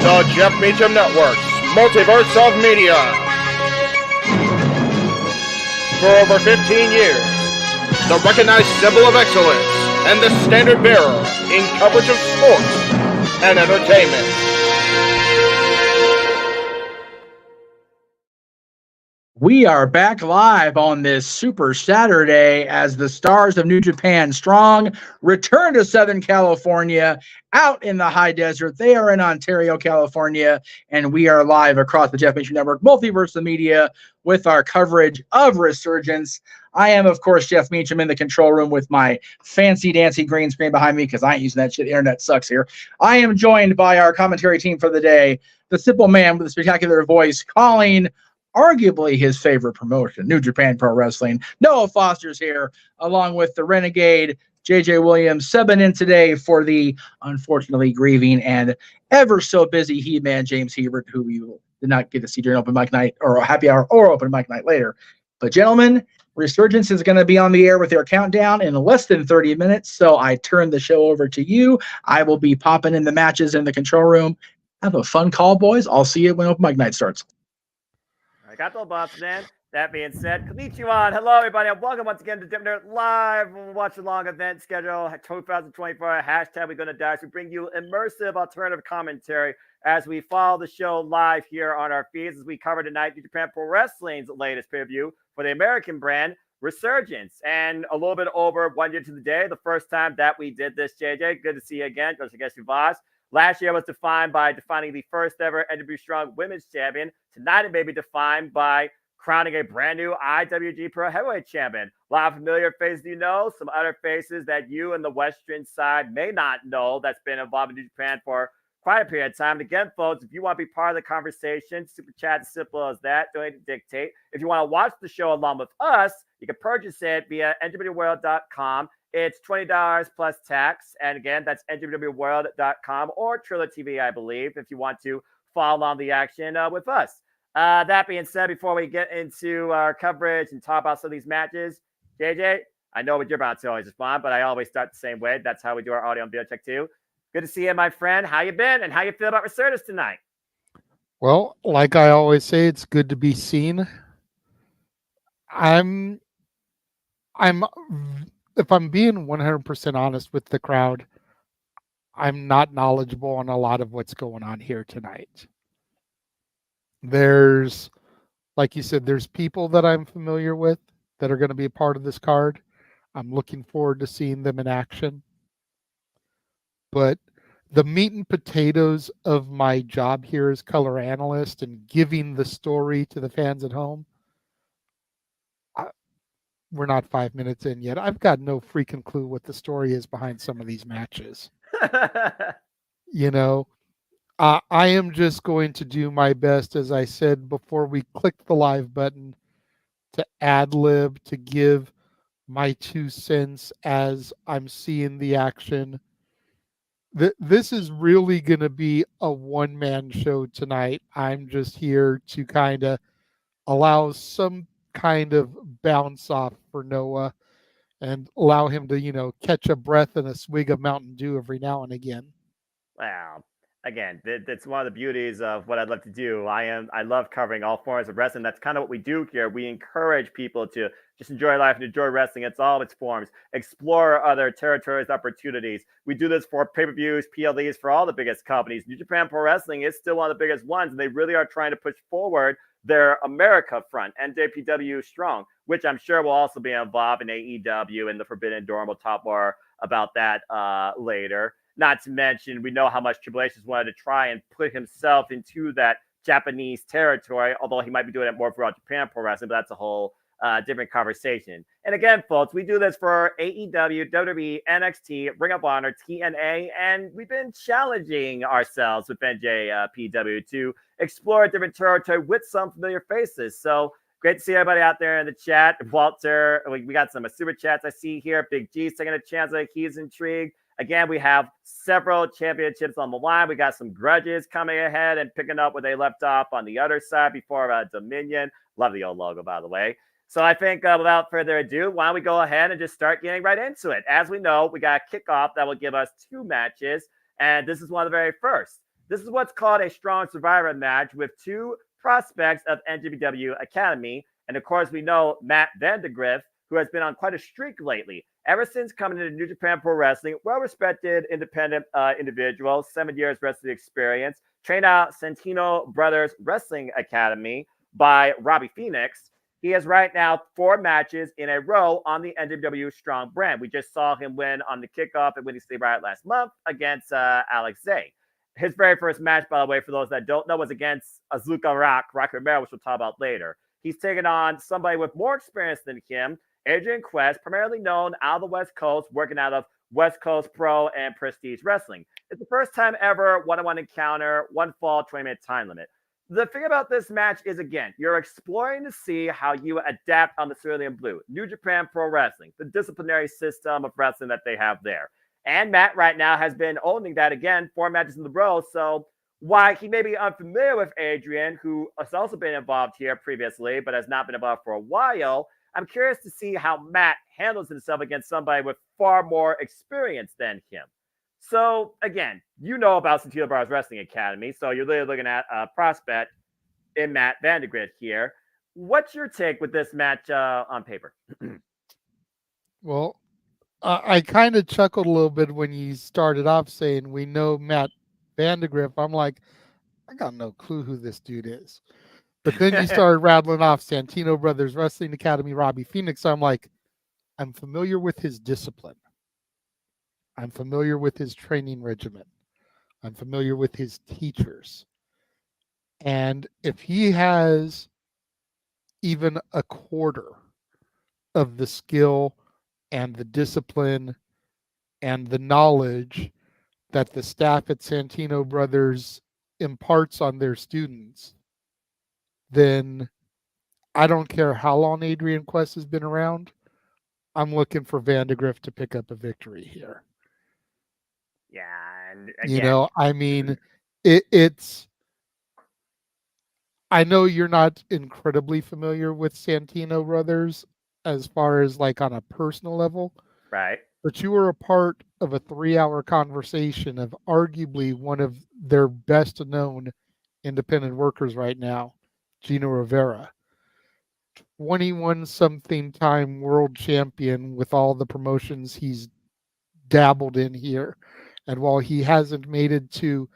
The Jeff Meacham Network's Multiverse of Media. For over 15 years, the recognized symbol of excellence and the standard bearer in coverage of sports and entertainment. We are back live on this Super Saturday as the stars of New Japan Strong return to Southern California out in the high desert. They are in Ontario, California, and we are live across the Jeff Meacham Network Multiverse of Media with our coverage of Resurgence. I am, of course, Jeff Meacham in the control room with my fancy dancy green screen behind me because I ain't using that shit. The internet sucks here. I am joined by our commentary team for the day, the simple man with a spectacular voice calling arguably his favorite promotion, New Japan Pro Wrestling. Noah Foster's here, along with the Renegade, JJ Williams, subbing in today for the unfortunately grieving and ever so busy He-Man James Hebert, who you did not get to see during open mic night or happy hour or open mic night later. But gentlemen, Resurgence is going to be on the air with their countdown in less than 30 minutes, so I turn the show over to you. I will be popping in the matches in the control room. Have a fun call, boys. I'll see you when open mic night starts. I got the boss, man. That being said, konnichiwa. Hello, everybody, and welcome once again to Dimner Live. We'll watch the long event schedule 2024. Hashtag We're Gonna Die. We bring you immersive alternative commentary as we follow the show live here on our feeds as we cover tonight New Japan Pro Wrestling's latest pay-per-view for the American brand Resurgence. And a little bit over 1 year to the day, the first time that we did this, JJ. Good to see you again. Just against your boss. Last year was defined by defining the first ever NJPW Strong Women's Champion. Tonight it may be defined by crowning a brand new IWG Pro Heavyweight Champion. A lot of familiar faces you know, some other faces that you and the Western side may not know that's been involved in New Japan for quite a period of time. And again, folks, if you want to be part of the conversation, super chat as simple as that. Don't need to dictate. If you want to watch the show along with us, you can purchase it via njpwworld.com. It's $20 plus tax. And again, that's njpwworld.com or Triller TV, I believe, if you want to follow along the action with us. That being said, before we get into our coverage and talk about some of these matches, JJ, I know what you're about to always respond, but I always start the same way. That's how we do our audio and video check too. Good to see you, my friend. How you been and how you feel about Resurgence tonight? Well, like I always say, it's good to be seen. If I'm being 100% honest with the crowd, I'm not knowledgeable on a lot of what's going on here tonight. There's, like you said, there's people that I'm familiar with that are going to be a part of this card. I'm looking forward to seeing them in action. But the meat and potatoes of my job here as color analyst and giving the story to the fans at home, we're not 5 minutes in yet. I've got no freaking clue what the story is behind some of these matches. You know, I am just going to do my best, as I said before we clicked the live button, to ad-lib, to give my 2 cents as I'm seeing the action. This is really going to be a one-man show tonight. I'm just here to kind of allow some kind of bounce off for Noah and allow him to, catch a breath and a swig of Mountain Dew every now and again. Wow. Again, that's one of the beauties of what I'd love to do. I love covering all forms of wrestling. That's kind of what we do here. We encourage people to just enjoy life and enjoy wrestling. It's all its forms. Explore other territories, opportunities. We do this for pay-per-views, PLEs, for all the biggest companies. New Japan Pro Wrestling is still one of the biggest ones, and they really are trying to push forward their America front, NJPW Strong, which I'm sure will also be involved in AEW and the Forbidden Door, and we'll talk more about that later. Not to mention, we know how much Triple H has wanted to try and put himself into that Japanese territory, although he might be doing it more for Japan Pro Wrestling, but that's a whole different conversation. And again, folks, we do this for AEW, WWE, NXT, Ring of Honor, TNA, and we've been challenging ourselves with NJPW to explore a different territory with some familiar faces. So great to see everybody out there in the chat. Walter, we got some super chats I see here. Big G's taking a chance, like he's intrigued. Again, we have several championships on the line. We got some grudges coming ahead and picking up where they left off on the other side before Dominion. Love the old logo, by the way. So I think without further ado, why don't we go ahead and just start getting right into it? As we know, we got a kickoff that will give us 2 matches, and this is one of the very first. This is what's called a strong survivor match with two prospects of NJPW Academy. And of course, we know Matt Vandegrift, who has been on quite a streak lately. Ever since coming into New Japan Pro Wrestling, well-respected independent individual, 7 years wrestling experience, trained out Santino Brothers Wrestling Academy by Robbie Phoenix. He has right now 4 matches in a row on the NJPW Strong brand. We just saw him win on the kickoff at Windy City Riot last month against Alex Zay. His very first match, by the way, for those that don't know, was against Azuka Rocky Romero, which we'll talk about later. He's taken on somebody with more experience than him, Adrian Quest, primarily known out of the West Coast, working out of West Coast Pro and Prestige Wrestling. It's the first time ever one-on-one encounter, one fall, 20-minute time limit. The thing about this match is, again, you're exploring to see how you adapt on the Cerulean Blue. New Japan Pro Wrestling, the disciplinary system of wrestling that they have there. And Matt right now has been owning that again, 4 matches in a row. So while he may be unfamiliar with Adrian, who has also been involved here previously, but has not been involved for a while, I'm curious to see how Matt handles himself against somebody with far more experience than him. So, again, you know about Santino Brothers Wrestling Academy, so you're really looking at a prospect in Matt Vandegrift here. What's your take with this match on paper? Well, I kind of chuckled a little bit when you started off saying we know Matt Vandegrift. I'm like, I got no clue who this dude is. But then you started rattling off Santino Brothers Wrestling Academy, Robbie Phoenix. I'm like, I'm familiar with his discipline. I'm familiar with his training regimen. I'm familiar with his teachers. And if he has even a quarter of the skill and the discipline and the knowledge that the staff at Santino Brothers imparts on their students, then I don't care how long Adrian Quest has been around. I'm looking for Vandegrift to pick up a victory here. Yeah, and again, you know, I mean, it's. I know you're not incredibly familiar with Santino Brothers as far as like on a personal level, right? but you were a part of a 3-hour conversation of arguably one of their best known independent workers right now, Gino Rivera. 21-something time world champion with all the promotions he's dabbled in here. And while he hasn't made it to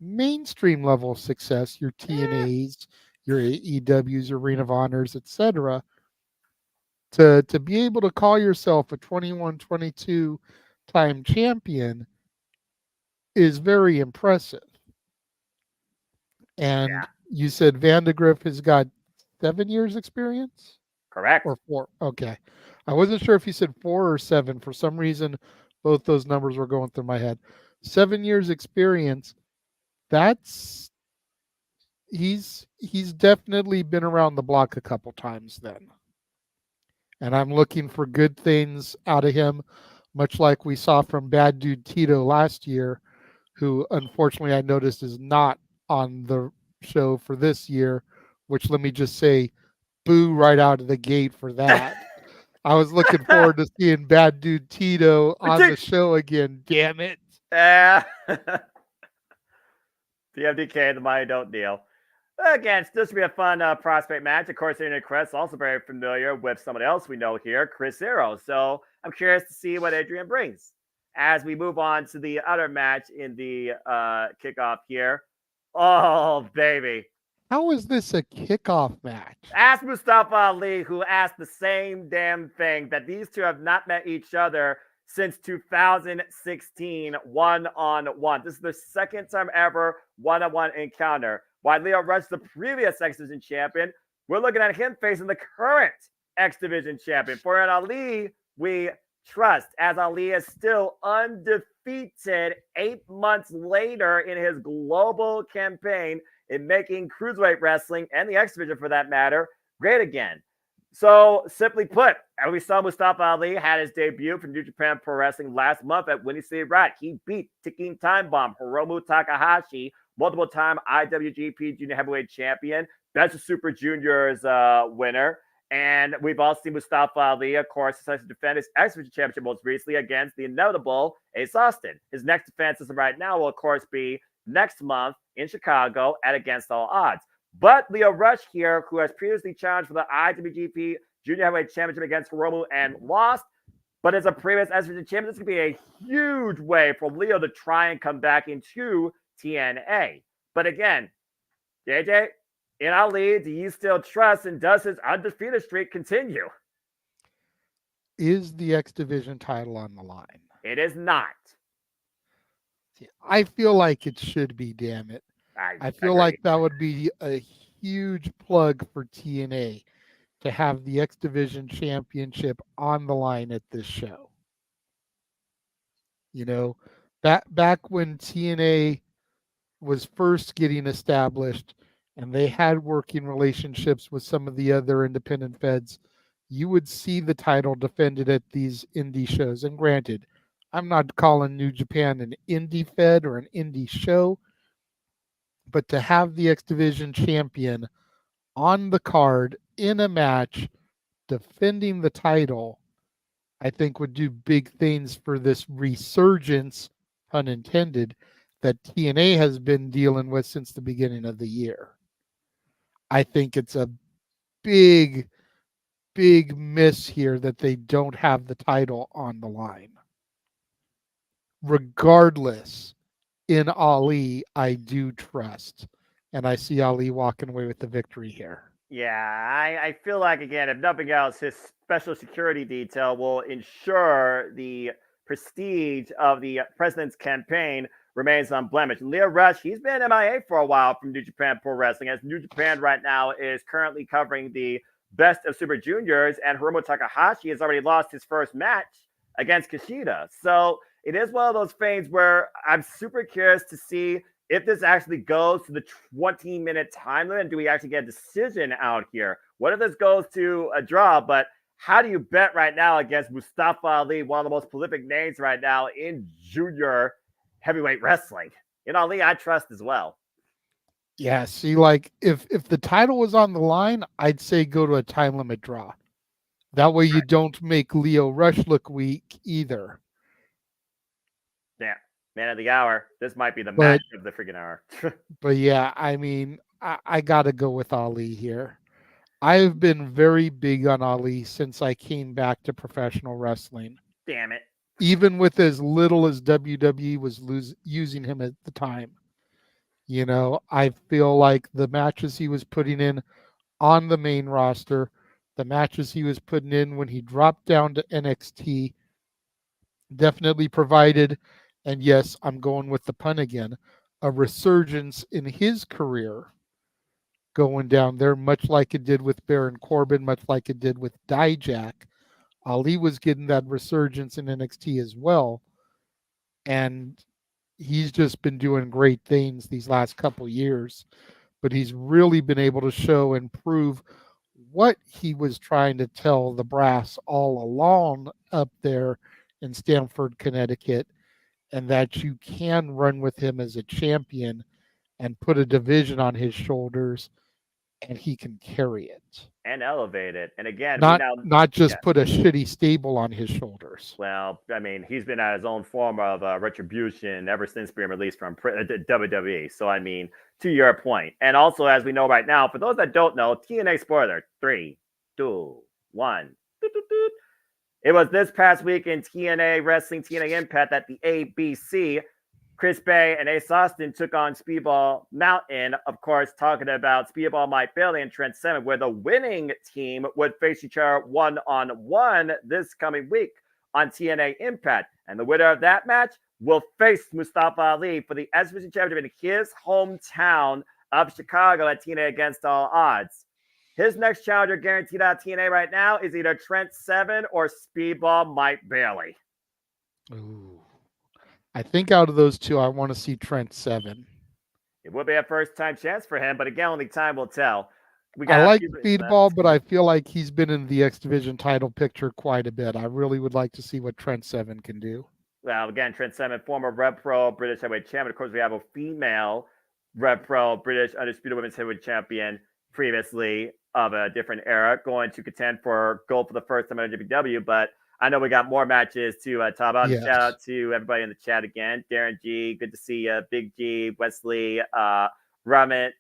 mainstream level success, your TNAs, your AEWs, your Ring of Honors, etc., to be able to call yourself a 21-22 time champion is very impressive. And you said Vandegrift has got 7 years experience? Correct. Or 4? Okay. I wasn't sure if you said 4 or 7. For some reason, both those numbers were going through my head. 7 years experience. That's he's definitely been around the block a couple times then. And I'm looking for good things out of him, much like we saw from Bad Dude Tito last year, who unfortunately I noticed is not on the show for this year, which let me just say, boo right out of the gate for that. I was looking forward to seeing Bad Dude Tito on the show again. Damn it. Yeah. The MDK, the money don't deal. Again, this should be a fun prospect match. Of course, Adrian Quest also very familiar with someone else we know here, Chris Hero. So I'm curious to see what Adrian brings. As we move on to the other match in the kickoff here. Oh, baby. How is this a kickoff match? Ask Mustafa Ali, who asked the same damn thing, that these two have not met each other since 2016, one-on-one. This is the second time ever one-on-one encounter. While Leo Rush, the previous X Division champion, we're looking at him facing the current X Division champion. For an Ali, we trust, as Ali is still undefeated 8 months later in his global campaign in making cruiserweight wrestling and the X Division, for that matter, great again. So, simply put, as we saw, Mustafa Ali had his debut for New Japan Pro Wrestling last month at Windy City Riot. He beat Ticking Time Bomb Hiromu Takahashi, multiple-time IWGP Junior Heavyweight Champion, Best of Super Juniors winner. And we've all seen Mustafa Ali, of course, decides to defend his X Division Championship most recently against the inevitable Ace Austin. His next defense right now will, of course, be next month in Chicago at Against All Odds. But Leo Rush here, who has previously challenged for the IWGP Junior Heavyweight Championship against Hiromu and lost, but as a previous SVG champion, this could be a huge way for Leo to try and come back into TNA. But again, JJ, in Ali, do you still trust, and does his undefeated streak continue? Is the X Division title on the line? It is not. I feel like it should be, damn it. I feel agree. like that would be a huge plug for TNA to have the X Division Championship on the line at this show. You know, back when TNA was first getting established and they had working relationships with some of the other independent feds, you would see the title defended at these indie shows. And granted, I'm not calling New Japan an indie fed or an indie show, but to have the X Division champion on the card in a match defending the title, I think would do big things for this resurgence, pun intended, that TNA has been dealing with since the beginning of the year. I think it's a big miss here that they don't have the title on the line. Regardless, in Ali, I do trust, and I see Ali walking away with the victory here. Yeah, I feel like, again, if nothing else, his special security detail will ensure the prestige of the president's campaign remains unblemished. Leo Rush, he's been MIA for a while from New Japan Pro Wrestling, as New Japan right now is currently covering the Best of Super Juniors, and Hiromu Takahashi has already lost his first match against Kushida. So it is one of those things where I'm super curious to see if this actually goes to the 20-minute time limit. Do we actually get a decision out here? What if this goes to a draw? But how do you bet right now against Mustafa Ali, one of the most prolific names right now in junior heavyweight wrestling? In Ali, I trust as well. Yeah, see, like if the title was on the line, I'd say go to a time limit draw. That way you don't make Leo Rush look weak either. Yeah, man of the hour. This might be the match of the freaking hour. But yeah, I mean, I got to go with Ali here. I've been very big on Ali since I came back to professional wrestling. Damn it. Even with as little as WWE was using him at the time. You know, I feel like the matches he was putting in on the main roster, the matches he was putting in when he dropped down to NXT, definitely provided, and yes, I'm going with the pun again, a resurgence in his career going down there, much like it did with Baron Corbin, much like it did with Dijak. Ali was getting that resurgence in NXT as well, and he's just been doing great things these last couple years, but he's really been able to show and prove what he was trying to tell the brass all along up there in Stamford, Connecticut, and that you can run with him as a champion and put a division on his shoulders, and he can carry it and elevate it. And again, not just put a shitty stable on his shoulders. Well, I mean, he's been at his own form of retribution ever since being released from WWE. So, I mean, to your point. And also, as we know right now, for those that don't know, TNA spoiler, 3, 2, 1. It was this past week in TNA Wrestling, TNA Impact, that the ABC, Chris Bay and Ace Austin, took on Speedball Mountain, of course, talking about Speedball Mike Bailey and Trent Seven, where the winning team would face each other one-on-one this coming week on TNA Impact. And the winner of that match will face Mustafa Ali for the SVG Championship in his hometown of Chicago at TNA Against All Odds. His next challenger guaranteed out TNA right now is either Trent Seven or Speedball Mike Bailey. Ooh. I think out of those two, I want to see Trent Seven. It would be a first-time chance for him, but again, only time will tell. I like Speedball, but I feel like he's been in the X Division title picture quite a bit. I really would like to see what Trent Seven can do. Well, again, Trent Seven, former Rev Pro British Heavyweight Champion. Of course, we have a female Rev Pro British Undisputed Women's Heavyweight Champion previously of a different era, going to contend for gold for the first time in NJPW. But I know we got more matches to talk about. Yes. Shout out to everybody in the chat again. Darren G, good to see you. Big G, Wesley, Ramit,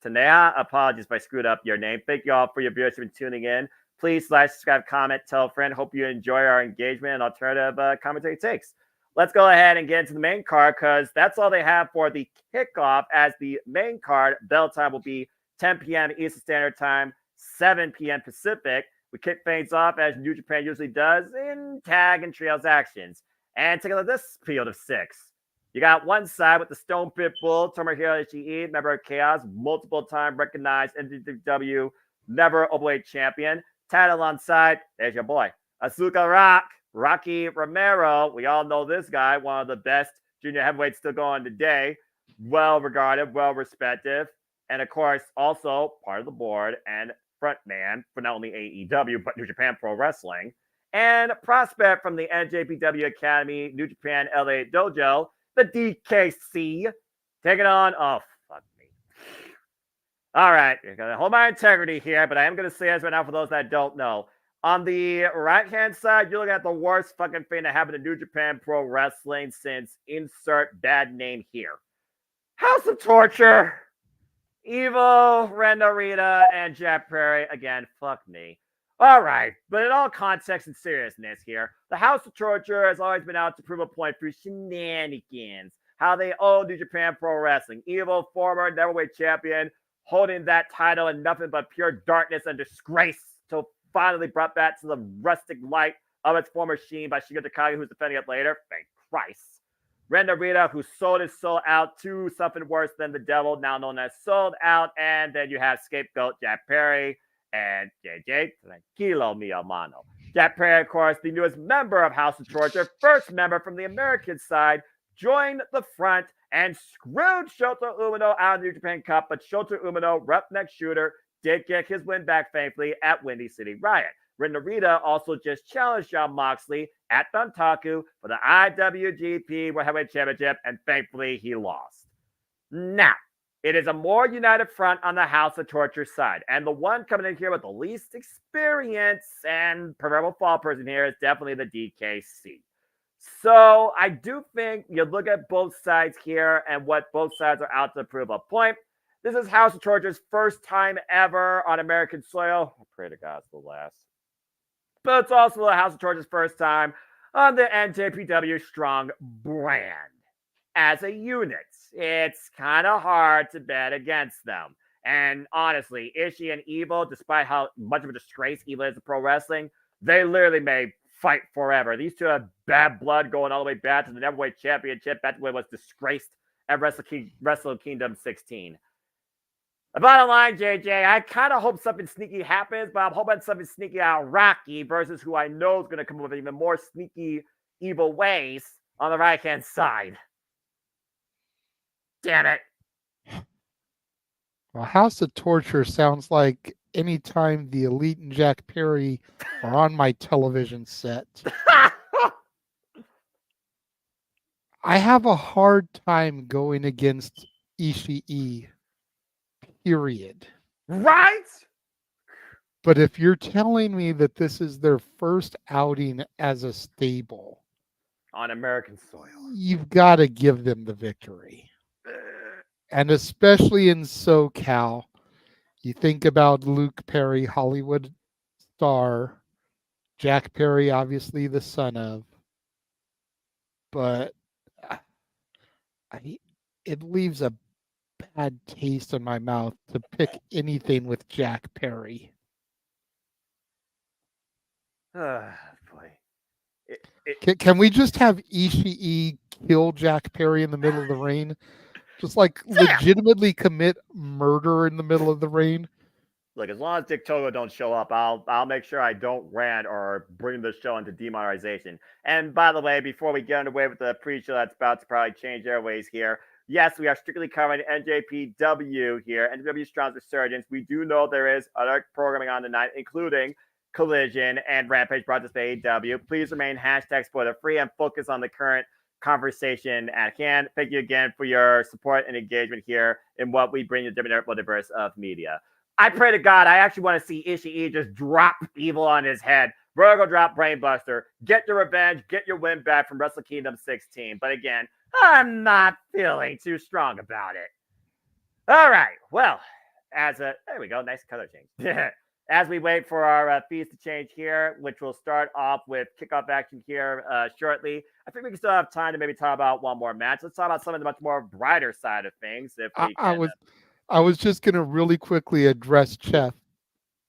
Tanea. Apologies if I screwed up your name. Thank you all for your viewership and tuning in. Please subscribe, comment, tell a friend. Hope you enjoy our engagement and alternative commentary takes. Let's go ahead and get into the main card because that's all they have for the kickoff. As the main card, bell time will be 10 p.m. Eastern Standard Time, 7 p.m. Pacific. We kick things off as New Japan usually does in tag and trios actions. And take a look at this field of 6. You got one side with the Stone Pit Bull, Tomohiro Ishii, member of Chaos, multiple time recognized NJPW never Openweight champion. Title alongside, there's your boy, Asuka Rocky Romero. We all know this guy, one of the best junior heavyweights still going today. Well regarded, well respected. And of course, also part of the board and front man for not only AEW, but New Japan Pro Wrestling. And prospect from the NJPW Academy, New Japan LA Dojo, the DKC. Taking on, oh, fuck me. All right, you're going to hold my integrity here, but I am going to say this right now for those that don't know. On the right-hand side, you're looking at the worst fucking thing that happened to New Japan Pro Wrestling since insert bad name here. House of Torture, Evil, Renda Rita, and Jack Perry. Again, fuck me. All right, but in all context and seriousness here, the House of Torture has always been out to prove a point through shenanigans. How they own New Japan Pro Wrestling. Evil, former neverweight champion, holding that title in nothing but pure darkness and disgrace till finally brought back to the rustic light of its former sheen by Shigeru Takagi, who's defending it later. Thank Christ. Renda Rita, who sold his soul out to something worse than the devil, now known as Sold Out. And then you have scapegoat Jack Perry and JJ Tranquilo Mi Hermano. Jack Perry, of course, the newest member of House of Torture, first member from the American side, joined the front and screwed Shota Umino out of the New Japan Cup. But Shota Umino, roughneck shooter, did get his win back, thankfully, at Windy City Riot. Renda Rita also just challenged Jon Moxley at Dontaku for the IWGP World Heavyweight Championship, and thankfully he lost. Now, it is a more united front on the House of Torture side, and the one coming in here with the least experience and proverbial fall person here is definitely the DKC. So I do think you look at both sides here and what both sides are out to prove a point. This is House of Torture's first time ever on American soil. I pray to God it's the last. But it's also the House of Torture's first time on the NJPW Strong brand. As a unit, it's kind of hard to bet against them. And honestly, Ishii and Evil, despite how much of a disgrace Evil is to pro wrestling, they literally may fight forever. These two have bad blood going all the way back to the Neverweight Championship. That's what was disgraced at Wrestle Kingdom 16. The bottom line, JJ, I kind of hope something sneaky happens, but I'm hoping something sneaky out of Rocky versus who I know is going to come up with even more sneaky, evil ways on the right-hand side. Damn it. Well, House of Torture sounds like anytime the Elite and Jack Perry are on my television set. I have a hard time going against Ishii. Period. Right? But if you're telling me that this is their first outing as a stable on American soil, you've got to give them the victory. And especially in SoCal, you think about Luke Perry, Hollywood star, Jack Perry, obviously the son of, but it leaves a bad taste in my mouth to pick anything with Jack Perry. Boy. Can we just have Ishii kill Jack Perry in the middle of the ring? Just like legitimately commit murder in the middle of the ring? Look, as long as Dick Togo don't show up, I'll make sure I don't rant or bring the show into demonetization. And by the way, before we get underway with the pre-show that's about to probably change airways here, yes, we are strictly covering NJPW here, NJPW Strong's Resurgence. We do know there is other programming on tonight, including Collision and Rampage broadcast by AEW. Please remain #spoiler-free and focus on the current conversation at hand. Thank you again for your support and engagement here in what we bring to the JMN Multiverse of Media. I pray to God, I actually want to see Ishii just drop Evil on his head Virgo drop Brainbuster. Get your revenge. Get your win back from Wrestle Kingdom 16. But again, I'm not feeling too strong about it. All right. Well, there we go. Nice color change. As we wait for our feeds to change here, which will start off with kickoff action here shortly, I think we can still have time to maybe talk about one more match. Let's talk about something much more brighter side of things. If we I was just going to really quickly address Jeff.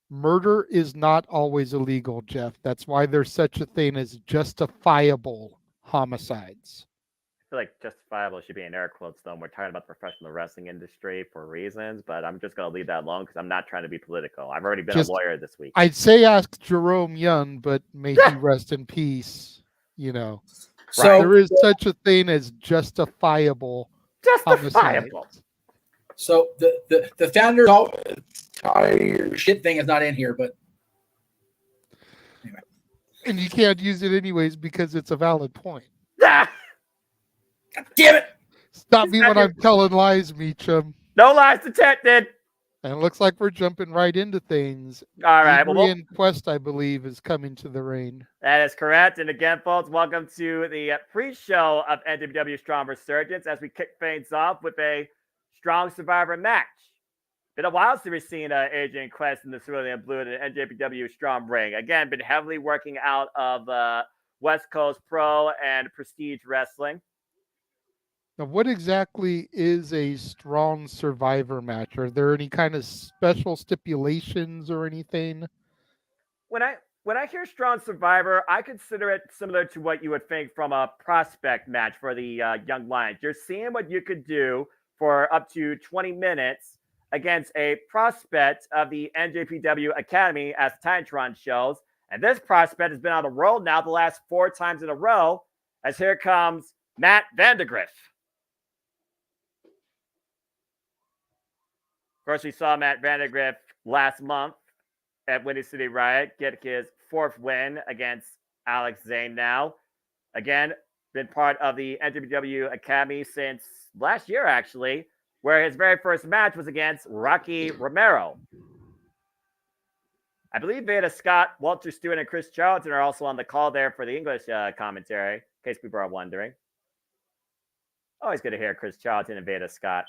Murder is not always illegal, Jeff. That's why there's such a thing as justifiable homicides. I feel like justifiable should be in air quotes, though. We're talking about the professional wrestling industry for reasons, but I'm just going to leave that alone because I'm not trying to be political. I've already been a lawyer this week. I'd say ask Jerome Young, but may he rest in peace. You know, so there is such a thing as justifiable. Homicides. So the founders shit thing is not in here, but anyway. And you can't use it anyways because it's a valid point. God damn it! Stop me when I'm telling lies, Meacham. No lies detected. And it looks like we're jumping right into things. All right. Adrian Quest, I believe, is coming to the ring. That is correct. And again, folks, welcome to the pre-show of NJPW STRONG RESURGENCE as we kick things off with a Strong Survivor match. Been a while since we've seen Adrian Quest in the Cerulean Blue in an NJPW Strong ring. Again, been heavily working out of West Coast Pro and Prestige Wrestling. Now, what exactly is a Strong Survivor match? Are there any kind of special stipulations or anything? When I hear Strong Survivor, I consider it similar to what you would think from a prospect match for the Young Lions. You're seeing what you could do for up to 20 minutes against a prospect of the NJPW Academy, as Titantron shows. And this prospect has been on the road now the last 4 times in a row, as here comes Matt Vandegrift. Of course, we saw Matt Vandegrift last month at Windy City Riot get his 4th win against Alex Zane now. Again, been part of the NJPW Academy since last year, actually, where his very first match was against Rocky Romero. I believe Veda Scott, Walter Stewart, and Chris Charlton are also on the call there for the English commentary, in case people are wondering. Always good to hear Chris Charlton and Veda Scott.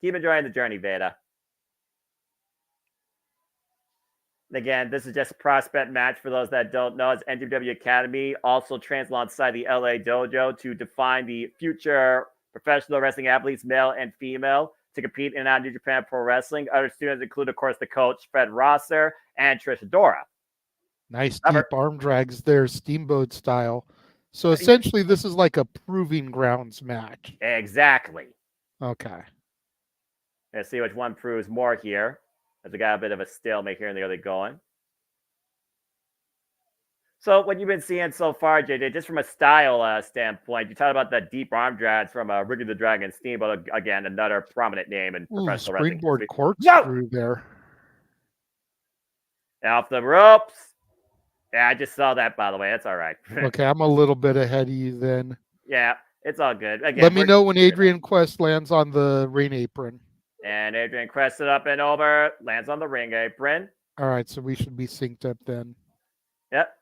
Keep enjoying the journey, Veda. Again, this is just a prospect match for those that don't know. It's NJPW Academy also trains alongside the LA Dojo to define the future professional wrestling athletes, male and female, to compete in and out of New Japan Pro Wrestling. Other students include, of course, the coach, Fred Rosser, and Trish Adora. Nice deep arm drags there, Steamboat style. So essentially, this is like a proving grounds match. Exactly. Okay. Let's see which one proves more here, as we got a bit of a stalemate here in the early going. So what you've been seeing so far, JJ, just from a style standpoint, you talked about the deep arm drags from Ricky the Dragon Steamboat. Again, another prominent name in professional wrestling. Springboard corkscrew there. Off the ropes. Yeah, I just saw that, by the way. That's all right. Okay, I'm a little bit ahead of you then. Yeah, it's all good. Again, let me know when Adrian Quest lands on the ring apron. And Adrian Quest it up and over, lands on the ring apron. All right, so we should be synced up then. Yep.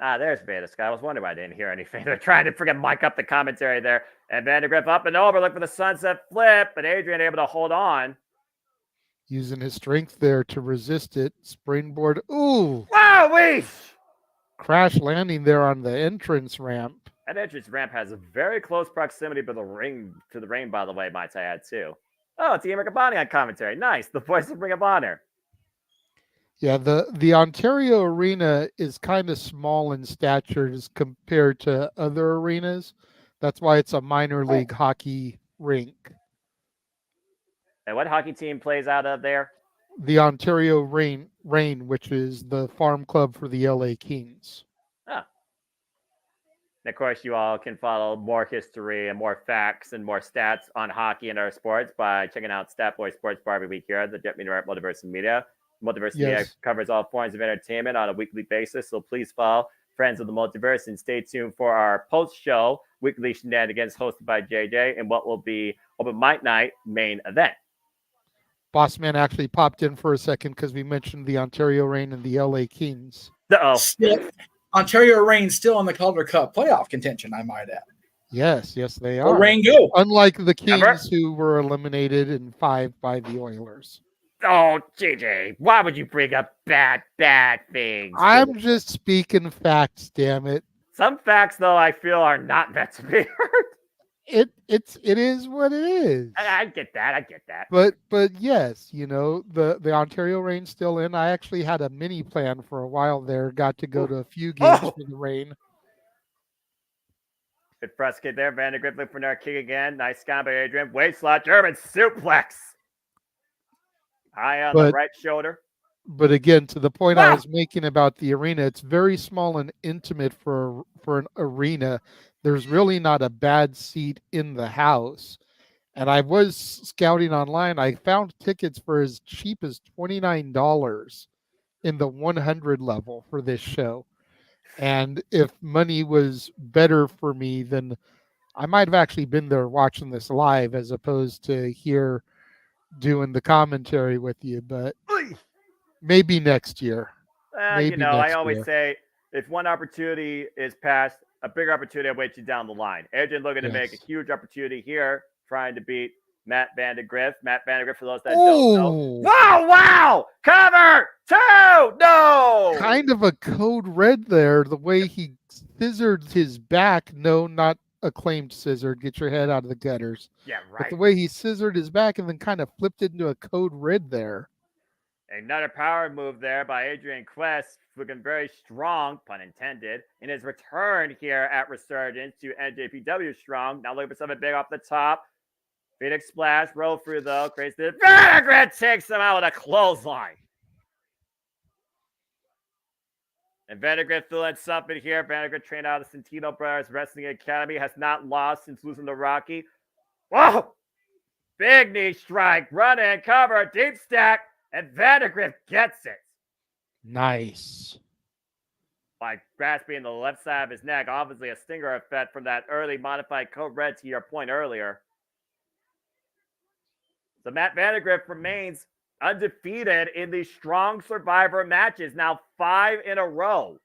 There's Veda Scott. I was wondering why I didn't hear anything. They're trying to freaking mic up the commentary there. And Vandegrift up and over, look for the sunset flip, but Adrian able to hold on. Using his strength there to resist it. Springboard. Ooh. Wow, wait. Crash landing there on the entrance ramp. That entrance ramp has a very close proximity to the ring, by the way, might I add, too. Oh, it's Ian Riccaboni on commentary. Nice. The voice of Ring of Honor. Yeah, the Ontario arena is kind of small in stature as compared to other arenas. That's why it's a minor league hockey rink. And what hockey team plays out of there? The Ontario Reign, which is the farm club for the LA Kings. Oh. And of course, you all can follow more history and more facts and more stats on hockey and other sports by checking out Statboy Sports Bar every week here at the JMN Multiverse of Media. Multiverse Media covers all forms of entertainment on a weekly basis, so please follow Friends of the Multiverse and stay tuned for our post-show weekly shenanigans hosted by JJ and what will be Open Mic Night main event. Bossman actually popped in for a second because we mentioned the Ontario Reign and the LA Kings. Uh-oh. Still, Ontario Reign still in the Calder Cup playoff contention, I might add. Yes, they Go are. Reign, go. Unlike the Kings, Ever? who were eliminated in 5 by the Oilers. Oh, JJ, why would you bring up bad things? I'm just speaking facts, damn it. Some facts, though, I feel are not meant to be heard. It is what it is. I get that. But yes, the Ontario Reign still in. I actually had a mini plan for a while there. Got to go to a few games for the Reign. Good press kick there. Vandergrift looking for another kick again. Nice scan by Adrian. Waist slot, German suplex. High on the right shoulder. But again, to the point I was making about the arena, it's very small and intimate for an arena. There's really not a bad seat in the house. And I was scouting online. I found tickets for as cheap as $29 in the 100 level for this show. And if money was better for me, then I might have actually been there watching this live as opposed to here doing the commentary with you. But maybe next year. I always say if one opportunity is passed, a bigger opportunity awaits you down the line. Adrian looking to make a huge opportunity here, trying to beat Matt Vandergrift. Matt Vandergrift, for those that don't know. Wow! Cover! 2! No! Kind of a code red there, the way he scissored his back. No, not acclaimed scissor. Get your head out of the gutters. Yeah, right. But the way he scissored his back and then kind of flipped it into a code red there. Another power move there by Adrian Quest, looking very strong, pun intended, in his return here at Resurgence to NJPW Strong. Now looking for something big off the top. Phoenix Splash, roll through though. Creates the Vandergrift takes him out with a clothesline. And Vandergrift feeling something here. Vandergrift trained out of the Santino Brothers Wrestling Academy, has not lost since losing to Rocky. Whoa! Big knee strike, run in, cover, deep stack, and Vandergrift gets it. Nice. By grasping the left side of his neck, obviously a stinger effect from that early modified code red to your point earlier. So Matt Vandergrift remains undefeated in these strong Survivor matches, now 5 in a row.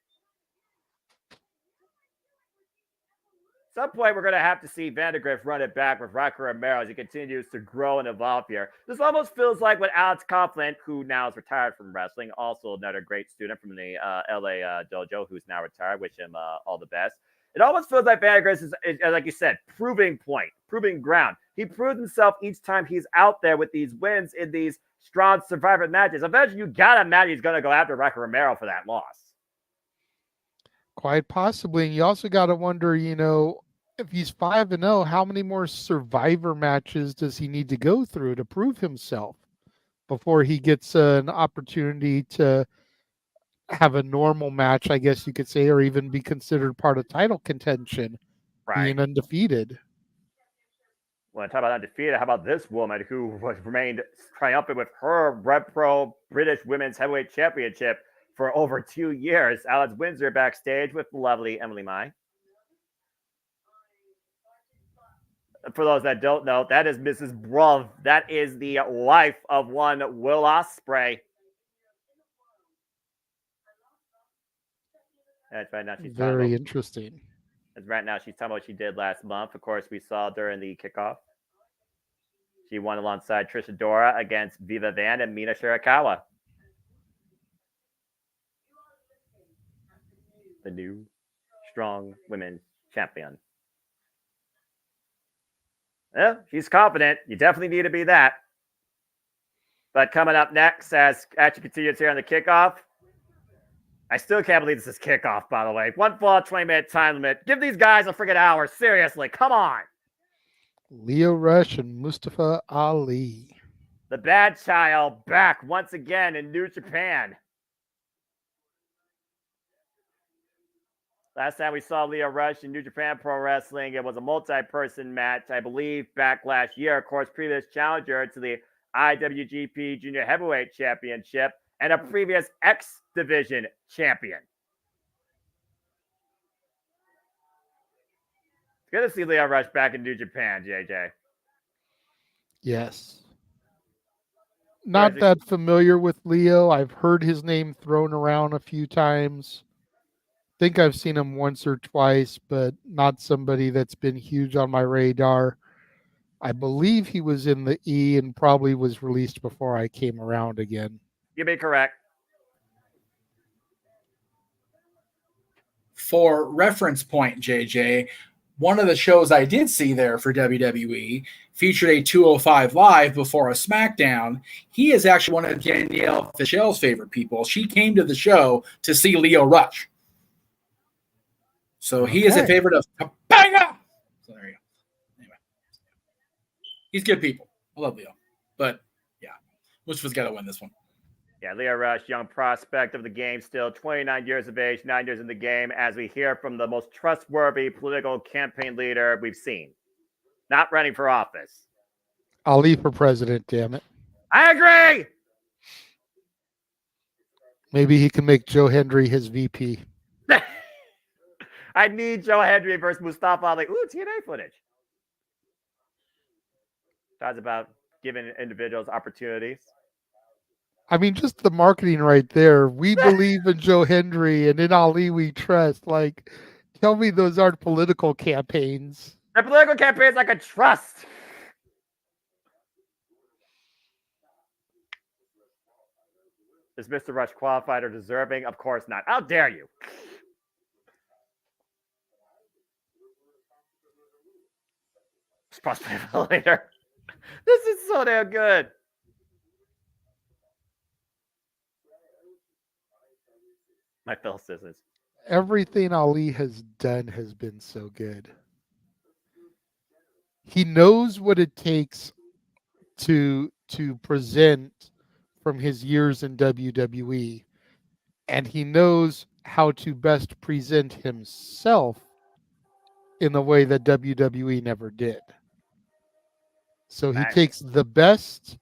At some point, we're going to have to see Vandergrift run it back with Rocky Romero as he continues to grow and evolve here. This almost feels like what Alex Coughlin, who now is retired from wrestling, also another great student from the LA dojo, who's now retired. Wish him all the best. It almost feels like Vandergrift is, like you said, proving ground. He proves himself each time he's out there with these wins in these strong Survivor matches. Eventually, you got to imagine he's going to go after Rocky Romero for that loss. Quite possibly. And you also got to wonder, if he's 5-0, how many more Survivor matches does he need to go through to prove himself before he gets an opportunity to have a normal match, I guess you could say, or even be considered part of title contention, being undefeated? Well, talk about undefeated. How about this woman who remained triumphant with her Red Pro British Women's Heavyweight Championship for over 2 years? Alex Windsor backstage with the lovely Emily Mai. For those that don't know, that is Mrs. Bruv. That is the wife of one Will Ospreay. That's right now. She's very interesting. That's right now. She's talking about what she did last month. Of course, we saw during the kickoff. She won alongside Trisha Dora against Viva Van and Mina Shirakawa. The new strong women's champion. Yeah, she's confident. You definitely need to be that. But coming up next, as action continues here on the kickoff, I still can't believe this is kickoff, by the way. 1 fall, 20-minute time limit. Give these guys a freaking hour. Seriously, come on. Leo Rush and Mustafa Ali. The bad child back once again in New Japan. Last time we saw Leo Rush in New Japan Pro Wrestling, it was a multi-person match, I believe, back last year. Of course, previous challenger to the IWGP Junior Heavyweight Championship and a previous X Division champion. It's good to see Leo Rush back in New Japan, JJ. Yes. Not that familiar with Leo. I've heard his name thrown around a few times. Think I've seen him once or twice, but not somebody that's been huge on my radar. I believe he was in the E and probably was released before I came around again. You'd be correct. For reference point, JJ, one of the shows I did see there for WWE featured a 205 Live before a SmackDown. He is actually one of Danielle Fishell's favorite people. She came to the show to see Leo Rush. So he is a favorite of Topanga. So there you go. Anyway, he's good people. I love Leo. But, yeah, Mustafa's got to win this one. Yeah, Leo Rush, young prospect of the game, still 29 years of age, 9 years in the game, as we hear from the most trustworthy political campaign leader we've seen. Not running for office. Ali for president, damn it. I agree! Maybe he can make Joe Hendry his VP. I need Joe Hendry versus Mustafa Ali. Ooh, TNA footage. Talks about giving individuals opportunities. I mean, just the marketing right there. We believe in Joe Hendry and in Ali we trust. Like, tell me those aren't political campaigns. They're political campaigns I can trust. Is Mr. Rush qualified or deserving? Of course not. How dare you? Supposed to be later. This is so damn good. My Phil Scissors. Everything Ali has done has been so good. He knows what it takes to present from his years in WWE, and he knows how to best present himself in a way that WWE never did. So he takes the best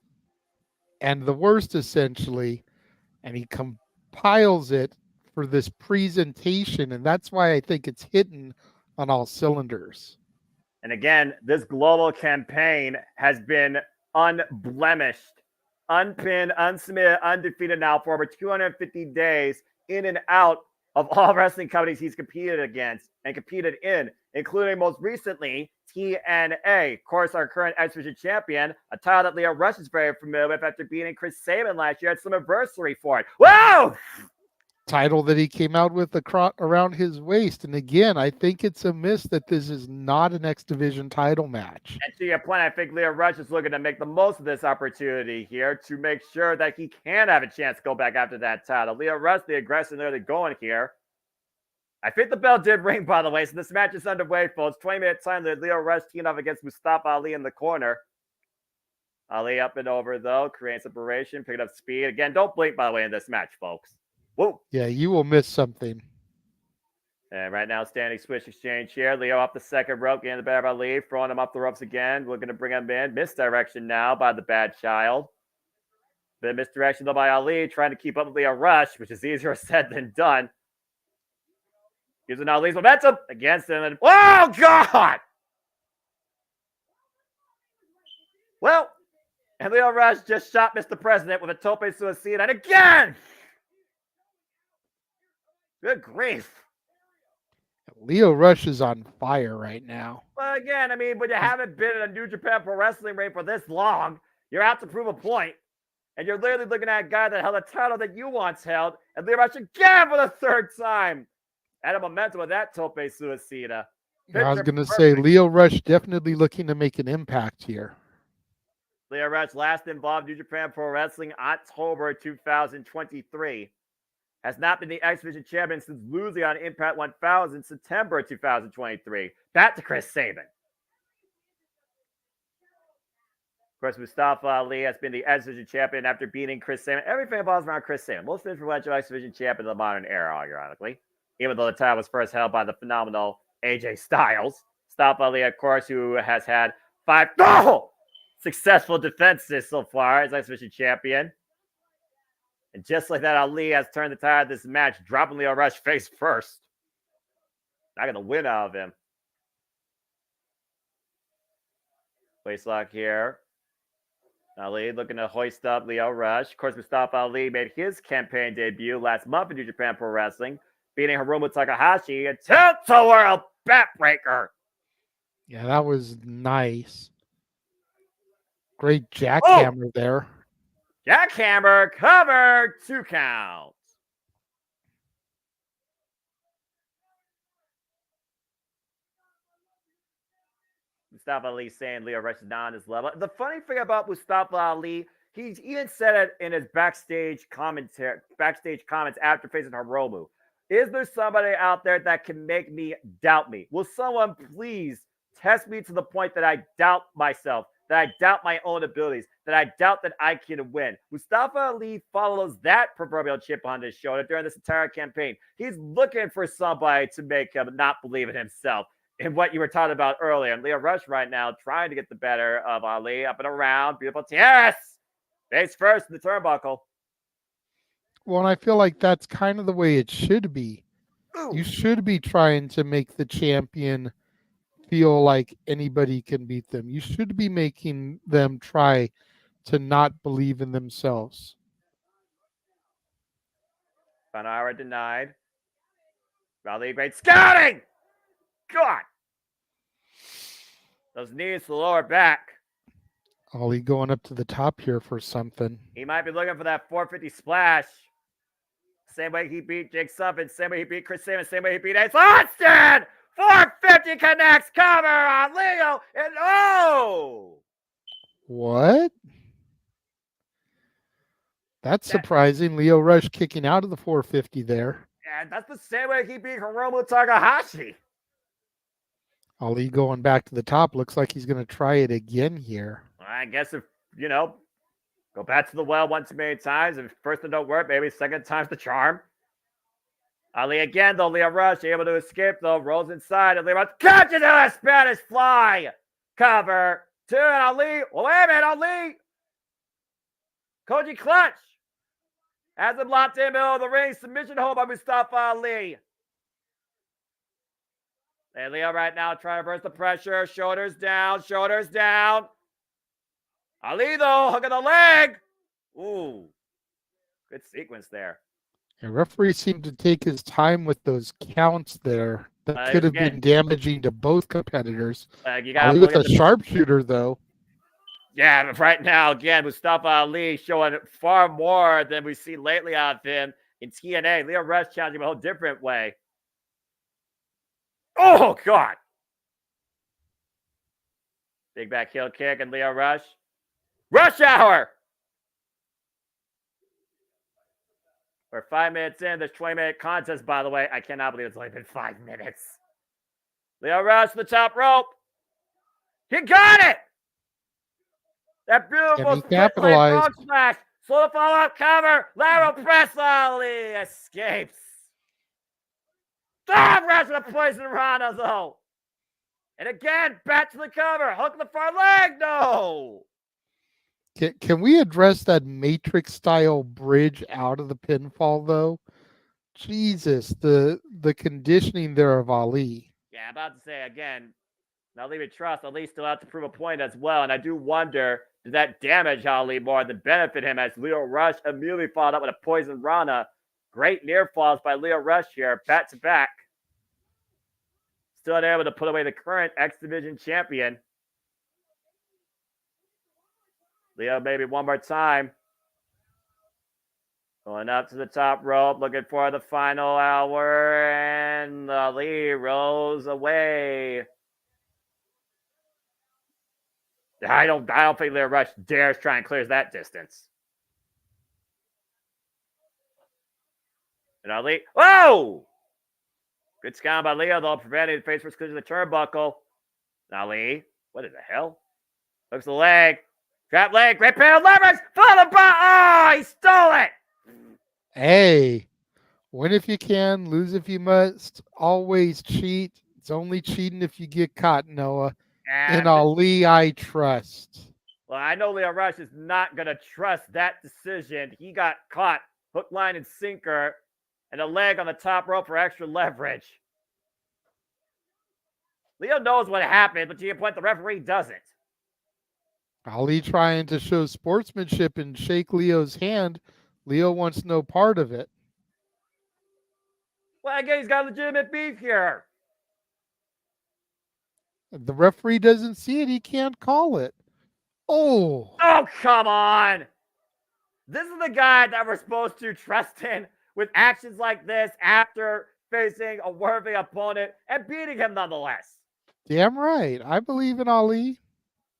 and the worst, essentially, and he compiles it for this presentation, and that's why I think it's hitting on all cylinders. And again, this global campaign has been unblemished, unpinned, unsubmitted, undefeated now for over 250 days in and out of all wrestling companies he's competed against and competed in, including most recently TNA. Of course, our current X Division champion, a title that Leo Rush is very familiar with after beating Chris Sabin last year at some anniversary for it. Whoa! Title that he came out with around his waist. And again, I think it's a miss that this is not an X Division title match. And to your point, I think Leo Rush is looking to make the most of this opportunity here to make sure that he can have a chance to go back after that title. Leo Rush, the aggressor, nearly going here. I think the bell did ring, by the way, so this match is underway, folks. 20-minute time that Leo Rush teamed off against Mustafa Ali in the corner. Ali up and over, though, creating separation, picking up speed. Again, don't blink, by the way, in this match, folks. Whoa. Yeah, you will miss something. And right now, standing switch exchange here. Leo off the second rope, getting the better of Ali, throwing him up the ropes again. Looking to bring him in. Misdirection now by the bad child. Bit of misdirection, though, by Ali, trying to keep up with Leo Rush, which is easier said than done. Using Ali's momentum against him. Oh, God! Well, and Leo Rush just shot Mr. President with a tope suicida. And again! Good grief. Leo Rush is on fire right now. Well, again, I mean, when you haven't been in a New Japan Pro Wrestling ring for this long, you're out to prove a point. And you're literally looking at a guy that held a title that you once held. And Leo Rush again for the third time. Had a momentum with that tope suicida. I was going to say, Leo Rush definitely looking to make an impact here. Leo Rush last involved New Japan Pro Wrestling October 2023. Has not been the X Division champion since losing on Impact 1000 September 2023. Back to Chris Sabin. Of course, Mustafa Ali has been the X Division champion after beating Chris Sabin. Everything revolves around Chris Sabin. Most influential X Division champion of the modern era, ironically. Even though the title was first held by the phenomenal AJ Styles. Mustafa Ali, of course, who has had 5 successful defenses so far as X Division champion. And just like that, Ali has turned the tide of this match, dropping Leo Rush face first. Not going to win out of him. Waist lock here. Ali looking to hoist up Lio Rush. Of course, Mustafa Ali made his campaign debut last month in New Japan Pro Wrestling, beating Hiromu Takahashi a tilt-a-whirl backbreaker. Yeah, that was nice. Great jackhammer there. Jackhammer cover, 2 counts. Mustafa Ali saying Lio Rush is not on his level. The funny thing about Mustafa Ali, he even said it in his backstage comments after facing Hiromu. Is there somebody out there that can make me doubt me? Will someone please test me to the point that I doubt myself, that I doubt my own abilities, that I doubt that I can win? Mustafa Ali follows that proverbial chip on his shoulder during this entire campaign. He's looking for somebody to make him not believe in himself. And what you were talking about earlier, and Lio Rush right now trying to get the better of Ali, up and around, beautiful TRS, face first in the turnbuckle. Well, and I feel like that's kind of the way it should be. Ooh. You should be trying to make the champion feel like anybody can beat them. You should be making them try to not believe in themselves. Fanara denied. Ali great scouting! God! Those knees to the lower back. Ali going up to the top here for something. He might be looking for that 450 splash. Same way he beat Jake Sullivan, same way he beat Chris Simmons, same way he beat Ace Austin! 450 connects, cover on Leo, and oh! What? That's surprising. Lio Rush kicking out of the 450 there. And that's the same way he beat Hiromu Takahashi. Ali going back to the top. Looks like he's going to try it again here. I guess if, go back to the well one too many times. If first one don't work, maybe second time's the charm. Ali again, though. Lio Rush able to escape, though. Rolls inside. And Lio Rush catches a Spanish fly. Cover. 2 and Ali. Oh, wait a minute, Ali. Koji clutch. Has him locked in middle of the ring. Submission hold by Mustafa Ali. And Leo right now trying to reverse the pressure. Shoulders down. Shoulders down. Ali, though, hooking the leg. Ooh. Good sequence there. The referee seemed to take his time with those counts there. That could have been damaging to both competitors. You got Ali with a sharpshooter, though. Yeah, but right now, again, Mustafa Ali showing far more than we see lately out of him in TNA. Lio Rush challenging him a whole different way. Oh, God. Big back heel kick and Lio Rush. Rush hour. We're 5 minutes in this 20-minute contest, by the way. I cannot believe it's only been 5 minutes. Lio Rush to the top rope. He got it. That beautiful frog smash. Slow follow-up cover. Lateral press. Ali escapes. Stop wrestling a poison Rana, though. And again, back to the cover. Hook the far leg. No. Can we address that Matrix-style bridge out of the pinfall, though? Jesus, the conditioning there of Ali. Yeah, I'm about to say again, now leave it trust. Ali still have to prove a point as well. And I do wonder, did that damage Ali more than benefit him as Lio Rush immediately followed up with a poison Rana? Great near falls by Lio Rush here, back to back. Still able to put away the current X Division champion. Leo maybe one more time. Going up to the top rope, looking for the final hour, and Ali rolls away. I don't think Lio Rush dares try and clears that distance. And Ali, whoa! Good scout by Leo, though, preventing the face first collision of the turnbuckle. Ali, what in the hell? Hooks the leg. Trap leg, great pair of leverage, followed by, oh, he stole it! Hey, win if you can, lose if you must, always cheat. It's only cheating if you get caught, Noah. And Ali, I trust. Well, I know Lio Rush is not going to trust that decision. He got caught, hook, line, and sinker, and a leg on the top rope for extra leverage. Leo knows what happened, but to your point, the referee doesn't. Ali trying to show sportsmanship and shake Leo's hand. Leo wants no part of it. Well, again, he's got legitimate beef here. The referee doesn't see it. He can't call it. Oh, Come on. This is the guy that we're supposed to trust in with actions like this after facing a worthy opponent and beating him nonetheless. damn right. I believe in Ali.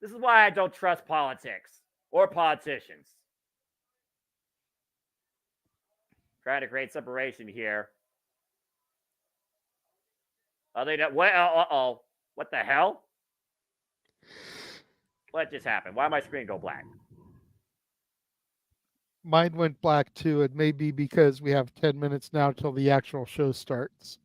This is why I don't trust politics or politicians. Trying to create separation here. What the hell? What just happened? Why did my screen go black? Mine went black too. It may be because we have 10 minutes now till the actual show starts.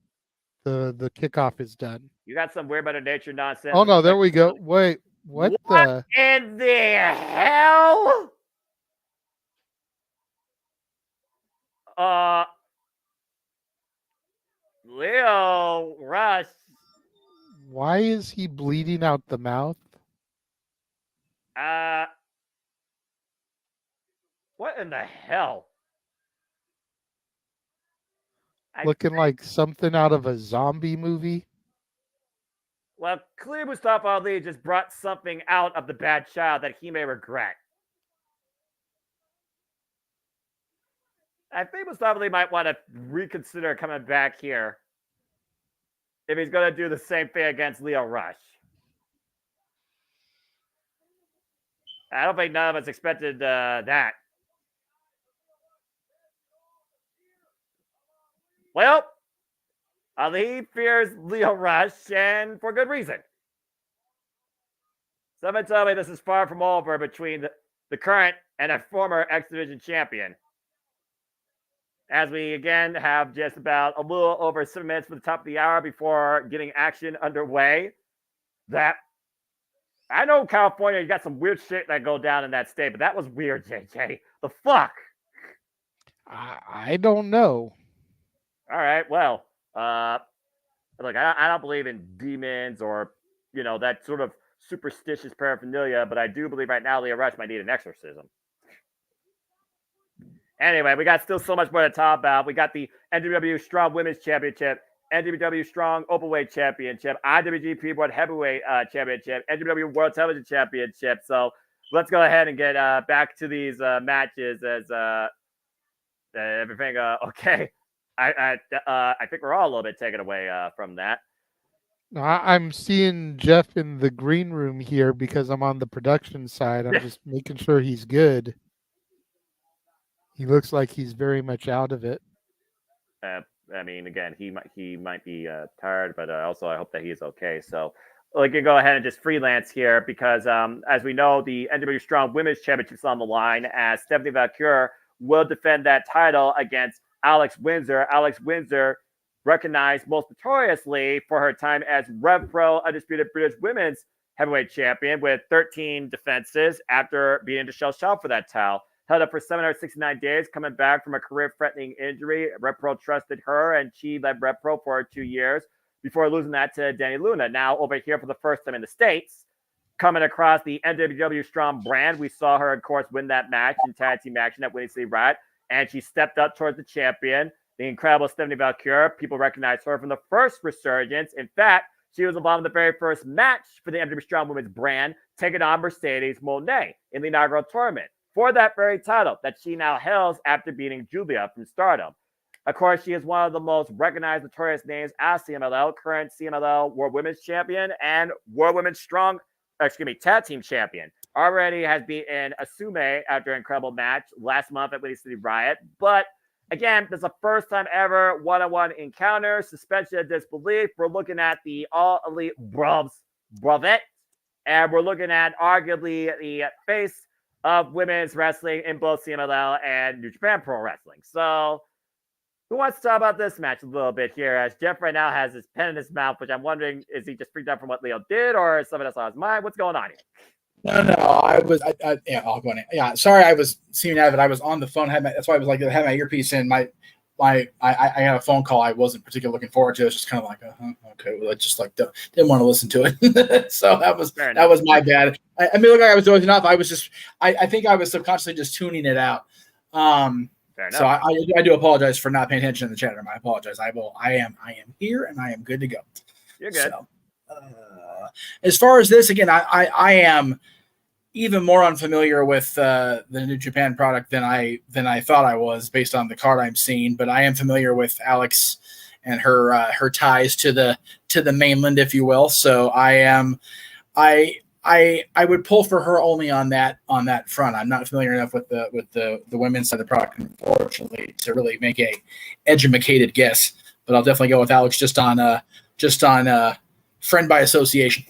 The kickoff is done. You got some weird Mother Nature nonsense. Oh no, there we go. Wait, what the? In the hell? Leo Rush. Why is he bleeding out the mouth? What in the hell? Looking like something out of a zombie movie. Well, clearly Mustafa Ali just brought something out of the bad child that he may regret. I think Mustafa Ali might want to reconsider coming back here if he's going to do the same thing against Leo Rush. I don't think none of us expected that. Well, Ali fears Leo Rush, and for good reason. Someone tell me this is far from over between the current and a former X Division champion. As we again have just about a little over 7 minutes for the top of the hour before getting action underway. That I know California, you got some weird shit that go down in that state, but that was weird, JJ. The fuck? I don't know. All right, well, look, I don't believe in demons or, that sort of superstitious paraphernalia, but I do believe right now Leo Rush might need an exorcism. Anyway, we got still so much more to talk about. We got the NJPW Strong Women's Championship, NJPW Strong Openweight Championship, IWGP World Heavyweight Championship, NJPW World Television Championship. So let's go ahead and get back to these matches as everything okay. I think we're all a little bit taken away from that. No, I'm seeing Jeff in the green room here because I'm on the production side. I'm just making sure he's good. He looks like he's very much out of it. I mean, again, he might be tired, but also I hope that he's okay. So we can go ahead and just freelance here because, as we know, the NJPW Strong Women's Championship is on the line as Stephanie Valkyrie will defend that title against Alex Windsor. Alex Windsor, recognized most notoriously for her time as Rev Pro Undisputed British Women's Heavyweight Champion with 13 defenses after beating Michelle Shaw for that title. Held up for 769 days, coming back from a career-threatening injury. Rev Pro trusted her, and she led Rev Pro for 2 years before losing that to Danny Luna. Now over here for the first time in the States, coming across the NJPW Strong brand. We saw her, of course, win that match in tag team action at Winning City Riot, and she stepped up towards the champion, the incredible Stephanie Valkyrie. People recognize her from the first Resurgence. In fact, she was involved in the very first match for the NJPW Strong Women's brand, taking on Mercedes Moné in the inaugural tournament for that very title that she now holds after beating Julia from Stardom. Of course, she is one of the most recognized, notorious names as CMLL, current CMLL World Women's Champion and World Women's Tag Team Champion. Already has beaten Asume after an incredible match last month at Winning City Riot. But again, this is the first time ever one-on-one encounter, suspension of disbelief. We're looking at the All Elite Brevet, and we're looking at arguably the face of women's wrestling in both CMLL and New Japan Pro Wrestling. So who wants to talk about this match a little bit here? As Jeff right now has his pen in his mouth, which I'm wondering, is he just freaked out from what Leo did, or is something else on his mind? What's going on here? No, I'll go in. Yeah, sorry, I was seeing that, but I was on the phone. That's why I was like, I had my earpiece in. I got a phone call I wasn't particularly looking forward to. It was just kind of like, okay, well, I just like didn't want to listen to it. So that was my bad. I mean, look, I was doing enough. I was just, I think I was subconsciously just tuning it out. So I do apologize for not paying attention in the chat room. I apologize. I am here and I am good to go. You're good. So, as far as this, again, I am even more unfamiliar with the New Japan product than I thought I was based on the card I'm seeing. But I am familiar with Alex and her ties to the mainland, if you will. So I would pull for her only on that front. I'm not familiar enough with the women's side of the product, unfortunately, to really make a educated guess. But I'll definitely go with Alex just on friend by association.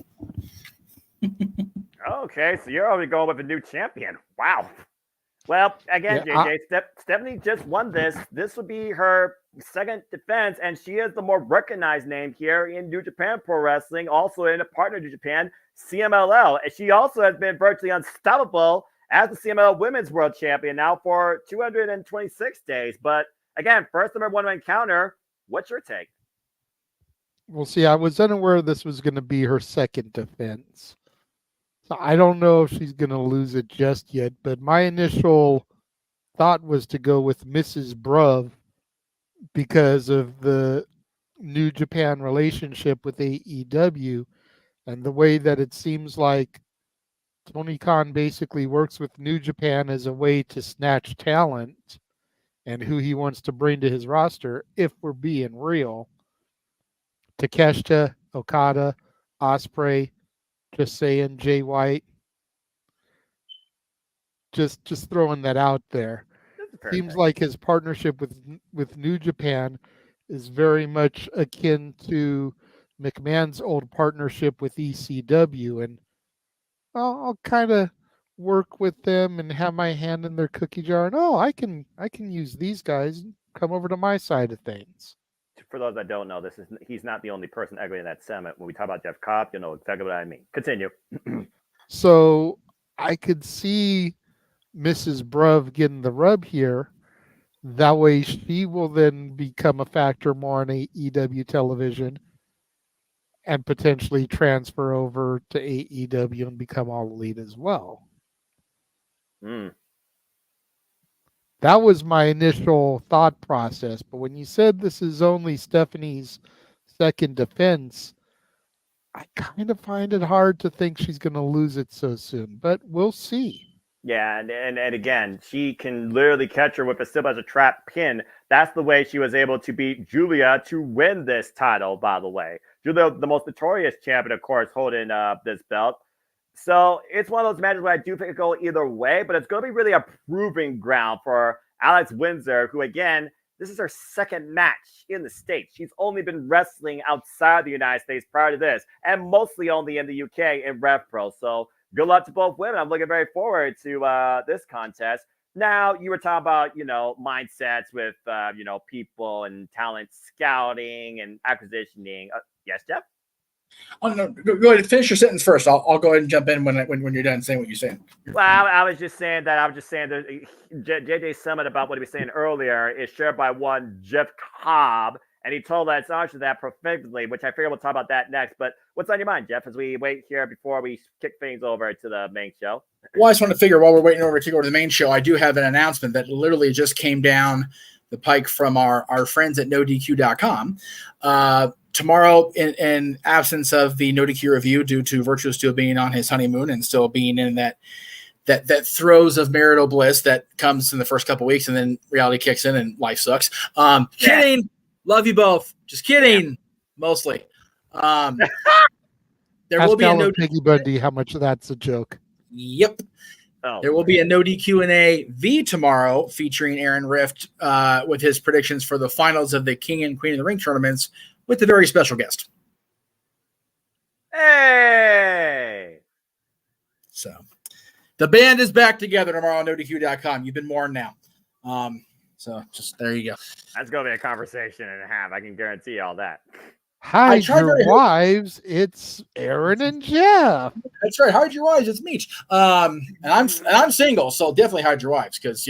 Okay, so you're already going with a new champion. Wow. Well, again, JJ, Stephanie just won this. This would be her second defense, and she is the more recognized name here in New Japan Pro Wrestling, also in a partner to Japan, CMLL. And she also has been virtually unstoppable as the CMLL Women's World Champion now for 226 days. But again, first number one encounter. What's your take? Well, see, I was unaware this was going to be her second defense. So I don't know if she's going to lose it just yet, but my initial thought was to go with Mrs. Bruv because of the New Japan relationship with AEW and the way that it seems like Tony Khan basically works with New Japan as a way to snatch talent and who he wants to bring to his roster, if we're being real. Takeshita, Okada, Ospreay, just saying, Jay White. Just throwing that out there. Seems like his partnership with New Japan is very much akin to McMahon's old partnership with ECW, and I'll kind of work with them and have my hand in their cookie jar. And I can use these guys and come over to my side of things. For those that don't know, he's not the only person echoing that sentiment. When we talk about Jeff Cobb, you'll know exactly what I mean. Continue. So I could see Mrs. Bruv getting the rub here. That way she will then become a factor more on AEW television and potentially transfer over to AEW and become All Elite as well. That was my initial thought process. But when you said this is only Stephanie's second defense, I kind of find it hard to think she's going to lose it so soon. But we'll see. Yeah, and again, she can literally catch her with a simple as a trap pin. That's the way she was able to beat Julia to win this title, by the way. Julia, the most notorious champion, of course, holding this belt. So it's one of those matches where I do think it go either way, but it's going to be really a proving ground for Alex Windsor, who, again, this is her second match in the States. She's only been wrestling outside the United States prior to this, and mostly only in the UK in Rev Pro. So good luck to both women. I'm looking very forward to this contest. Now, you were talking about, mindsets with, people and talent scouting and acquisitioning. Yes, Jeff? Oh, no, go ahead and finish your sentence first. I'll go ahead and jump in when you're done saying what you're saying. Well, I was just saying that JJ's summit about what he was saying earlier is shared by one Jeff Cobb, and he told us answer that perfectly, which I figure we'll talk about that next. But what's on your mind, Jeff, as we wait here before we kick things over to the main show? Well, I just want to figure while we're waiting to go to the main show, I do have an announcement that literally just came down the pike from our friends at NoDQ.com. Tomorrow, in absence of the NoDQ review, due to Virtual still being on his honeymoon and still being in that throes of marital bliss that comes in the first couple weeks, and then reality kicks in and life sucks. Kidding. Love you both. Just kidding. Yeah. Mostly. There will be a no Piggy Bundy how much of that's a joke. Yep. There will be a no DQ&A V tomorrow featuring Aaron Rift with his predictions for the finals of the King and Queen of the Ring tournaments with a very special guest. Hey! So the band is back together tomorrow on NoDQ.com. You've been warned now. So just there you go. That's going to be a conversation and a half. I can guarantee all that. Hide your wives. It's Aaron and Jeff. That's right. Hide your wives. It's Meech. And I'm single, so definitely hide your wives because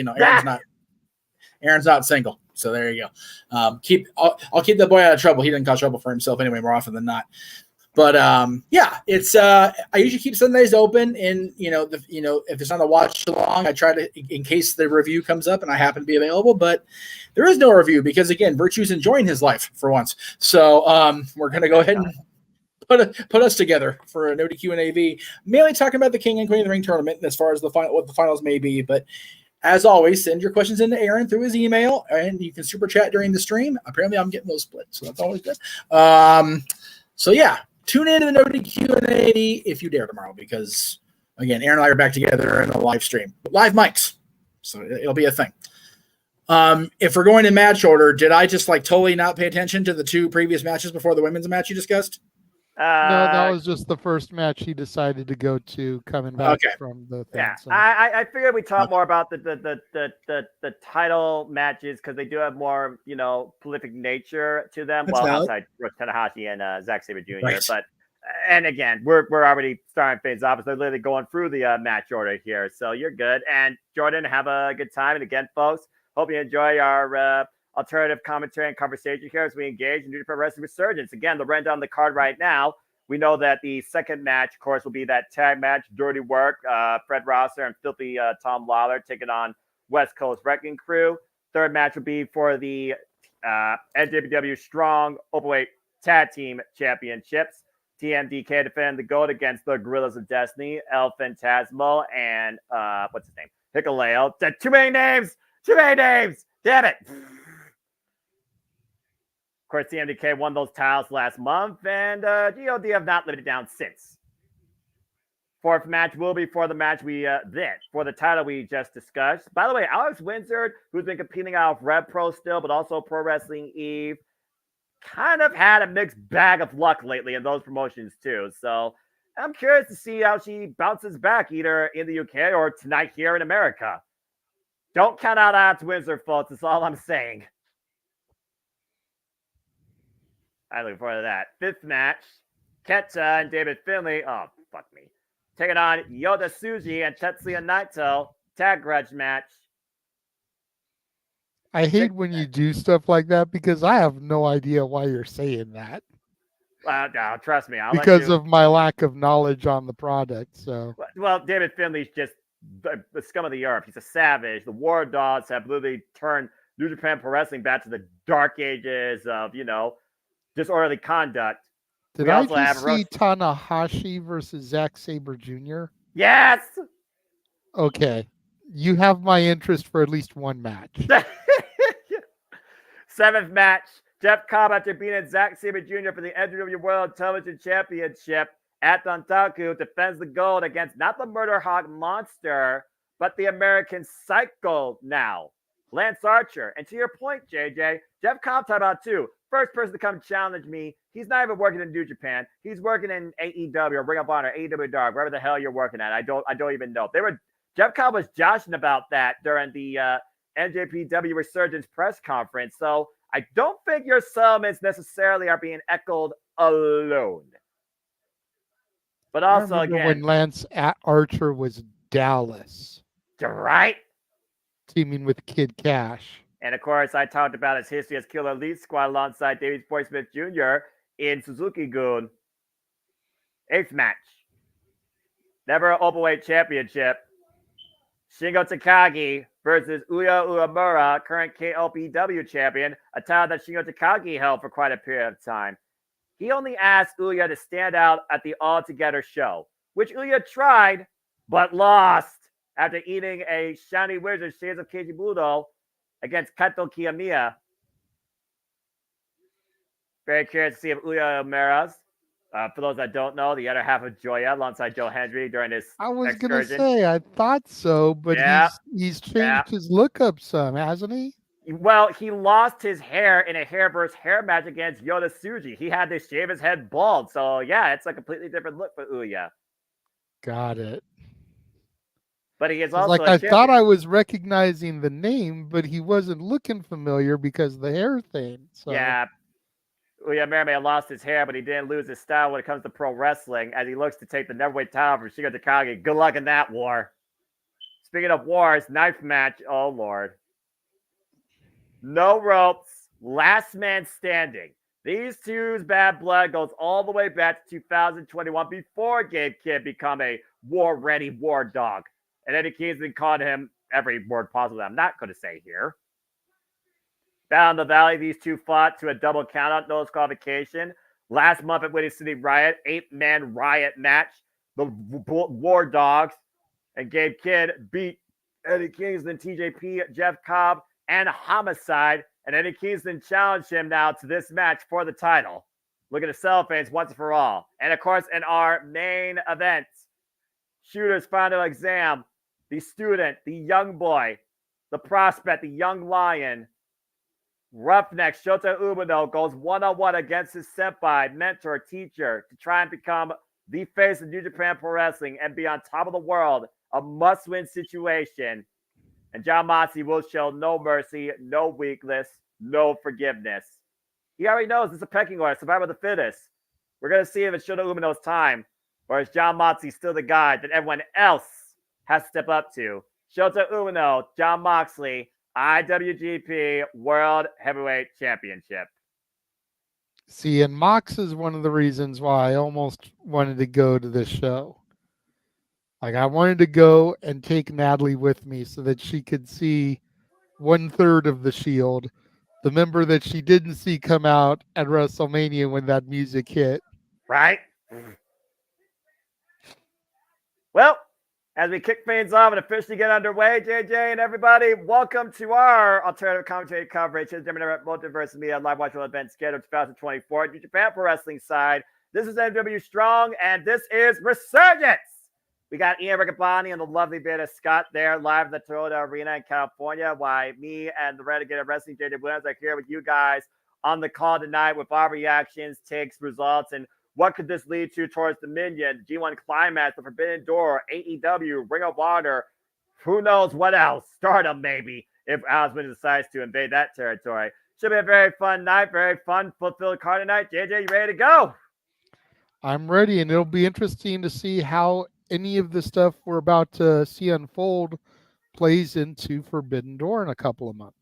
Aaron's not single. So there you go. I'll keep that boy out of trouble. He doesn't cause trouble for himself anyway, more often than not. But yeah, it's I usually keep Sundays open, and if it's on the watch along, I try to, in case the review comes up and I happen to be available. But there is no review because, again, Virtue's enjoying his life for once. So we're gonna go ahead and put us together for a no DQ and AV, mainly talking about the King and Queen of the Ring tournament, and as far as what the finals may be. But as always, send your questions into Aaron through his email, and you can super chat during the stream. Apparently, I'm getting those split, so that's always good. So yeah. Tune in to the No DQ and AV if you dare tomorrow, because, again, Aaron and I are back together in a live stream. Live mics, so it'll be a thing. If we're going in match order, did I just totally not pay attention to the two previous matches before the women's match you discussed? No, that was just the first match he decided to go to coming back from the thing. Yeah, so. I figured we talk more about the title matches because they do have more, prolific nature to them. That's valid. Outside Tanahashi and Zack Sabre Jr. Right. But and again, we're already starting phase off. They're literally going through the match order here, so you're good. And Jordan, have a good time. And again, folks, hope you enjoy our alternative commentary and conversation here as we engage in New Japan Wrestling Resurgence. Again, the rundown on the card right now. We know that the second match, of course, will be that tag match, Dirty Work, Fred Rosser and Filthy Tom Lawler taking on West Coast Wrecking Crew. Third match will be for the NJPW Strong Openweight Tag Team Championships. TMDK defend the gold against the Gorillas of Destiny, El Phantasmo, and what's his name? Hikuleo. Too many names! Damn it! Of course, TMDK won those titles last month, and GOD have not let it down since. Fourth match will be for the match for the title we just discussed. By the way, Alex Windsor, who's been competing out of Rev Pro still, but also Pro Wrestling Eve, kind of had a mixed bag of luck lately in those promotions too. So I'm curious to see how she bounces back either in the UK or tonight here in America. Don't count out Alex Windsor, folks. That's all I'm saying. I look forward to that. Fifth match, Kenta and David Finlay. Oh, fuck me. Taking on Yota Tsuji and Tetsuya Naito. Tag grudge match. I hate when you do stuff like that because I have no idea why you're saying that. No, trust me. Because of my lack of knowledge on the product. So, well, David Finlay's just the scum of the earth. He's a savage. The War Dogs have literally turned New Japan Pro Wrestling back to the dark ages of, disorderly conduct. Did I just see Tanahashi versus Zack Sabre Jr.? Yes! Okay. You have my interest for at least one match. Seventh match. Jeff Cobb, after beating Zack Sabre Jr. for the NJPW World Television Championship at Dontaku, defends the gold against not the Murder Hawk Monster, but the American Psycho now, Lance Archer. And to your point, JJ, Jeff Cobb talked about too. First person to come challenge me. He's not even working in New Japan. He's working in AEW or Ring of Honor, AEW Dark, wherever the hell you're working at. I don't even know. Jeff Cobb was joshing about that during the NJPW Resurgence press conference. So I don't think your summons necessarily are being echoed alone. But also, again, when Lance Archer was Dallas, right? Teaming with Kid Cash. And of course, I talked about his history as Killer Elite Squad alongside Davey Boy Smith Jr. in Suzuki-gun. Eighth match. Never an Openweight Championship. Shingo Takagi versus Uya Uemura, current KOPW champion, a title that Shingo Takagi held for quite a period of time. He only asked Uya to stand out at the All Together show, which Uya tried, but lost after eating a Shiny Wizard Shades of Keiji Muto against Kato Kiyomiya. Very curious to see if Uya Uemura's, for those that don't know, the other half of Joya alongside Joe Hendry during this I was going to say, I thought so, but he's changed his look up some, hasn't he? Well, he lost his hair in a hair versus hair match against Yota Tsuji. He had to shave his head bald. So, yeah, it's a completely different look for Uya. Got it. But he is also I thought I was recognizing the name, but he wasn't looking familiar because of the hair thing. So. Yeah. Uya Uemura lost his hair, but he didn't lose his style when it comes to pro wrestling as he looks to take the neverweight title from Shingo Takagi. Good luck in that war. Speaking of wars, ninth match. Oh, Lord. no ropes, last man standing. These two's bad blood goes all the way back to 2021 before Gabe Kidd became a war-ready war dog. And Eddie Kingston called him every word possible that I'm not going to say here. Down the valley, these two fought to a double countout, no disqualification. Last month at Windy City Riot, 8-man riot match. The War Dogs and Gabe Kidd beat Eddie Kingston, TJP, Jeff Cobb, and Homicide. And Eddie Kingston challenged him now to this match for the title. Look at the cellophanes once and for all. And of course, in our main event, Shooter's final exam, the student, the young boy, the prospect, the young lion, Roughneck Shota Umino goes one-on-one against his senpai, mentor, teacher to try and become the face of New Japan Pro Wrestling and be on top of the world. A must-win situation. And John Moxley will show no mercy, no weakness, no forgiveness. He already knows it's a pecking order, survival of the fittest. We're going to see if it's Shota Umino's time, or is John Moxley still the guy that everyone else has to step up to. Shota Umino, John Moxley, IWGP World Heavyweight Championship. See, and Mox is one of the reasons why I almost wanted to go to this show. Like, I wanted to go and take Natalie with me so that she could see 1/3 of the Shield, the member that she didn't see come out at WrestleMania when that music hit. Right? Well, as we kick things off and officially get underway, JJ and everybody, welcome to our alternative commentary coverage of JMN Multiverse of Media live watchable event schedule 2024 New Japan Pro Wrestling side. This is NJPW Strong, and this is Resurgence. We got Ian Riccaboni and the lovely Beta Scott there live at the Toyota Arena in California, while me and the Renegade Wrestling JJ Williams are here with you guys on the call tonight with our reactions, takes, results, and what could this lead to towards Dominion, G1 Climax, the Forbidden Door, AEW, Ring of Honor, who knows what else, Stardom maybe, if Alex Wynn decides to invade that territory. Should be a very fun night, very fun, fulfilled card tonight. JJ, you ready to go? I'm ready, and it'll be interesting to see how any of the stuff we're about to see unfold plays into Forbidden Door in a couple of months.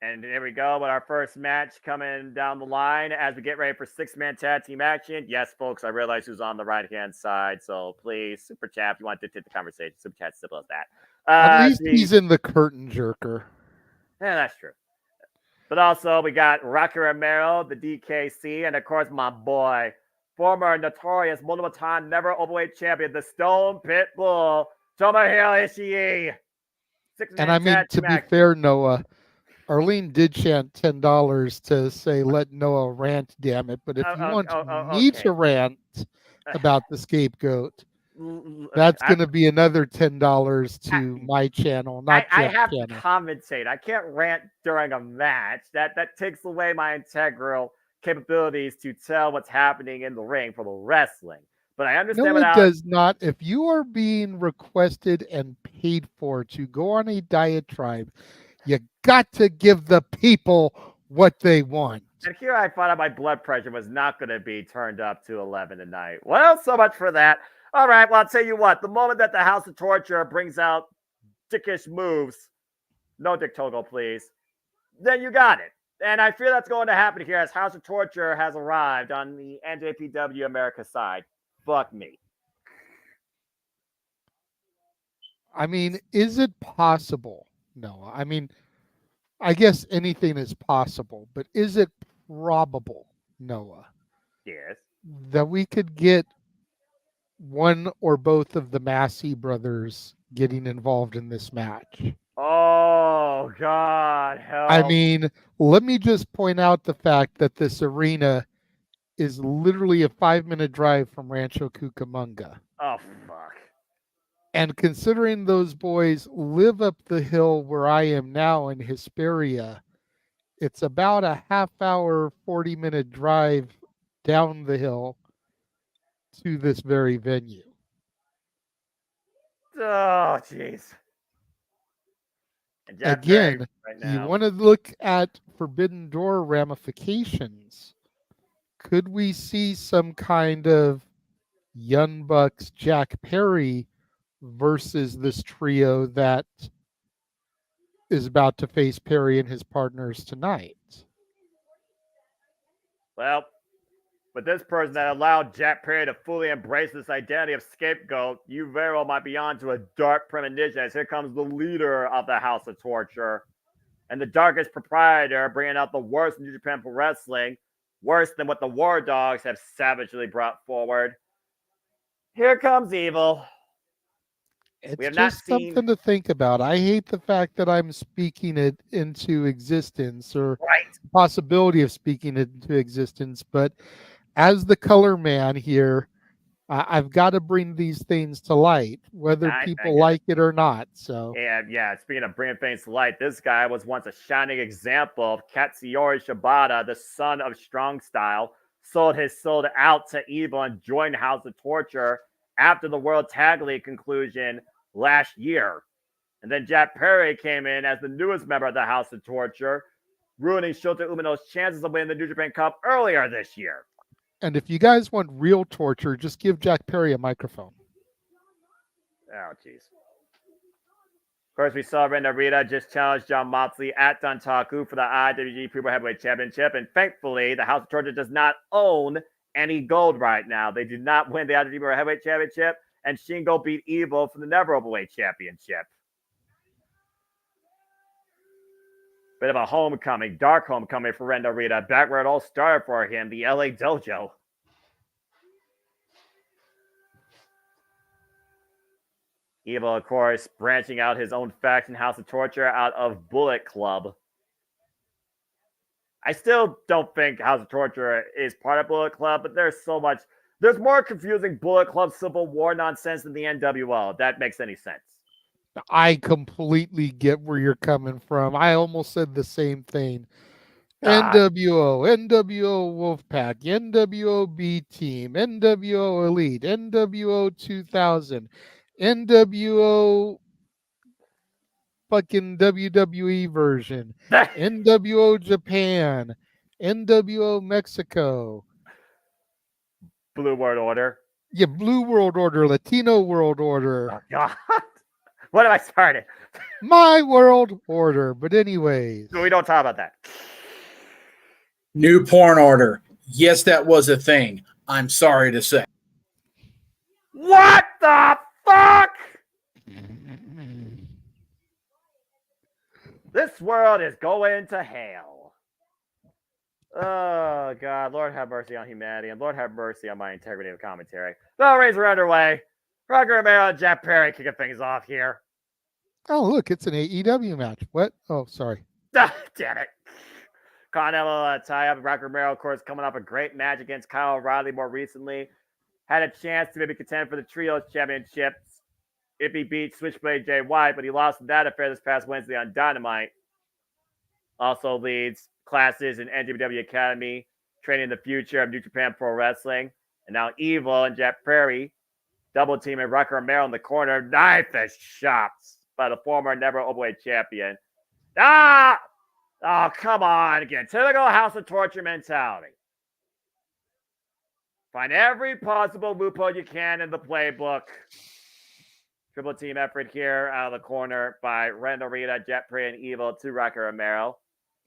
And there we go with our first match coming down the line as we get ready for 6-man tag team action. Yes, folks, I realize who's on the right-hand side, so please, super chat if you want to dictate the conversation. Super chat, simple as that. At least he's in the curtain jerker. Yeah, that's true. But also, we got Rocky Romero, the DKC, and of course, my boy, former notorious multiple-time never overweight champion, the Stone Pit Bull, Tomohiro Ishii. And I mean, to be fair, Noah, Arlene did chant $10 to say, let Noah rant, damn it. But if you want me to rant about the scapegoat, that's going to be another $10 to my channel, not I have to commentate. I can't rant during a match. That takes away my integral capabilities to tell what's happening in the ring for the wrestling. But I understand. No, it does not. If you are being requested and paid for to go on a diatribe, you got to give the people what they want. And here I found out my blood pressure was not going to be turned up to 11 tonight. Well, so much for that. All right, well, I'll tell you what. The moment that the House of Torture brings out dickish moves, no Dick Togo, please, then you got it. And I feel that's going to happen here as House of Torture has arrived on the NJPW America side. Fuck me. I mean, is it possible? No, I mean, I guess anything is possible, but is it probable, Noah? Yes. That we could get one or both of the Massey brothers getting involved in this match? Oh, God, help. I mean, let me just point out the fact that this arena is literally a 5-minute drive from Rancho Cucamonga. Oh, fuck. And considering those boys live up the hill where I am now in Hesperia, it's about a half-hour, 40-minute drive down the hill to this very venue. Oh, jeez. Again, you want to look at Forbidden Door ramifications. Could we see some kind of Young Bucks, Jack Perry versus this trio that is about to face Perry and his partners tonight. Well, but this person that allowed Jack Perry to fully embrace this identity of scapegoat, you very well might be onto a dark premonition as here comes the leader of the House of Torture and the darkest proprietor, bringing out the worst in New Japan Pro Wrestling, worse than what the War Dogs have savagely brought forward. Here comes Evil. It's have not just seen- something to think about. I hate the fact that I'm speaking it into existence, or Right. possibility of speaking it into existence, but as the color man here, I've got to bring these things to light, whether I people get like it or not. So And yeah, speaking of bringing things to light, this guy was once a shining example of Katsuyori Shibata, the son of Strong Style, sold his soul out to Evil and joined House of Torture after the World Tag League conclusion last year. And then Jack Perry came in as the newest member of the House of Torture, ruining Shota Umino's chances of winning the New Japan Cup earlier this year. and if you guys want real torture, just give Jack Perry a microphone. Oh, jeez. Of course, we saw Ren Narita just challenge John Moxley at Dontaku for the IWGP Pro Heavyweight Championship, and thankfully, the House of Torture does not own any gold right now. They do not win the IWGP Pro Heavyweight Championship, and Shingo beat Evil for the Never Openweight Championship. Bit of a homecoming, dark homecoming for Ren Narita, back where it all started for him, the LA Dojo. Evil, of course, branching out his own faction, House of Torture, out of Bullet Club. I still don't think House of Torture is part of Bullet Club, but there's more confusing Bullet Club Civil War nonsense than the NWO, if that makes any sense. I completely get where you're coming from. I almost said the same thing. God. NWO, NWO Wolfpack, NWO B Team, NWO Elite, NWO 2000, NWO fucking WWE version, NWO Japan, NWO Mexico. Blue World Order. Yeah, Blue World Order, Latino World Order. Oh, God. What have I started? My World Order. But anyways. We don't talk about that. New porn order. Yes, that was a thing. I'm sorry to say. What the fuck? This world is going to hell. Oh, God. Lord have mercy on humanity, and Lord have mercy on my integrity of commentary. Bell rings are underway. Roger Romero and Jack Perry kicking things off here. Oh, look, it's an AEW match. What? Oh, sorry. Damn it. Carnello tie up. Roger Romero, of course, coming off a great match against Kyle O'Reilly more recently. Had a chance to maybe contend for the Trios Championships if he beat Switchblade Jay White, but he lost in that affair this past Wednesday on Dynamite. Also leads classes in NJPW Academy, training the future of New Japan Pro Wrestling. And now Evil and Jack Perry double teaming Rocker Romero in the corner. Knife as shots by the former Never Openweight champion. Ah! Oh, come on again. Typical House of Torture mentality. Find every possible loophole you can in the playbook. Triple team effort here out of the corner by Ren Narita, Jet Perry, and Evil to Rocker Romero.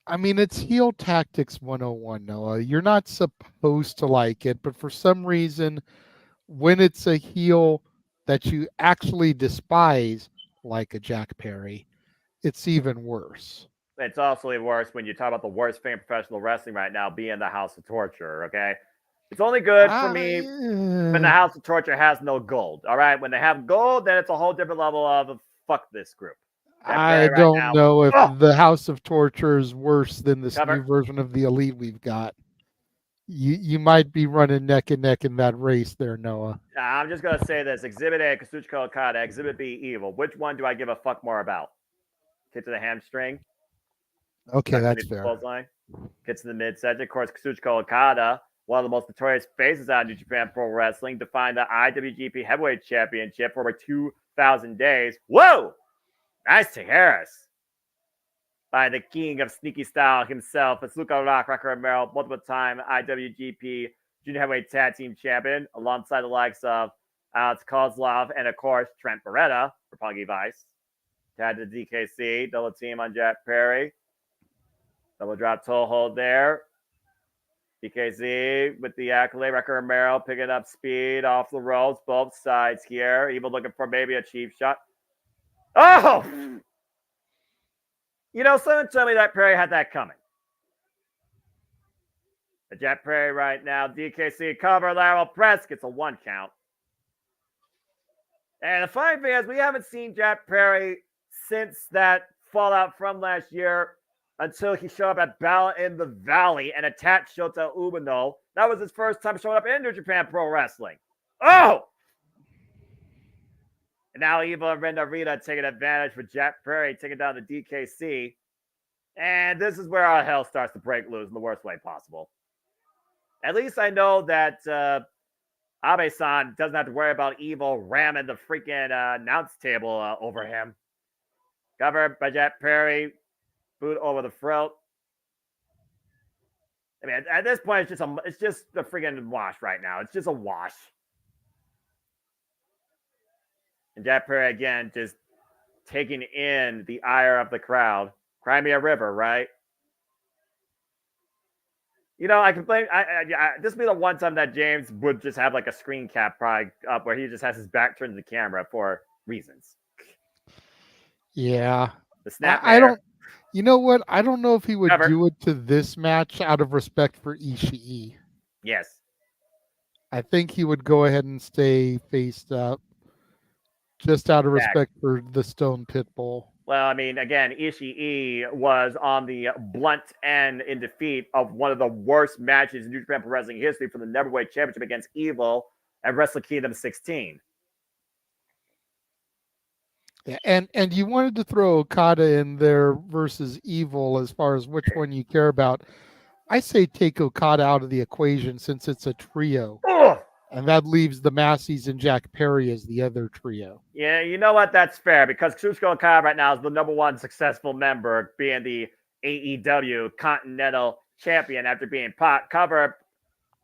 I mean, it's heel tactics 101, Noah. You're not supposed to like it, but for some reason, when it's a heel that you actually despise, like a Jack Perry, it's even worse. It's also even worse when you talk about the worst thing in professional wrestling right now being the House of Torture, okay? It's only good for me when the House of Torture has no gold, all right? When they have gold, then it's a whole different level of fuck this group. I don't know if the House of Torture is worse than this new version of the Elite we've got. You might be running neck and neck in that race there, Noah. I'm just going to say this. Exhibit A, Kazuchika Okada. Exhibit B, Evil. Which one do I give a fuck more about? Kick to the hamstring. Okay, that's fair. Line. Gets in the midsection. Of course, Kazuchika Okada, one of the most notorious faces out of New Japan Pro Wrestling, defined the IWGP Heavyweight Championship for over 2,000 days. Whoa! Nice to Harris. By the king of sneaky style himself, it's Luca Rocker Romero, multiple-time IWGP Junior Heavyweight Tag Team Champion, alongside the likes of Alex Kozlov and, of course, Trent Beretta for Punky Vice. Tag to DKC. Double team on Jack Perry. Double drop toe hold there. DKC with the accolade. Wrecker Romero picking up speed off the ropes. Both sides here. Evil looking for maybe a cheap shot. Oh! You know, someone told me that Perry had that coming. The Jack Perry right now. DKC cover. Lateral press. Gets a 1 count. And the funny thing is, we haven't seen Jack Perry since that fallout from last year until he showed up at Battle in the Valley and attacked Shota Umino. That was his first time showing up in New Japan Pro Wrestling. Oh! And now Evil and Ren Narita taking advantage for Jack Perry, taking down the DKC. And this is where our hell starts to break loose in the worst way possible. At least I know that Abe-san doesn't have to worry about Evil ramming the freaking announce table over him. Covered by Jack Perry. Boot over the throat. I mean, at this point, it's just a freaking wash right now. It's just a wash. And Jack Perry again just taking in the ire of the crowd. Cry me a river, right? You know, I complain. This would be the one time that James would just have like a screen cap probably up where he just has his back turned to the camera for reasons. Yeah. The snap. I don't. You know what? I don't know if he would Never. do it to this match out of respect for Ishii. Yes. I think he would go ahead and stay faced up just out of respect for the Stone Pitbull. Well, I mean, again, Ishii was on the blunt end in defeat of one of the worst matches in New Japan Pro Wrestling history for the Neverweight Championship against Evil at Wrestle Kingdom 16. Yeah, and you wanted to throw Okada in there versus Evil as far as which one you care about. I say take Okada out of the equation since it's a trio. Ugh! And that leaves the Massies and Jack Perry as the other trio. Yeah, you know what? That's fair because Kazuchika Okada right now is the #1 successful member, being the AEW Continental Champion after being covered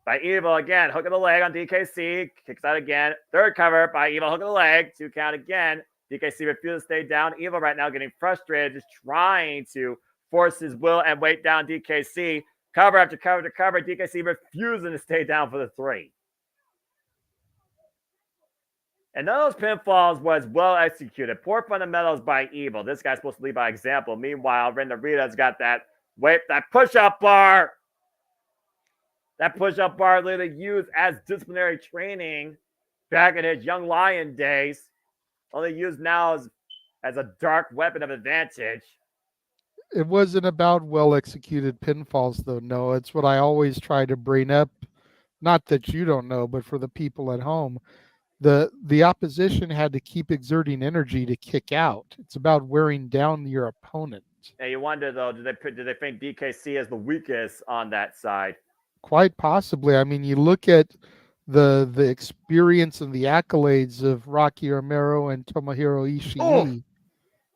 by Evil again. Hook of the leg on DKC. Kicks out again. Third cover by Evil. Hook of the leg. 2 count again. DKC refuses to stay down. Evil right now getting frustrated, just trying to force his will and weight down DKC. Cover after cover to cover. DKC refusing to stay down for the 3. And none of those pinfalls was well executed. Poor fundamentals by Evil. This guy's supposed to lead by example. Meanwhile, Ren Narita's got that push-up bar. That push-up bar literally used as disciplinary training back in his Young Lion days. Only used now as a dark weapon of advantage. It wasn't about well-executed pinfalls, though, Noah. It's what I always try to bring up. Not that you don't know, but for the people at home. The opposition had to keep exerting energy to kick out. It's about wearing down your opponent. And you wonder, though, do they think DKC is the weakest on that side? Quite possibly. I mean, you look at the experience and the accolades of Rocky Romero and Tomohiro Ishii,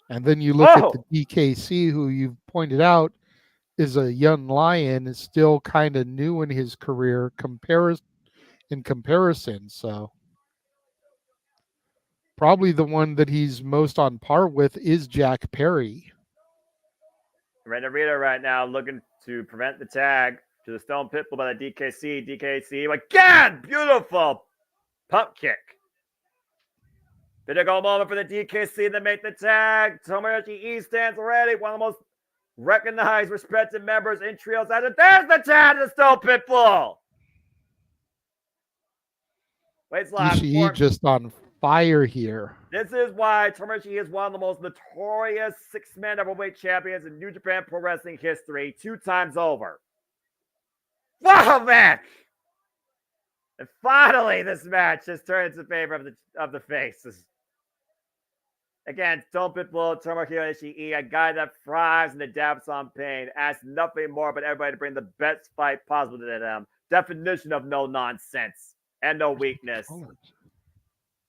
and then you look at the DKC, who you've pointed out is a young lion, is still kind of new in his career in comparison. So probably the one that he's most on par with is Jack Perry. Ren Narita right now looking to prevent the tag to the Stone Pitbull by the DKC. DKC again, beautiful pump kick. Critical moment for the DKC to make the tag. Tomoyoshi E stands ready. One of the most recognized, respected members in trios. There's the tag to the Stone Pitbull. Ishii just on fire here. This is why Tomoyoshi is one of the most notorious 6-man overweight champions in New Japan Pro Wrestling history 2 times over. Wow, man! And finally, this match has turned in favor of the faces. Again, Stone Pitbull, Tomohiro Ishii, a guy that thrives in the depths on pain, asks nothing more but everybody to bring the best fight possible to them. Definition of no nonsense and no weakness.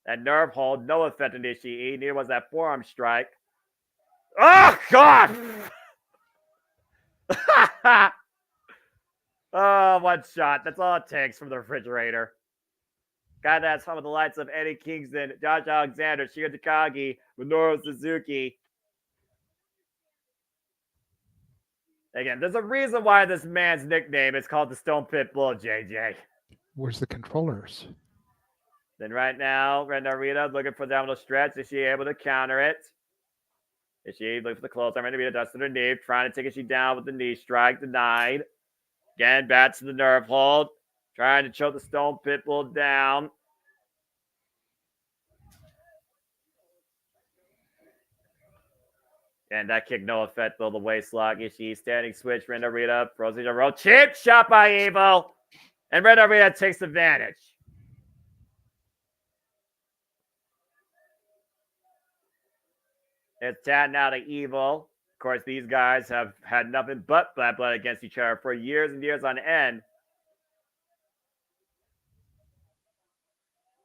That nerve hold, no effect on Ishii. Neither was that forearm strike. Oh, God! Oh, 1 shot. That's all it takes from the refrigerator. Guy that's home with the lights of Eddie Kingston, Josh Alexander, Shigeru Takagi, Minoru Suzuki. Again, there's a reason why this man's nickname is called the Stone Pit Bull, JJ. Where's the controllers? Then right now, Ren Narita looking for the abdominal stretch. Is she able to counter it? Is she looking for the close arm? Ren Narita dusts underneath, trying to take Ishii down with the knee strike, denied. Again, back to the nerve hold, trying to choke the Stone Pit Bull down. And that kick, no effect, though. The waist lock. Ishii standing switch. Ren Narita throws into a roll. Cheap shot by Evil. And Ren Narita takes advantage. It's Tad now to Evil. Of course, these guys have had nothing but bad blood against each other for years and years on end.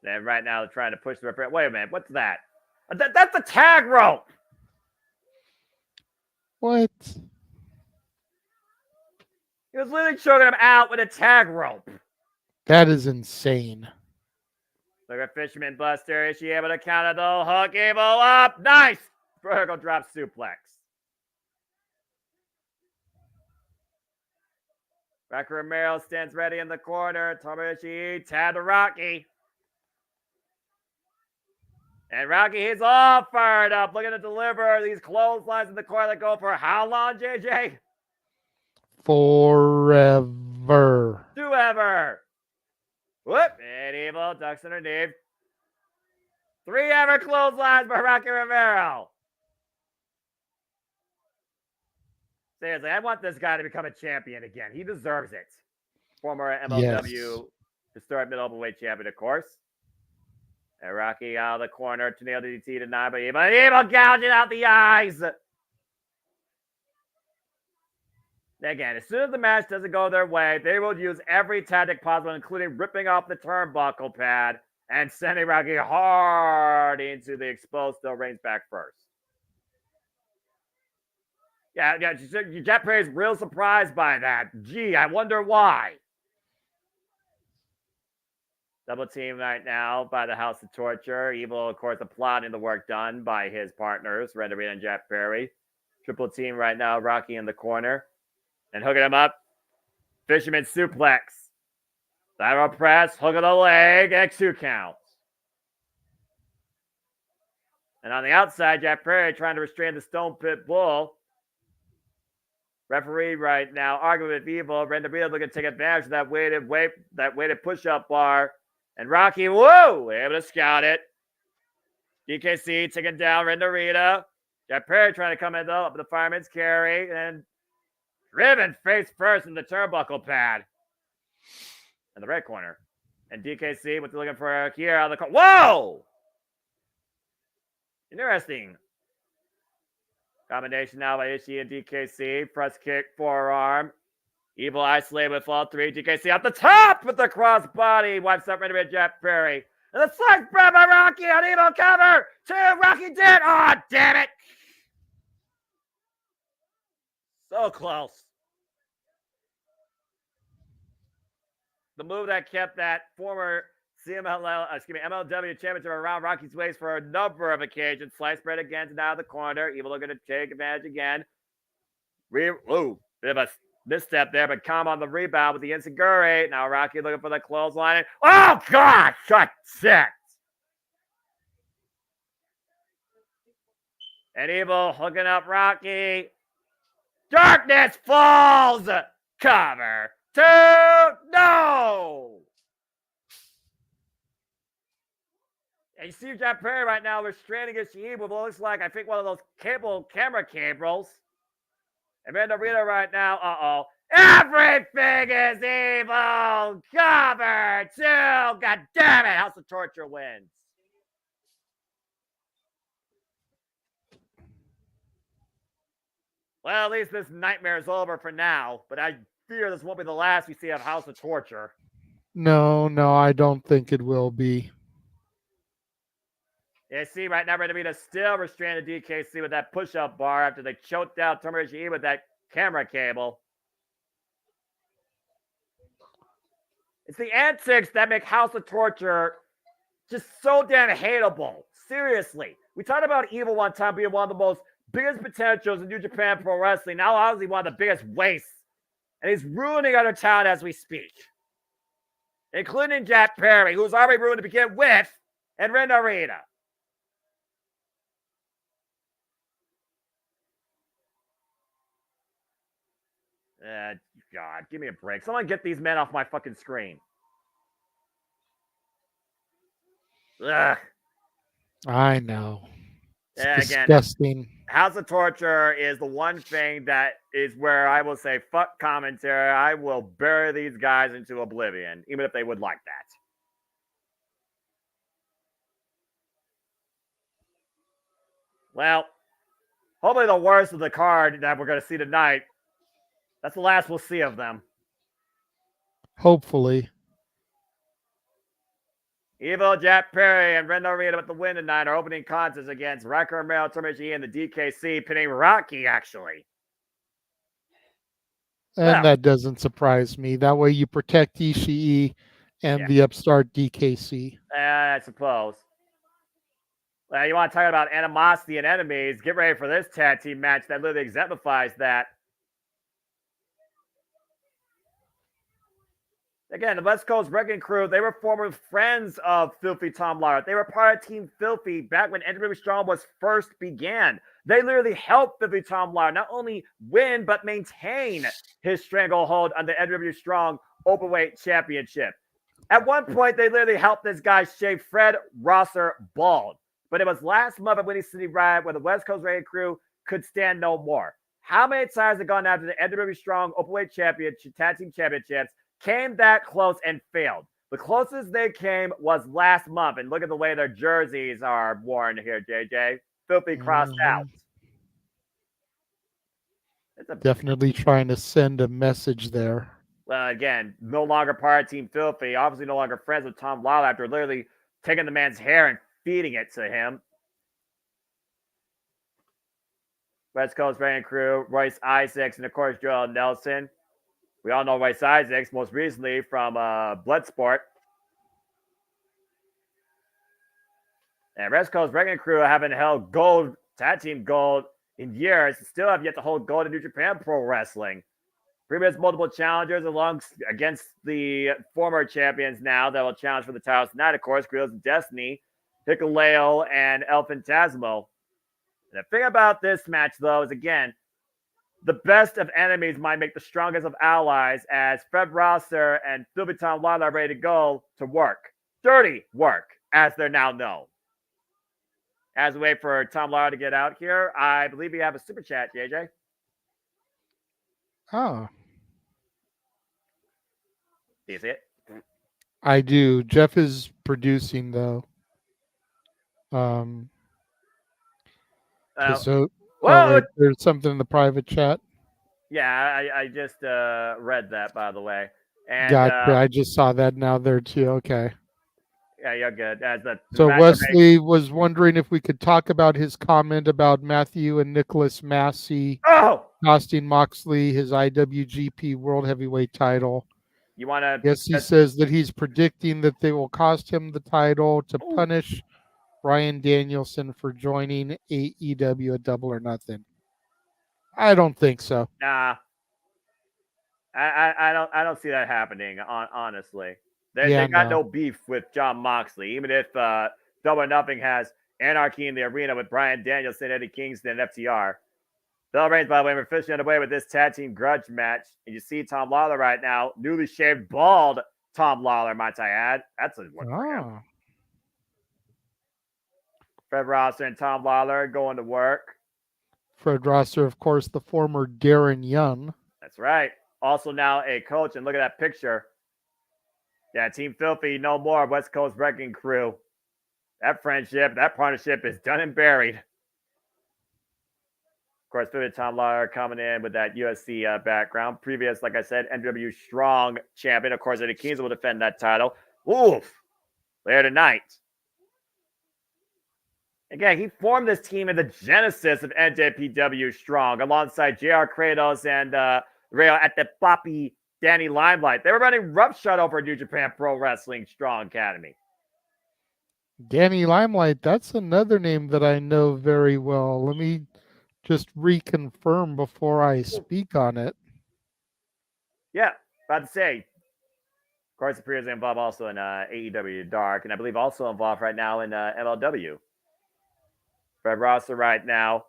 And right now, they're trying to push the referee. Wait a minute. What's that? That's a tag rope. What? He was literally choking him out with a tag rope. That is insane. Look at Fisherman Buster. Is she able to counter the hook? Evil up. Nice. Vertical drop suplex. Rocky Romero stands ready in the corner. Tomohiro Ishii, Tad to Rocky. And Rocky, he's all fired up, looking to deliver these clotheslines in the corner that go for how long, JJ? Forever. Ever. Whoop. And Evil ducks underneath. 3 ever clotheslines by Rocky Romero. Seriously, I want this guy to become a champion again. He deserves it. Former MLW historic middle openweight champion, of course. And Rocky out of the corner. Tornado DDT denied by Evil. Evil gouging out the eyes. Again, as soon as the match doesn't go their way, they will use every tactic possible, including ripping off the turnbuckle pad and sending Rocky hard into the exposed steel rings back first. Yeah, Jet Perry's real surprised by that. Gee, I wonder why. Double team right now by the House of Torture. Evil, of course, applauding the work done by his partners, Ren Narita and Jet Perry. Triple team right now, Rocky in the corner. And hooking him up. Fisherman suplex. Spiral press, hook of the leg, and 2 counts. And on the outside, Jet Perry trying to restrain the Stone Pit Bull. Referee right now arguing with Evil. Ren Narita looking to take advantage of that weighted push-up bar. And Rocky, whoa, able to scout it. DKC taking down Ren Narita. Jet Perry trying to come in up the fireman's carry and driven face first in the turnbuckle pad in the red corner. And DKC, what they're looking for here out of the corner. Whoa! Interesting. Combination now by Ishii and DKC. Press kick, forearm. Evil isolated with all 3. DKC up the top with the crossbody. Wipes up Ren Narita, Jet Perry. And the slice grab by Rocky on Evil cover. 2, Rocky did. Oh, damn it. So close. The move that kept that former MLW championship around Rocky's waist for a number of occasions. Slice spread again to now the corner. Evil looking to take advantage again. Bit of a misstep there, but calm on the rebound with the Enziguri. Now Rocky looking for the clothesline. Oh, God! Shut 6. And Evil hooking up Rocky. Darkness falls. Cover. 2. No! And you see Jet Perry right now restraining Ishii with what looks like, I think, one of those camera cables. And Ren Narita right now, everything is evil! Cover 2! God damn it! House of Torture wins. Well, at least this nightmare is over for now, but I fear this won't be the last we see of House of Torture. No, I don't think it will be. You see right now, Ren Narita still restraining DKC with that push-up bar after they choked out Tomohiro Ishii with that camera cable. It's the antics that make House of Torture just so damn hateable. Seriously. We talked about Evil one time being one of the most biggest potentials in New Japan Pro Wrestling, now obviously one of the biggest wastes. And he's ruining other talent as we speak, including Jack Perry, who's already ruined to begin with, and Ren Narita. God, give me a break. Someone get these men off my fucking screen. Ugh. I know. It's Again, disgusting. House of Torture is the one thing that is where I will say, fuck commentary. I will bury these guys into oblivion, even if they would like that. Well, hopefully the worst of the card that we're going to see tonight, that's the last we'll see of them. Hopefully. Evil, Jack Perry, and Ren Narita with the win tonight are opening contests against Riker Romero, Tomoji, and the DKC, pinning Rocky, actually. And that doesn't surprise me. That way you protect Ishii and the upstart DKC. I suppose. Well, you want to talk about animosity and enemies, get ready for this tag team match that literally exemplifies that. Again, the West Coast Wrecking Crew, they were former friends of Filthy Tom Lawler. They were part of Team Filthy back when NJPW Strong was first began. They literally helped Filthy Tom Lawler not only win, but maintain his stranglehold on the NJPW Strong Openweight Championship. At one point, they literally helped this guy shave Fred Rosser bald. But it was last month at Windy City Riot where the West Coast Wrecking Crew could stand no more. How many times have gone after the NJPW Strong Openweight Championship, Tag Team Championships, came that close and failed? The closest they came was last month. And look at the way their jerseys are worn here, JJ. Filthy crossed out. Definitely trying to send a message there. Well, again, no longer part of Team Filthy. Obviously no longer friends with Tom Lawler after literally taking the man's hair and feeding it to him. West Coast Wrecking Crew, Royce Isaacs, and of course, Joel Nelson. We all know Royce Isaacs, most recently from Bloodsport. And West Coast Wrecking Crew haven't held gold, tag team gold, in years. Still have yet to hold gold in New Japan Pro Wrestling. Previous multiple challengers against the former champions now that will challenge for the titles tonight, of course, Grills of Destiny, Hikuleo, and El Phantasmo. And the thing about this match, though, is again, the best of enemies might make the strongest of allies, as Fred Rosser and Filthy Tom Lawler are ready to go to work. Dirty work, as they're now known. As we wait for Tom Lawler to get out here, I believe we have a super chat, JJ. Oh. Do you see it? I do. Jeff is producing, though. There's something in the private chat. Yeah, I just read that, by the way. And Gotcha. I just saw that now there too. Okay. Yeah, you're good. So Wesley was wondering if we could talk about his comment about Matthew and Nicholas Massey costing Moxley his IWGP World Heavyweight title. You want to? Yes, he says that he's predicting that they will cost him the title to punish Bryan Danielson for joining AEW at Double or Nothing. I don't think so. Nah, I don't see that happening. Honestly, they got no beef with Jon Moxley. Even if Double or Nothing has Anarchy in the Arena with Bryan Danielson, Eddie Kingston, and FTR. Bell Reigns, by the way, we're officially underway with this tag team grudge match. And you see Tom Lawler right now, newly shaved bald Tom Lawler, might I add. That's a look for him. Fred Rosser and Tom Lawler going to work. Fred Rosser, of course, the former Darren Young. That's right. Also now a coach. And look at that picture. Yeah, Team Filthy, no more. West Coast Wrecking Crew. That friendship, that partnership is done and buried. Of course, Filthy Tom Lawler coming in with that UFC background. Previous, like I said, NJPW Strong champion. Of course, Eddie Kingston will defend that title. Oof. Later tonight. Again, he formed this team in the genesis of NJPW Strong alongside JR Kratos and Rayo at the Papi Danny Limelight. They were running roughshod over New Japan Pro Wrestling Strong Academy. Danny Limelight, that's another name that I know very well. Let me just reconfirm before I speak on it. Yeah, about to say. Of course, appears involved also in AEW Dark, and I believe also involved right now in MLW. Fred Rosser right now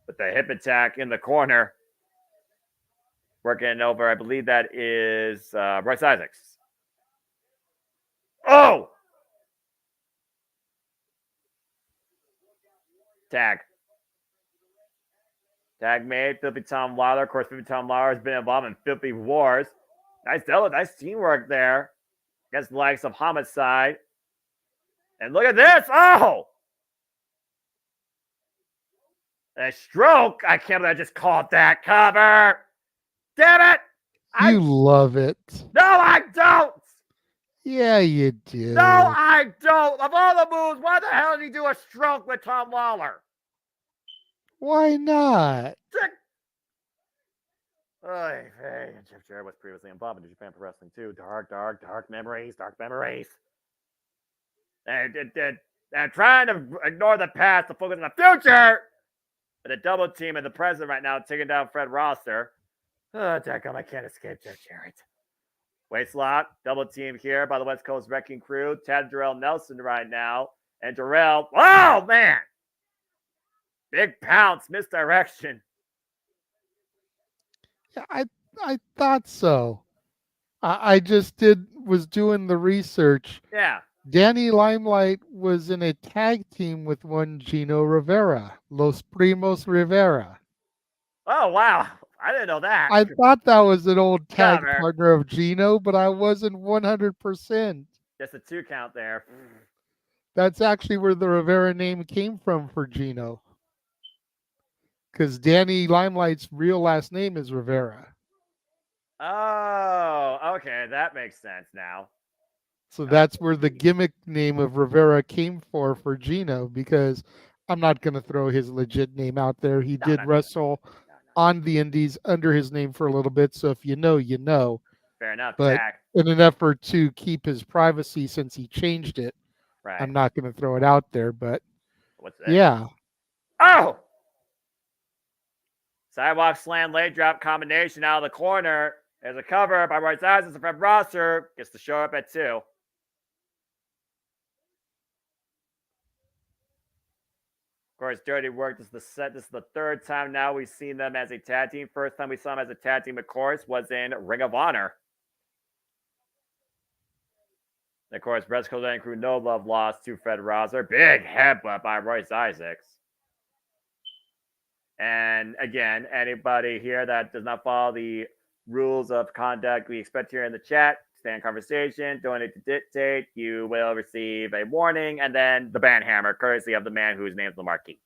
with the hip attack in the corner. Working over, I believe that is Royce Isaacs. Oh! Tag. Tag made. Filthy Tom Lawler. Of course, Filthy Tom Lawler has been involved in Filthy Wars. Nice teamwork there against the likes of Homicide. And look at this. Oh! A stroke. I can't believe I just called that cover. Damn it. You love it. No, I don't. Yeah, you do. No, I don't. Of all the moves, why the hell did he do a stroke with Tom Lawler? Why not? Hey, Jeff Jarrett was previously involved in New Japan Pro Wrestling too. Dark memories. And trying to ignore the past to focus on the future. But a double team and the president right now taking down Fred Rosser. Oh, dadgum, I can't escape Jeff Jarrett. Waist lock, double team here by the West Coast Wrecking Crew. Tad Jarrell Nelson right now. And Jarrell, oh man! Big pounce, misdirection. Yeah, I thought so. I just was doing the research. Yeah. Danny Limelight was in a tag team with one Gino Rivera, Los Primos Rivera. Oh, wow. I didn't know that. I thought that was an old tag partner of Gino, but I wasn't 100%. Just a 2 count there. That's actually where the Rivera name came from for Gino. Because Danny Limelight's real last name is Rivera. Oh, okay. That makes sense now. So that's where the gimmick name of Rivera came for Gino, because I'm not going to throw his legit name out there. He did wrestle on the indies under his name for a little bit. So if you know, you know. Fair enough. But in an effort to keep his privacy since he changed it, right. I'm not going to throw it out there. But what's that? Yeah. Oh! Sidewalk slam, leg drop combination out of the corner. There's a cover by Royce Isaacs and Fred Rosser. Gets to show up at 2. Of course, Dirty Work. This is the 3rd time now we've seen them as a tag team. First time we saw them as a tag team, of course, was in Ring of Honor. And of course, West Coast Wrecking Crew, no love lost to Fred Rosser. Big headbutt by Royce Isaacs. And again, anybody here that does not follow the rules of conduct we expect here in the chat, stay in conversation, don't need to dictate, you will receive a warning and then the ban hammer, courtesy of the man whose name is the marquee.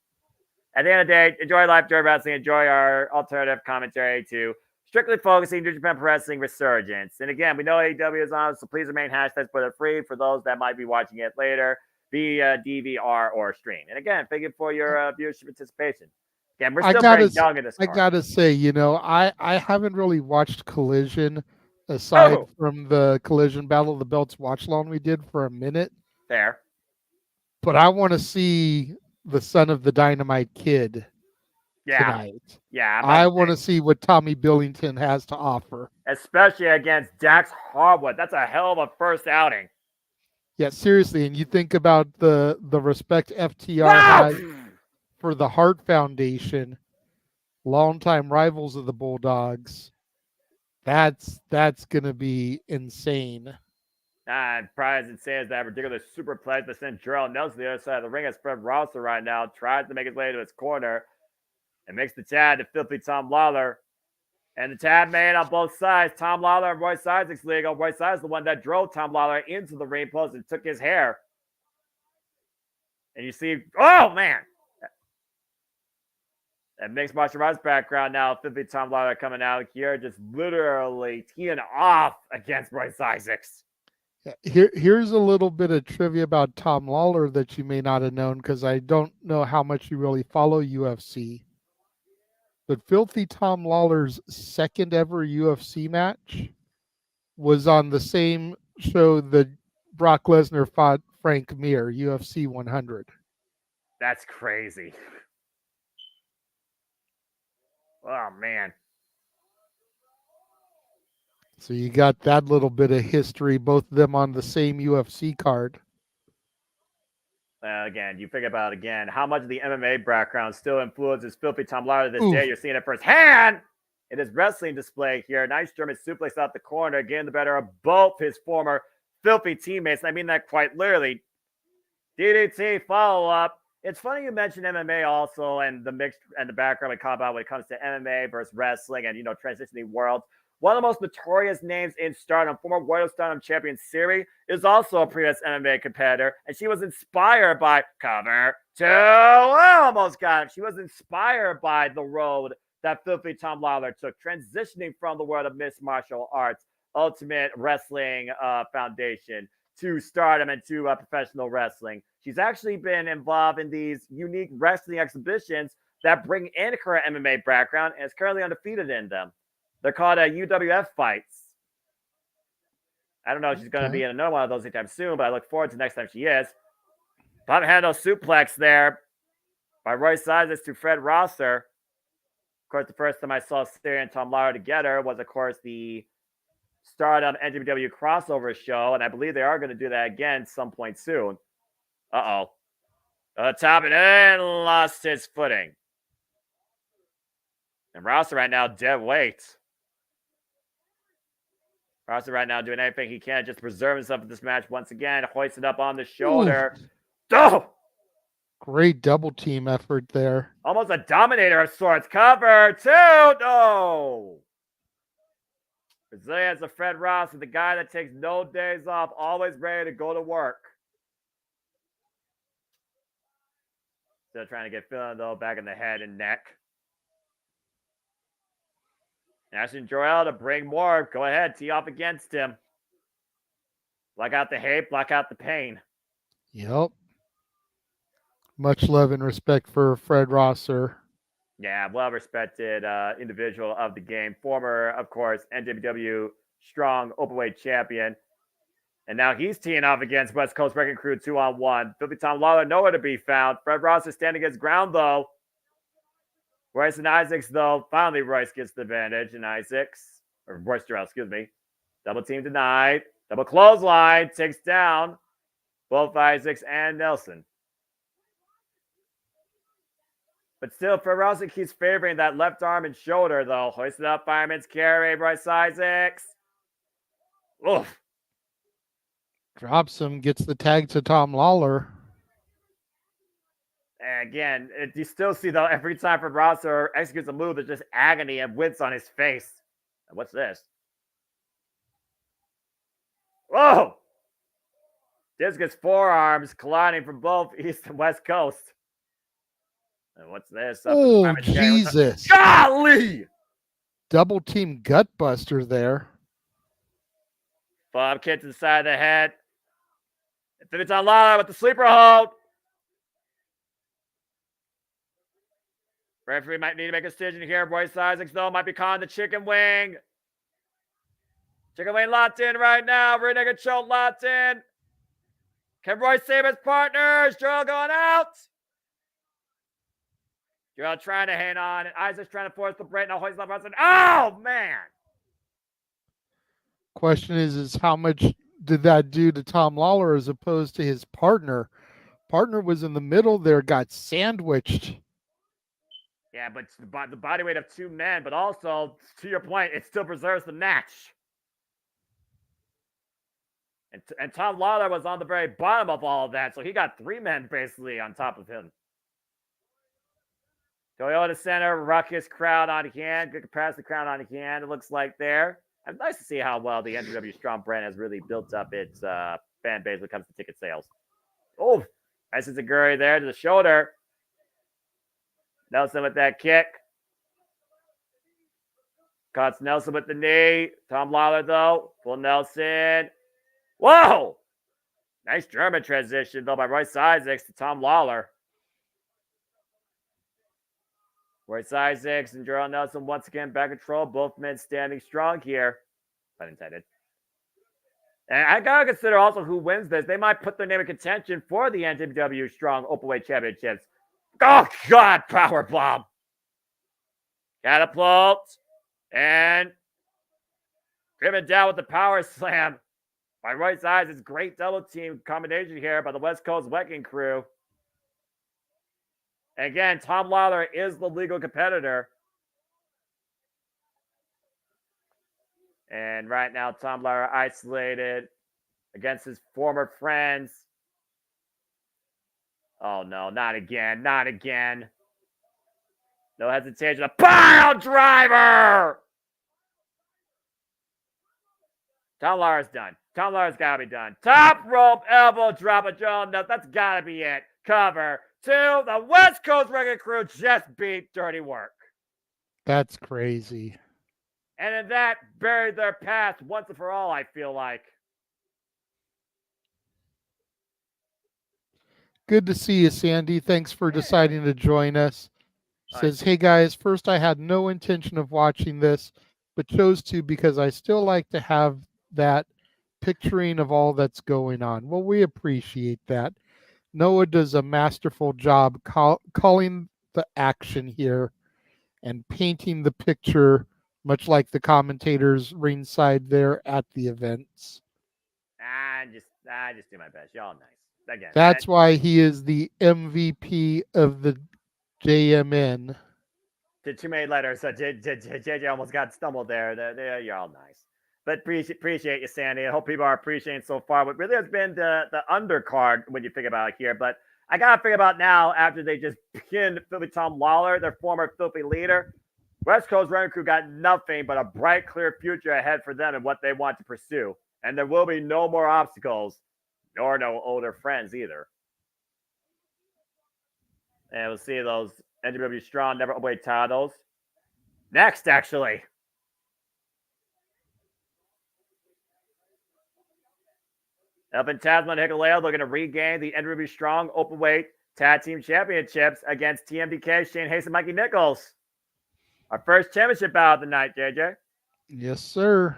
At the end of the day, enjoy life, enjoy wrestling, enjoy our alternative commentary to strictly focusing New Japan Pro Wrestling Resurgence. And again, we know AEW is on, so please remain #spoiler-free for those that might be watching it later via DVR or stream. And again, thank you for your viewership participation. Again, we're still very young in this card. I gotta say, I haven't really watched Collision aside from the Collision Battle of the Belts watch along we did for a minute. Fair. But I want to see the Son of the Dynamite Kid tonight. Yeah. I want to see what Tommy Billington has to offer. Especially against Dax Harwood. That's a hell of a first outing. Yeah, seriously. And you think about the respect FTR has for the Hart Foundation, longtime rivals of the Bulldogs. That's going to be insane. Probably as insane as that ridiculous superplex that sent Jarrell Nelson to the other side of the ring as Fred Rosser right now tries to make his way to his corner and makes the tag to Filthy Tom Lawler. And the tag made on both sides. Tom Lawler and Royce Isaacs legal. Royce Isaacs the one that drove Tom Lawler into the ring post and took his hair. And you see, oh man. That mixed martial arts background now. Filthy Tom Lawler coming out here, just literally teeing off against Royce Isaacs. Here's a little bit of trivia about Tom Lawler that you may not have known, because I don't know how much you really follow UFC. But Filthy Tom Lawler's second ever UFC match was on the same show that Brock Lesnar fought Frank Mir, UFC 100. That's crazy. Oh, man. So you got that little bit of history, both of them on the same UFC card. Again, you think about it again, how much of the MMA background still influences Filthy Tom Lawler to this Oof. day. You're seeing it firsthand in his wrestling display here. Nice German suplex out the corner, getting the better of both his former filthy teammates. And I mean that quite literally. DDT follow-up. It's funny you mentioned MMA also and the mixed and the background we talk about when it comes to MMA versus wrestling and, transitioning worlds. One of the most notorious names in Stardom, former World Stardom champion Siri, is also a previous MMA competitor, and she was inspired by cover two. Almost got him. She was inspired by the road that Filthy Tom Lawler took, transitioning from the world of mixed martial arts, Ultimate Wrestling Foundation, to Stardom and to professional wrestling. She's actually been involved in these unique wrestling exhibitions that bring in her MMA background and is currently undefeated in them. They're called UWF fights. I don't know if she's going to be in another one of those anytime soon, but I look forward to next time she is. Top handle suplex there by Royce Isaacs to Fred Rosser. Of course, the first time I saw Siri and Tom Lawler together was, of course, the Stardom NJPW crossover show, and I believe they are going to do that again some point soon. Uh-oh. Top it and lost his footing. And Rosser right now dead weight. Rosser right now doing anything he can just to preserve himself in this match once again. Hoisted up on the shoulder. Oh! Great double team effort there. Almost a dominator of sorts. Cover two. No! Brazilians of Fred Rosser, the guy that takes no days off, always ready to go to work. Still trying to get feeling, though, back in the head and neck. Ashton Joel to bring more. Go ahead, tee off against him. Block out the hate, block out the pain. Yep. Much love and respect for Fred Rosser. Yeah, well-respected individual of the game. Former, of course, NJPW Strong Openweight champion. And now he's teeing off against West Coast Wrecking Crew 2-on-1. Filthy Tom Lawler nowhere to be found. Fred Rosser standing his ground, though. Royce and Isaacs, though, finally Royce gets the advantage, and Royce Jarrell, excuse me. Double team denied. Double clothesline, takes down both Isaacs and Nelson. But still, Fred Rosser keeps favoring that left arm and shoulder, though. Hoisted up, fireman's carry, Royce Isaacs. Oof. Drops him, gets the tag to Tom Lawler. And again, you still see, though, every time Fred Rosser executes a move, there's just agony and wince on his face. And what's this? Whoa! Discus forearms colliding from both East and West Coast. And what's this? Oh, Jesus. Golly! Double team gut buster there. Bob kick to the side of the head. It's on Lawler with the sleeper hold. Referee might need to make a decision here. Royce Isaacs, though, might be calling the chicken wing. Chicken wing locked in right now. Rear naked choke locked in. Can Royce save his partners? Joel going out. Joel trying to hang on. And Isaac's trying to force the break. Now Hoyce left. Oh, man. Question is how much did that do to Tom Lawler as opposed to his partner? Partner was in the middle there, got sandwiched. Yeah, but the body weight of two men, but also, to your point, it still preserves the match. And Tom Lawler was on the very bottom of all of that, so he got three men basically on top of him. Toyota Center, ruckus crowd on hand. Good capacity crowd on hand, it looks like there. It's nice to see how well the NJPW Strong brand has really built up its fan base when it comes to ticket sales. Oh, nice Zaguri there to the shoulder. Nelson with that kick. Cuts Nelson with the knee. Tom Lawler, though. Full Nelson. Whoa! Nice German transition, though, by Royce Isaacs to Tom Lawler. Royce Isaacs and Gerald Nelson once again back control. Both men standing strong here. Pun intended. And I got to consider also who wins this. They might put their name in contention for the NJPW Strong Openweight Championships. Oh, God, power bomb. Catapult. And driven down with the power slam by Royce Eyes. It's great double team combination here by the West Coast Wrecking Crew. And again, Tom Lawler is the legal competitor. And right now, Tom Lawler isolated against his former friends. Oh, no, not again. Not again. No hesitation. A pile driver! Tom Lawler's done. Tom Lawler's got to be done. Top rope elbow drop of Joe. No, that's got to be it. Cover. 2. The West Coast Wrecking Crew just beat Dirty Work. That's crazy. And in that, buried their past once and for all, I feel like. Good to see you, Sandy. Thanks for deciding to join us. Says, hey guys, first I had no intention of watching this, but chose to because I still like to have that picturing of all that's going on. Well, we appreciate that. Noah does a masterful job calling the action here and painting the picture, much like the commentators ringside there at the events. I just do my best. Y'all nice. Again, that's why he is the MVP of the JMN. Did too many letters. JJ almost got stumbled there. You're all nice. But appreciate you, Sandy. I hope people are appreciating so far what really has been the undercard when you think about it here. But I got to figure about now after they just pinned Filthy Tom Lawler, their former Filthy leader. West Coast Wrecking Crew got nothing but a bright, clear future ahead for them and what they want to pursue. And there will be no more obstacles, nor no older friends either. And we'll see those NJPW Strong Never Away titles next, actually. Elvin Tasman and Hikuleo looking to regain the NJPW Strong Openweight Tag Team Championships against TMDK, Shane Hayes, and Mikey Nichols. Our first championship bout of the night, JJ. Yes, sir.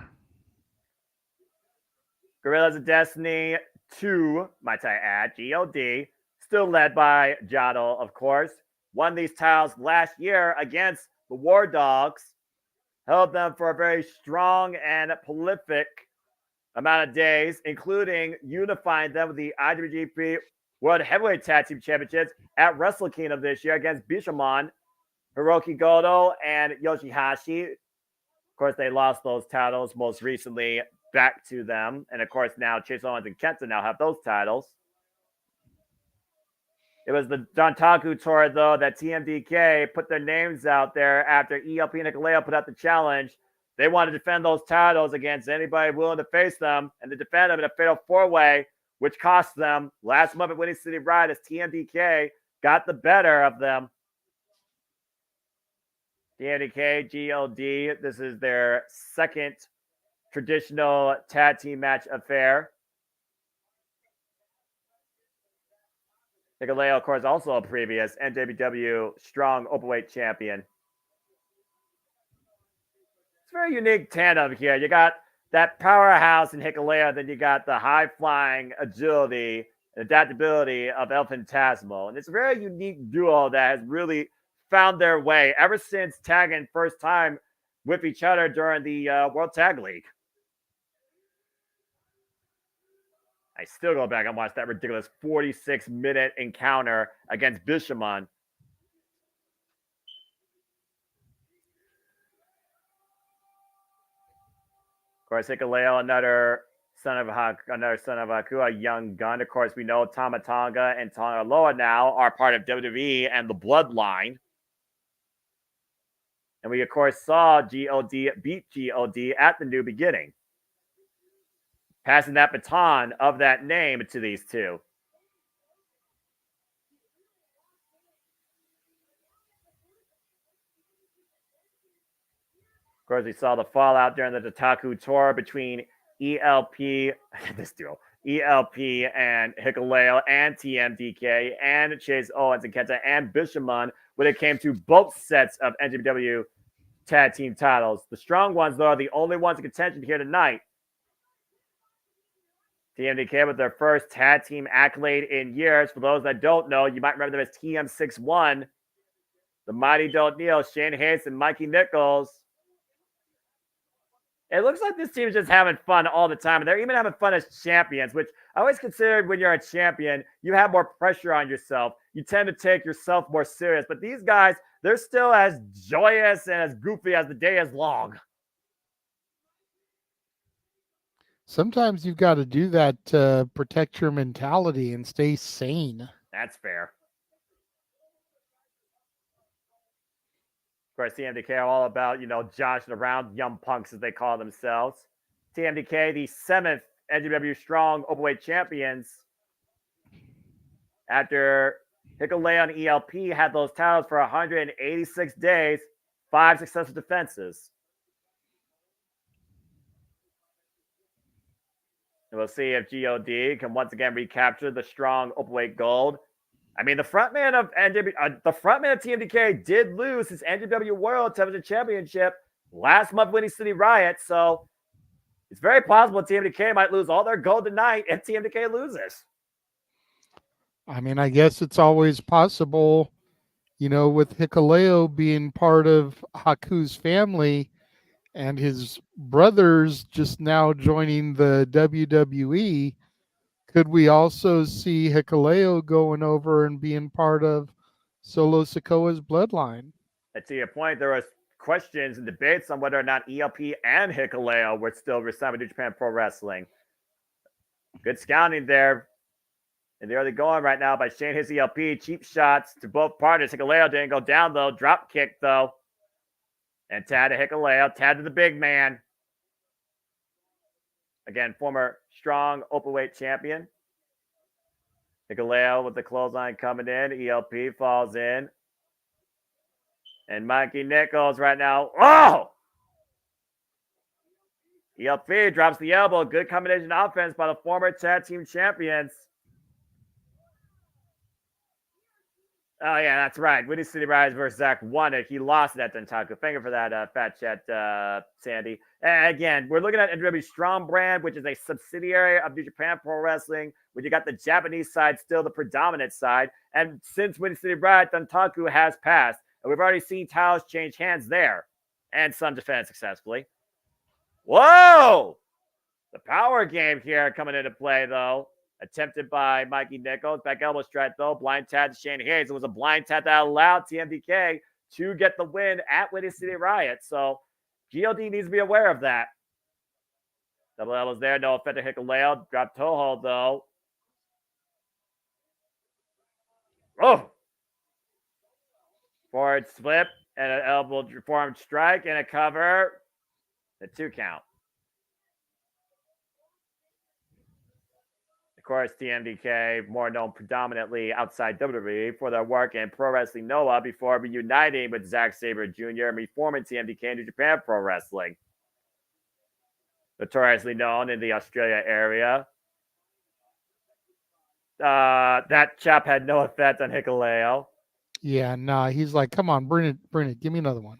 Gorillas of Destiny 2, might I add, GOD, still led by Jado, of course. Won these titles last year against the War Dogs. Held them for a very strong and prolific amount of days, including unifying them with the IWGP World Heavyweight Tag Team Championships at Wrestle Kingdom this year against Bishamon, Hiroki Goto, and Yoshihashi. Of course, they lost those titles most recently back to them. And of course, now Chase Owens and Kenta now have those titles. It was the Dontaku Tour, though, that TMDK put their names out there after ELP and Hikuleo put out the challenge. They want to defend those titles against anybody willing to face them and to defend them in a fatal four-way, which cost them last month at Winning City Ride as TMDK got the better of them. TMDK, GLD, this is their second traditional tag team match affair. Hikuleo, of course, also a previous NJPW Strong Openweight champion. It's a very unique tandem here. You got that powerhouse in Hikuleo, then you got the high-flying agility and adaptability of El Phantasmo. And it's a very unique duo that has really found their way ever since tagging first time with each other during the World Tag League. I still go back and watch that ridiculous 46-minute encounter against Bishamon. Of course, Hikuleo, another son of Haku, a young gun. Of course, we know Tama Tonga and Tonga Loa now are part of WWE and the Bloodline. And we, of course, saw GOD beat GOD at the New Beginning, passing that baton of that name to these two. Of course, we saw the fallout during the Dontaku Tour between ELP and Hikuleo and TMDK and Chase Owens and Kenta and Bishamon when it came to both sets of NJPW tag team titles. The strong ones, though, are the only ones in contention here tonight. TMDK with their first tag team accolade in years. For those that don't know, you might remember them as TM61. The Mighty Don't Kneel, Shane Hayes and Mikey Nichols. It looks like this team is just having fun all the time. And they're even having fun as champions, which I always considered when you're a champion, you have more pressure on yourself. You tend to take yourself more serious. But these guys, they're still as joyous and as goofy as the day is long. Sometimes you've got to do that to protect your mentality and stay sane. That's fair. Of course, TMDK are all about, joshing around young punks, as they call themselves. TMDK, the 7th NJPW Strong Openweight champions. After Hikuleo and ELP had those titles for 186 days, 5 successful defenses. And we'll see if GOD can once again recapture the Strong Openweight gold. I mean, the frontman of TMDK did lose his NJPW World Television Championship last month, Windy City Riot. So it's very possible TMDK might lose all their gold tonight if TMDK loses. I mean, I guess it's always possible, with Hikuleo being part of Haku's family and his brothers just now joining the WWE. Could we also see Hikuleo going over and being part of Solo Sikoa's bloodline? And to your point, there was questions and debates on whether or not ELP and Hikuleo were still re-signed with New Japan Pro Wrestling. Good scouting there in the early going right now by Shane Hayes ELP. Cheap shots to both partners. Hikuleo didn't go down, though. Drop kick, though. And tag to Hikuleo. Tag to the big man. Again, former Strong Openweight champion. Hikuleo with the clothesline coming in. ELP falls in. And Mikey Nichols right now. Oh! ELP drops the elbow. Good combination offense by the former tag team champions. Oh, yeah, that's right. Windy City Rise versus Zach won it. He lost it at Dentaku. Thank you for that, Fat Chat, Sandy. And again, we're looking at NJPW Strong brand, which is a subsidiary of New Japan Pro Wrestling, where you got the Japanese side still the predominant side. And since Windy City Rise, Dentaku has passed. And we've already seen towels change hands there. And some defense successfully. Whoa! The power game here coming into play, though. Attempted by Mikey Nichols. Back elbow strike, though. Blind tag to Shane Hayes. It was a blind tag that allowed TMDK to get the win at Windy City Riot. So GOD needs to be aware of that. Double elbows there. No effect to Hikuleo. Drop toe hold, though. Oh! Forward slip and an elbow forearm strike and a cover. The 2 count. Of course, TMDK, more known predominantly outside WWE for their work in Pro Wrestling Noah before reuniting with Zack Sabre Jr. and reforming TMDK into Japan Pro Wrestling. Notoriously known in the Australia area. That chop had no effect on Hikuleo. Yeah, nah, he's like, come on, bring it. Give me another one.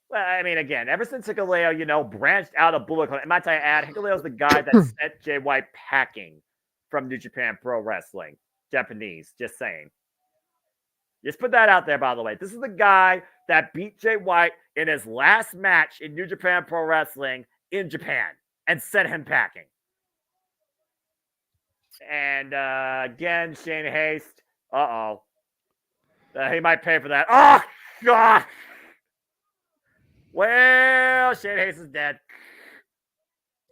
Well, I mean, again, ever since Hikuleo, branched out of Bullet Club, and might I add, Hikuleo's the guy that sent Jay White packing from New Japan Pro Wrestling. Japanese, just saying. Just put that out there, by the way. This is the guy that beat Jay White in his last match in New Japan Pro Wrestling in Japan and sent him packing. And again, Shane Haste. Uh-oh. He might pay for that. Oh, God. Well, Shane Haste is dead.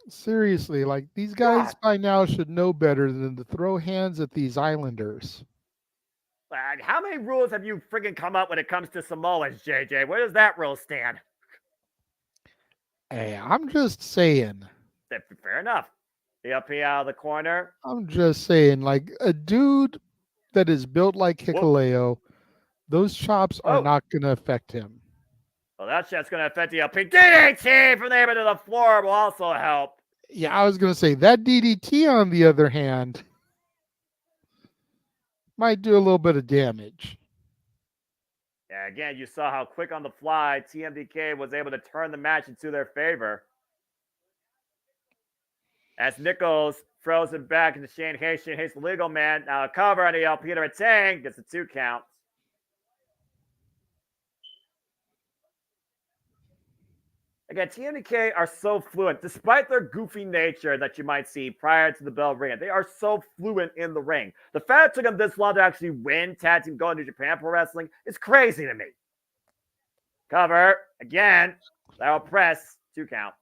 Seriously, like these guys by now should know better than to throw hands at these Islanders. How many rules have you friggin' come up when it comes to Samoans, JJ? Where does that rule stand? Hey, I'm just saying. Fair enough. ELP out of the corner. I'm just saying, like a dude that is built like Hikuleo, those chops are not going to affect him. Well, that shot's going to affect ELP. DDT from there to the floor will also help. Yeah, I was going to say that DDT, on the other hand, might do a little bit of damage. Yeah, again, you saw how quick on the fly TMDK was able to turn the match into their favor. As Nichols throws it back into Shane Hayes. Shane Hayes, the legal man. Now a cover on ELP to retain. Gets a 2 count. Again, TMDK are so fluent, despite their goofy nature that you might see prior to the bell ringing. They are so fluent in the ring. The fact it took them this long to actually win Tag Team Go to New Japan Pro Wrestling is crazy to me. Cover, again, lateral press, 2 count.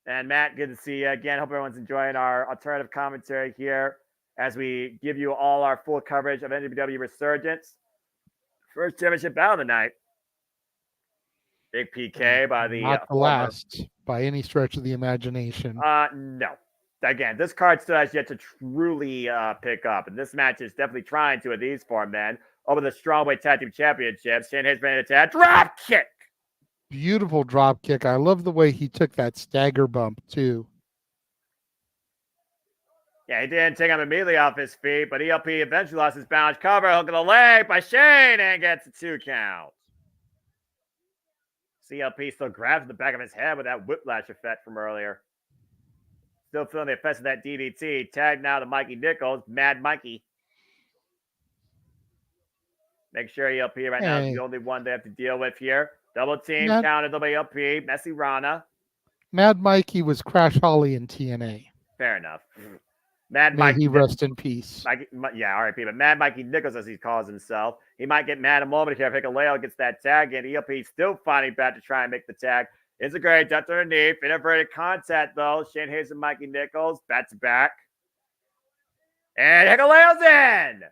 And Matt, good to see you again. Hope everyone's enjoying our alternative commentary here as we give you all our full coverage of NJPW Resurgence. First championship battle of the night. Big PK by the not the last by any stretch of the imagination. No. Again, this card still has yet to truly pick up, and this match is definitely trying to with these 4 men over the Strongweight Tag Team Championships. Shane Hayes made an attack. Drop kick. Beautiful drop kick. I love the way he took that stagger bump too. Yeah, he didn't take him immediately off his feet, but ELP eventually lost his balance. Cover, hook of the leg by Shane, and gets a 2 count. CLP still grabs the back of his head with that whiplash effect from earlier. Still feeling the effects of that DDT. Tag now to Mikey Nichols. Mad Mikey. Make sure ELP right now is the only one they have to deal with here. Double team counted by ELP. Messy Rana. Mad Mikey was Crash Holly in TNA. Fair enough. Mad May Mikey. he rest in peace. Yeah, RIP. But Mad Mikey Nichols, as he calls himself, he might get mad a moment here if Hikuleo gets that tag in. ELP still finding back to try and make the tag. It's a great duck underneath. Inverted contact, though. Shane Hayes and Mikey Nichols, back to back. And Hikuleo's in!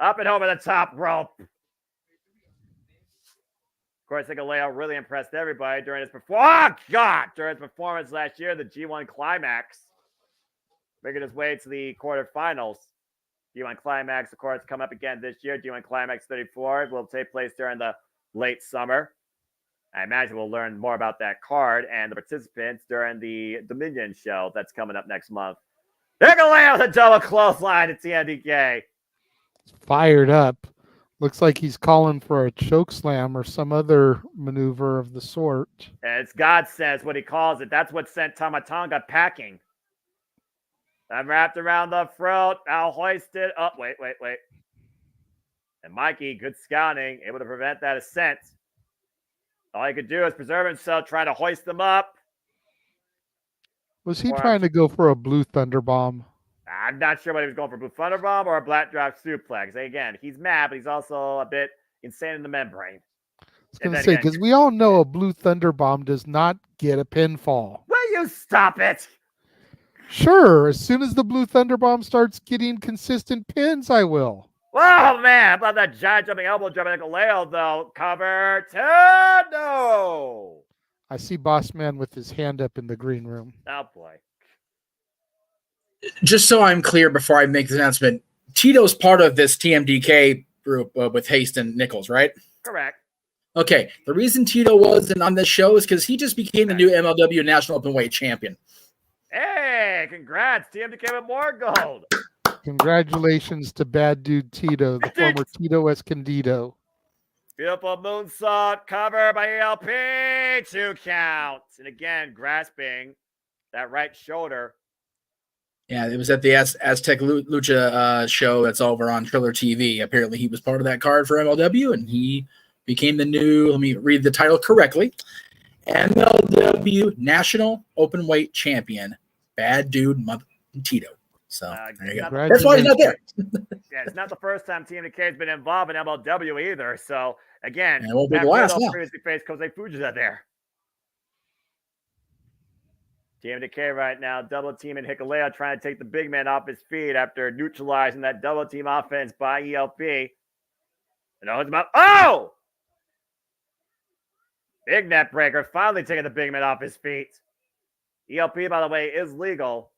Up and over the top rope. Of course, Hikuleo really impressed everybody during his performance last year, the G1 Climax. Making his way to the quarterfinals. G1 Climax, of course, come up again this year. G1 Climax 34 will take place during the late summer. I imagine we'll learn more about that card and the participants during the Dominion show that's coming up next month. Hikuleo with a double clothesline to TMDK. Fired up. Looks like he's calling for a choke slam or some other maneuver of the sort. And it's God sense what he calls it. That's what sent Tamatonga packing. I'm wrapped around the throat. Now hoisted up. Wait. And Mikey, good scouting, able to prevent that ascent. All he could do is preserve himself, trying to hoist them up. Was he trying to go for a blue thunder bomb? I'm not sure whether he was going for a blue thunder bomb or a black drop suplex. Again, he's mad, but he's also a bit insane in the membrane. I was going to say, because we all know a blue thunder bomb does not get a pinfall. Will you stop it? Sure, as soon as the blue thunder bomb starts getting consistent pins, I will. Oh, man. How about that giant jumping elbow jumping Hikuleo, though? Cover to no. I see Boss Man with his hand up in the green room. Oh, boy. Just so I'm clear before I make this announcement, Tito's part of this TMDK group with Hayes and Nichols, right? Correct. Okay. The reason Tito wasn't on this show is because he just became the new MLW National Openweight Champion. Hey, congrats. TMDK with more gold. Congratulations to Bad Dude Tito, the former Tito Escondido. Beautiful moonsault cover by ELP. 2 counts. And again, grasping that right shoulder. Yeah, it was at the Aztec Lucha show that's over on Triller TV. Apparently, he was part of that card for MLW, and he became the new, let me read the title correctly, MLW National Openweight Champion, Bad Dude Tito. So there you go. That's why he's not there. Yeah, it's not the first time TMDK has been involved in MLW either. So again, it won't be the last. Previously faced Kosei Fujita there. TMDK right now, double teaming Hikuleo, trying to take the big man off his feet after neutralizing that double team offense by ELP. Oh! Big net breaker, finally taking the big man off his feet. ELP, by the way, is legal.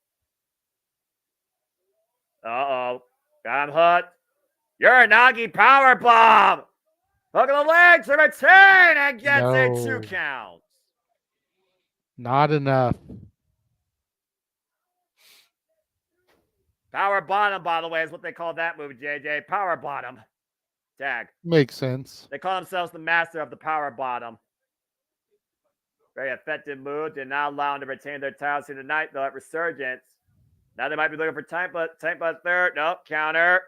Uh-oh. Got him hooked. Uranagi power bomb. Hook of the leg to return and gets a 2 count. Not enough. Power bottom, by the way, is what they call that move, JJ. Power bottom. Tag. Makes sense. They call themselves the master of the power bottom. Very effective move. Did not allow them to retain their titles here tonight, though, at Resurgence. Now they might be looking for Tank Bus third. Nope, counter.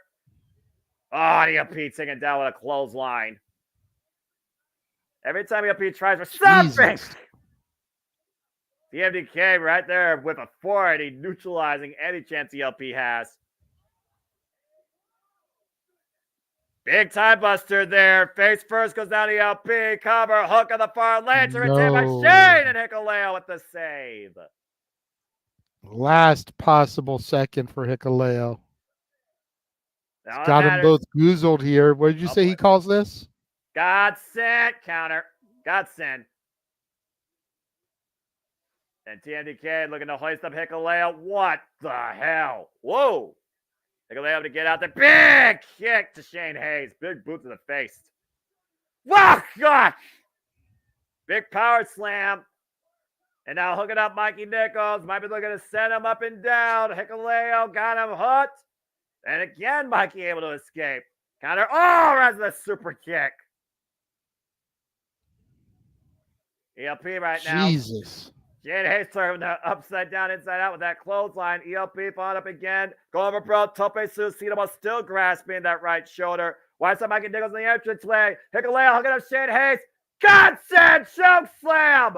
Oh, ELP taken down with a clothesline. Every time ELP tries for something. Jesus. TMDK right there with authority neutralizing any chance ELP has. Big time buster there. Face first goes down ELP. Cover. Hook on the far lane to retain by No. Shane. And Hikuleo with the save. Last possible second for Hikuleo. Now Got them both goozled here. What did you say boy. he calls this? Godsend counter. Godsend. And TMDK looking to hoist up Hikuleo. What the hell? Whoa. Hikuleo to get out there. Big kick to Shane Hayes. Big boot to the face. Whoa, gosh. Big power slam. And now hooking up Mikey Nichols. Might be looking to send him up and down. Hikuleo got him hooked. And again, Mikey able to escape. Counter. Oh, runs the super kick. ELP right now. Jesus. Shane Hayes turned upside down, inside out with that clothesline. ELP followed up again. Going over bro. Tope Suicida still grasping that right shoulder. Why some Mikey Nichols in the entranceway? Hikuleo hooking up Shane Hayes. Godsend choke slam.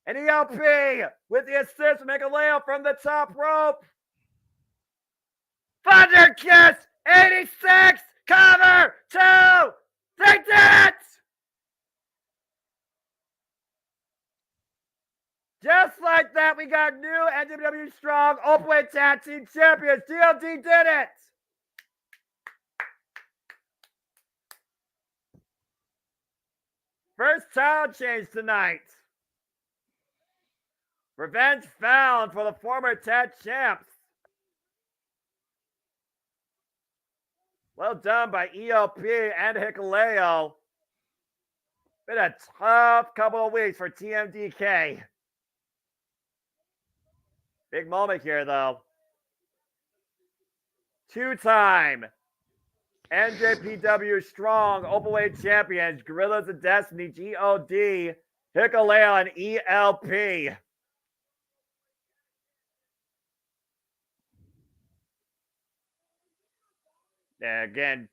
And ELP with the assist from Hikuleo from the top rope. Thunder kiss. 86. Cover. 2. They did it. Just like that, we got new NJPW Strong Openweight Tag Team Champions. DLD did it! First title change tonight. Revenge found for the former tag champs. Well done by ELP and Hikuleo. Been a tough couple of weeks for TMDK. Big moment here, though. Two-time NJPW Strong Openweight Champions, Gorillas of Destiny, GOD, Hikuleo, and ELP. Yeah, again.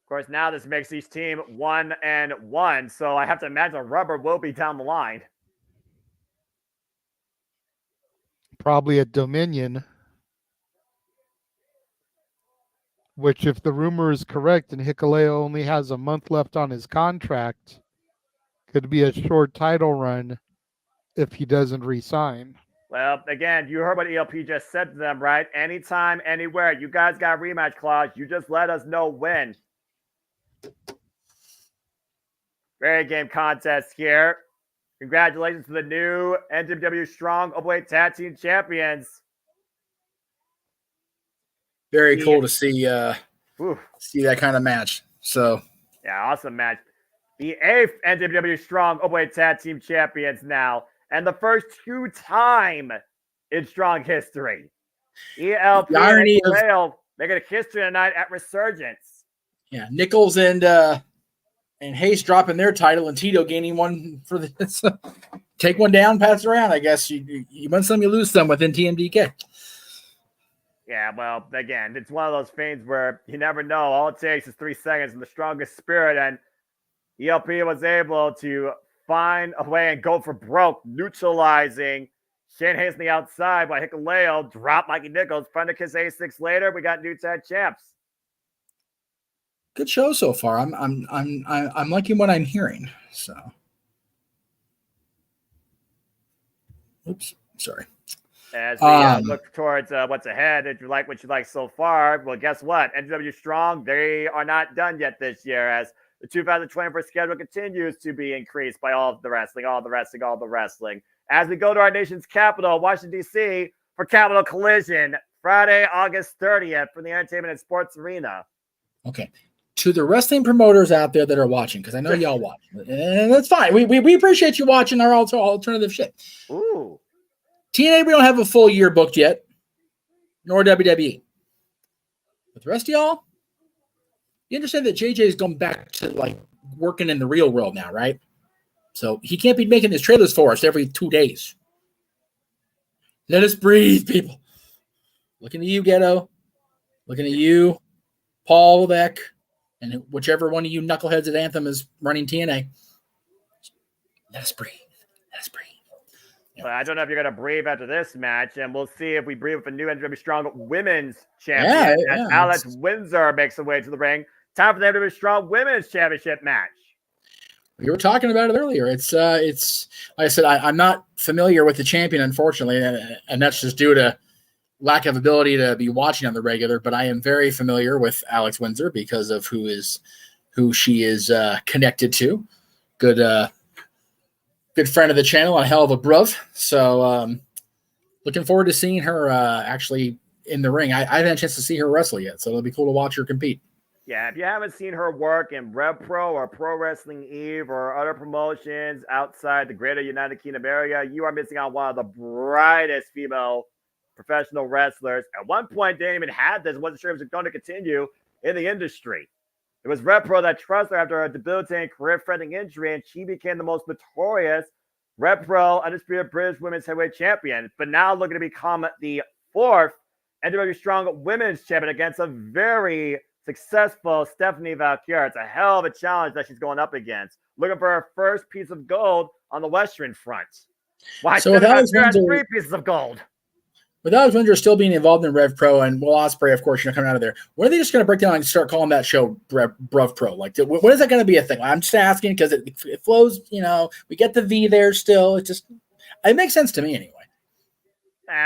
Of course, now this makes each team 1-1, so I have to imagine rubber will be down the line. Probably at Dominion. Which, if the rumor is correct and Hikuleo only has a month left on his contract, could be a short title run if he doesn't re-sign. Well, again, you heard what ELP just said to them, right? Anytime, anywhere. You guys got a rematch clause. You just let us know when. Very game contest here. Congratulations to the new NJPW Strong Openweight Tag Team Champions. Very cool to see that kind of match. So yeah, awesome match. The 8th NJPW Strong Openweight Tag Team Champions now, and the first 2-time in Strong history. ELP and Hikuleo making a history tonight at Resurgence. Yeah, Nichols and Hayes dropping their title, and Tito gaining one for the take one down, pass it around. I guess you win some, you lose some within TMDK. Yeah, well, again, it's one of those things where you never know. All it takes is 3 seconds in the strongest spirit, and ELP was able to find a way and go for broke, neutralizing Shane Hayes on the outside by Hikuleo, drop Mikey Nichols, Thunder Kiss A6 later. We got new tag champs. Good show so far. I'm liking what I'm hearing. So, oops, sorry. As we look towards what's ahead, if you like what you like so far, well, guess what? NJPW Strong, they are not done yet this year, as the 2024 schedule continues to be increased by all the wrestling. As we go to our nation's capital, Washington, D.C., for Capital Collision, Friday, August 30th, from the Entertainment and Sports Arena. Okay. To the wrestling promoters out there that are watching, because I know y'all watch, and that's fine. We appreciate you watching our alternative shit. Ooh. TNA, we don't have a full year booked yet, nor WWE. But the rest of y'all, you understand that JJ is going back to like working in the real world now, right? So he can't be making his trailers for us every 2 days. Let us breathe, people. Looking at you, Ghetto. Looking at you. Paul Levesque, and whichever one of you knuckleheads at Anthem is running TNA. Let us breathe. Let us breathe. But I don't know if you're going to breathe after this match, and we'll see if we breathe with a new NJPW Strong Women's Champion as Alex Windsor makes her way to the ring. Time for the NJPW Strong Women's Championship match. We were talking about it earlier. It's like I said, I'm not familiar with the champion, unfortunately, and that's just due to lack of ability to be watching on the regular. But I am very familiar with Alex Windsor because of who she is connected to. Good friend of the channel, a hell of a bruv. So looking forward to seeing her actually in the ring. I haven't had a chance to see her wrestle yet, so it'll be cool to watch her compete. Yeah, if you haven't seen her work in Rev Pro or Pro Wrestling Eve or other promotions outside the greater United Kingdom area, you are missing out on one of the brightest female professional wrestlers. At one point, they even had this, wasn't sure if it was going to continue in the industry. It was Rev Pro that trusted her after a debilitating career-threatening injury, and she became the most notorious Rev Pro Undisputed British Women's Heavyweight Champion, but now looking to become the 4th NJPW Strong Women's Champion against a very successful Stephanie Valkyrie. It's a hell of a challenge that she's going up against. Looking for her first piece of gold on the Western front. Why? So Stephanie Valkyrie has 3 pieces of gold. With Alex Windsor still being involved in Rev Pro and Will Ospreay, of course, coming out of there, when are they just going to break down and start calling that show Rev Pro? Like, when is that going to be a thing? I'm just asking because it flows, we get the V there still. It makes sense to me anyway.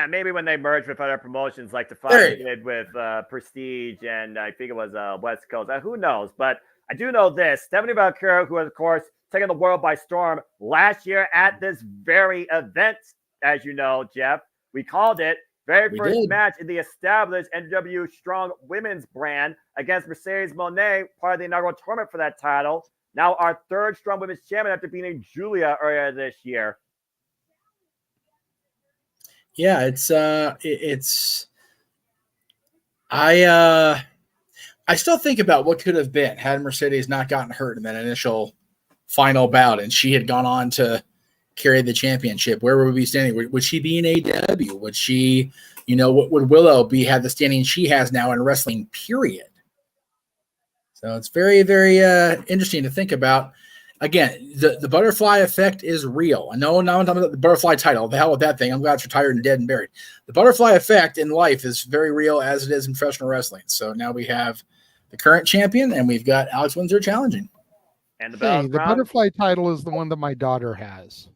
Maybe when they merge with other promotions like Defy did with Prestige and I think it was West Coast. Who knows? But I do know this. Stephanie Valkyrie, who has, of course, taken the world by storm last year at this very event, as you know, Jeff. We called it very first match in the established NJPW Strong Women's brand against Mercedes Monet, part of the inaugural tournament for that title. Now our 3rd Strong Women's Champion after beating Julia earlier this year. Yeah, I still think about what could have been had Mercedes not gotten hurt in that initial final bout and she had gone on to carry the championship. Where would we be standing? Would she be in AW? Would she, what would Willow have the standing she has now in wrestling, period? So it's very, very interesting to think about. Again, the butterfly effect is real. I know now I'm talking about the butterfly title. The hell with that thing. I'm glad it's retired and dead and buried. The butterfly effect in life is very real as it is in professional wrestling. So now we have the current champion and we've got Alex Windsor challenging. And the butterfly title is the one that my daughter has.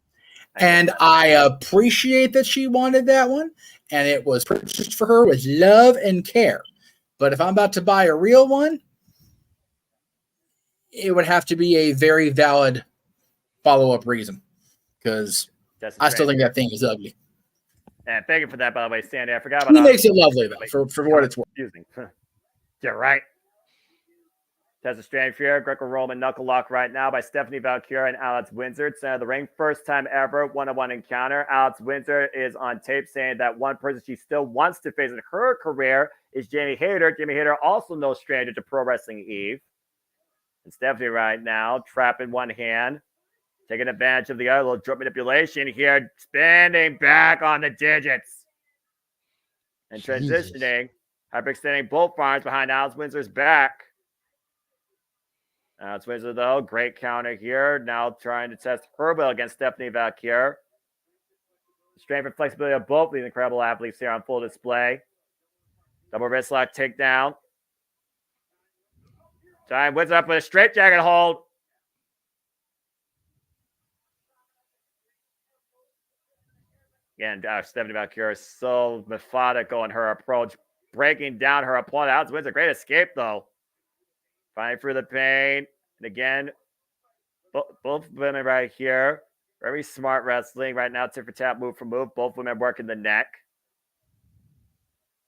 And I appreciate that she wanted that one. And it was purchased for her with love and care. But if I'm about to buy a real one, it would have to be a very valid follow-up reason because I still think that thing is ugly. And thank you for that, by the way, Sandy. I forgot about that. He makes it lovely, though, for what it's worth. Confusing. You're right. That's a strange fear. Greco-Roman knuckle lock right now by Stephanie Valkyrie and Alex Windsor. It's the ring. First time ever one-on-one encounter. Alex Windsor is on tape saying that one person she still wants to face in her career is Jamie Hayter. Jamie Hayter also no stranger to Pro Wrestling Eve. And Stephanie right now, trapping one hand, taking advantage of the other, little joint manipulation here, spinning back on the digits. And transitioning, hyperextending both arms behind Alex Windsor's back. Alex Windsor, though, great counter here. Now trying to test her will against Stephanie Valkyrie. The strength and flexibility of both these incredible athletes here on full display. Double wrist lock takedown. Time Windsor up with a straight jacket hold. Again, Stephanie Valkyrie is so methodical in her approach, breaking down her opponent. Alex Windsor, great escape, though. Fighting through the pain. And again, both women right here. Very smart wrestling right now. Tit for tat, move for move. Both women working the neck.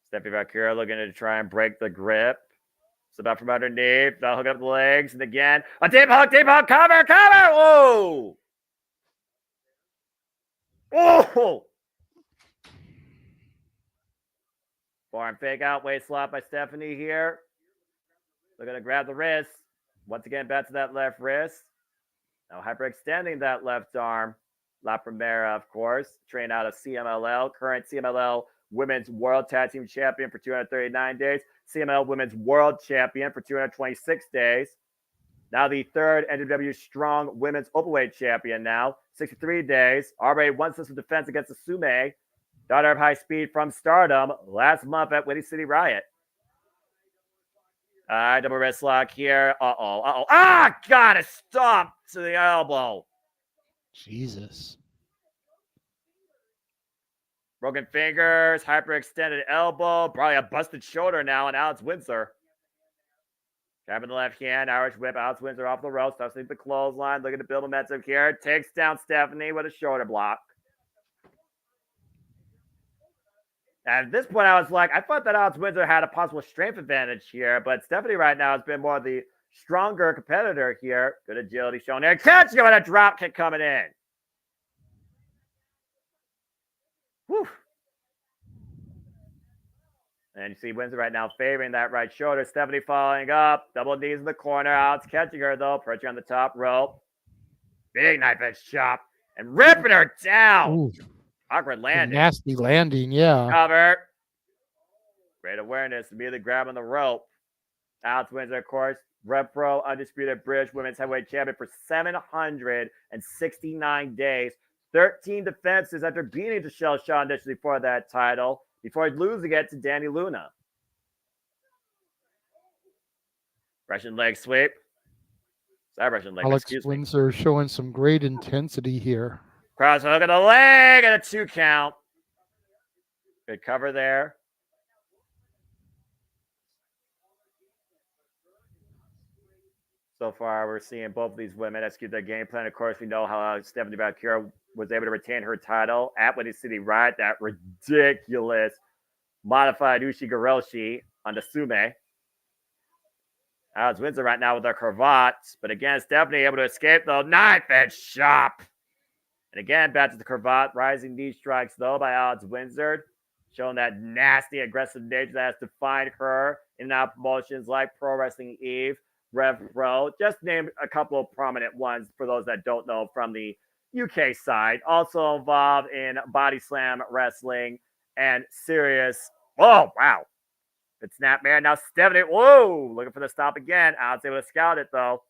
Stephanie Valkyrie looking to try and break the grip. It's about from underneath. Now hook up the legs. And again, a deep hook, cover. Whoa. Oh. Forearm fake out, waist slap by Stephanie here. Looking to grab the wrist. Once again, back to that left wrist. Now hyperextending that left arm. La Primera, of course, trained out of CMLL, current CMLL Women's World Tag Team Champion for 239 days. CML Women's World Champion for 226 days. Now the third NJPW Strong Women's Openweight Champion now, 63 days. Already one system defense against Asume, daughter of High Speed from Stardom, last month at Windy City Riot. All right, double wrist lock here. Uh-oh. Ah, God, it stopped to the elbow. Jesus. Broken fingers, hyperextended elbow, probably a busted shoulder now on Alex Windsor. Grabbing the left hand, Irish whip, Alex Windsor off the ropes, starts to the clothesline, looking to build momentum here. Takes down Stephanie with a shoulder block. And at this point, I was like, I thought that Alex Windsor had a possible strength advantage here, but Stephanie right now has been more the stronger competitor here. Good agility shown there. Catching him with a drop kick coming in. Whew. And you see Windsor right now favoring that right shoulder. Stephanie following up. Double knees in the corner. Alex catching her, though. Perching on the top rope. Big knife edge chop. And ripping her down. Ooh, awkward landing. nasty landing, yeah. Cover. Great awareness. Immediately grabbing the rope. Alex Windsor, of course. Rev Pro, Undisputed British Women's Heavyweight Champion for 769 days. 13 defenses after beating Michelle Shaw initially for that title, before losing it to Danny Luna. Russian leg sweep. Sorry, Russian leg. Alex Windsor showing some great intensity here. Cross hook of the leg and a 2 count. Good cover there. So far, we're seeing both of these women execute their game plan. Of course, we know how Stephanie Valkyria was able to retain her title at Windy City Riot. That ridiculous modified Ushi-Goroshi on the Sume. Alex Windsor right now with her cravat. But again, Stephanie able to escape, though. Knife edge chop. And again, back to the cravat. Rising knee strikes, though, by Alex Windsor. Showing that nasty, aggressive nature that has defined her in now promotions like Pro Wrestling Eve, Rev Pro. Just name a couple of prominent ones for those that don't know from the UK side. Also involved in Body Slam Wrestling and Serious. Oh, wow. Good snap, man. Now Stephanie, whoa, looking for the stop again. Alex able to scout it, though.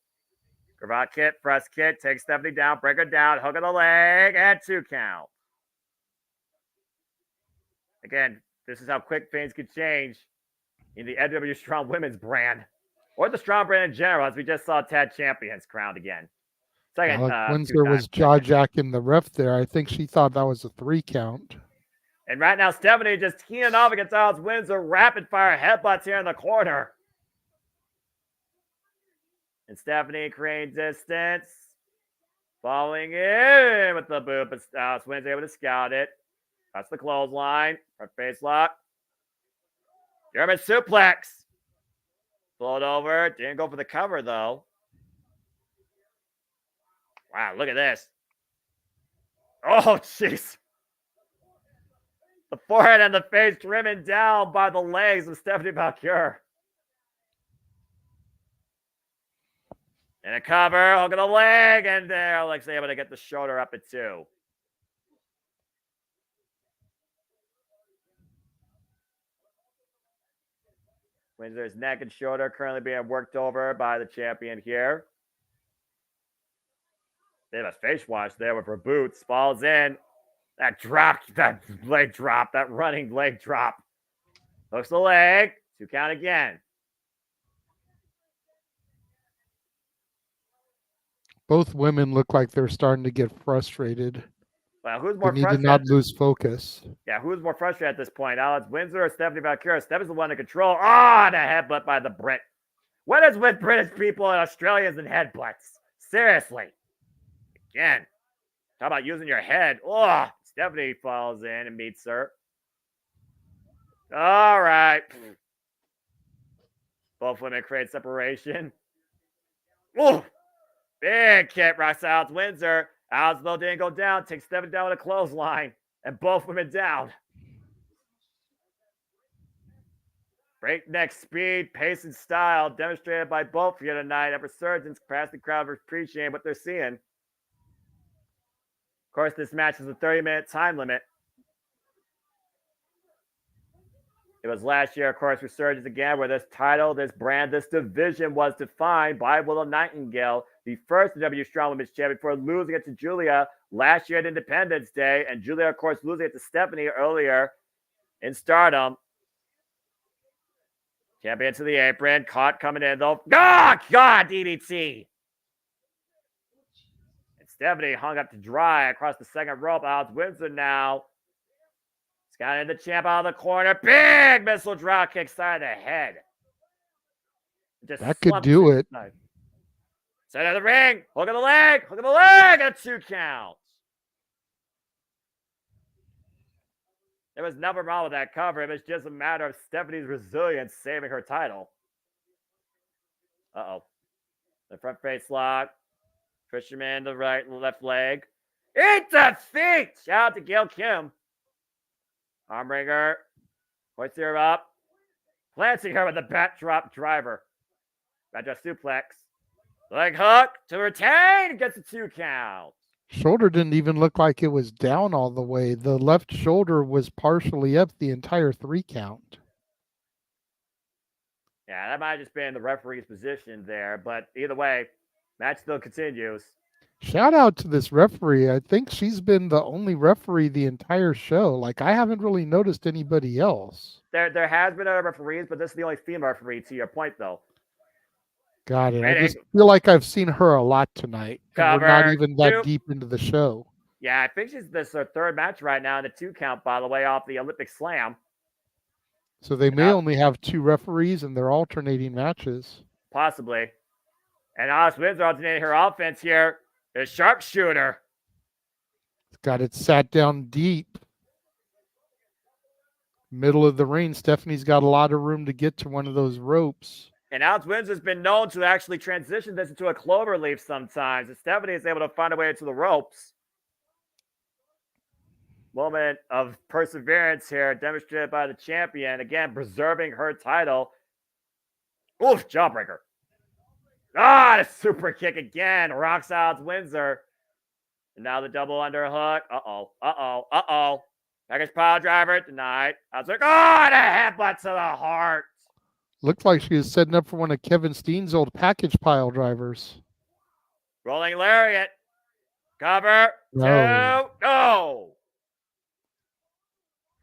Cravat kick, press kick, takes Stephanie down, break her down, hook of the leg, and 2 count. Again, this is how quick things could change in the NJPW Strong Women's brand. Or the Strong brand in general, as we just saw Tag Champions crowned again. Second, Alex Windsor was jaw-jacking the ref there. I think she thought that was a 3 count. And right now, Stephanie just teeing off against Alex Windsor. Rapid-fire headbutts here in the corner. And Stephanie creating distance. Following in with the boot, but Alex Windsor able to scout it. That's the clothesline. Front face lock. German suplex. Pulled over. Didn't go for the cover, though. Wow, look at this. Oh, jeez. The forehead and the face driven down by the legs of Stephanie Valkyrie. And a cover, hook of the leg, and there, Alex able to get the shoulder up at 2. Windsor's neck and shoulder currently being worked over by the champion here. They have a face wash there with her boots. Falls in. That drop, that leg drop, that running leg drop. Hooks the leg. 2 count again. Both women look like they're starting to get frustrated. Well, who's more They need frustrated? to not lose focus. Yeah, who's more frustrated at this point? Alex Windsor or Stephanie Valkyrie? Stephanie's the one in control. Ah, the headbutt by the Brit. What is with British people and Australians and headbutts? Seriously. Again. How about using your head? Oh, Stephanie falls in and meets her. All right. Both women create separation. Oh, big kick rocks Alex Windsor. Alex, though, didn't go down. Takes Stephanie down with a clothesline. And both women down. Breakneck speed, pace, and style demonstrated by both here tonight at Resurgence. Perhaps the crowd appreciating what they're seeing. Of course, this match is a 30-minute time limit. It was last year, of course, Resurgence again, where this title, this brand, this division was defined by Willow Nightingale, the first W Strong Women's Champion, before losing it to Julia last year at Independence Day. And Julia, of course, losing it to Stephanie earlier in Stardom. Champion to the apron, caught coming in, though. Oh, God, DDT. And Stephanie hung up to dry across the second rope. Alex Windsor now. Got in the champ out of the corner. Big missile drop kick side of the head. Just that could do it. Side of the ring. Hook of the leg. Hook of the leg. And 2 counts. There was nothing wrong with that cover. It was just a matter of Stephanie's resilience saving her title. Uh-oh. The front face lock. Fisherman, the right and left leg. Eat the feet. Shout out to Gail Kim. Armbringer, hoisting her up, glancing her with a backdrop driver. Backdrop suplex. Leg hook to retain, gets a 2 count. Shoulder didn't even look like it was down all the way. The left shoulder was partially up the entire 3 count. Yeah, that might have just been the referee's position there, but either way, match still continues. Shout out to this referee. I think she's been the only referee the entire show. Like, I haven't really noticed anybody else. There has been other referees, but this is the only female referee, to your point, though. Got it. I just feel like I've seen her a lot tonight. And we're not even that 2. deep into the show. Yeah, I think this is her 3rd match right now in the 2 count, by the way, off the Olympic Slam. So they may only have 2 referees and they're alternating matches. Possibly. And Alex Windsor alternating her offense here. The sharpshooter. It's got it sat down deep. Middle of the ring. Stephanie's got a lot of room to get to one of those ropes. And Alex Windsor's been known to actually transition this into a clover leaf sometimes. And Stephanie is able to find a way to the ropes. Moment of perseverance here demonstrated by the champion. Again, preserving her title. Oof, jawbreaker. Ah, the super kick again. Rocks out Windsor. And now the double underhook. Uh-oh. Package pile driver denied. I was like, oh, the headbutt to the heart. Looked like she was setting up for one of Kevin Steen's old package pile drivers. Rolling lariat. Cover. No. 2. No.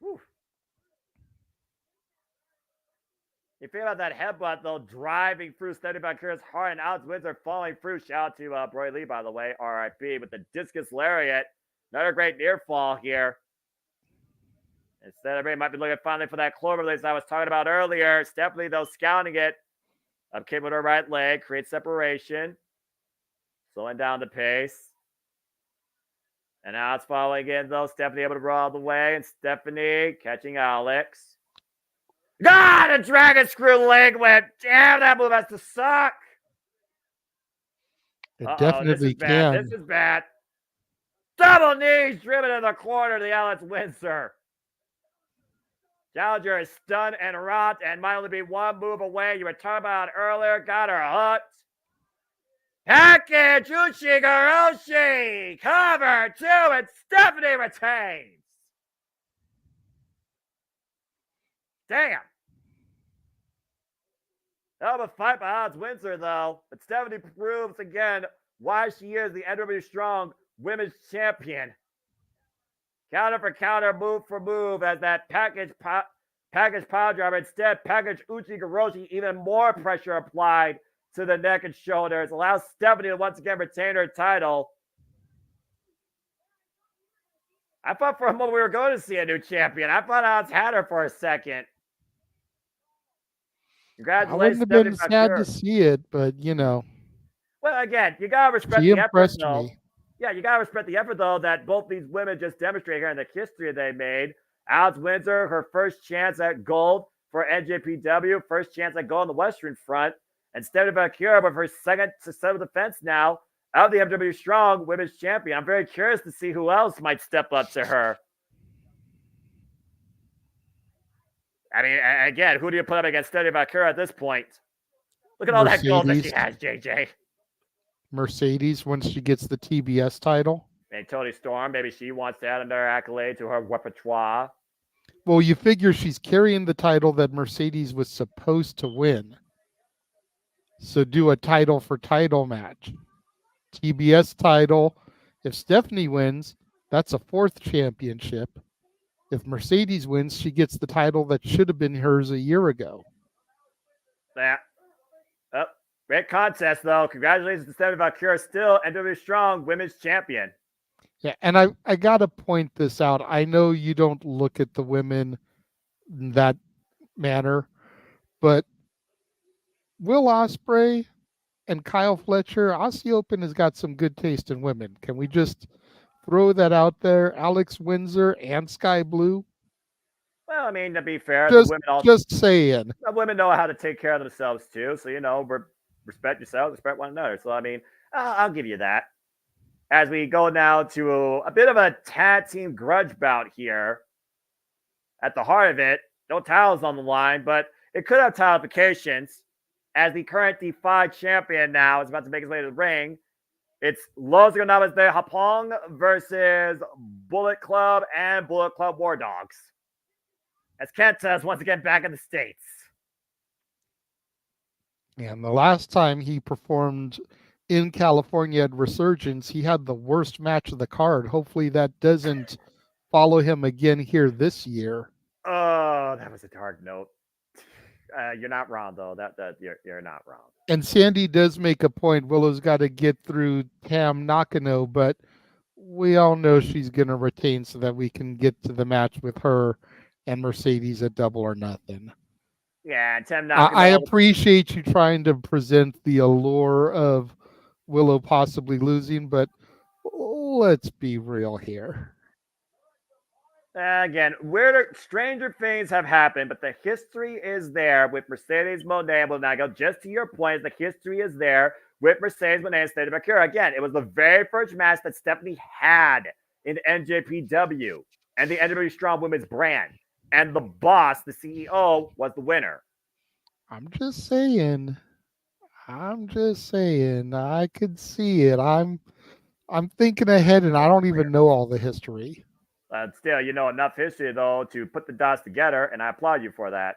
Whew. You feel about that headbutt, though, driving through Stephanie Bakura's heart, and Alex Windsor falling through. Shout out to Broy Lee, by the way, RIP, with the discus lariat. Another great near fall here. Instead, everybody might be looking finally for that clover leaf I was talking about earlier. Stephanie, though, scouting it. Up kick with her right leg, creates separation. Slowing down the pace. And now it's following in, though. Stephanie able to roll all the way, and Stephanie catching Alex. God, a dragon screw leg whip. Damn, that move has to suck. It definitely can. This is bad. Double knees driven in the corner to the Alex Windsor. Challenger is stunned and rocked and might only be one move away. You were talking about it earlier. Got her hooked. Package Uchi cover 2, and Stephanie retains. Damn. Hell of a fight by Alex Windsor, though. But Stephanie proves again why she is the NJPW Strong Women's Champion. Counter for counter, move for move, as that package pile driver. Instead, package Uchi even more pressure applied to the neck and shoulders. Allows Stephanie to once again retain her title. I thought for a moment we were going to see a new champion. I thought Alex had her for a second. Congratulations. I wouldn't have been sad to see it, but you know. Well, again, you gotta respect She the effort, impressed though. me. Yeah, you gotta respect the effort, though, that both these women just demonstrated here in the history they made. Alex Windsor, her first chance at gold for NJPW, first chance at gold on the Western Front, and Stephanie Bakura with her second successful defense now of the NJPW Strong Women's Champion. I'm very curious to see who else might step up to her. I mean, again, who do you put up against Stephanie Bakura at this point? Look at all that gold that she has, JJ. Mercedes, once she gets the TBS title. Maybe Toni Storm, maybe she wants to add another accolade to her repertoire. Well, you figure she's carrying the title that Mercedes was supposed to win. So do a title for title match. TBS title. If Stephanie wins, that's a 4th championship. If Mercedes wins, she gets the title that should have been hers a year ago. Yeah. Oh, great contest, though. Congratulations to Stephanie Valkyria, still NJPW Strong Women's Champion. Yeah, and I got to point this out. I know you don't look at the women in that manner, but Will Ospreay and Kyle Fletcher, Aussie Open has got some good taste in women. Can we just throw that out there? Alex Windsor and Sky Blue. Well, I mean, to be fair, Just saying. The women know how to take care of themselves too. So respect yourselves, respect one another. So I mean, I'll give you that. As we go now to a bit of a tag team grudge bout here. At the heart of it, no titles on the line, but it could have title implications. As the current Defy champion now is about to make his way to the ring, it's Los Ganabas de Japón versus Bullet Club and Bullet Club War Dogs. As Kenta is once again back in the States. And the last time he performed in California at Resurgence, he had the worst match of the card. Hopefully that doesn't follow him again here this year. Oh, that was a dark note. You're not wrong, though. You're not wrong. And Sandy does make a point. Willow's got to get through Tam Nakano, but we all know she's going to retain so that we can get to the match with her and Mercedes at Double or Nothing. Yeah, Tam Nakano. I appreciate you trying to present the allure of Willow possibly losing, but let's be real here. Again, stranger things have happened, but the history is there with Mercedes Moné and Bonago. Just to your point, the history is there with Mercedes Moné and Stephanie Valkyria. Again, it was the very first match that Stephanie had in NJPW and the NJPW Strong Women's brand. And the boss, the CEO, was the winner. I'm just saying. I could see it. I'm thinking ahead, and I don't even know all the history. Still, you know enough history, though, to put the dots together, and I applaud you for that.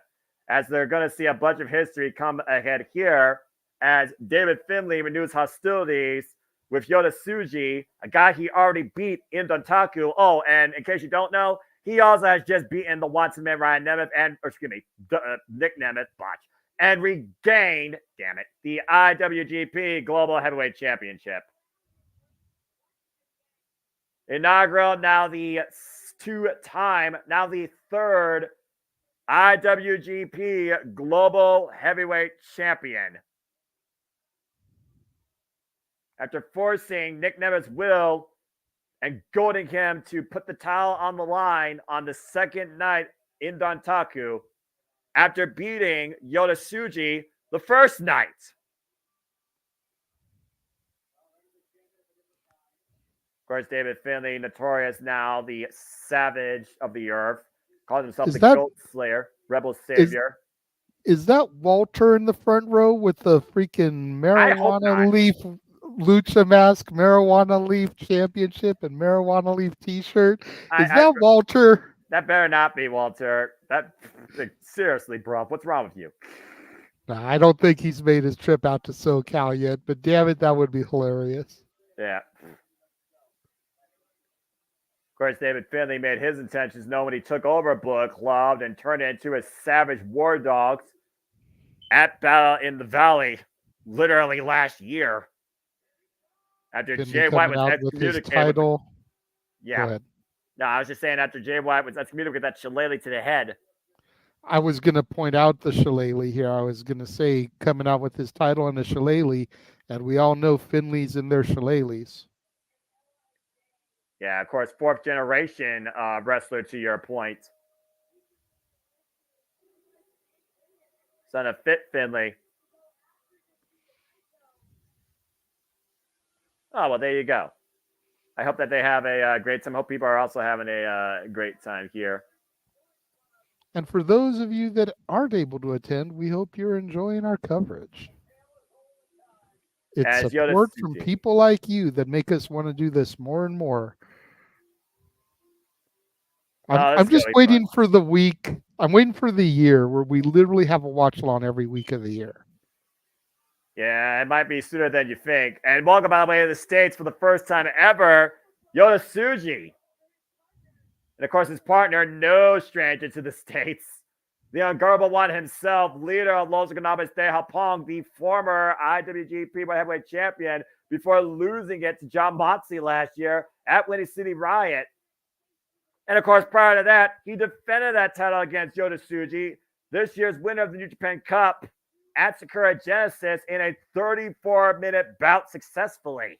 As they're going to see a bunch of history come ahead here, as David Finlay renews hostilities with Yota Tsuji, a guy he already beat in Dontaku. Oh, and in case you don't know, he also has just beaten the Watson man Ryan Nemeth Nick Nemeth, botch, and regained, the IWGP Global Heavyweight Championship. Inaugural, now the third IWGP Global Heavyweight Champion. After forcing Nick Nemeth's will and goading him to put the title on the line on the second night in Dontaku, after beating Yota Tsuji the first night. Of course, David Finlay, notorious now, the Savage of the Earth, calls himself Goat Slayer, Rebel Savior. Is that Walter in the front row with the freaking marijuana leaf lucha mask, marijuana leaf championship, and marijuana leaf t-shirt? Is that Walter? That better not be Walter. Seriously, bro, what's wrong with you? I don't think he's made his trip out to SoCal yet, but damn it, that would be hilarious. Yeah. Of course, David Finlay made his intentions known when he took over Bullet Club and turned it into his Savage War Dogs at Battle in the Valley, literally last year. After Jay White was excommunicated. Yeah. No, I was just saying after Jay White was excommunicated with that shillelagh to the head. I was going to point out the shillelagh here. I was going to say coming out with his title and the shillelagh, and we all know Finley's in their shillelaghs. Yeah, of course, fourth generation wrestler to your point. Son of Fit Finlay. Oh, well, there you go. I hope that they have a great time. I hope people are also having a great time here. And for those of you that aren't able to attend, we hope you're enjoying our coverage. It's support from people like you that make us want to do this more and more. I'm just waiting for the week. I'm waiting for the year where we literally have a watch along every week of the year. Yeah, it might be sooner than you think. And welcome, by the way, to the States for the first time ever, Yota Tsuji. And of course, his partner, no stranger to the States, the unguardable one himself, leader of Los Economics de Japón, the former IWGP World Heavyweight Champion, before losing it to John Moxley last year at Windy City Riot. And of course, prior to that, he defended that title against Yota Tsuji, this year's winner of the New Japan Cup at Sakura Genesis in a 34-minute bout successfully.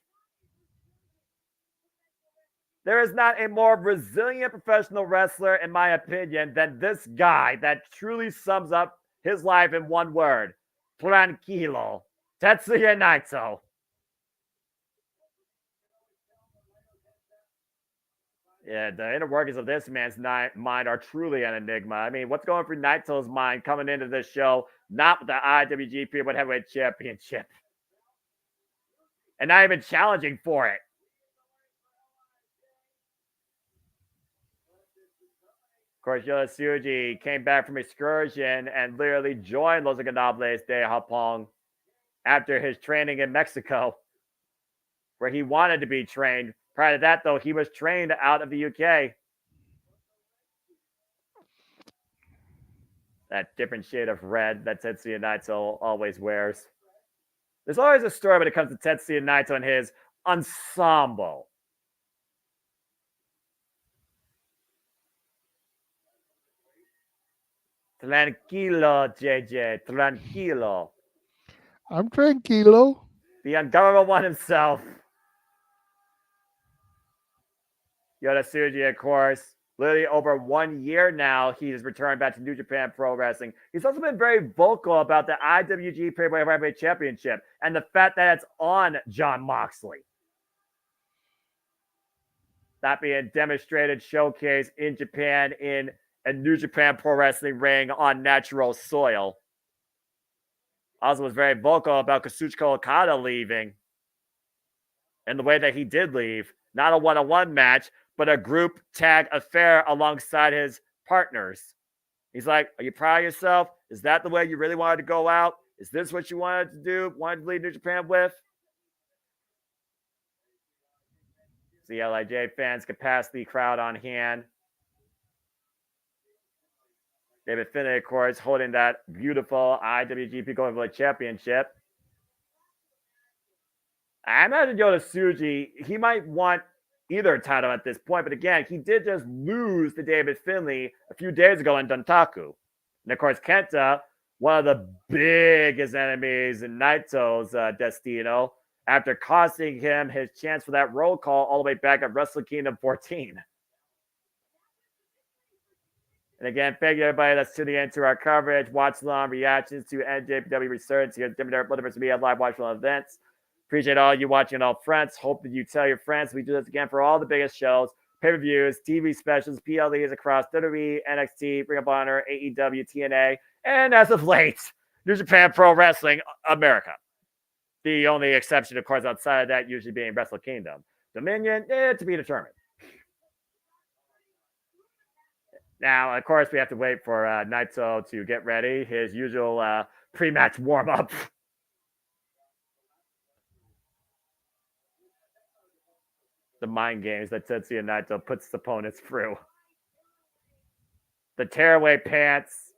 There is not a more resilient professional wrestler, in my opinion, than this guy that truly sums up his life in one word. Tranquilo. Tetsuya Naito. Yeah, the inner workings of this man's mind are truly an enigma. I mean, what's going through Naito's mind coming into this show, not with the IWGP World Heavyweight Championship, and not even challenging for it? Of course, Yota Tsuji came back from excursion and literally joined Los Ingobernables de Japón after his training in Mexico, where he wanted to be trained. Prior to that, though, he was trained out of the UK. That different shade of red that Tetsuya Naito always wears. There's always a story when it comes to Tetsuya Naito and his ensemble. Tranquilo, JJ. Tranquilo. I'm tranquilo. The ungovernable one himself. Yota Tsuji, of course, literally over 1 year now, he's returned back to New Japan Pro Wrestling. He's also been very vocal about the IWGP Heavyweight Championship and the fact that it's on John Moxley. That being demonstrated, showcased in Japan in a New Japan Pro Wrestling ring on natural soil. Also was very vocal about Kazuchika Okada leaving. And the way that he did leave, not a one-on-one match, but a group tag affair alongside his partners. He's like, are you proud of yourself? Is that the way you really wanted to go out? Is this what you wanted to do? Wanted to leave New Japan with? The LIJ fans capacity crowd on hand. David Finlay, of course, holding that beautiful IWGP Gold Heavyweight Championship. I imagine Yota Tsuji, he might want either title at this point, but again, he did just lose to David Finlay a few days ago in Dontaku. And of course, Kenta, one of the biggest enemies in Naito's Destino, after costing him his chance for that roll call all the way back at Wrestle Kingdom 14. And again, thank you everybody that's tuning into our coverage, watch along, reactions to NJPW RESURGENCE here at JMN Multiverse of Media live watch along events. Appreciate all you watching, all friends. Hope that you tell your friends. We do this again for all the biggest shows, pay-per-views, TV specials, PLEs across WWE, NXT, Ring of Honor, AEW, TNA, and as of late, New Japan Pro Wrestling America. The only exception, of course, outside of that usually being Wrestle Kingdom. Dominion, to be determined. Now, of course, we have to wait for Naito to get ready, his usual pre-match warm-up. The mind games that Tetsuya Naito puts his opponents through. The tearaway pants.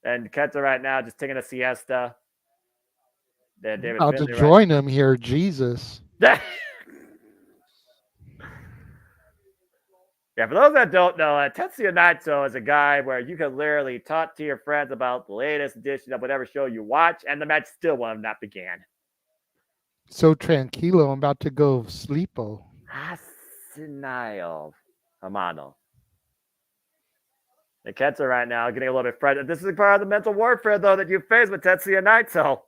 And Kenta right now just taking a siesta. Then David I'll Finlay to join him here, Jesus. Yeah, for those that don't know, Tetsuya Naito is a guy where you can literally talk to your friends about the latest edition of whatever show you watch, and the match still will have not began. So tranquilo, I'm about to go sleepo. Hasinayo Hamano. The Kenta right now getting a little bit frustrated. This is part of the mental warfare, though, that you face with Tetsuya Naito.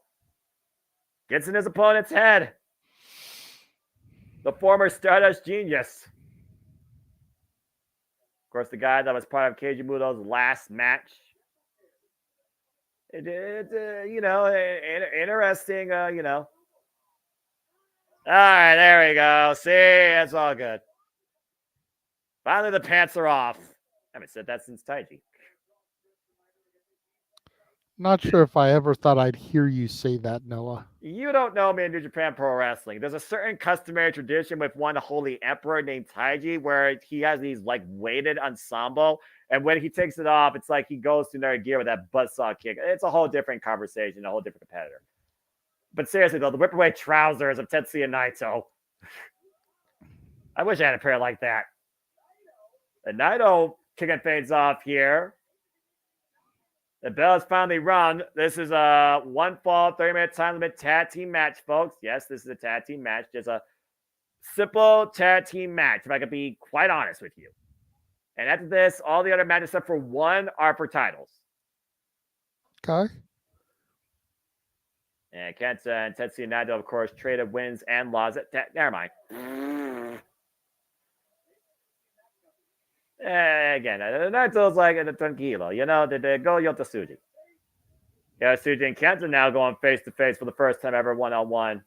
Gets in his opponent's head. The former Stardust genius. Of course, the guy that was part of Keiji Muto's last match. Interesting, All right, there we go. See, it's all good. Finally, the pants are off. haven't said that since Taiji. Not sure if I ever thought I'd hear you say that, Noah. You don't know me in New Japan Pro Wrestling. There's a certain customary tradition with one holy emperor named Taiji where he has these like weighted ensemble. And when he takes it off, it's like he goes to another gear with that buzzsaw kick. It's a whole different conversation, a whole different competitor. But seriously, though, the whip away trousers of Tetsuya Naito. I wish I had a pair like that. And Naito kicking things off here. The bell is finally rung. This is a 1 fall, 30-minute time limit tag team match, folks. Yes, this is a tag team match. Just a simple tag team match, if I could be quite honest with you. And after this, all the other matches except for one are for titles. Okay. And Kenta and Tetsuya Naito, of course, traded wins and losses. Never mind. Again, Naito's like a tranquilo, you know, the go Yotasuji. Yotasuji and Kenta now going face to face for the first time ever, 1-on-1.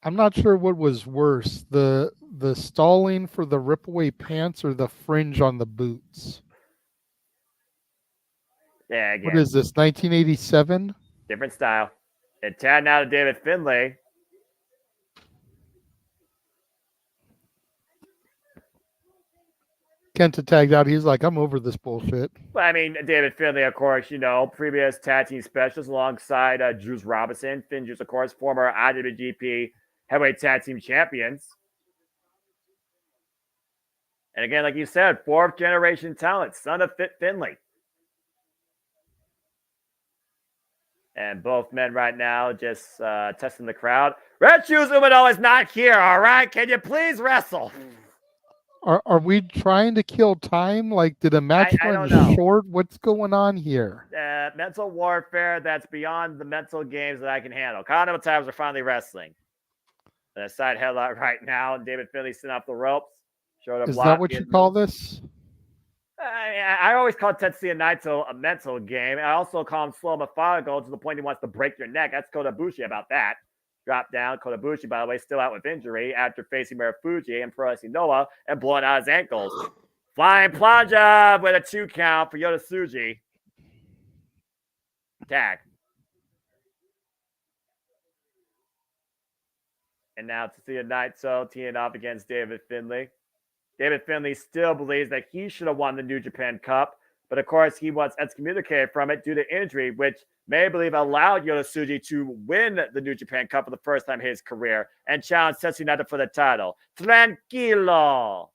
I'm not sure what was worse, the stalling for the ripaway pants or the fringe on the boots. Yeah, again. What is this, 1987? Different style. And tag now to David Finlay. Kenta tagged out. He's like, I'm over this bullshit. I mean, David Finlay, of course, you know, previous tag team specialist alongside Juice Robinson. Finn Juice, of course, former IWGP heavyweight tag team champions. And again, like you said, 4th generation talent, son of Finlay. And both men right now just testing the crowd. Red Shoes Umino is not here, all right? Can you please wrestle? Are we trying to kill time? Like, did a match run short? What's going on here? Mental warfare that's beyond the mental games that I can handle. Continental times are finally wrestling. And a side headlock right now. David Finlay sitting off the ropes. Is that what you call this? I always call Tetsuya Naito a mental game. I also call him slow methodical to the point he wants to break your neck. That's Kota Ibushi about that. Drop down. Kota Ibushi, by the way, still out with injury after facing Marufuji and Pro Noah and blowing out his ankles. Flying plunge with a 2 count for Yotasuji. Tag. And now Tetsuya Naito teeing off against David Finlay. David Finlay still believes that he should have won the New Japan Cup, but of course he was excommunicated from it due to injury, which may believe allowed Yotasuji to win the New Japan Cup for the first time in his career and challenge Tetsuya Naito for the title. Tranquilo.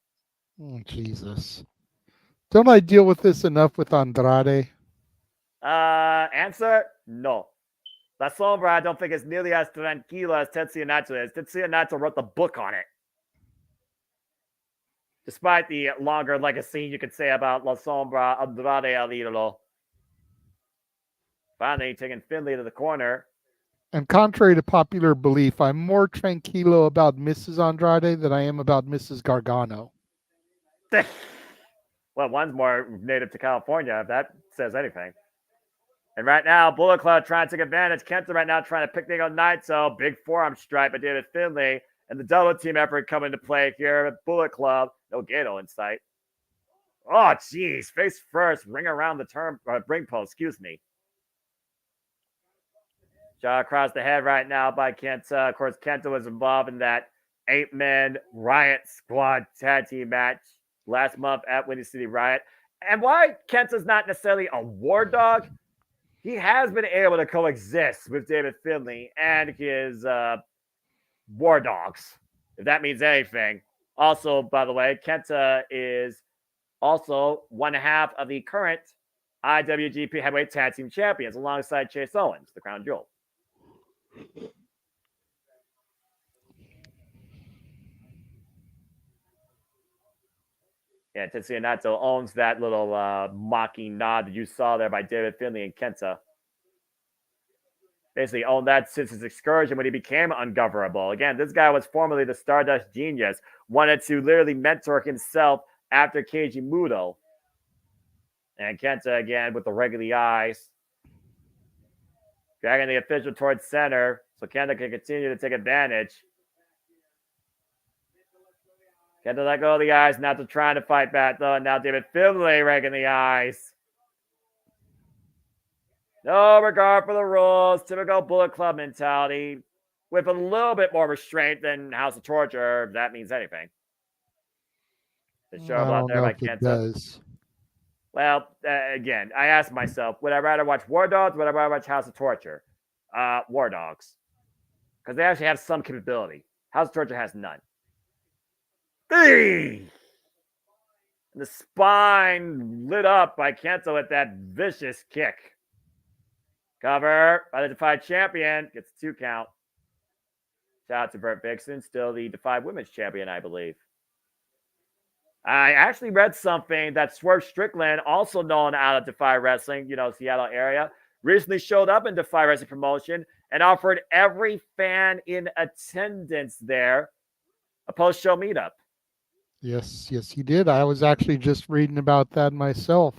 Oh, Jesus. Don't I deal with this enough with Andrade? Answer, no. La Sombra, I don't think is nearly as tranquilo as Tetsuya Naito is. Tetsuya Naito wrote the book on it. Despite the longer legacy you could say about La Sombra, Andrade El Idolo. Finally taking Finlay to the corner. And contrary to popular belief, I'm more tranquilo about Mrs. Andrade than I am about Mrs. Gargano. Well, one's more native to California, if that says anything. And right now, Bullet Club trying to take advantage. Kenta right now trying to pick things on Naito. Big forearm strike by David Finlay. And the double team effort coming into play here at Bullet Club. No Gato in sight. Oh, geez. Face first. Ring around the ring post. Excuse me. Shot across the head right now by Kenta. Of course, Kenta was involved in that 8-man Riot Squad tag team match last month at Windy City Riot. And why Kenta's not necessarily a war dog, he has been able to coexist with David Finlay and his war dogs, if that means anything. Also, by the way, Kenta is also 1/2 of the current IWGP Heavyweight Tag Team Champions alongside Chase Owens, the crown jewel. Yeah, Tetsuya Naito owns that little mocking nod that you saw there by David Finlay and Kenta. Basically owned that since his excursion when he became ungovernable. Again, this guy was formerly the Stardust Genius, wanted to literally mentor himself after Keiji Muto. And Kenta again with the regular eyes. Dragging the official towards center so Kenta can continue to take advantage. Kenta let go of the eyes. Naito trying to fight back, though. And now David Finlay raking the eyes. No regard for the rules. Typical Bullet Club mentality. With a little bit more restraint than House of Torture, if that means anything. The show I out don't there know by if it Kenta. does. Well, again, I asked myself, would I rather watch War Dogs or would I rather watch House of Torture? War Dogs. Because they actually have some capability. House of Torture has none. And the spine lit up by Kenta with that vicious kick. Cover by the Defy Champion. Gets a 2 count. Shout out to Burt Vixen, still the Defy Women's Champion, I believe. I actually read something that Swerve Strickland, also known out of Defy Wrestling, Seattle area, recently showed up in Defy Wrestling promotion and offered every fan in attendance there a post-show meetup. Yes, he did. I was actually just reading about that myself.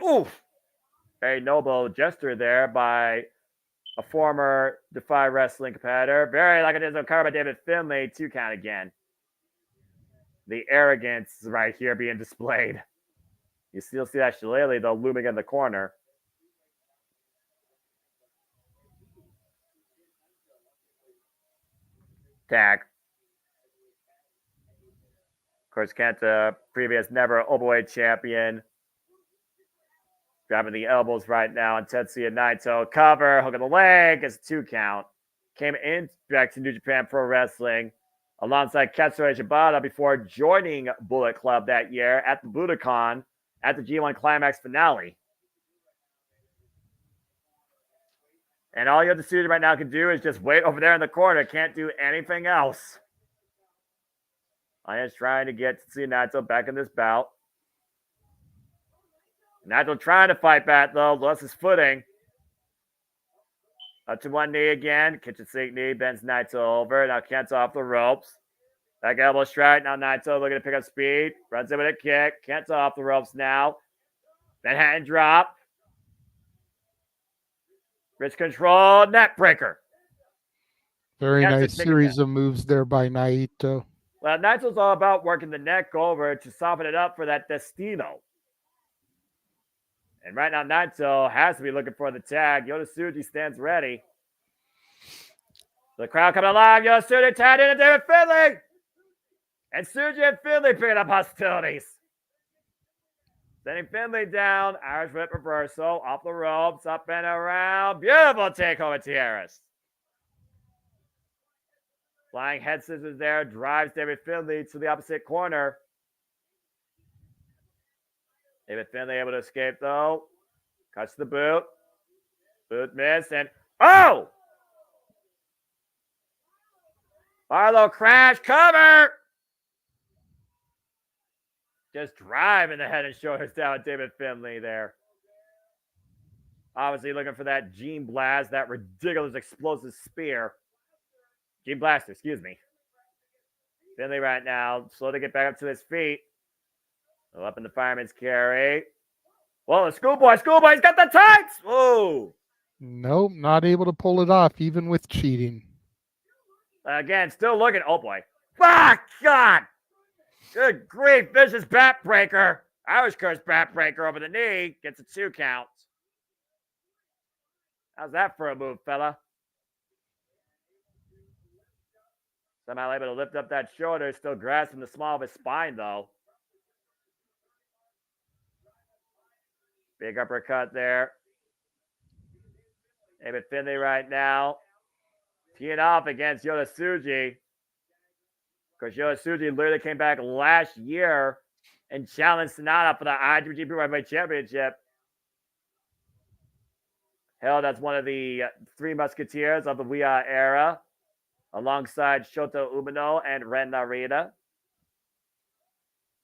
Oof. Very noble gesture there by a former Defy Wrestling competitor. Very like it is covered by David Finlay, 2 count again. The arrogance right here being displayed. You still see that shillelagh, though, looming in the corner. Tag. Of course, Kenta, previous never openweight champion. Grabbing the elbows right now on Tetsuya Naito. Cover, hook of the leg. It's a 2 count. Came in back to New Japan Pro Wrestling alongside Katsura Shibata before joining Bullet Club that year at the Budokan at the G1 Climax finale. And all you have to see right now can do is just wait over there in the corner. Can't do anything else. I am trying to get Tetsuya Naito back in this bout. Naito trying to fight back, though. Lost his footing. Up to one knee again. Kitchen sink knee. Bends Naito over. Now Kenta off the ropes. Back elbow strike. Now Naito looking to pick up speed. Runs in with a kick. Kenta off the ropes now. Manhattan drop. Wrist control. Neck breaker. Very nice series of moves there by Naito. Well, Naito's all about working the neck over to soften it up for that Destino. And right now, Naito has to be looking for the tag. Yoda stands ready. The crowd coming alive. Yoda tagged into David Finlay. And Tsuji and Finlay picking up hostilities. Sending Finlay down. Irish whip reversal. Off the ropes. Up and around. Beautiful takeover tiaras. Flying head scissors there. Drives David Finlay to the opposite corner. David Finlay able to escape, though. Cuts the boot. Boot miss. And, oh! Barlow crash. Cover! Just driving the head and shoulders down with David Finlay there. Obviously looking for that Gene Blast, that ridiculous explosive spear. Gene Blaster, excuse me. Finlay right now, slow to get back up to his feet. Up in the fireman's carry. Whoa, schoolboy's got the tights! Whoa! Nope, not able to pull it off, even with cheating. Again, still looking. Oh, boy. Fuck! God! Good grief, vicious backbreaker. Irish curse backbreaker over the knee. Gets a 2 count. How's that for a move, fella? Somehow able to lift up that shoulder. Still grasping the small of his spine, though. Big uppercut there. David Finlay right now. Teeing off against Yoda Tsuji. Because Yoda Tsuji literally came back last year and challenged Sonata for the IWGP Heavyweight Championship. Held as one of the 3 Musketeers of the Wii era, alongside Shota Umino and Ren Narita.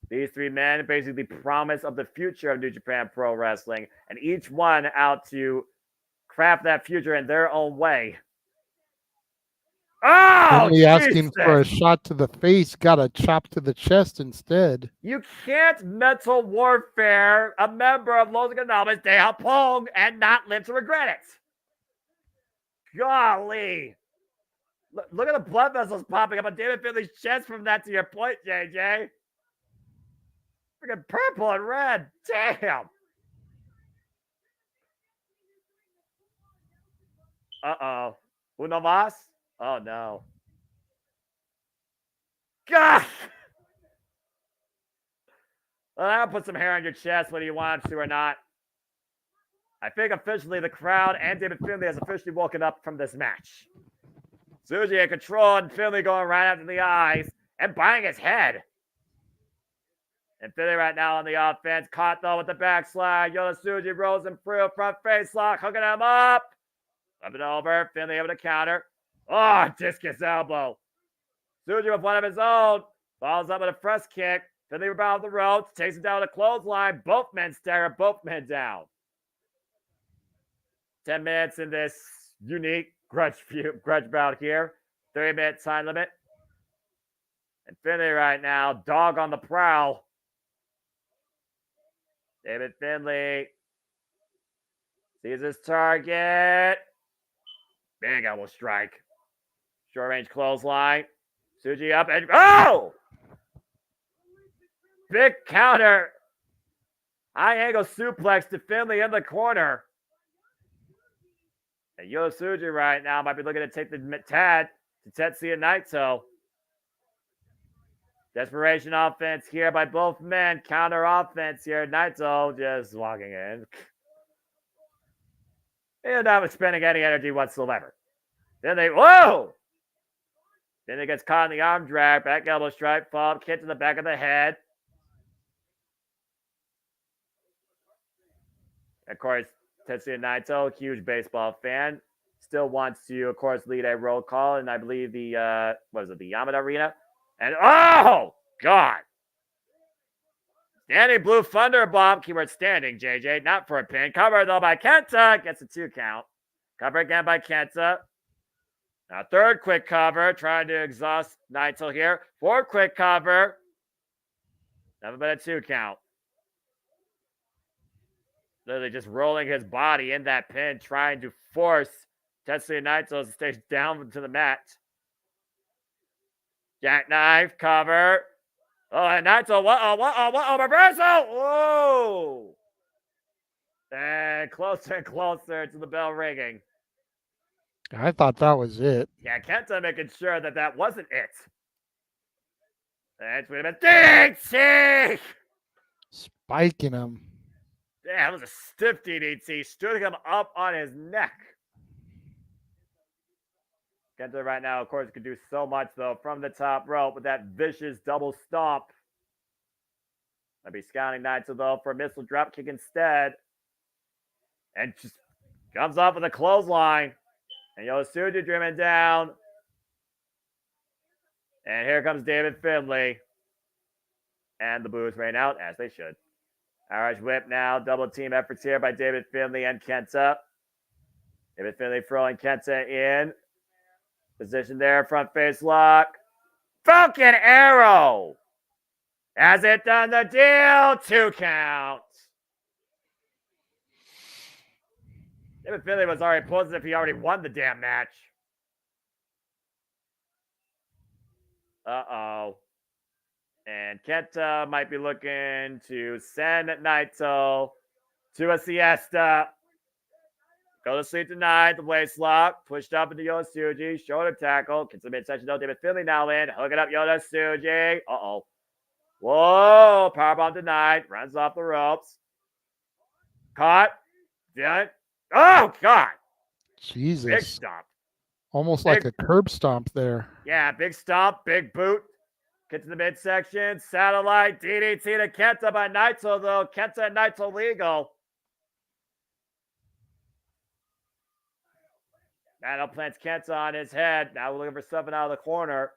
These 3 men basically promise of the future of New Japan Pro Wrestling, and each one out to craft that future in their own way. Oh, only asking for a shot to the face, got a chop to the chest instead. You can't mental warfare a member of Los Economics de Japón and not live to regret it. Golly. Look at the blood vessels popping up on David Finley's chest from that, to your point, JJ. Freaking purple and red. Damn. Uh-oh. Uno más? Oh, no. God! Well, that'll put some hair on your chest whether you want to or not. I think officially the crowd and David Finley has officially woken up from this match. Tsuji in control and Finley going right after the eyes and buying his head. And Finley right now on the offense. Caught though with the backslide. Tsuji rolls him through. Front face lock. Hooking him up. Up and over. Finley able to counter. Oh, discus elbow. Tsuji with one of his own. Follows up with a press kick. Finley rebound the ropes. Takes him down to the clothesline. Both men stare. Both men down. 10 minutes in this unique grudge bout here. 30-minute time limit. And Finley right now, dog on the prowl. David Finley sees his target. Big elbow strike. Short range clothesline. Tsuji up and oh! Big counter. High angle suplex to Finley in the corner. And Tsuji right now might be looking to take the tag to Tetsuya Naito. Desperation offense here by both men. Counter offense here. Naito just walking in. He's not expending any energy whatsoever. Then whoa! Then he gets caught in the arm drag. Back elbow strike. Fall. Kick to the back of the head. Of course, Tetsuya Naito, huge baseball fan, still wants to, of course, lead a roll call in, I believe, the Yamada Arena. And, oh, God. Standing Blue Thunder Bomb, keyword standing, JJ, not for a pin. Cover, though, by Kenta, gets a 2 count. Cover again by Kenta. Now, third quick cover, trying to exhaust Naito here. 4th quick cover. Nothing but a 2 count. Literally just rolling his body in that pin, trying to force Tetsuya Naito to stay down to the mat. Jackknife, cover. Oh, and Naito, reversal! Whoa! And closer to the bell ringing. I thought that was it. Yeah, Kenta making sure that that wasn't it. That's what it DDT! Spiking him. Yeah, it was a stiff DDT. Stood him up on his neck. Kenta right now, of course, could do so much, though, from the top rope with that vicious double stomp. I'll be scouting Naito, though, for a missile dropkick instead. And just comes off with a clothesline. And Tsuji driven down. And here comes David Finley. And the boos rain out, as they should. Irish whip now. Double team efforts here by David Finley and Kenta. David Finley throwing Kenta in. Position there. Front face lock. Falcon Arrow. Has it done the deal? 2 counts. David Finley was already posed as if he already won the damn match. Uh-oh. And Kenta might be looking to send Naito to a siesta. Go to sleep tonight. The waist lock. Pushed up into Tsuji. Shoulder tackle. Gets the midsection though. David Finley now in. Hooking up Tsuji. Uh-oh. Whoa. Powerbomb denied. Runs off the ropes. Caught. Done. Oh, God. Jesus. Big stomp. Almost like a curb stomp there. Yeah, big stomp. Big boot. Get to the midsection. Satellite. DDT to Kenta by Naito, though. Kenta and Naito legal. Naito plants Kenta on his head. Now we're looking for something out of the corner.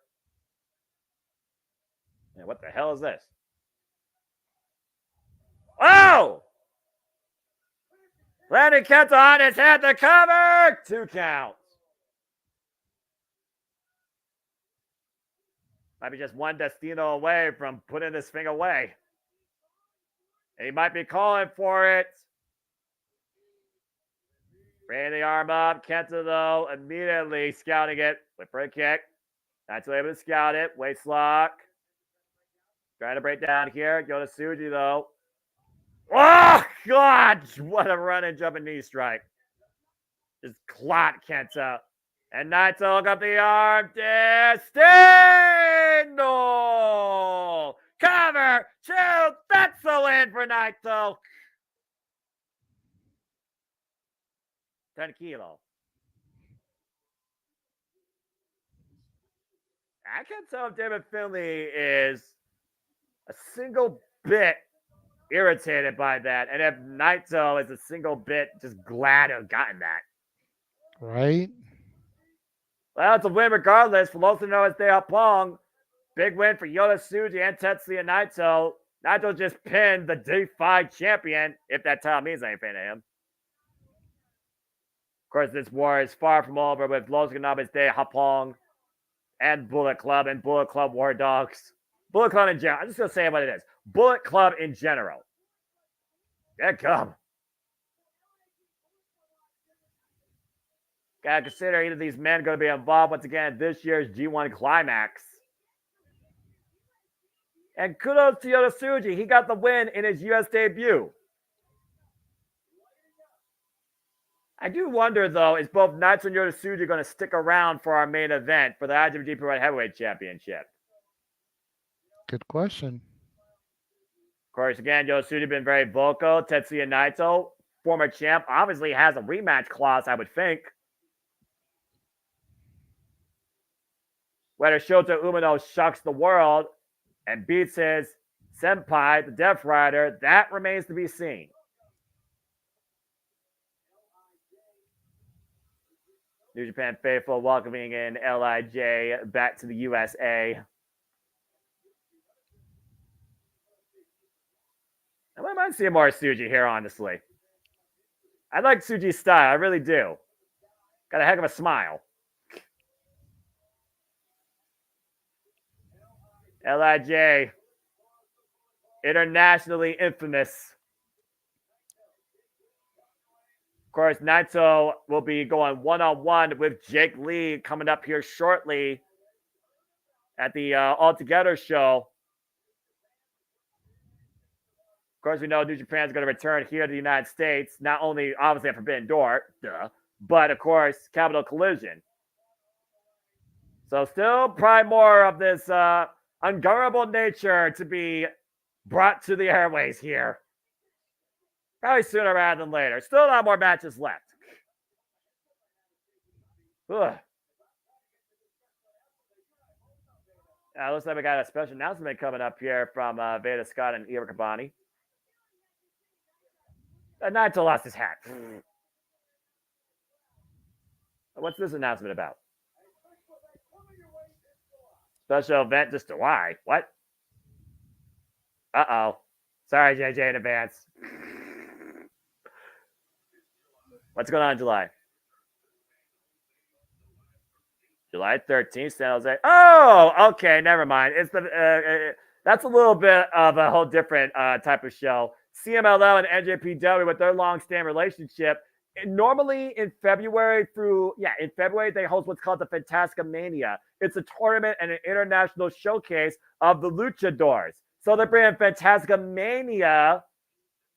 Man, what the hell is this? Oh! Landing Kenta on his head. The cover. 2 counts. Might be just one Destino away from putting this thing away. And he might be calling for it. Bringing the arm up. Kenta, though, immediately scouting it. Whip for a kick. Not able to scout it. Waist lock. Trying to break down here. Go to Tsuji, though. Oh, God. What a run and jumping knee strike. Just clot Kenta. And Naito look up the arm. Destino. Cover. 2. That's the win for Naito. 10 kilo. I can't tell if David Finlay is a single bit irritated by that, and if Naito is a single bit just glad to have gotten that. Right? Well, it's a win regardless. For those who know as Deapong, big win for Yota Tsuji and Tetsuya Naito. Naito just pinned the D5 champion, if that title means anything to him. Of course, this war is far from over with Los Ganabes de Hapong and Bullet Club and Bullet Club War Dogs. Bullet Club in general. I'm just going to say what it is. Bullet Club in general. Yeah, come. Gotta consider either of these men going to be involved once again in this year's G1 Climax. And kudos to Yota Tsuji. He got the win in his US debut. I do wonder, though, is both Naito and Yota Tsuji going to stick around for our main event for the IWGP World Heavyweight Championship? Good question. Of course, again, Yota Tsuji been very vocal. Tetsuya Naito, former champ, obviously has a rematch clause, I would think. Whether Shota Umino shocks the world and beats his senpai, the Death Rider, that remains to be seen. New Japan faithful welcoming in LIJ back to the USA. I wouldn't mind seeing more Tsuji here, honestly. I like Tsuji's style. I really do. Got a heck of a smile. LIJ. Internationally infamous. Of course, Naito will be going one-on-one with Jake Lee coming up here shortly at the All Together show. Of course, we know New Japan is going to return here to the United States, not only obviously at Forbidden Door, but of course, Capital Collision. So still probably more of this ungovernable nature to be brought to the airways here. Probably sooner rather than later. Still a lot more matches left. Looks like we got a special announcement coming up here from Veda Scott and Ira Kabani. Naito lost his hat. What's this announcement about? Special event just to why? What? Uh-oh. Sorry, JJ, in advance. What's going on in July? July 13th, San Jose. Oh, okay, never mind. It's the that's a little bit of a whole different type of show. CMLL and NJPW with their long-standing relationship. And normally in February they host what's called the Fantastica Mania. It's a tournament and an international showcase of the luchadors. So they're bringing Fantastica Mania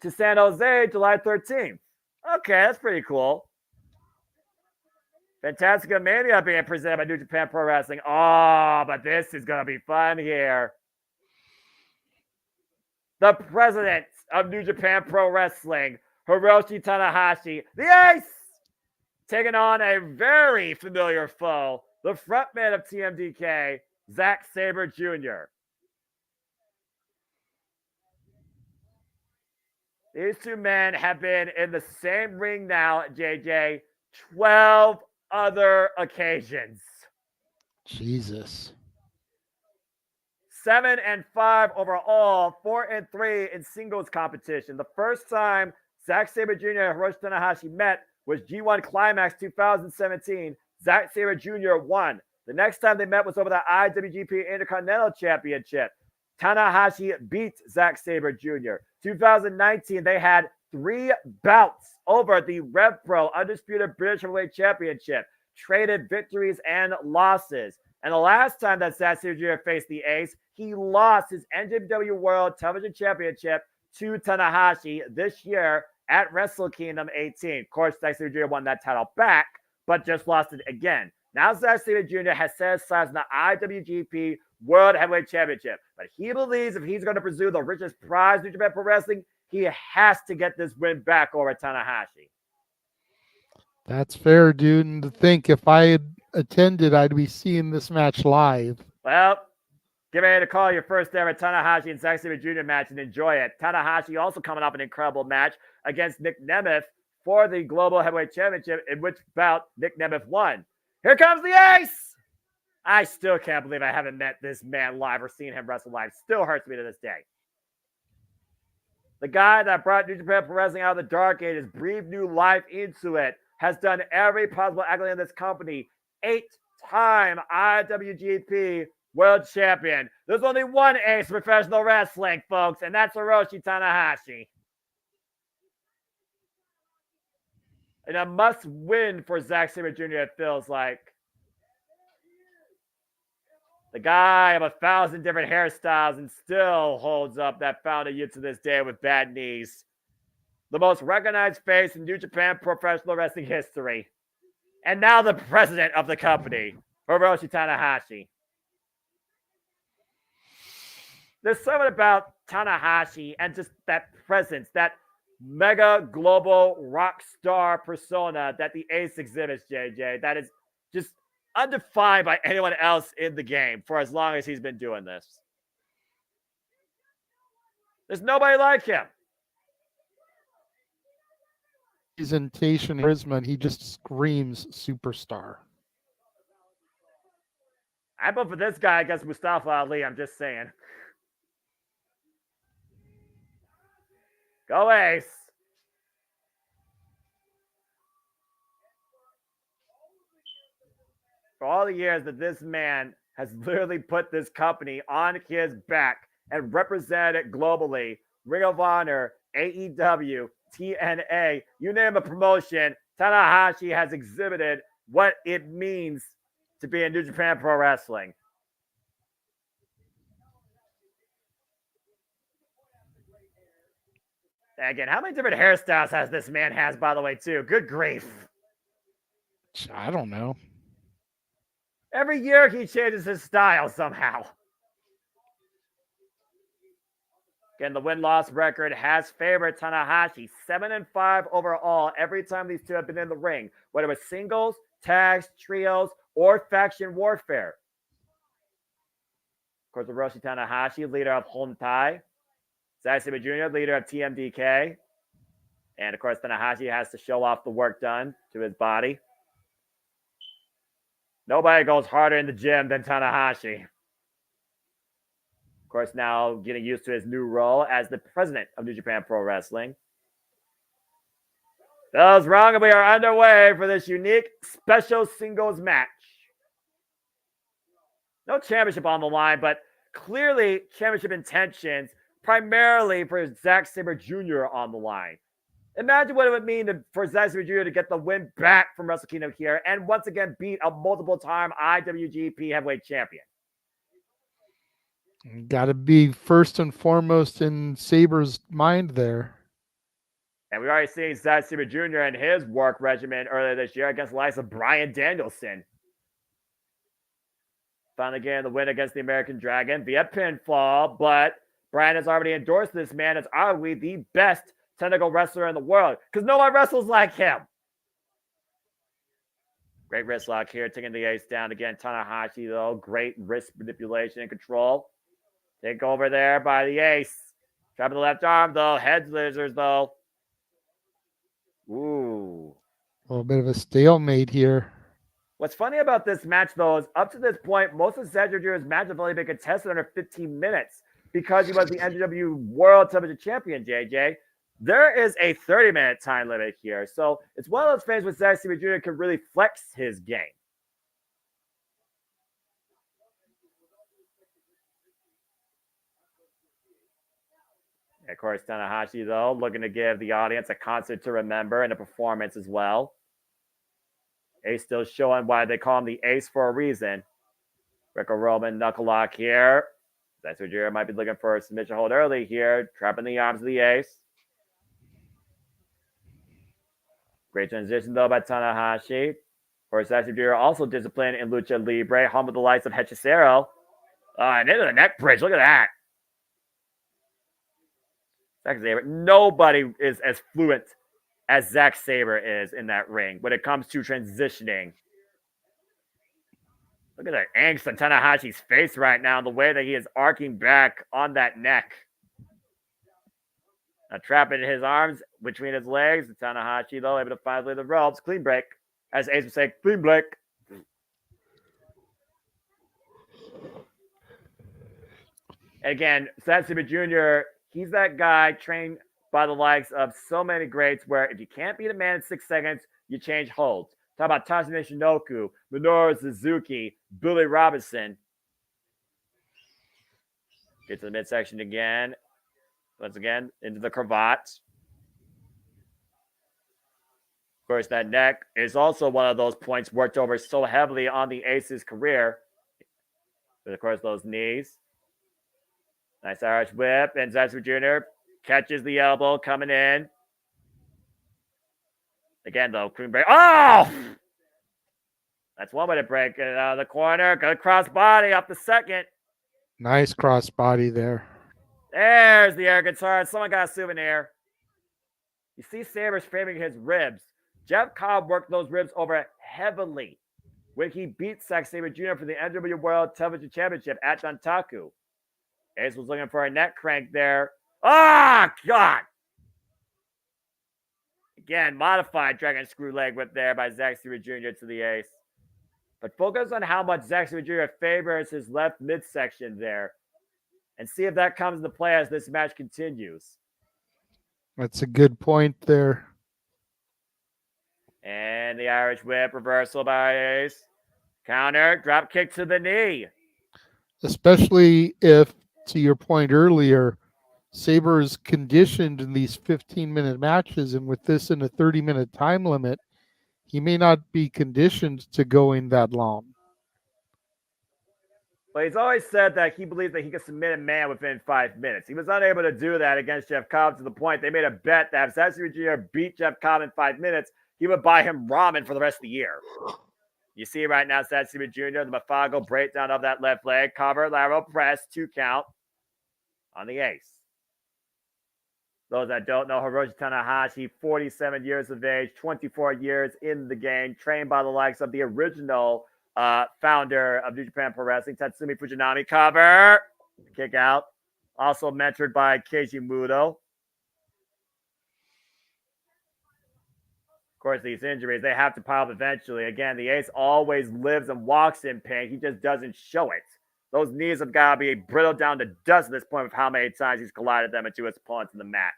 to San Jose July 13th. Okay, that's pretty cool. Fantastica Mania being presented by New Japan Pro Wrestling. Oh, but this is going to be fun here. The president of New Japan Pro Wrestling, Hiroshi Tanahashi, the Ace, taking on a very familiar foe, the frontman of TMDK, Zack Sabre Jr. These two men have been in the same ring now, JJ, 12 other occasions. Jesus. 7-5 overall, 4-3 in singles competition. The first time Zack Sabre Jr. and Hiroshi Tanahashi met was G1 Climax 2017. Zack Sabre Jr. won. The next time they met was over the IWGP Intercontinental Championship. Tanahashi beat Zack Sabre Jr. 2019, they had 3 bouts over the Rev Pro Undisputed British Heavyweight Championship, traded victories and losses. And the last time that Zack Sabre Jr. faced the Ace, he lost his NJPW World Television Championship to Tanahashi this year at Wrestle Kingdom 18. Of course, Zack Sabre Jr. won that title back, but just lost it again. Now Zack Sabre Jr. has set his sights on the IWGP World Heavyweight Championship, but he believes if he's going to pursue the richest prize in New Japan Pro Wrestling, he has to get this win back over Tanahashi. That's fair, dude. And to think if I had attended, I'd be seeing this match live. Well, get ready to call your first ever Tanahashi and Zack Sabre Jr. match and enjoy it. Tanahashi also coming up an incredible match against Nick Nemeth for the Global Heavyweight Championship, in which bout Nick Nemeth won. Here comes the Ace! I still can't believe I haven't met this man live or seen him wrestle live. Still hurts me to this day. The guy that brought New Japan Pro Wrestling out of the dark ages, breathed new life into it, has done every possible accolade in this company. 8-time IWGP World Champion. There's only one ace in professional wrestling, folks, and that's Hiroshi Tanahashi. And a must-win for Zack Sabre Jr., it feels like. The guy of 1,000 different hairstyles and still holds up that founded you to this day with bad knees. The most recognized face in New Japan professional wrestling history. And now the president of the company, Hiroshi Tanahashi. There's something about Tanahashi and just that presence, that mega global rock star persona that the Ace exhibits, JJ, that is just undefined by anyone else in the game for as long as he's been doing this. There's nobody like him. Presentation, charisma, and he just screams superstar. I vote for this guy against Mustafa Ali, I'm just saying. Go Ace. For all the years that this man has literally put this company on his back and represented it globally, Ring of Honor, AEW, TNA, you name a promotion, Tanahashi has exhibited what it means to be in New Japan Pro Wrestling. Again, how many different hairstyles has this man has, by the way, too? Good grief. I don't know. Every year he changes his style somehow. Again, the win-loss record has favored Tanahashi. 7-5 overall every time these two have been in the ring, whether it was singles, tags, trios, or faction warfare. Of course, Hiroshi Tanahashi, leader of Hontai. Zack Sabre Jr., leader of TMDK. And, of course, Tanahashi has to show off the work done to his body. Nobody goes harder in the gym than Tanahashi. Of course, now getting used to his new role as the president of New Japan Pro Wrestling. Bells rung, and we are underway for this unique special singles match. No championship on the line, but clearly championship intentions, primarily for Zack Sabre Jr. on the line. Imagine what it would mean for Zack Sabre Jr. to get the win back from Wrestle Kingdom here and once again beat a multiple-time IWGP Heavyweight Champion. Got to be first and foremost in Sabre's mind there. And we already seen Zack Sabre Jr. in his work regimen earlier this year against the likes of Bryan Danielson. Finally getting the win against the American Dragon via pinfall, but Bryan has already endorsed this man as arguably the best technical wrestler in the world because no one wrestles like him. Great wrist lock here, taking the Ace down again. Tanahashi, though, great wrist manipulation and control. Take over there by the Ace. Trapping the left arm, though. Head scissors, though. Ooh. A little bit of a stalemate here. What's funny about this match, though, is up to this point, most of Zack Sabre Jr.'s matches have only been contested under 15 minutes because he was the NJPW World Television Champion, JJ. There is a 30-minute time limit here. So it's one of those things where Zack Sabre Jr. can really flex his game. Of course, Tanahashi, though, looking to give the audience a concert to remember and a performance as well. Ace still showing why they call him the Ace for a reason. Greco-Roman knuckle lock here. That's what Jiro might be looking for a submission hold early here. Trapping the arms of the Ace. Great transition, though, by Tanahashi. Of course, Jiro also disciplined in Lucha Libre. Home with the likes of Hechicero. And into the neck bridge. Look at that. Zack Sabre. Nobody is as fluent as Zack Sabre is in that ring when it comes to transitioning. Look at the angst on Tanahashi's face right now, the way that he is arcing back on that neck. Now trapping his arms between his legs. Tanahashi, though, able to finally the ropes. Clean break. As Ace would say, clean break. Again, Satsuma Jr., he's that guy trained by the likes of so many greats where if you can't beat a man in 6 seconds, you change holds. Talk about Tatsuya Shinoku, Minoru Suzuki, Billy Robinson. Get to the midsection again. Once again, into the cravat. Of course, that neck is also one of those points worked over so heavily on the Ace's career. But of course, those knees. Nice Irish whip. And Zetsu Jr. catches the elbow coming in. Again, though, clean break. Oh! That's one way to break it out of the corner. Good cross body up the second. Nice cross body there. There's the arrogance heart. Someone got a souvenir. You see Sabres framing his ribs. Jeff Cobb worked those ribs over heavily when he beat Zack Sabre Jr. for the NJPW World Television Championship at Dantaku. Ace was looking for a neck crank there. Ah, God! Again, modified dragon screw leg whip there by Zack Sabre Jr. to the Ace. But focus on how much Zack Sabre Jr. favors his left midsection there. And see if that comes into play as this match continues. That's a good point there. And the Irish whip reversal by Ace. Counter, drop kick to the knee. Especially if, to your point earlier, Sabre is conditioned in these 15-minute matches, and with this in a 30-minute time limit, he may not be conditioned to going that long. But he's always said that he believes that he can submit a man within 5 minutes. He was unable to do that against Jeff Cobb to the point they made a bet that if Zack Sabre Jr. beat Jeff Cobb in 5 minutes, he would buy him ramen for the rest of the year. You see right now, Zack Sabre Jr., the methodical breakdown of that left leg, cover, lateral press, 2 count on the Ace. Those that don't know, Hiroshi Tanahashi, 47 years of age, 24 years in the game, trained by the likes of the original founder of New Japan Pro Wrestling, Tatsumi Fujinami. Cover, kick out. Also mentored by Keiji Muto. Of course, these injuries, they have to pile up eventually. Again, the Ace always lives and walks in pain. He just doesn't show it. Those knees have got to be brittled down to dust at this point with how many times he's collided them into his opponents in the mat.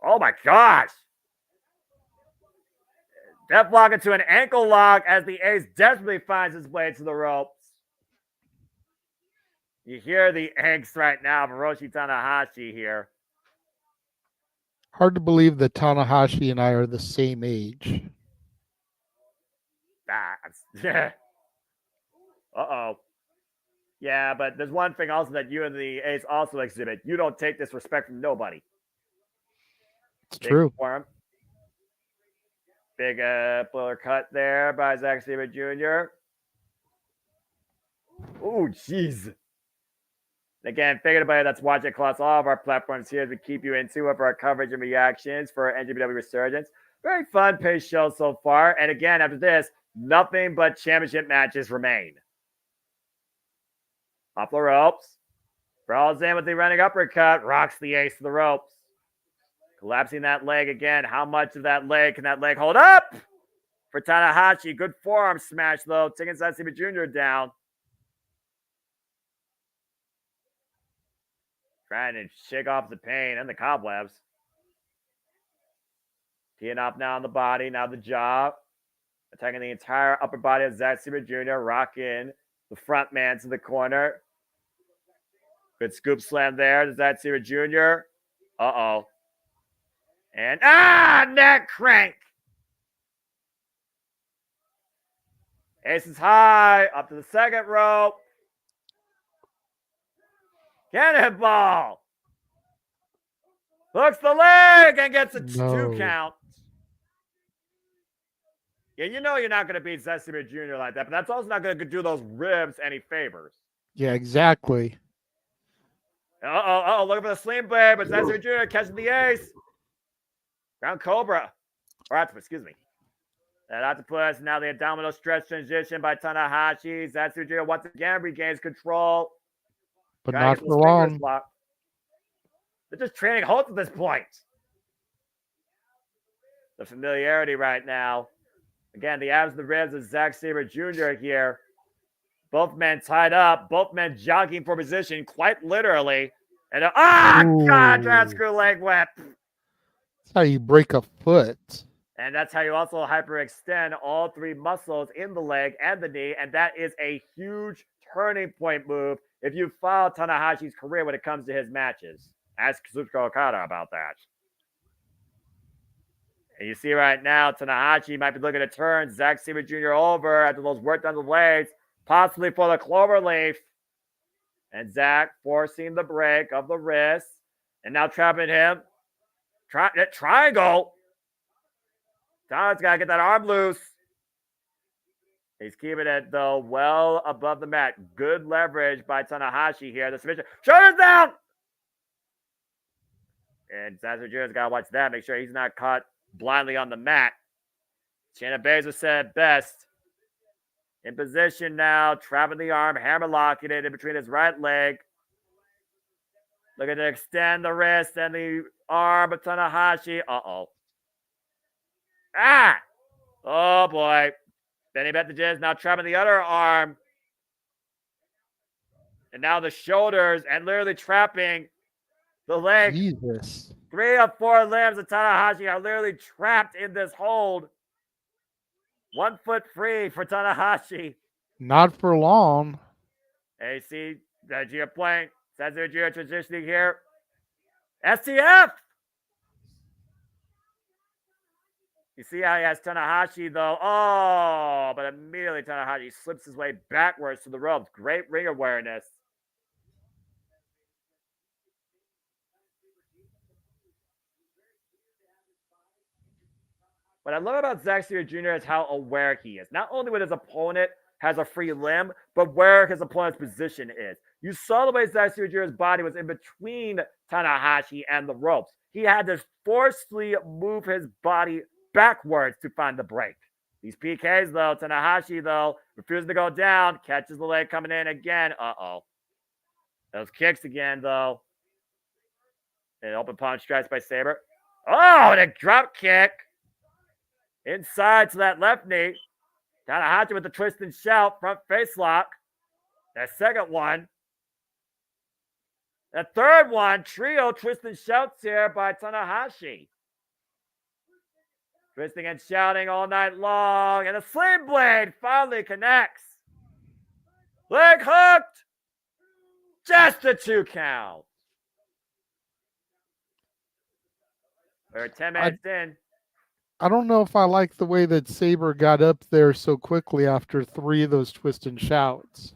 Oh my gosh. Death lock into an ankle lock as the Ace desperately finds his way to the ropes. You hear the angst right now of Hiroshi Tanahashi here. Hard to believe that Tanahashi and I are the same age. Uh-oh. Yeah, but there's one thing also that you and the Ace also exhibit. You don't take disrespect from nobody. It's true. Big puller cut there by Zack Sabre Jr. Oh, jeez. Again, thank everybody that's watching across all of our platforms here as we keep you in tune with our coverage and reactions for NJPW Resurgence. Very fun paced show so far. And again, after this, nothing but championship matches remain. Off the ropes. Brawls in with the running uppercut. Rocks the Ace to the ropes. Collapsing that leg again. How much of that leg can that leg hold up? For Tanahashi. Good forearm smash, though. Taking Zack Sabre Jr. down. Trying to shake off the pain and the cobwebs. Teeing off now on the body. Now the jaw. Attacking the entire upper body of Zack Sabre Jr. Rocking the front man to the corner. Good scoop slam there to Zack Sabre Jr. Uh-oh. And, neck crank. Ace is high, up to the second rope. Cannonball. Hooks the leg and gets a 2 count. Yeah, you know you're not going to beat Zack Sabre Jr. like that, but that's also not going to do those ribs any favors. Yeah, exactly. Looking for the sling blade, but Zack Sabre Jr. catching the ace. Ground Cobra. Or octopus, excuse me. That octopus, now the abdominal stretch transition by Tanahashi. Zack Sabre Jr. once again regains control. But not for long. They're just training holds at this point. The familiarity right now. Again, the abs and the ribs of Zack Sabre Jr. here. Both men tied up. Both men jogging for position, quite literally. And contrast screw leg whip. That's how you break a foot. And that's how you also hyperextend all 3 muscles in the leg and the knee. And that is a huge turning point move if you follow Tanahashi's career when it comes to his matches. Ask Kazuchika Okada about that. And you see right now, Tanahashi might be looking to turn Zack Sabre Jr. over after those work on the legs, possibly for the cloverleaf. And Zack forcing the break of the wrist. And now trapping him. Triangle. Tana's got to get that arm loose. He's keeping it, though, well above the mat. Good leverage by Tanahashi here. The submission. Shoulders down! And Zack Sabre Jr.'s got to watch that. Make sure he's not caught blindly on the mat. Shayna Baszler said it best. In position now, trapping the arm, hammerlocking it in between his right leg. Looking to extend the wrist and the arm of Tanahashi. Uh-oh. Oh, boy. Benny Betajiz now trapping the other arm. And now the shoulders and literally trapping the leg. Jesus. 3 of 4 limbs of Tanahashi are literally trapped in this hold. 1 foot free for Tanahashi. Not for long. And you see Gia playing. Sensei Gia transitioning here. STF! You see how he has Tanahashi, though. Oh, but immediately Tanahashi slips his way backwards to the ropes. Great ring awareness. What I love about Zack Sabre Jr. is how aware he is. Not only when his opponent has a free limb, but where his opponent's position is. You saw the way Zack Sabre Jr.'s body was in between Tanahashi and the ropes. He had to forcefully move his body backwards to find the break. These PKs, though, Tanahashi, though, refuses to go down, catches the leg coming in again. Uh-oh. Those kicks again, though. An open punch strikes by Sabre. Oh, and a drop kick. Inside to that left knee. Tanahashi with the twist and shout, front face lock. That second one. The third one, trio twist and shouts here by Tanahashi. Twisting and shouting all night long. And the sling blade finally connects. Leg hooked. Just a 2 count. We're 10 minutes in. I don't know if I like the way that Sabre got up there so quickly after 3 of those twist and shouts.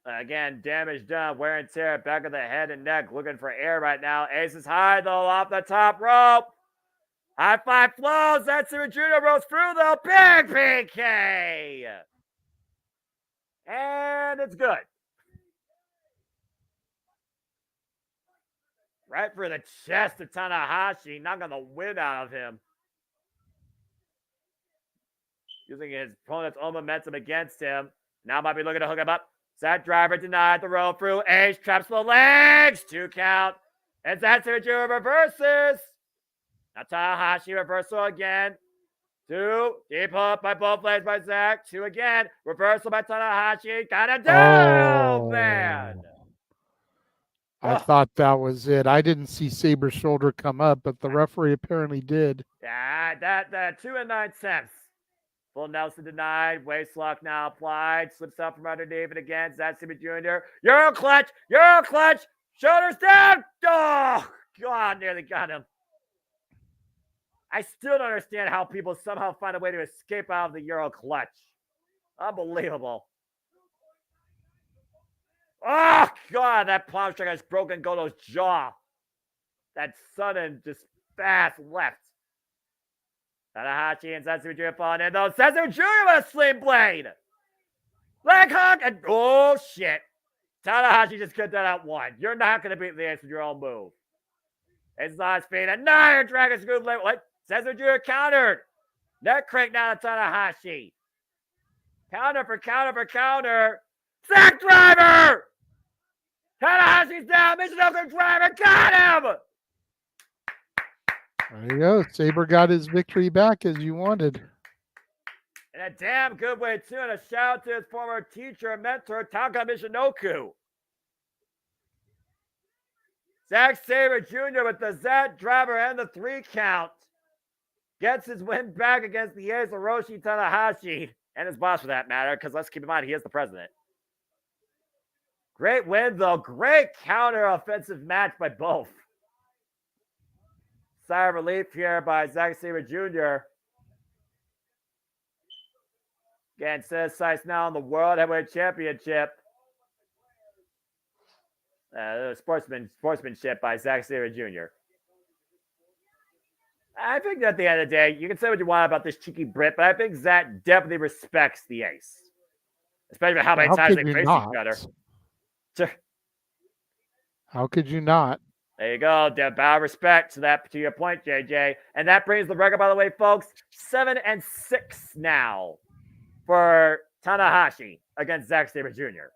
Again, damage done. Wear and tear back of the head and neck. Looking for air right now. Ace is high, though, off the top rope. High 5 flows. That's Sabre Jr. rolls through, though. Big PK. And it's good. Right for the chest of Tanahashi. Knocking the wind out of him. Using his opponent's own momentum against him. Now might be looking to hook him up. Zack driver denied the roll through. Ace traps the legs. 2 count. And Zack Sabre Jr. reverses. Now Tanahashi reversal again. 2. Deep hook by both legs by Zack. 2 again. Reversal by Tanahashi. Got it down, man. I thought that was it. I didn't see Sabre's shoulder come up, but the referee apparently did. Yeah, that 2 and 9 cents. Full Nelson denied. Waist lock now applied. Slips up from underneath it again. Zack Sabre Jr. Euro clutch. Euro clutch. Shoulders down. Oh, God, nearly got him. I still don't understand how people somehow find a way to escape out of the Euro clutch. Unbelievable. Oh, God, that palm strike has broken Goto's jaw. That sudden, just fast left. Tanahashi and Zack Sabre Jr. falling in, though. Zack Sabre Jr. with a sling blade. Leg hook, and oh, shit. Tanahashi just cut that out one. You're not going to beat the Ace with your own move. It's not his feet. Another Dragon Screw blade. What? Zack Sabre Jr. countered. Neck crank now to Tanahashi. Counter for counter for counter. Sack driver! Tanahashi's down. Michinoku driver. Got him! There you go. Sabre got his victory back as you wanted. In a damn good way, too. And a shout out to his former teacher and mentor, Taka Michinoku. Zack Sabre Jr. with the Zat driver and the 3 count. Gets his win back against the Ace Hiroshi Tanahashi. And his boss, for that matter, because let's keep in mind, he is the president. Great win, though. Great counter-offensive match by both. Sigh of relief here by Zack Sabre Jr. Again, says sights now on the World Heavyweight Championship. Sportsmanship by Zack Sabre Jr. I think at the end of the day, you can say what you want about this cheeky Brit, but I think Zack definitely respects the Ace. Especially how many times they face each other. Sure. How could you not? There you go. Bow of respect to your point, JJ. And that brings the record, by the way, folks, 7-6 now for Tanahashi against Zack Sabre Jr.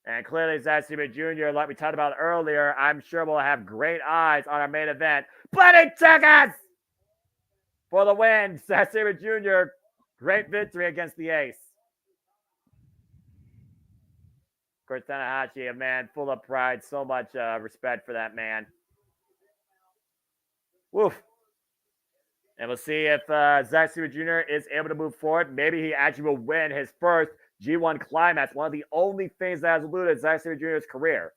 And clearly, Zack Sabre Jr., like we talked about earlier, I'm sure will have great eyes on our main event. Bloody tickets! For the win, Zack Sabre Jr., great victory against the Ace. Of course, Tanahashi, a man full of pride. So much respect for that man. Woof. And we'll see if Zack Sabre Jr. is able to move forward. Maybe he actually will win his first G1 climax. One of the only things that has eluded Zack Sabre Jr.'s career.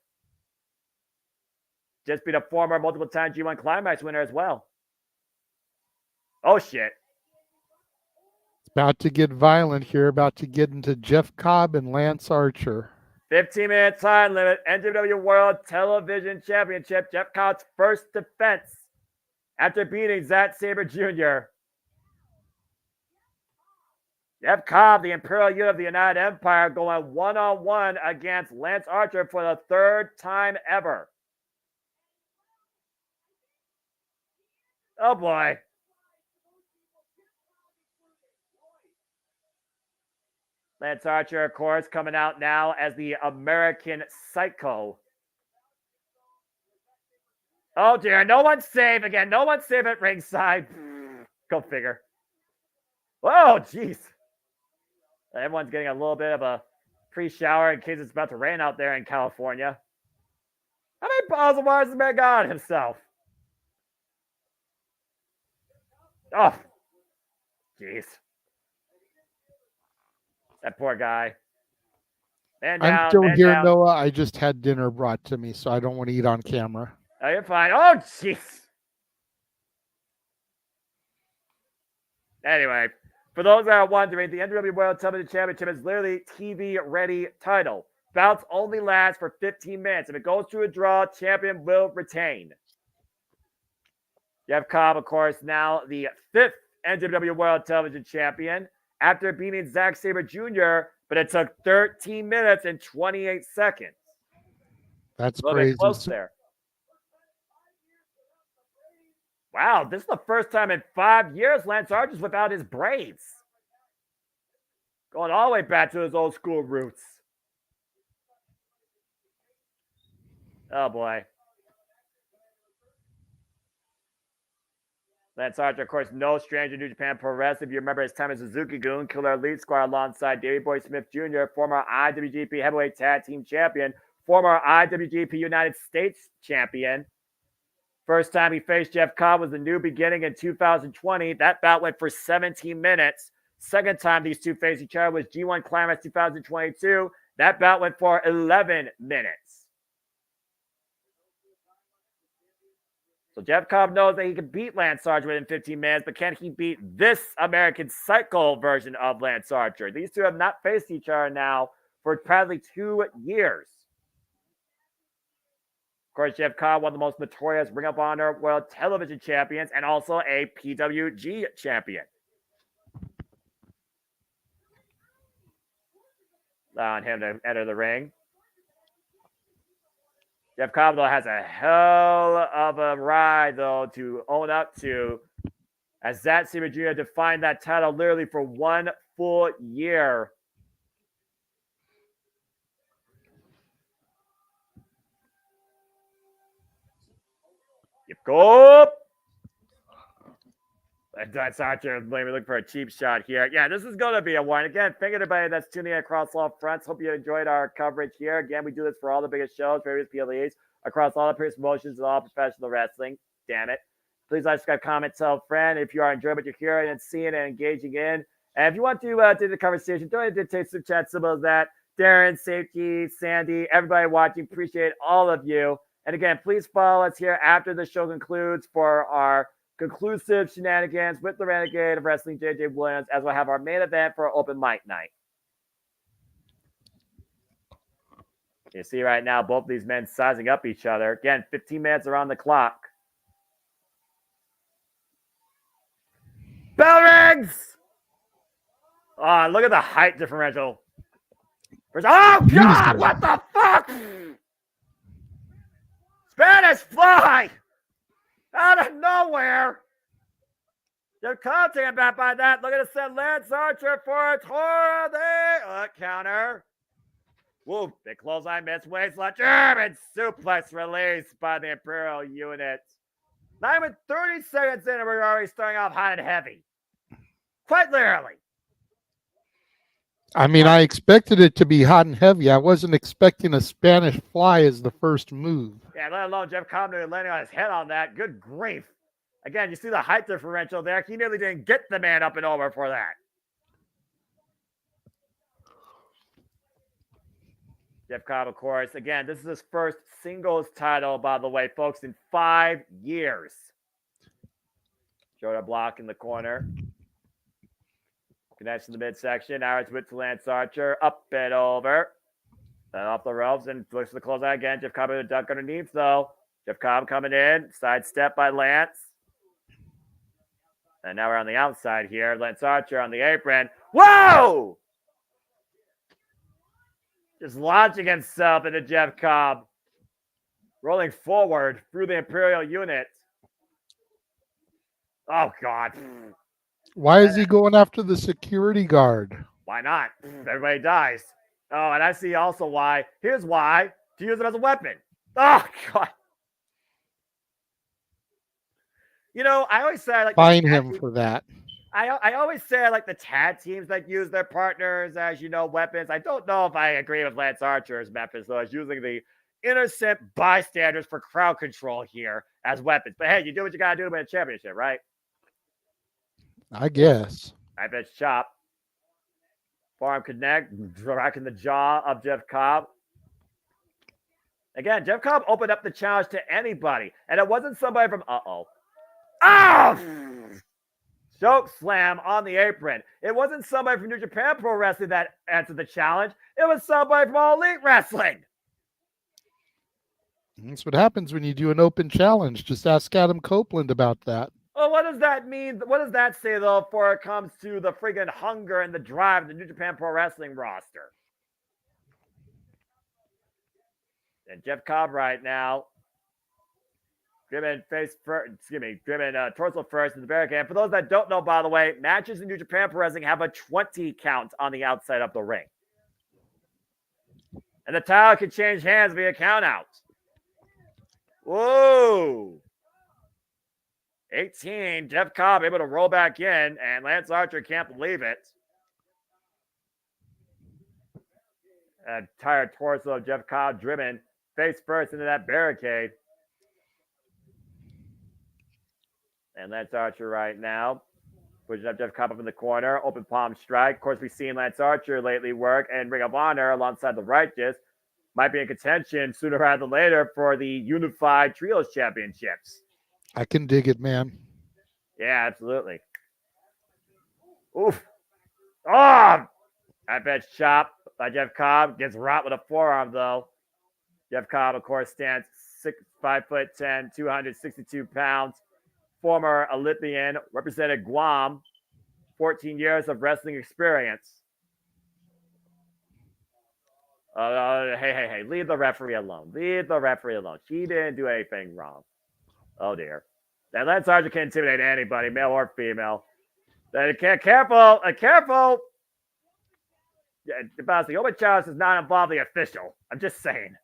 Just be the former multiple-time G1 climax winner as well. Oh, shit. It's about to get violent here. About to get into Jeff Cobb and Lance Archer. 15-minute time limit. NJPW World Television Championship. Jeff Cobb's first defense after beating Zack Sabre Jr. Jeff Cobb, the Imperial Unit of the United Empire, going one-on-one against Lance Archer for the 3rd time ever. Oh, boy. Lance Archer, of course, coming out now as the American Psycho. Oh, dear. No one's safe again. No one's safe at ringside. Go figure. Oh, jeez. Everyone's getting a little bit of a pre-shower in case it's about to rain out there in California. How many bottles of water has the man got himself? Oh, jeez. That poor guy. Man down, I'm still man here, down. Noah. I just had dinner brought to me, so I don't want to eat on camera. Oh, you're fine. Oh, jeez. Anyway, for those that are wondering, the NJPW World Television Championship is literally TV-ready title. Bouts only last for 15 minutes. If it goes to a draw, champion will retain. Jeff Cobb, of course, now the 5th NJPW World Television Champion after beating Zack Sabre Jr., but it took 13 minutes and 28 seconds. That's a little crazy. bit close there. Wow, this is the first time in 5 years Lance Archer's without his braids. Going all the way back to his old school roots. Oh, boy. Lance Archer, of course, no stranger to New Japan Pro Wrestling. If you remember his time as Suzuki-gun, Killer Elite Squad alongside Davey Boy Smith Jr., former IWGP Heavyweight Tag Team Champion, former IWGP United States Champion, First time he faced Jeff Cobb was the New Beginning in 2020. That bout went for 17 minutes. Second time these two faced each other was G1 Climax 2022. That bout went for 11 minutes. So Jeff Cobb knows that he can beat Lance Archer within 15 minutes, but can he beat this American Psycho version of Lance Archer? These two have not faced each other now for probably 2 years. Of course, Jeff Cobb, one of the most notorious Ring of Honor World Television Champions and also a PWG champion. Allowing him to enter the ring. Jeff Cobb, though, has a hell of a ride, though, to own up to, as Zack Sabre Jr. defined that title literally for 1 full year. Yep, go up. That's Archer. Maybe looking for a cheap shot here. Yeah, this is going to be a one. Again, thank everybody that's tuning in across all fronts. Hope you enjoyed our coverage here. Again, we do this for all the biggest shows, various PLEs, across all the previous promotions and all professional wrestling. Damn it. Please like, subscribe, comment, tell a friend if you are enjoying what you're hearing and seeing and engaging in. And if you want to do the conversation, don't hesitate to chat symbols that Darren, Safety, Sandy, everybody watching. Appreciate all of you. And again, please follow us here after the show concludes for our conclusive shenanigans with the Renegade of Wrestling, JJ Williams, as we'll have our main event for open mic night. You see right now both of these men sizing up each other. Again, 15 minutes around the clock. Bell rings! Oh, look at the height differential. Oh, God! What the fuck? Spanish Fly! Out of nowhere! Jeff Cobb taken back by that. Look at it, send Lance Archer for a Torah de counter. Whoa, big clothesline, miss waistline, German suplex released by the Imperial unit. Not even 30 seconds in, and we're already starting off hot and heavy. Quite literally. I mean, I expected it to be hot and heavy. I wasn't expecting a Spanish Fly as the first move. Yeah, let alone Jeff Cobb landing on his head on that. Good grief. Again, you see the height differential there. He nearly didn't get the man up and over for that. Jeff Cobb, of course. Again, this is his first singles title, by the way, folks, in 5 years. Shoulder block in the corner. Connects to the midsection. Now it's with Lance Archer. Up and over. Then off the ropes and looks to the closeout again. Jeff Cobb with a duck underneath, though. Jeff Cobb coming in. Sidestep by Lance. And now we're on the outside here. Lance Archer on the apron. Whoa! Just launching himself into Jeff Cobb. Rolling forward through the Imperial unit. Oh, God. Why is he going after the security guard? Why not? Everybody dies. Oh, and I see also why. Here's why. To use it as a weapon. Oh, God. You know, I always say I like Fine him for that. I always say I like the tag teams that use their partners as, you know, weapons. I don't know if I agree with Lance Archer's methods, though, as using the innocent bystanders for crowd control here as weapons. But hey, you do what you got to do to win a championship, right? I guess. I bet chop. Forearm connect, rocking the jaw of Jeff Cobb. Again, Jeff Cobb opened up the challenge to anybody, and it wasn't somebody from Oh! Choke slam on the apron. It wasn't somebody from New Japan Pro Wrestling that answered the challenge. It was somebody from All Elite Wrestling. That's what happens when you do an open challenge. Just ask Adam Copeland about that. Well, what does that mean? What does that say, though, before it comes to the friggin' hunger and the drive of the New Japan Pro Wrestling roster? And Jeff Cobb right now, driven face first, driven torso first in the barricade. For those that don't know, by the way, matches in New Japan Pro Wrestling have a 20 count on the outside of the ring. And the title can change hands via count out. Whoa. 18, Jeff Cobb able to roll back in, and Lance Archer can't believe it. Entire torso of Jeff Cobb driven face first into that barricade. And Lance Archer right now. Pushing up Jeff Cobb up in the corner. Open palm strike. Of course, we've seen Lance Archer lately work, and Ring of Honor alongside the Righteous might be in contention sooner rather than later for the Unified Trios Championships. I can dig it, man. Yeah, absolutely. Oof. Oh! I bet chop by Jeff Cobb. Gets rocked with a forearm, though. Jeff Cobb, of course, stands 5'10", 262 pounds. Former Olympian, represented Guam, 14 years of wrestling experience. Hey, leave the referee alone. Leave the referee alone. She didn't do anything wrong. Oh, dear. Now, Lance Archer can intimidate anybody, male or female. Careful. Yeah, the open challenge does not involve the official. I'm just saying.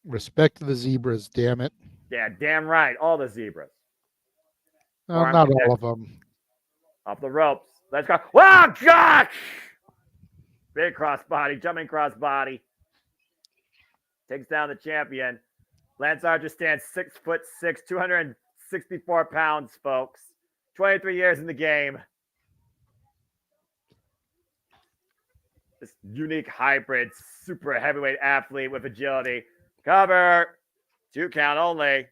Respect the zebras, damn it. Yeah, damn right. All the zebras. Not all of them. Off the ropes. Let's go. Wow, gosh! Big crossbody, jumping crossbody. Takes down the champion. Lance Archer stands 6'6", 264 pounds, folks. 23 years in the game. This unique hybrid, super heavyweight athlete with agility. Cover. 2 count only.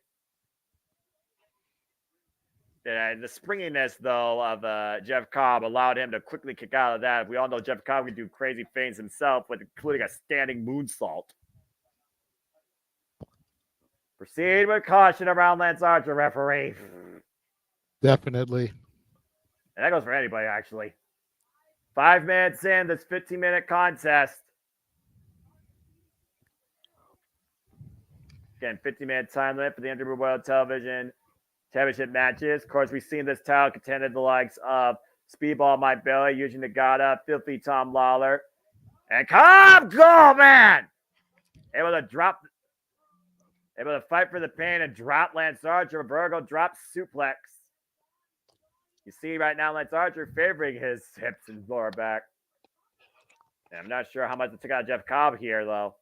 The springiness, though, of Jeff Cobb allowed him to quickly kick out of that. We all know Jeff Cobb can do crazy things himself, with including a standing moonsault. Proceed with caution around Lance Archer, referee. Definitely. And that goes for anybody, actually. 5 minutes in this 15-minute contest. Again, 15-minute time limit for the NJPW World Television Championship matches. Of course, we've seen this title contended the likes of Speedball Mike Bailey, Yuji Nagata, Filthy Tom Lawler, and Cobb Go, man! Able to fight for the pain and drop Lance Archer. Virgo drop suplex. You see right now Lance Archer favoring his hips and lower back. And I'm not sure how much it took out Jeff Cobb here, though.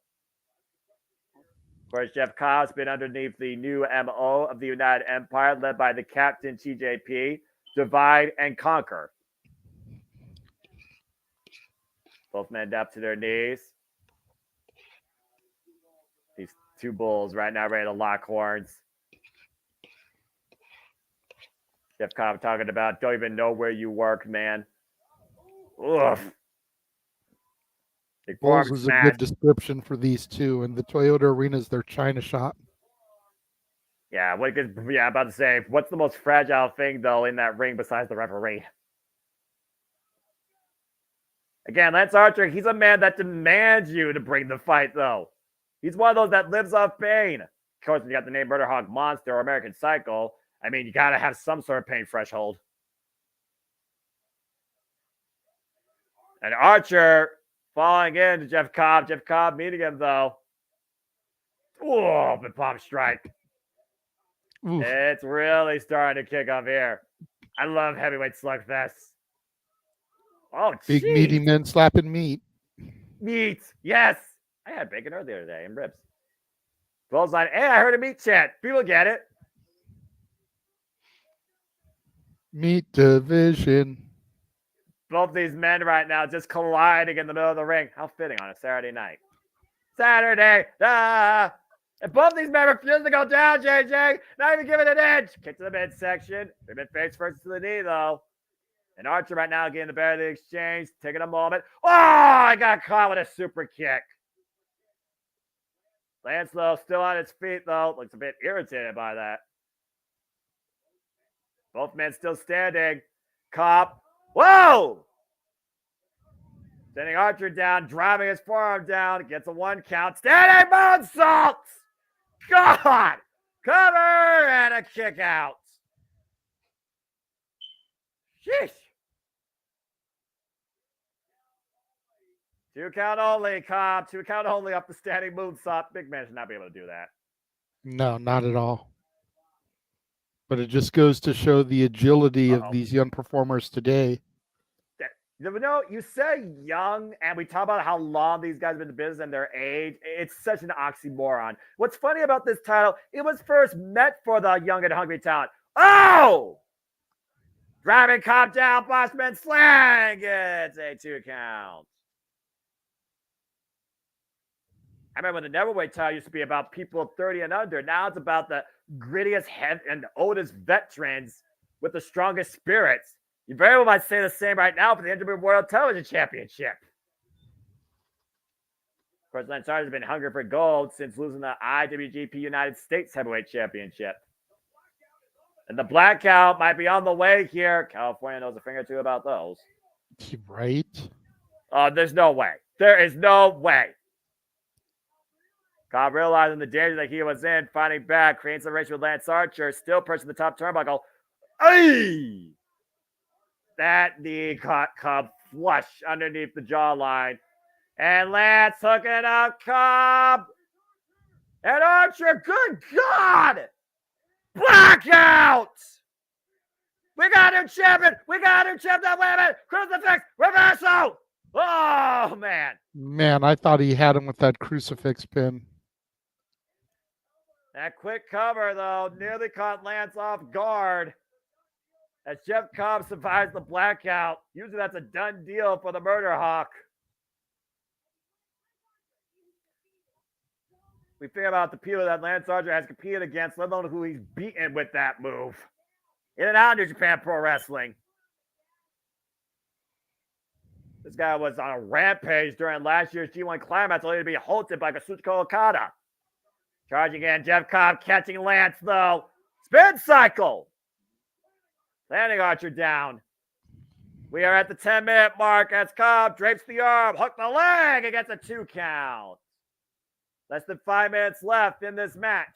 Of course, Jeff Cobb's been underneath the new MO of the United Empire, led by the captain, TJP, divide and conquer. Both men up to their knees. These 2 bulls right now ready to lock horns. Jeff Cobb talking about, don't even know where you work, man. Ugh. Bulls is a good description for these two, and the Toyota Arena is their China shop. Yeah, I'm about to say, what's the most fragile thing, though, in that ring besides the referee? Again, Lance Archer, he's a man that demands you to bring the fight, though. He's one of those that lives off pain. Of course, when you got the name Murder Hog Monster or American Psycho, I mean, you got to have some sort of pain threshold. And Archer falling into Jeff Cobb. Jeff Cobb meeting him, though. Oh, the palm strike. Oof. It's really starting to kick off here. I love heavyweight slugfests. Oh, big meaty men slapping meat. Meat, yes. I had bacon earlier the other day and ribs. Bullseye. Hey, I heard a meat chat. People get it. Meat division. Both these men right now just colliding in the middle of the ring. How fitting on a Saturday night. Saturday. And both these men refuse to go down, JJ. Not even giving an inch. Kick to the midsection. They've been face first to the knee, though. And Archer right now getting the better of the exchange. Taking a moment. Oh, I got caught with a super kick. Lance, though, still on his feet, though. Looks a bit irritated by that. Both men still standing. Cobb. Whoa! Sending Archer down, driving his forearm down. Gets a 1 count. Standing moonsault! God! Cover and a kick out. Sheesh. 2 count only, Cobb. 2 count only up the standing moonsault. Big man should not be able to do that. No, not at all. But it just goes to show the agility of these young performers today. You know, you say young, and we talk about how long these guys have been in the business and their age. It's such an oxymoron. What's funny about this title, it was first meant for the young and hungry talent. Oh! Driving Cobb down, Bossman slang. It's a 2 count. I remember when the Neverweight title used to be about people 30 and under. Now it's about the grittiest head and oldest veterans with the strongest spirits. You very well might say the same right now for the NJPW World Television Championship. Of course, Lance Archer has been hungry for gold since losing the IWGP United States Heavyweight Championship. And the blackout might be on the way here. California knows a thing or two about those. Right? There's no way. There is no way. Cobb realizing the danger that he was in, fighting back, creating some race with Lance Archer, still pushing the top turnbuckle. Ay! That knee caught Cobb flush underneath the jawline. And Lance hooking up Cobb. And Archer, good God! Blackout! We got a new champion! We got a new champion! Wait a minute! Crucifix! Reversal! Oh, man. Man, I thought he had him with that crucifix pin. That quick cover, though, nearly caught Lance off guard. As Jeff Cobb survives the blackout. Usually that's a done deal for the Murder Hawk. We think about the people that Lance Archer has competed against, let alone who he's beaten with that move. In and out of New Japan Pro Wrestling. This guy was on a rampage during last year's G1 Climax, only to be halted by Kazuchika Okada. Charging in, Jeff Cobb catching Lance, though. Spin cycle. Landing Archer down. We are at the 10-minute mark as Cobb drapes the arm, hook the leg, and gets a 2 count. Less than 5 minutes left in this match.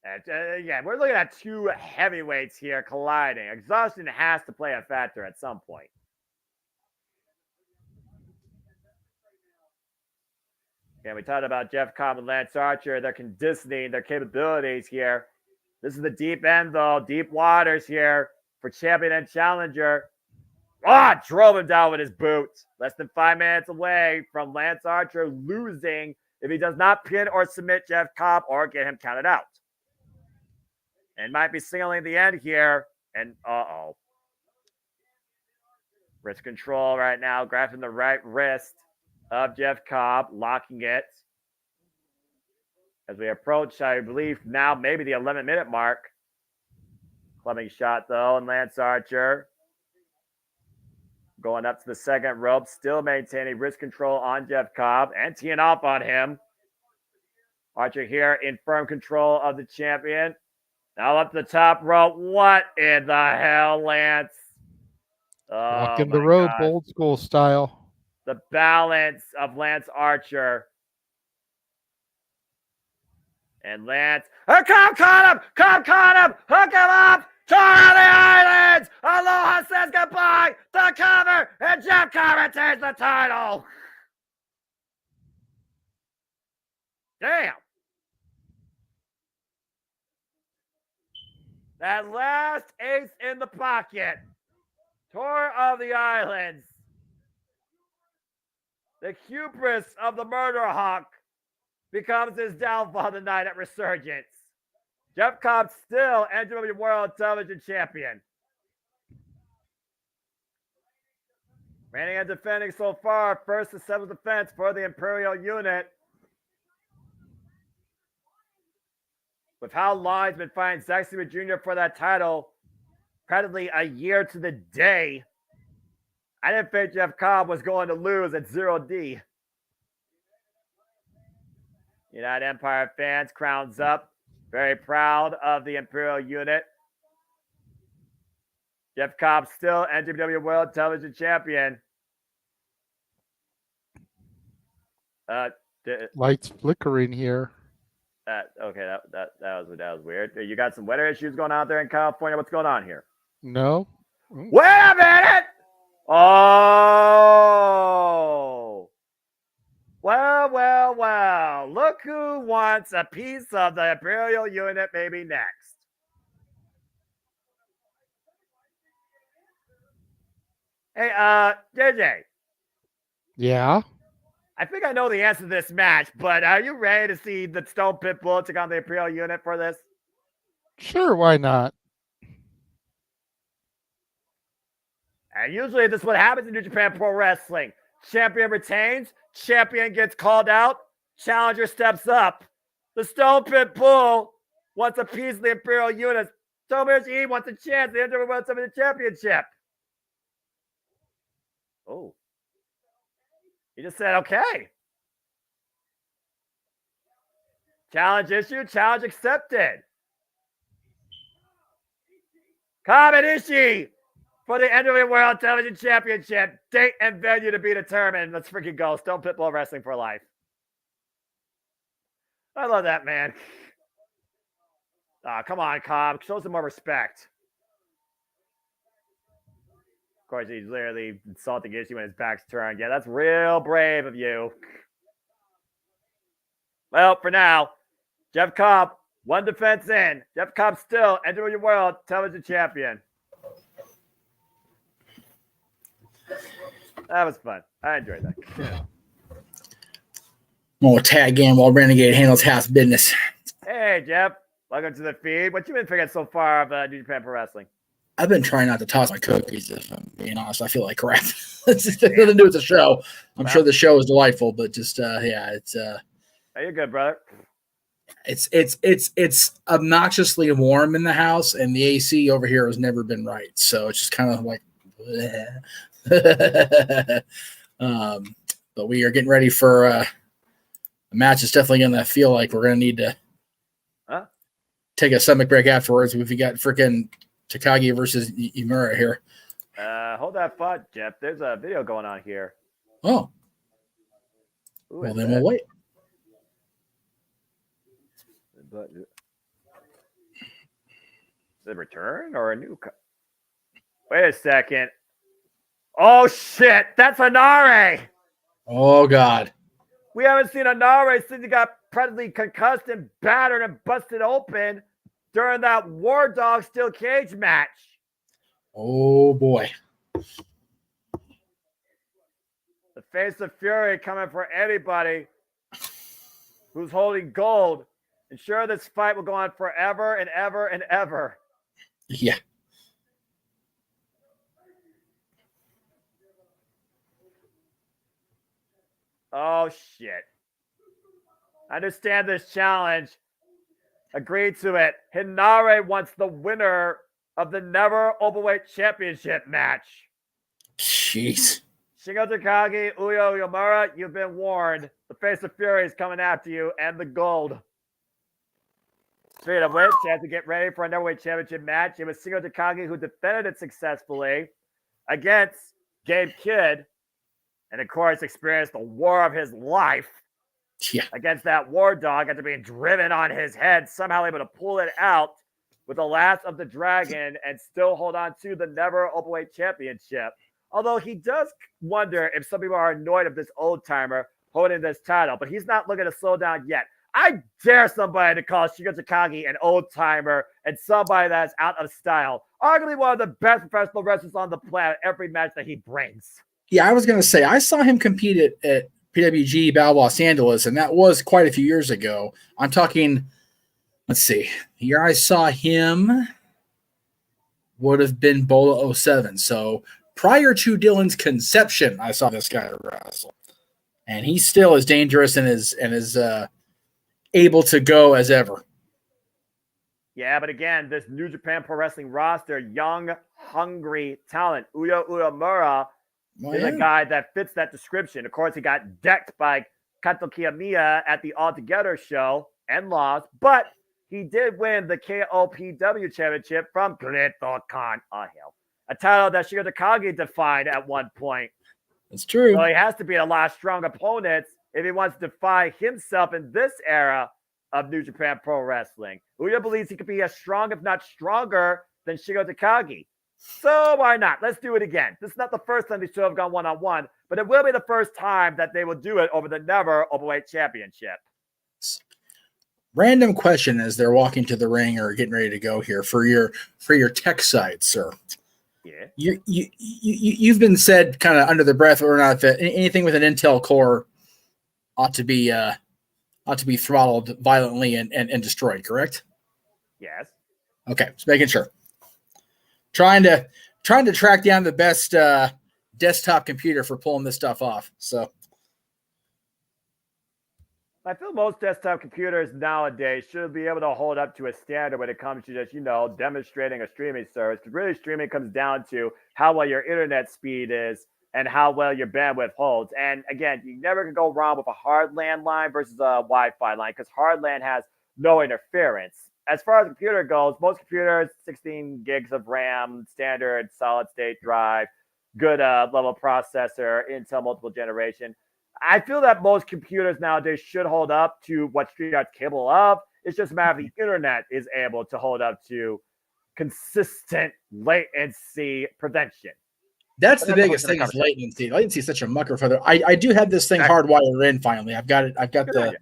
And, yeah, we're looking at two heavyweights here colliding. Exhaustion has to play a factor at some point. Again, we talked about Jeff Cobb and Lance Archer, their conditioning, their capabilities here. This is the deep end, though. Deep waters here for champion and challenger. Drove him down with his boot. Less than 5 minutes away from Lance Archer losing if he does not pin or submit Jeff Cobb or get him counted out. And might be signaling the end here. And wrist control right now, grabbing the right wrist of Jeff Cobb, locking it. As we approach, I believe now maybe the 11-minute mark. Clubbing shot though, and Lance Archer going up to the second rope, still maintaining wrist control on Jeff Cobb and teeing off on him. Archer here in firm control of the champion. Now up the top rope. What in the hell, Lance? Walking the rope, old school style. The balance of Lance Archer. And Lance. Cobb caught him! Cobb caught him! Hook him up! Tour of the Islands! Aloha says goodbye! The cover! And Jeff Cobb retains the title! Damn! That last ace in the pocket. Tour of the Islands. The hubris of the Murder Hawk becomes his downfall tonight at Resurgence. Jeff Cobb still NJPW World Television Champion. Reigning and defending so far, first and seventh defense for the Imperial unit. With how long he's been fighting Zack Sabre Jr. for that title, practically a year to the day, I didn't think Jeff Cobb was going to lose at 0D. United Empire fans, crowns up. Very proud of the Imperial unit. Jeff Cobb still NJPW World Television Champion. Lights flickering here. Okay, that was weird. You got some weather issues going on there in California. What's going on here? No. Wait a minute! Oh! Well. Look who wants a piece of the Imperial unit maybe next. Hey, JJ. Yeah. I think I know the answer to this match, but are you ready to see the Stone Pitbull take on the Imperial Unit for this? Sure, why not? And usually this is what happens in New Japan Pro Wrestling. Champion retains, champion gets called out, challenger steps up. The Stone Pitbull wants a piece of the Imperial Unit. Tomoyoshi wants a chance to enter the the championship. Oh. He just said, okay. Challenge issued, challenge accepted. Common issue for the NJPW World Television Championship. Date and venue to be determined. Let's freaking go. Stone Pitbull Wrestling for life. I love that, man. Oh, come on, Cobb. Show some more respect. Of course, he's literally insulting Issue when his back's turned. Yeah, that's real brave of you. Well, for now, Jeff Cobb, one defense in. Jeff Cobb still NJPW World Television Champion. That was fun. I enjoyed that. Yeah. More tag game while Renegade handles house business. Hey, Jeff. Welcome to the feed. What you been thinking so far of New Japan Pro Wrestling? I've been trying not to toss my cookies, if I'm being honest. I feel like crap. It's nothing to do with the show. I'm sure the show is delightful, but just yeah, it's Hey, you're good, brother. It's obnoxiously warm in the house, and the AC over here has never been right. So it's just kind of like but we are getting ready for a match. It's definitely going to feel like we're going to need to take a stomach break afterwards. If you got freaking Takagi versus Imura here. Hold that thought, Jeff. There's a video going on here. Oh. Ooh, well, then we'll wait. But the return or a new? Wait a second. Oh shit! That's Anare. Oh god. We haven't seen Anare since he got presently concussed and battered and busted open during that War Dog Steel Cage match. Oh boy. The face of fury coming for anybody who's holding gold. And sure, this fight will go on forever and ever and ever. Yeah. Oh, shit. I understand this challenge. Agree to it. Hinare wants the winner of the Never Openweight Championship match. Jeez. Shingo Takagi, Uyo Yamura, you've been warned. The face of fury is coming after you and the gold. Speaking of which, as we get ready for a Neverweight Championship match, it was Shingo Takagi who defended it successfully against Gabe Kidd, and of course experienced the war of his life against that War Dog after being driven on his head, somehow able to pull it out with the last of the dragon and still hold on to the Never Openweight Championship. Although he does wonder if some people are annoyed of this old timer holding this title, but he's not looking to slow down yet. I dare somebody to call Shingo Takagi an old timer and somebody that's out of style. Arguably one of the best professional wrestlers on the planet every match that he brings. Yeah, I was going to say, I saw him compete at PWG Battle Los Angeles, and that was quite a few years ago. I'm talking, let's see, the year I saw him would have been Bola 07. So prior to Dylan's conception, I saw this guy wrestle. And he's still as dangerous and as able to go as ever. Yeah, but again, this New Japan Pro Wrestling roster, young, hungry talent. Uyo Uemura is a guy that fits that description. Of course, he got decked by Kato Kiyomiya at the All Together show and lost, but he did win the KOPW championship from Greto Khan. Oh, hell. A title that Shingo Takagi defined at one point. That's true. So he has to beat a lot of strong opponents if he wants to define himself in this era of New Japan Pro Wrestling. Uyo believes he could be as strong, if not stronger, than Shingo Takagi. So why not? Let's do it again. This is not the first time these two have gone one-on-one, but it will be the first time that they will do it over the Never Openweight Championship. Random question as they're walking to the ring or getting ready to go here for your tech side, sir. Yeah. You've been said kind of under the breath or not that anything with an Intel core ought to be throttled violently and destroyed, correct? Yes. Okay, just making sure. Trying to track down the best desktop computer for pulling this stuff off. So I feel most desktop computers nowadays should be able to hold up to a standard when it comes to just, demonstrating a streaming service. Because really, streaming comes down to how well your internet speed is and how well your bandwidth holds. And again, you never can go wrong with a hard LAN line versus a Wi-Fi line because hard LAN has no interference. As far as the computer goes, most computers, 16 gigs of RAM, standard solid-state drive, good level processor, Intel multiple generation. I feel that most computers nowadays should hold up to what StreamYard's capable of. It's just a matter of the internet is able to hold up to consistent latency prevention. That's the biggest thing is latency. Latency is such a mucker for the. I do have this thing hardwired in finally. I've got it. I've got the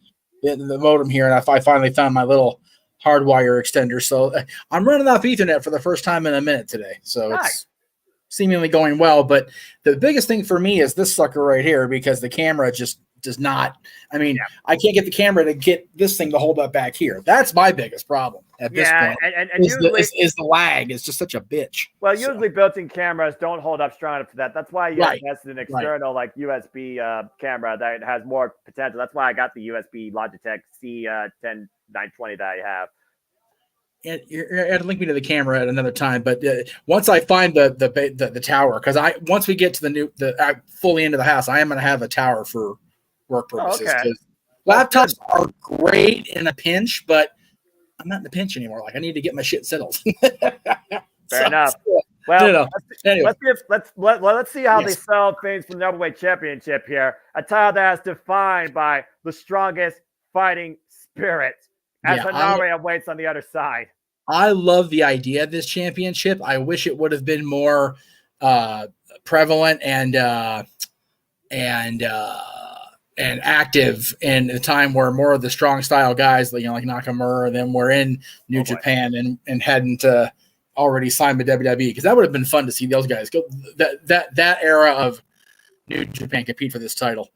modem here, and I finally found my little hardwire extender. So I'm running off Ethernet for the first time in a minute today. So it's seemingly going well. But the biggest thing for me is this sucker right here because the camera just does not. I mean, I can't get the camera to get this thing to hold up back here. That's my biggest problem at this point. And usually is the lag. It's just such a bitch. Well, usually built-in cameras don't hold up strong enough for that. That's why you invest in an external like USB camera that has more potential. That's why I got the USB Logitech C10920 that I have. You're to link me to the camera at another time, but once I find the tower, because once we get to the fully into the house, I am going to have a tower for work purposes. Laptops are great in a pinch, but I'm not in a pinch anymore. Like I need to get my shit settled. Fair enough. Well, anyway. let's see how they sell things for the Neverweight Championship here. A title that is defined by the strongest fighting spirit. As Hanare awaits on the other side. I love the idea of this championship. I wish it would have been more prevalent and active in a time where more of the strong style guys, like Nakamura, them were in New Japan and hadn't already signed with WWE, because that would have been fun to see those guys go that era of New Japan compete for this title.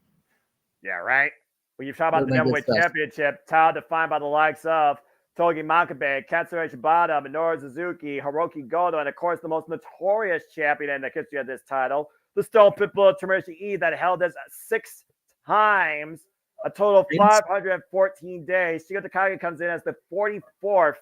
Yeah, right. When you talk about the Neverweight Championship, title defined by the likes of Togi Makabe, Katsura Shibata, Minoru Suzuki, Hiroki Goto, and of course the most notorious champion in the history of this title, the Stone Pitbull Tomoshi Ii, that held this 6 times, a total of 514 days. Shigeru Takagi comes in as the 44th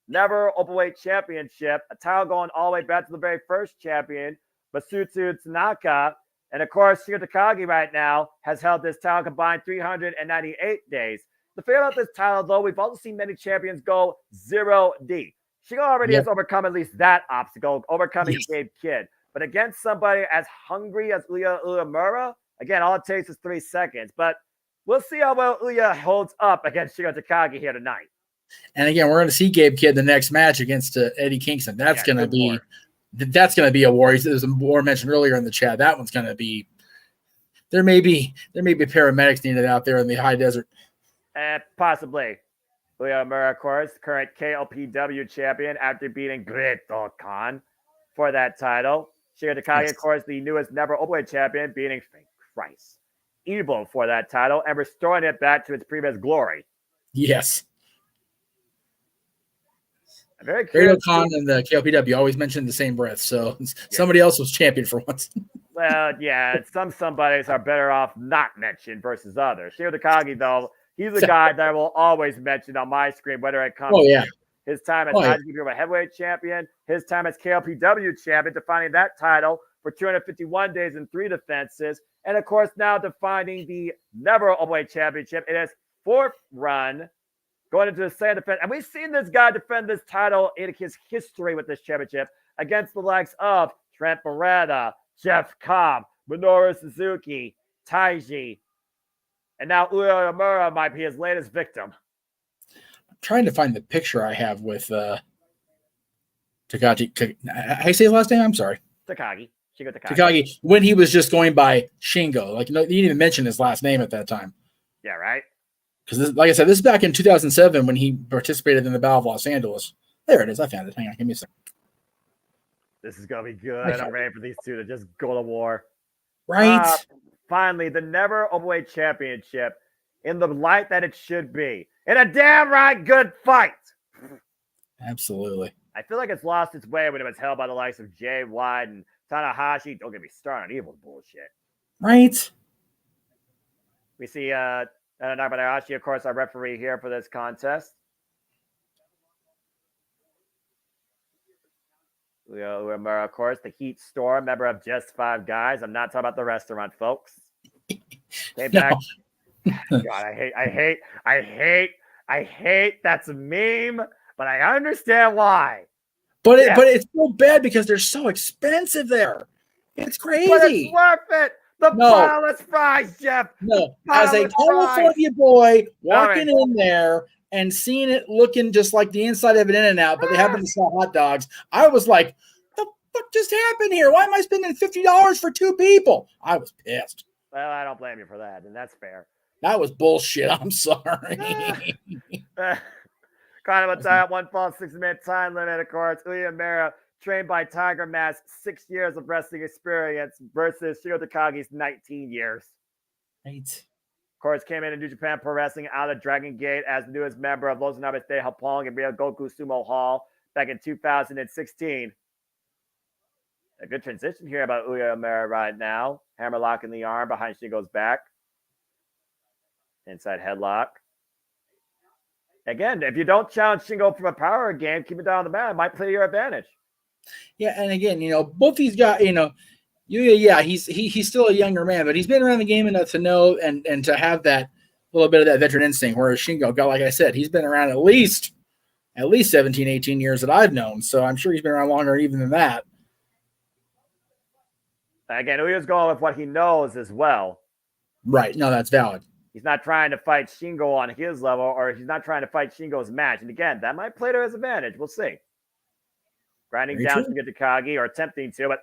Never Openweight Championship, a title going all the way back to the very first champion, Masutsu Tanaka. And of course, Shigeru Takagi right now has held this title combined 398 days. The thing about this title, though, we've also seen many champions go 0D. Shigeru already has overcome at least that obstacle, overcoming Gabe Kidd. But against somebody as hungry as Uya Uemura, again, all it takes is 3 seconds. But we'll see how well Uya holds up against Shigeru Takagi here tonight. And again, we're going to see Gabe Kidd the next match against Eddie Kingston. That's going to be a war. There's a war mentioned earlier in the chat. That one's going to be. There may be paramedics needed out there in the high desert. Possibly. Uya Uemura, of course, current KLPW champion after beating Greto Khan for that title. Shigeru Takagi, of course, the newest Never Openweight champion, beating Christ Evil for that title and restoring it back to its previous glory. Yes. I'm very curious. Greto Khan and the KLPW always mentioned the same breath, so somebody else was champion for once. Well, yeah, somebodies are better off not mentioned versus others. Shigeru Takagi, though, he's the guy that I will always mention on my screen, whether it comes to his time as IWGP Heavyweight Champion, his time as KLPW Champion, defining that title for 251 days and 3 defenses, and of course now defining the Never Openweight Championship in his 4th run, going into the second defense. And we've seen this guy defend this title in his history with this championship against the likes of Trent Beretta, Jeff Cobb, Minoru Suzuki, Taiji, and now Uya Uemura might be his latest victim. I'm trying to find the picture I have with Takagi. How do you say his last name? I'm sorry. Takagi. Shigeru Takagi. Takagi, when he was just going by Shingo. Like, you didn't even mention his last name at that time. Yeah, right? Because, like I said, this is back in 2007 when he participated in the Battle of Los Angeles. There it is. I found it. Hang on. Give me a second. This is going to be good. I'm ready for these two to just go to war. Right. Finally, the never overweight championship in the light that it should be. In a damn right good fight. Absolutely. I feel like it's lost its way when it was held by the likes of Jay White and Tanahashi. Don't get me started on evil bullshit. Right. We see Nakanahashi, of course, our referee here for this contest. Uemura, of course, the Heat Storm, member of Just Five Guys. I'm not talking about the restaurant, folks. Back. God, I hate. That's a meme, but I understand why. But it's so bad because they're so expensive there. It's crazy. But it's worth it. The pilot's fries, Jeff. No, as a California boy walking in there and seeing it looking just like the inside of an In-N-Out, but they happen to sell hot dogs, I was like, the fuck just happened here? Why am I spending $50 for two people? I was pissed. Well, I don't blame you for that, and that's fair. That was bullshit. I'm sorry. Kind of a tie up 1.6-minute time limit, of course. Uemura, trained by Tiger Mask, 6 years of wrestling experience versus Shingo Takagi's 19 years. Right. Of course, came in New Japan Pro Wrestling out of Dragon Gate as the newest member of Los Angeles de Japón and Real Goku Sumo Hall back in 2016. A good transition here about Uemura right now. Hammerlock in the arm behind Shingo's back. Inside headlock. Again, if you don't challenge Shingo from a power game, keep it down on the mat. It might play to your advantage. Yeah, and again, both these guys, he's still a younger man, but he's been around the game enough to know and to have that little bit of that veteran instinct. Whereas Shingo, like I said, he's been around at least 17, 18 years that I've known. So I'm sure he's been around longer even than that. Again, Uyo's going with what he knows as well. Right. No, that's valid. He's not trying to fight Shingo on his level, or he's not trying to fight Shingo's match. And again, that might play to his advantage. We'll see. Grinding down to get Takagi or attempting to, but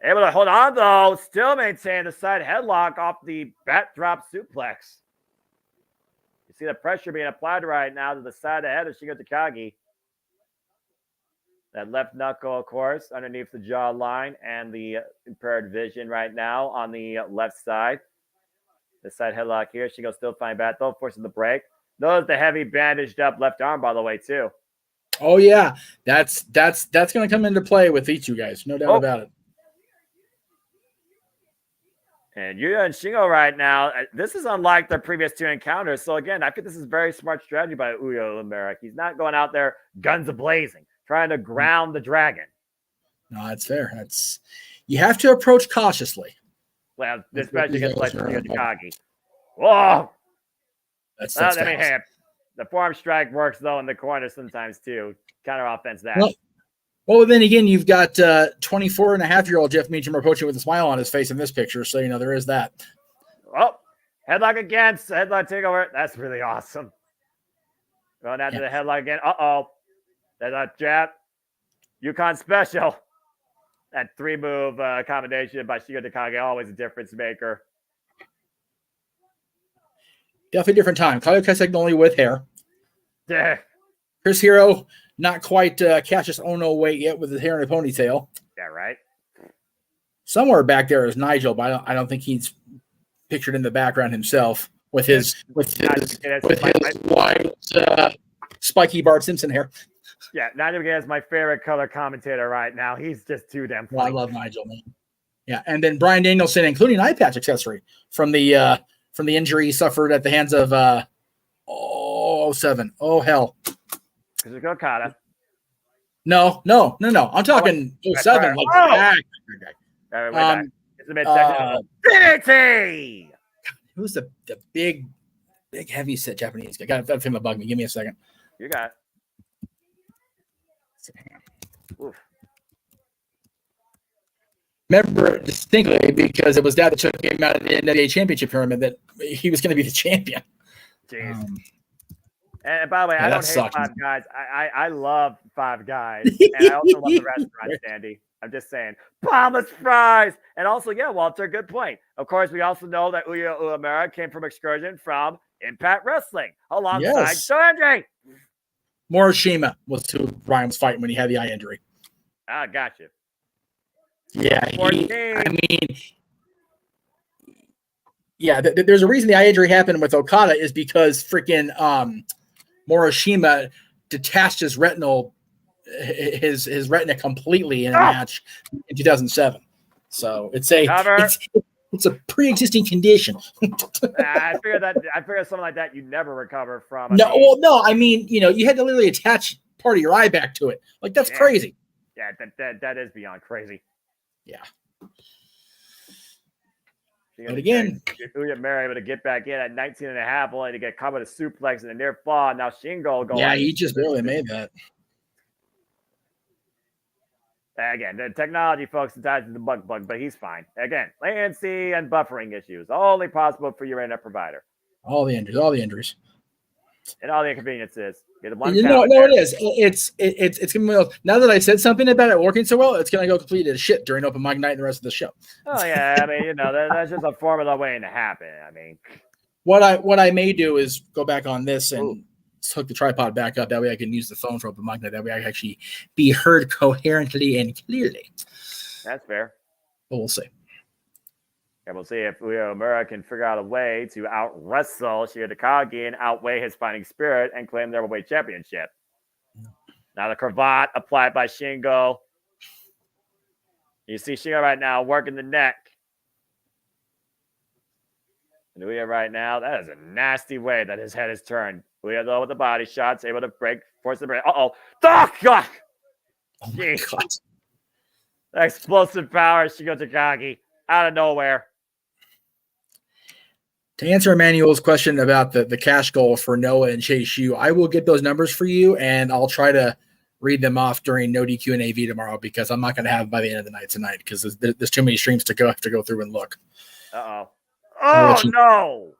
able to hold on though. Still maintain the side headlock off the bat drop suplex. You see the pressure being applied right now to the side of the head of Shingo Takagi. That left knuckle, of course, underneath the jaw line and the impaired vision right now on the left side. The side headlock here. Shingo still fine back though, forcing the break. Notice the heavy bandaged up left arm, by the way, too. Oh yeah, that's going to come into play with these two guys, no doubt about it. And Yuya and Shingo right now, this is unlike their previous two encounters. So again, I think this is very smart strategy by Uemura. He's not going out there guns a-blazing, trying to ground the dragon. No, that's fair. You have to approach cautiously. Well, especially against Shingo Takagi. Whoa! The forearm strike works, though, in the corner sometimes, too. Counter offense that. Well, then again, you've got 24-and-a-half-year-old Jeff Meacham approaching with a smile on his face in this picture, so, there is that. Oh, headlock against, headlock takeover. That's really awesome. Going after the headlock again. Uh-oh. That's a jab. Yukon special. That three-move combination by Shingo Takagi, always a difference maker. Definitely different time. Claudio Castagnoli with hair. Yeah. Chris Hero, not quite Cassius Ono weight yet with his hair in a ponytail. Yeah, right. Somewhere back there is Nigel, but I don't think he's pictured in the background himself with his white spiky Bart Simpson hair. Yeah, Nigel is my favorite color commentator right now. He's just too damn funny. Well, I love Nigel, man. Yeah, and then Brian Danielson, including eye patch accessory from the injury he suffered at the hands of 07. Oh hell. Kazuchika Okada. No. I'm talking 07. It's a midsection. Trinity! Who's the big heavy set Japanese guy? Got that thing to bug me. Give me a second. You got it. Oof. Remember it distinctly because it was that took him out of the NWA Championship tournament that he was going to be the champion. Jeez. And by the way, I don't hate Five Guys. I love Five Guys. And I also love the restaurant, Sandy. I'm just saying. Bombless fries! And also, Walter, good point. Of course, we also know that Uya Uemura came from excursion from Impact Wrestling alongside Sanjay. Morishima was who Ryan was fighting when he had the eye injury. Ah, gotcha. Yeah, 14. There's a reason the eye injury happened with Okada is because freaking Morishima detached his retina completely in a match in 2007. So it's a pre-existing condition. I figured something like that you never recover from. I mean, you had to literally attach part of your eye back to it. Like, that's crazy. Yeah, that is beyond crazy. Yeah. But again, Uemura able to get back in at 19 and a half, only to get caught with a suplex and a near fall. Now Shingo going. Yeah, he just barely made that. Again, the technology, folks, sometimes is the bug, but he's fine. Again, latency and buffering issues, only possible for your internet provider. All the injuries. And all the inconveniences. Get a It is. It's gonna be, now that I said something about it working so well, it's gonna go completely to shit during open mic night and the rest of the show. Oh yeah, I mean, that's just a formula waiting to happen. I mean, what I may do is go back on this and hook the tripod back up. That way I can use the phone for open mic night. That way I can actually be heard coherently and clearly. That's fair. But we'll see. And we'll see if Uemura can figure out a way to out-wrestle Shinya Takagi and outweigh his fighting spirit and claim their weight championship. Now the cravat applied by Shingo. You see Shingo right now working the neck. And Uemura right now, that is a nasty way that his head is turned. Uemura though with the body shots, able to force the break. Oh, God! Oh my God. Explosive power, Shinya Takagi, out of nowhere. To answer Emmanuel's question about the cash goal for Noah and Chase U, I will get those numbers for you, and I'll try to read them off during No DQ and AV tomorrow because I'm not going to have them by the end of the night tonight because there's too many streams to have to go through and look. Uh-oh. Oh, no.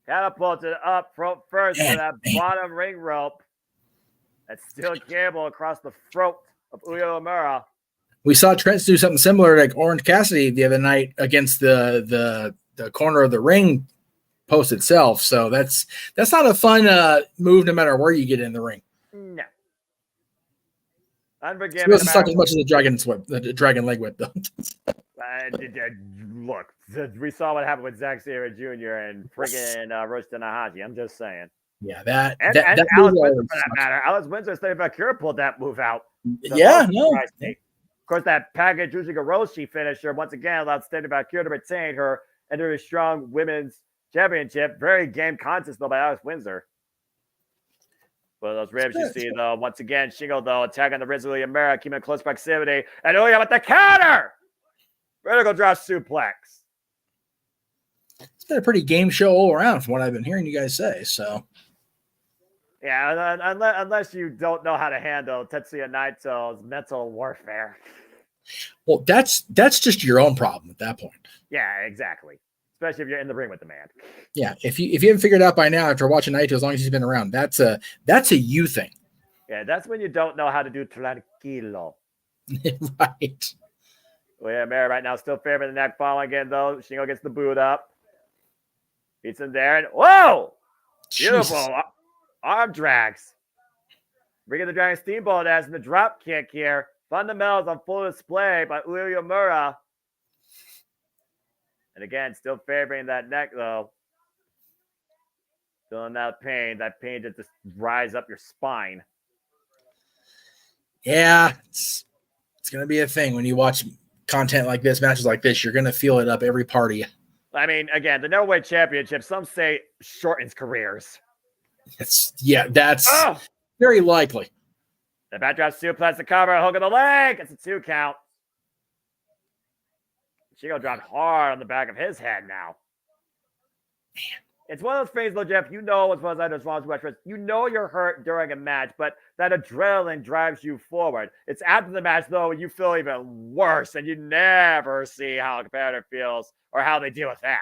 Catapulted up first to that bottom ring rope. That's still cable across the throat of Uemura. We saw Trent do something similar like Orange Cassidy the other night against the corner of the ring post itself. So that's not a fun move no matter where you get in the ring. No. Unforgiving. It doesn't suck as much as the dragon leg whip, though. Look, we saw what happened with Zack Sabre Jr. and friggin' Roshi Tanahashi. I'm just saying. Yeah, that Alex Windsor, for that matter. Alex Windsor, State Bakura pulled that move out. So yeah, no. Of course, that package Ujigaroshi finisher once again allowed State Bakura to retain her under a strong women's championship. Very game contest though by Alex Windsor. Well, those ribs you see though. Once again, Shingo though attacking the Rizzo Uemura, keeping in close proximity, and Uemura with the counter. Vertical drop suplex. It's been a pretty game show all around from what I've been hearing you guys say. So, yeah, unless you don't know how to handle Tetsuya Naito's mental warfare. Well, that's just your own problem at that point. Yeah, exactly. Especially if you're in the ring with the man. Yeah, if you haven't figured it out by now after watching Naito, as long as he's been around, that's a you thing. Yeah, that's when you don't know how to do tranquilo. Right. Uemura right now still favoring the neck fall again, though. Shingo gets the boot up. Beats him there. And whoa! Beautiful. Jesus. Arm drags. Bringing the Dragon Steamboat as in the drop kick here. Fundamentals on full display by Uemura. And again, still favoring that neck, though. Feeling that pain. That pain just rise up your spine. Yeah, it's going to be a thing when you watch content like this, matches like this. You're going to feel it up every part of you. I mean, again, the Neverweight Championship, some say shortens careers. That's very likely. The backdrop suplex, the cover, hook of the leg. It's a 2 count. Shingo dropped hard on the back of his head now. Man. It's one of those things, though, Jeff. You know, as well as I know, you know you're hurt during a match, but that adrenaline drives you forward. It's after the match, though, you feel even worse, and you never see how a competitor feels or how they deal with that.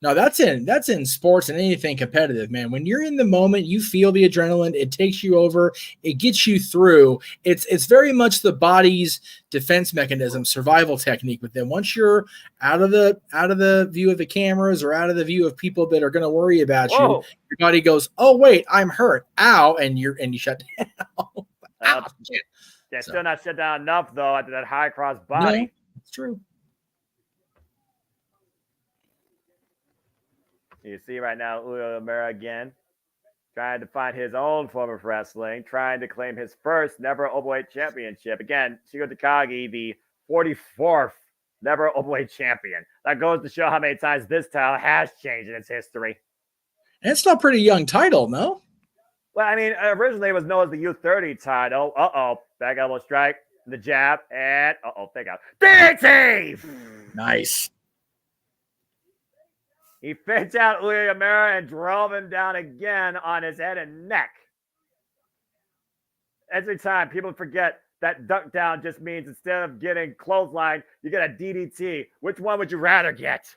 No, that's in sports and anything competitive, man. When you're in the moment, you feel the adrenaline. It takes you over. It gets you through. It's very much the body's defense mechanism, survival technique. But then once you're out of the view of the cameras or out of the view of people that are going to worry about you, your body goes, "Oh wait, I'm hurt. Ow!" and you shut down. Ow, shit. Yeah, still not shut down enough, though, after that high cross body. No, it's true. You see right now, Uemura again, trying to find his own form of wrestling, trying to claim his first never openweight championship. Again, Shingo Takagi, the 44th never openweight champion. That goes to show how many times this title has changed in its history. And it's still a pretty young title, no? Well, I mean, originally it was known as the U30 title. Back elbow strike, the jab, and fake out. DDT! Nice. He faked out Uemura and drove him down again on his head and neck. Every time people forget that duck down just means instead of getting clothesline, you get a DDT. Which one would you rather get?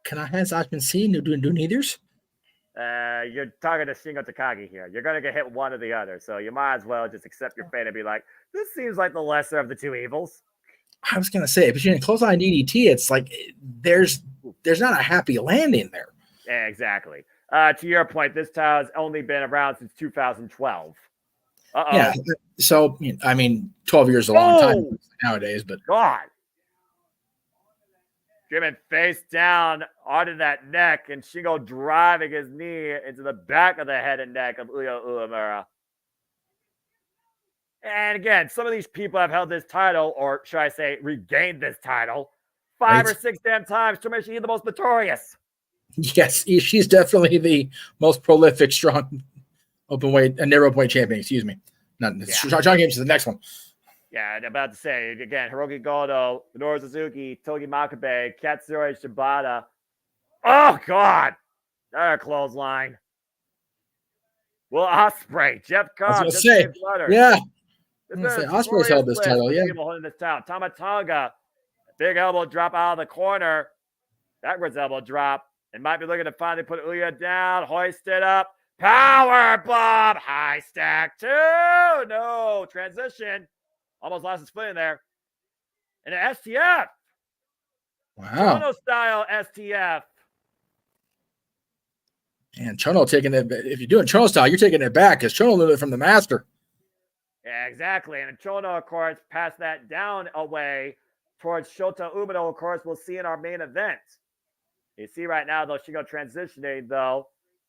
Can I have I've been seeing you do neithers? You're talking to Shingo Takagi here. You're going to get hit one or the other. So you might as well just accept your fate and be like, this seems like the lesser of the two evils. I was gonna say between a clothesline DDT, it's like there's not a happy landing there. Yeah, exactly. To your point, this title has only been around since 2012. Yeah. So I mean, 12 years is a long time nowadays, but God. Driven face down onto that neck, and Shingo driving his knee into the back of the head and neck of Uemura. And again, some of these people have held this title, or should I say, regained this title 5 or 6 damn times to make she the most notorious. Yes, she's definitely the most prolific, strong openweight, narrow openweight champion. Excuse me. John Games is the next one. Yeah, I'm about to say again: Hiroki Goto, Minoru Suzuki, Togi Makabe, Katsuyori Shibata. Oh God, another clothesline. Will Ospreay, Jeff Cobb, yeah. Ospreay's held this title, yeah. People holding this title. Tama Tonga, big elbow drop out of the corner, backwards elbow drop, and might be looking to finally put Uya down, hoist it up, power bomb, high stack 2, no transition, almost lost his footing there, and an STF. Wow. Chono style STF. And Chono taking it. If you're doing Chono style, you're taking it back because Chono learned it from the master. Yeah, exactly. And Chono, of course, passed that down away towards Shota Umino, of course, we'll see in our main event. You see right now, though, Shingo transitioning, though,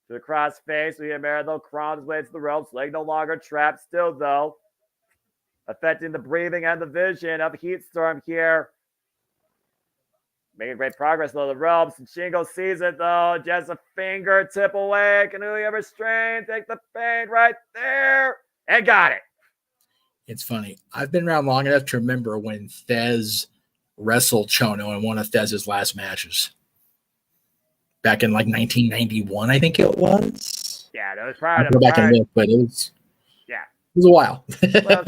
to the cross face. Uemura, though, crawling his way to the ropes. Leg no longer trapped still, though. Affecting the breathing and the vision of Heatstorm here. Making great progress, though, the ropes. And Shingo sees it, though. Just a fingertip away. Can Uemura restrain? Take the pain right there. And got it. It's funny. I've been around long enough to remember when Thez wrestled Chono in one of Thez's last matches. Back in like 1991, I think it was. Yeah, that was prior to go back and look, but it was a while. But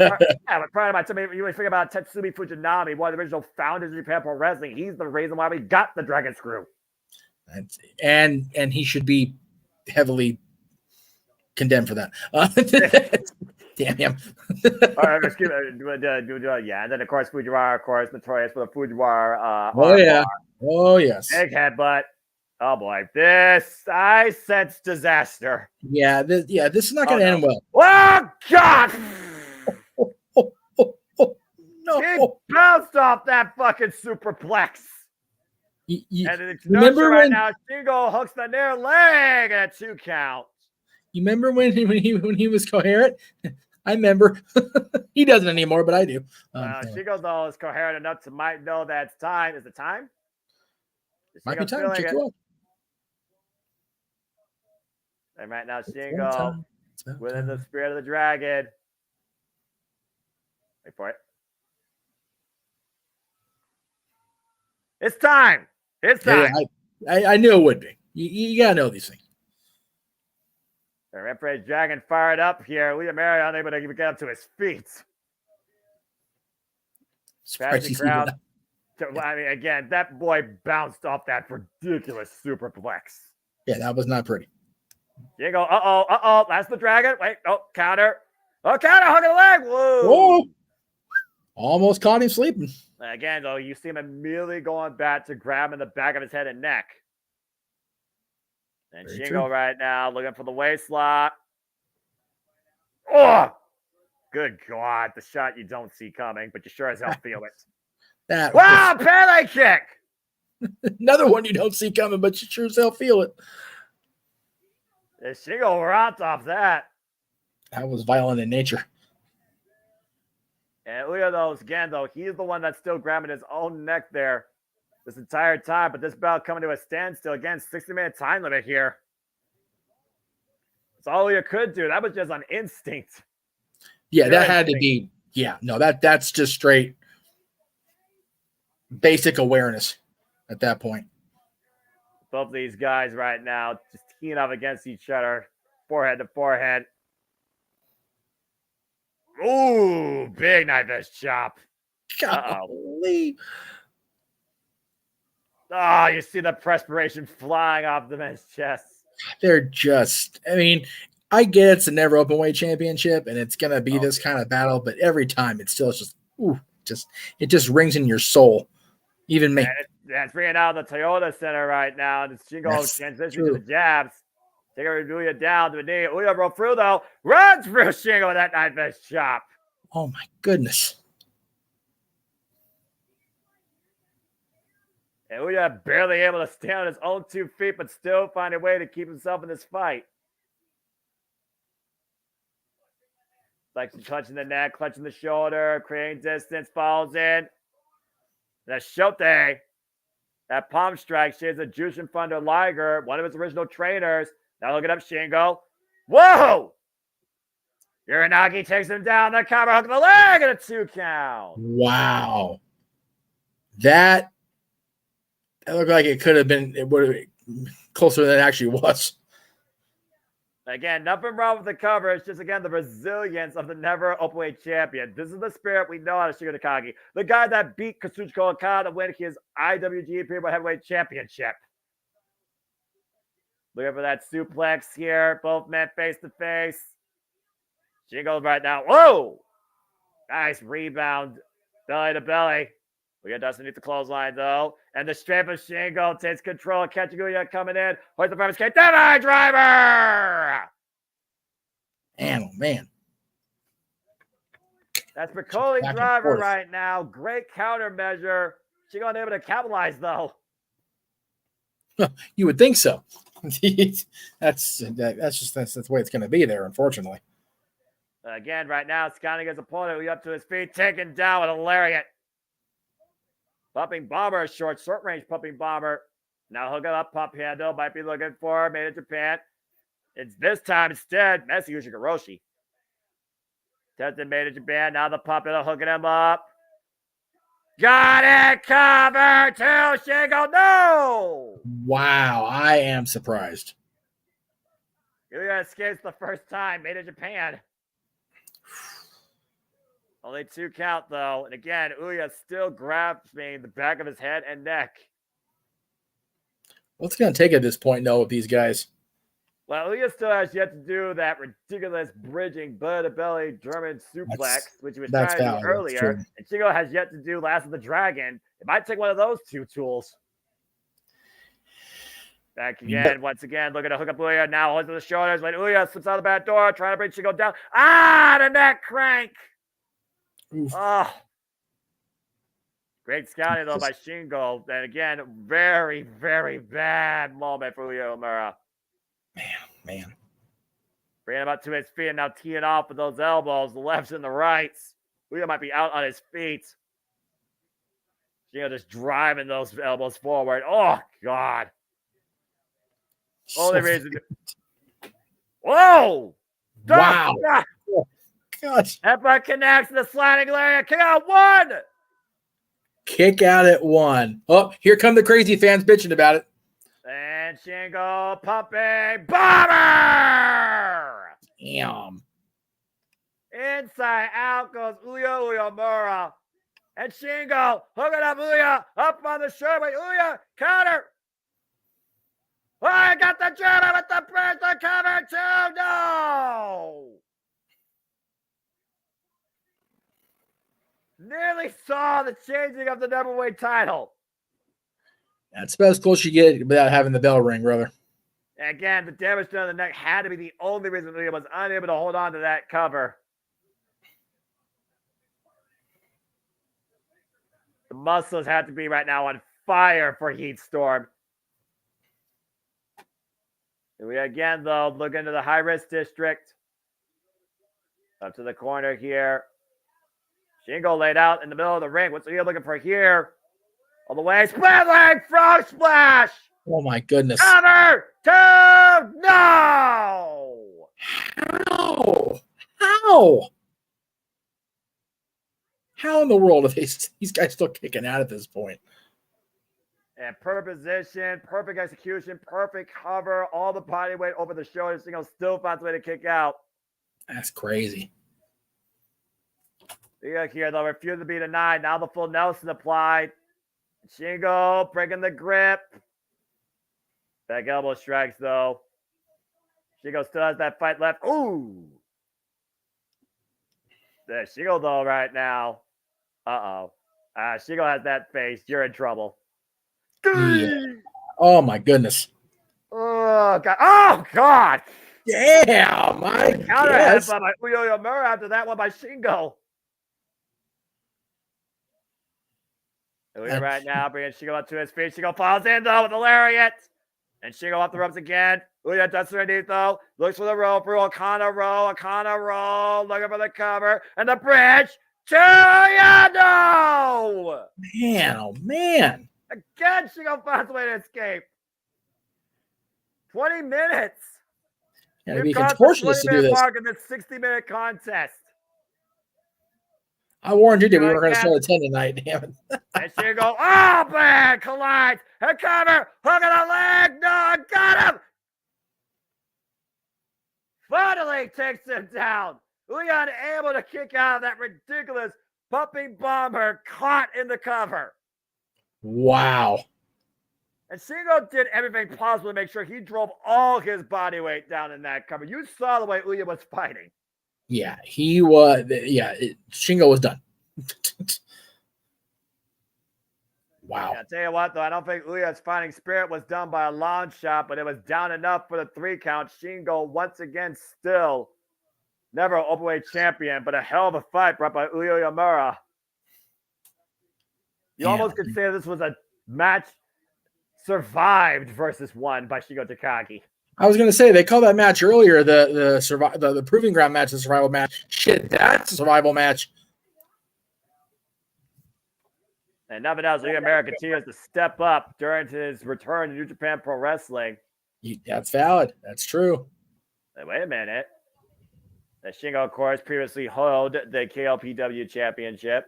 prior to my time, you think about Tatsumi Fujinami, one of the original founders of Japan Pro Wrestling. He's the reason why we got the Dragon Screw. And he should be heavily condemned for that. Damn him. All right, excuse me. Yeah, and then of course Fujiwara, of course, notorious for the Fujiwara. Oh yes. Big headbutt. Oh boy, I sense disaster. Yeah, this is not going to end well. Oh God! No, he bounced off that fucking superplex. And it's remember right now, Shingo hooks the near leg and a 2 count. You remember when he was coherent? I remember. He doesn't anymore, but I do. Shingo's though is coherent enough to might know that it's time. Is it time? Might be time. Check you out. And right now, Shingo within the spirit of the dragon. Wait for it. It's time. It's time. I knew it would be. You gotta know these things. The Emperor Dragon fired up here. Uemura unable to even get up to his feet. Crowd. I mean, again, that boy bounced off that ridiculous superplex. Yeah, that was not pretty. You go, that's the dragon. Wait, counter. Oh, counter, hook of the leg. Whoa. Almost caught him sleeping. Again, though, you see him immediately going back to grab him in the back of his head and neck. And Shingo right now looking for the waist lock. Oh! Good God, the shot you don't see coming, but you sure as hell feel it. That Wow, Pele kick! another one you don't see coming, but you sure as hell feel it. The Shingo rocked off that. That was violent in nature. And look at those again, though. He's the one that's still grabbing his own neck there this entire time, but this bout coming to a standstill. Again, 60-minute time limit here. That's all you could do. That was just on instinct. Yeah, that had to be. Yeah, no, that's just straight basic awareness at that point. Both of these guys right now just teeing up against each other, forehead to forehead. Ooh, big knife edge chop. Golly. Oh, you see the perspiration flying off the man's chest. They're just, I mean, I get it's a never open weight championship and it's going to be this kind of battle, but every time it's still just, it just rings in your soul. Even me. That's bringing out the Toyota Center right now. And Shingo transitioning to the jabs. Taking Uya down to a knee. Uya broke through, though. Runs through Shingo with that knife edge chop. Oh, my goodness. And Uya barely able to stand on his own 2 feet, but still find a way to keep himself in this fight. Like clutching the neck, clutching the shoulder, creating distance, falls in. The Shote, that palm strike, shades of Jushin Thunder Liger, one of his original trainers. Now look it up, Shingo. Whoa! Uranagi takes him down. The cover hook the leg and a 2 count. Wow. That looked like it could have been, it would have been closer than it actually was. Again, nothing wrong with the cover. It's just, again, the resilience of the never openweight champion. This is the spirit we know out of Shingo Takagi. The guy that beat Kazuchika Okada to win his IWGP Imperial Heavyweight Championship. Looking for that suplex here. Both men face to face. Shingo right now. Whoa! Nice rebound. Belly to belly. We got Dustin underneath the clothesline, though. And the strap of Shingo takes control. Kachuguya coming in. Hoist the premise K. Demi driver! Man, oh, man. That's Piccoli driver right now. Great countermeasure. Shingo unable to capitalize, though. You would think so. that's the way it's going to be there, unfortunately. Again, right now, scanning his opponent. We up to his feet. Taken down with a lariat. Pumping bomber, short range pumping bomber. Now hook it up, pump handle. Might be looking for made in Japan. It's this time instead, Messi Ushikaroshi. Tested made in Japan. Now the pump handle hooking him up. Got it, cover to Shingo. No! Wow, I am surprised. Uya escapes the first time, made in Japan. Only 2 count, though. And again, Uya still grasping the back of his head and neck. What's going to take at this point, though, with these guys? Well, Uya still has yet to do that ridiculous bridging belly-to-belly German suplex, which he was trying to do earlier. And Shingo has yet to do Last of the Dragon. It might take one of those 2 tools. Back again, once again, looking to hook up Uya. Now holds to the shoulders. When Uya slips out the back door, trying to bring Shingo down. The neck crank! Oof. Oh, great scouting though by Shingo. And again, very, very bad moment for Uya Uemura. Man. Bringing him up to his feet and now teeing off with those elbows, the lefts and the rights. Uya might be out on his feet. Shingo just driving those elbows forward. Oh, God. Only reason. Whoa! Wow. Gosh. Headbutt connects the sliding lariat. Kick out 1. Kick out at 1. Oh, here come the crazy fans bitching about it. And Shingo pumping bomber. Damn. Inside out goes Uya Uemura. And Shingo hooking up Uya up on the shoulder. Uya counter. Oh, I got the German with the burst to cover too. No. Nearly saw the changing of the number-weight title. That's about as close you get without having the bell ring, brother. Again, the damage done to the neck had to be the only reason Uya was unable to hold on to that cover. The muscles have to be right now on fire for Heat Storm. Here we again, though, look into the high-risk district. Up to the corner here. Shingo laid out in the middle of the ring. What's he looking for here? All the way. Split leg frog splash. Oh, my goodness. Cover. 2. No. How? How? How in the world are these guys still kicking out at this point? And perfect position, perfect execution, perfect cover, all the body weight over the shoulders. Shingo still finds a way to kick out. That's crazy. Look here, though, refused to be denied. Now the full Nelson applied. Shingo breaking the grip. Back elbow strikes, though. Shingo still has that fight left. Ooh. There's Shingo, though, right now. Uh-oh. Shingo has that face. You're in trouble. Yeah. Oh, my goodness. Oh, God. Oh, God. Yeah, my Counter guess. headbutt by Uyo Yamura after that one by Shingo. Uyo right now bringing Shingo up to his feet. Shingo falls in, though, with the lariat. And Shingo off the ropes again. Uyo does underneath, though. Looks for the rope. Okana roll. Looking for the cover. And the bridge to Yano. Man, oh, man. Again, Shingo finds a way to escape. 20 minutes. Yeah, it'd be contortionist to do this. Mark in this 60-minute contest. I warned you that we were going to start at 10 tonight. Damn it. And Shingo, oh, man, collides. And cover, hook on the leg. No, I got him. Finally takes him down. Leon able to kick out of that ridiculous pumping bomber caught in the cover. Wow. And Shingo did everything possible to make sure he drove all his body weight down in that cover. You saw the way Uya was fighting. Yeah, he was. Yeah, Shingo was done. Wow. Yeah, I'll tell you what, though, I don't think Uya's fighting spirit was done by a long shot, but it was down enough for the 3 count. Shingo, once again, still never an openweight champion, but a hell of a fight brought by Uyo Yamura. You almost could say this was a match survived versus won by Shingo Takagi. I was going to say, they called that match earlier the Proving Ground match, the survival match. Shit, that's a survival match. And nothing else, Uyo Yamura continues to step up during his return to New Japan Pro Wrestling. That's valid. That's true. Wait a minute. Shingo, of course, previously held the KLPW Championship.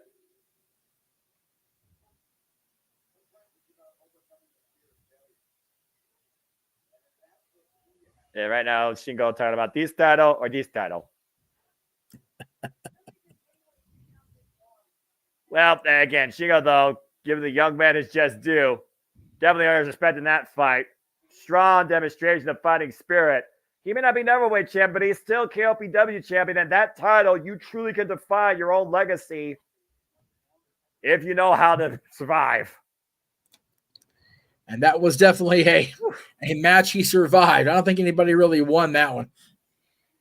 Yeah, right now, Shingo talking about this title or this title. Well, again, Shingo, though, given the young man his just due, definitely earns respect in that fight. Strong demonstration of fighting spirit. He may not be neverweight champion, but he's still KLPW champion. And that title, you truly can define your own legacy if you know how to survive. And that was definitely a match he survived. I don't think anybody really won that one.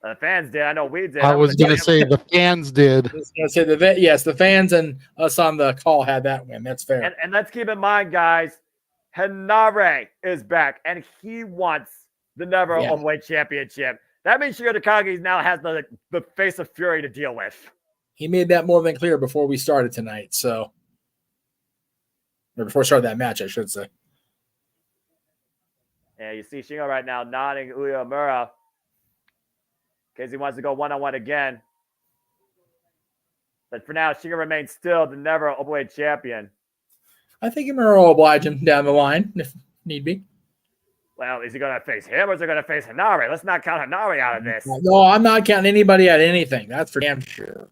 The fans did. I know we did. I was going to say the fans did. I was going to say the fans and us on the call had that win. That's fair. And let's keep in mind, guys, Henare is back, and he wants the never openweight championship. That means Shingo Takagi now has the face of fury to deal with. He made that more than clear before we started tonight. Or before we started that match, I should say. Yeah, you see Shingo right now nodding Uyo Yamura in case he wants to go one-on-one again. But for now, Shingo remains still the never openweight champion. I think Yamura will oblige him down the line if need be. Well, is he going to face him or is he going to face Henare? Let's not count Henare out of this. No, I'm not counting anybody out anything. That's for damn sure.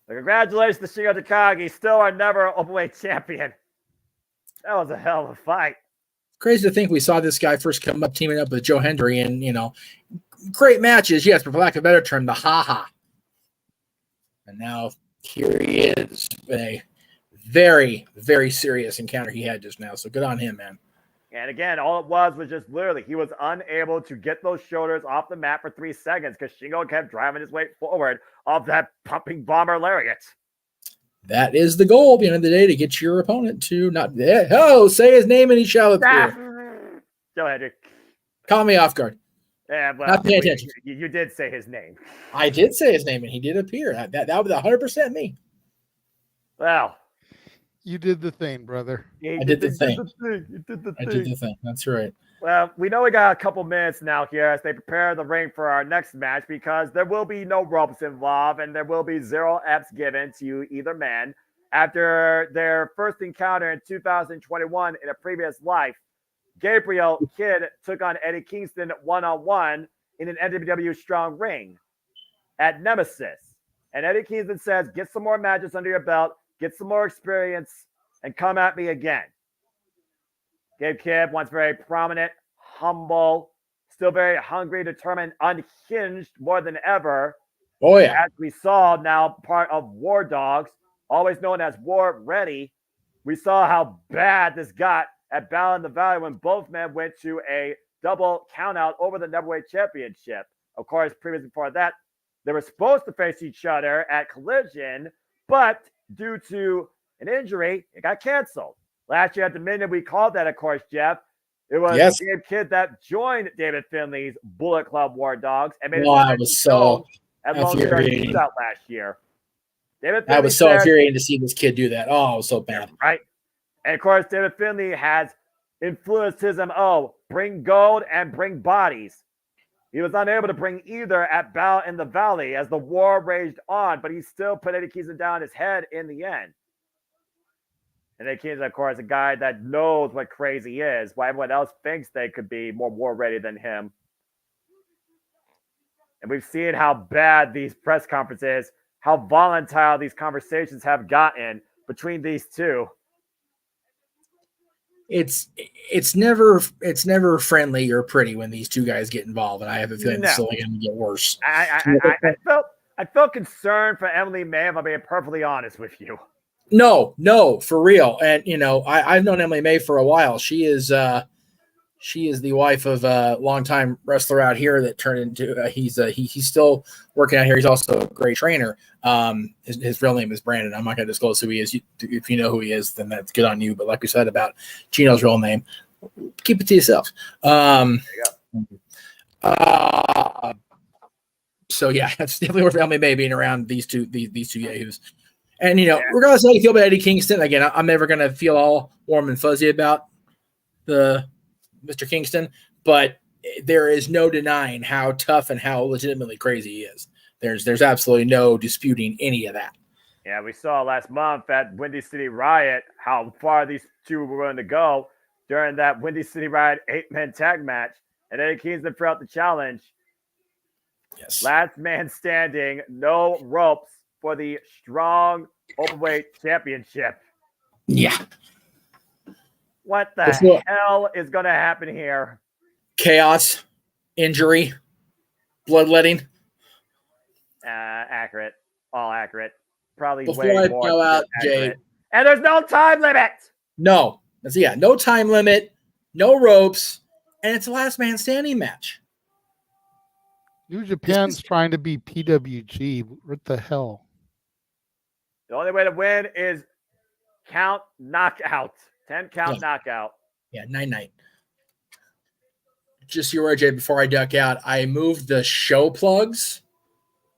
So congratulations to Shingo Takagi, still our never openweight champion. That was a hell of a fight. Crazy to think we saw this guy first come up teaming up with Joe Hendry and, great matches, yes, but for lack of a better term, the ha-ha. And now here he is. A very, very serious encounter he had just now. So good on him, man. And again, all it was just literally he was unable to get those shoulders off the mat for 3 seconds because Shingo kept driving his weight forward off that pumping bomber lariat. That is the goal at the end of the day, to get your opponent to not say his name and he shall appear. Go ahead, Rick. Caught me off guard. Yeah, well, Not paying attention. You did say his name. I did say his name and he did appear. That was 100% me. Well, You did the thing, brother. I did the thing. I did the thing. That's right. Well, we know we got a couple minutes now here as they prepare the ring for our next match, because there will be no ropes involved and there will be 0 Fs given to either man. After their first encounter in 2021 in a previous life, Gabriel Kidd took on Eddie Kingston one-on-one in an NJPW Strong ring at Nemesis. And Eddie Kingston says, get some more matches under your belt, get some more experience, and come at me again. Gabe Kidd, once very prominent, humble, still very hungry, determined, unhinged more than ever. Oh, yeah. As we saw, now part of War Dogs, always known as War Ready. We saw how bad this got at Battle in the Valley when both men went to a double countout over the Neverweight Championship. Of course, previously before that, they were supposed to face each other at Collision, but due to an injury, it got canceled. Last year at Dominion, we called that, of course, Jeff. It was Gabe Kidd that joined David Finley's Bullet Club War Dogs and made it was so infuriating out last year. I was so infuriated to see this kid do that. Oh, it was so bad. Right. And of course, David Finley has influenced his MO, bring gold and bring bodies. He was unable to bring either at Battle in the Valley as the war raged on, but he still put Eddie Kingston down his head in the end. And Eddie Kingston, of course, a guy that knows what crazy is, why everyone else thinks they could be more war ready than him. And we've seen how bad these press conferences, how volatile these conversations have gotten between these two. It's never friendly or pretty when these two guys get involved, and I have a feeling it's only going to get worse. I felt concerned for Emily May, if I'm being perfectly honest with you. No, for real. And I've known Emily May for a while. She is the wife of a longtime wrestler out here that turned into he's still working out here. He's also a great trainer. His real name is Brandon. I'm not going to disclose who he is. If you know who he is, then that's good on you. But like we said about Gino's real name, keep it to yourself. So yeah, that's definitely worth Emily May being around these two yahoos. And regardless of how you feel about Eddie Kingston, again, I'm never going to feel all warm and fuzzy about the Mr. Kingston, but there is no denying how tough and how legitimately crazy he is. There's absolutely no disputing any of that. Yeah, we saw last month at Windy City Riot how far these two were going to go during that Windy City Riot 8-man tag match, and Eddie Kingston threw out the challenge. Yes. Last man standing, no ropes for the Strong Openweight Championship. Yeah. What the hell is going to happen here? Chaos, injury, bloodletting. Accurate. All accurate. Probably Before way I more go out, accurate. Jay. And there's no time limit. No. No time limit, no ropes, and it's a last man standing match. New Japan's trying to be PWG. What the hell? The only way to win is count knockout. 10 count knockout. Yeah, 9-9. Just so you're aware, Jay, before I duck out, I moved the show plugs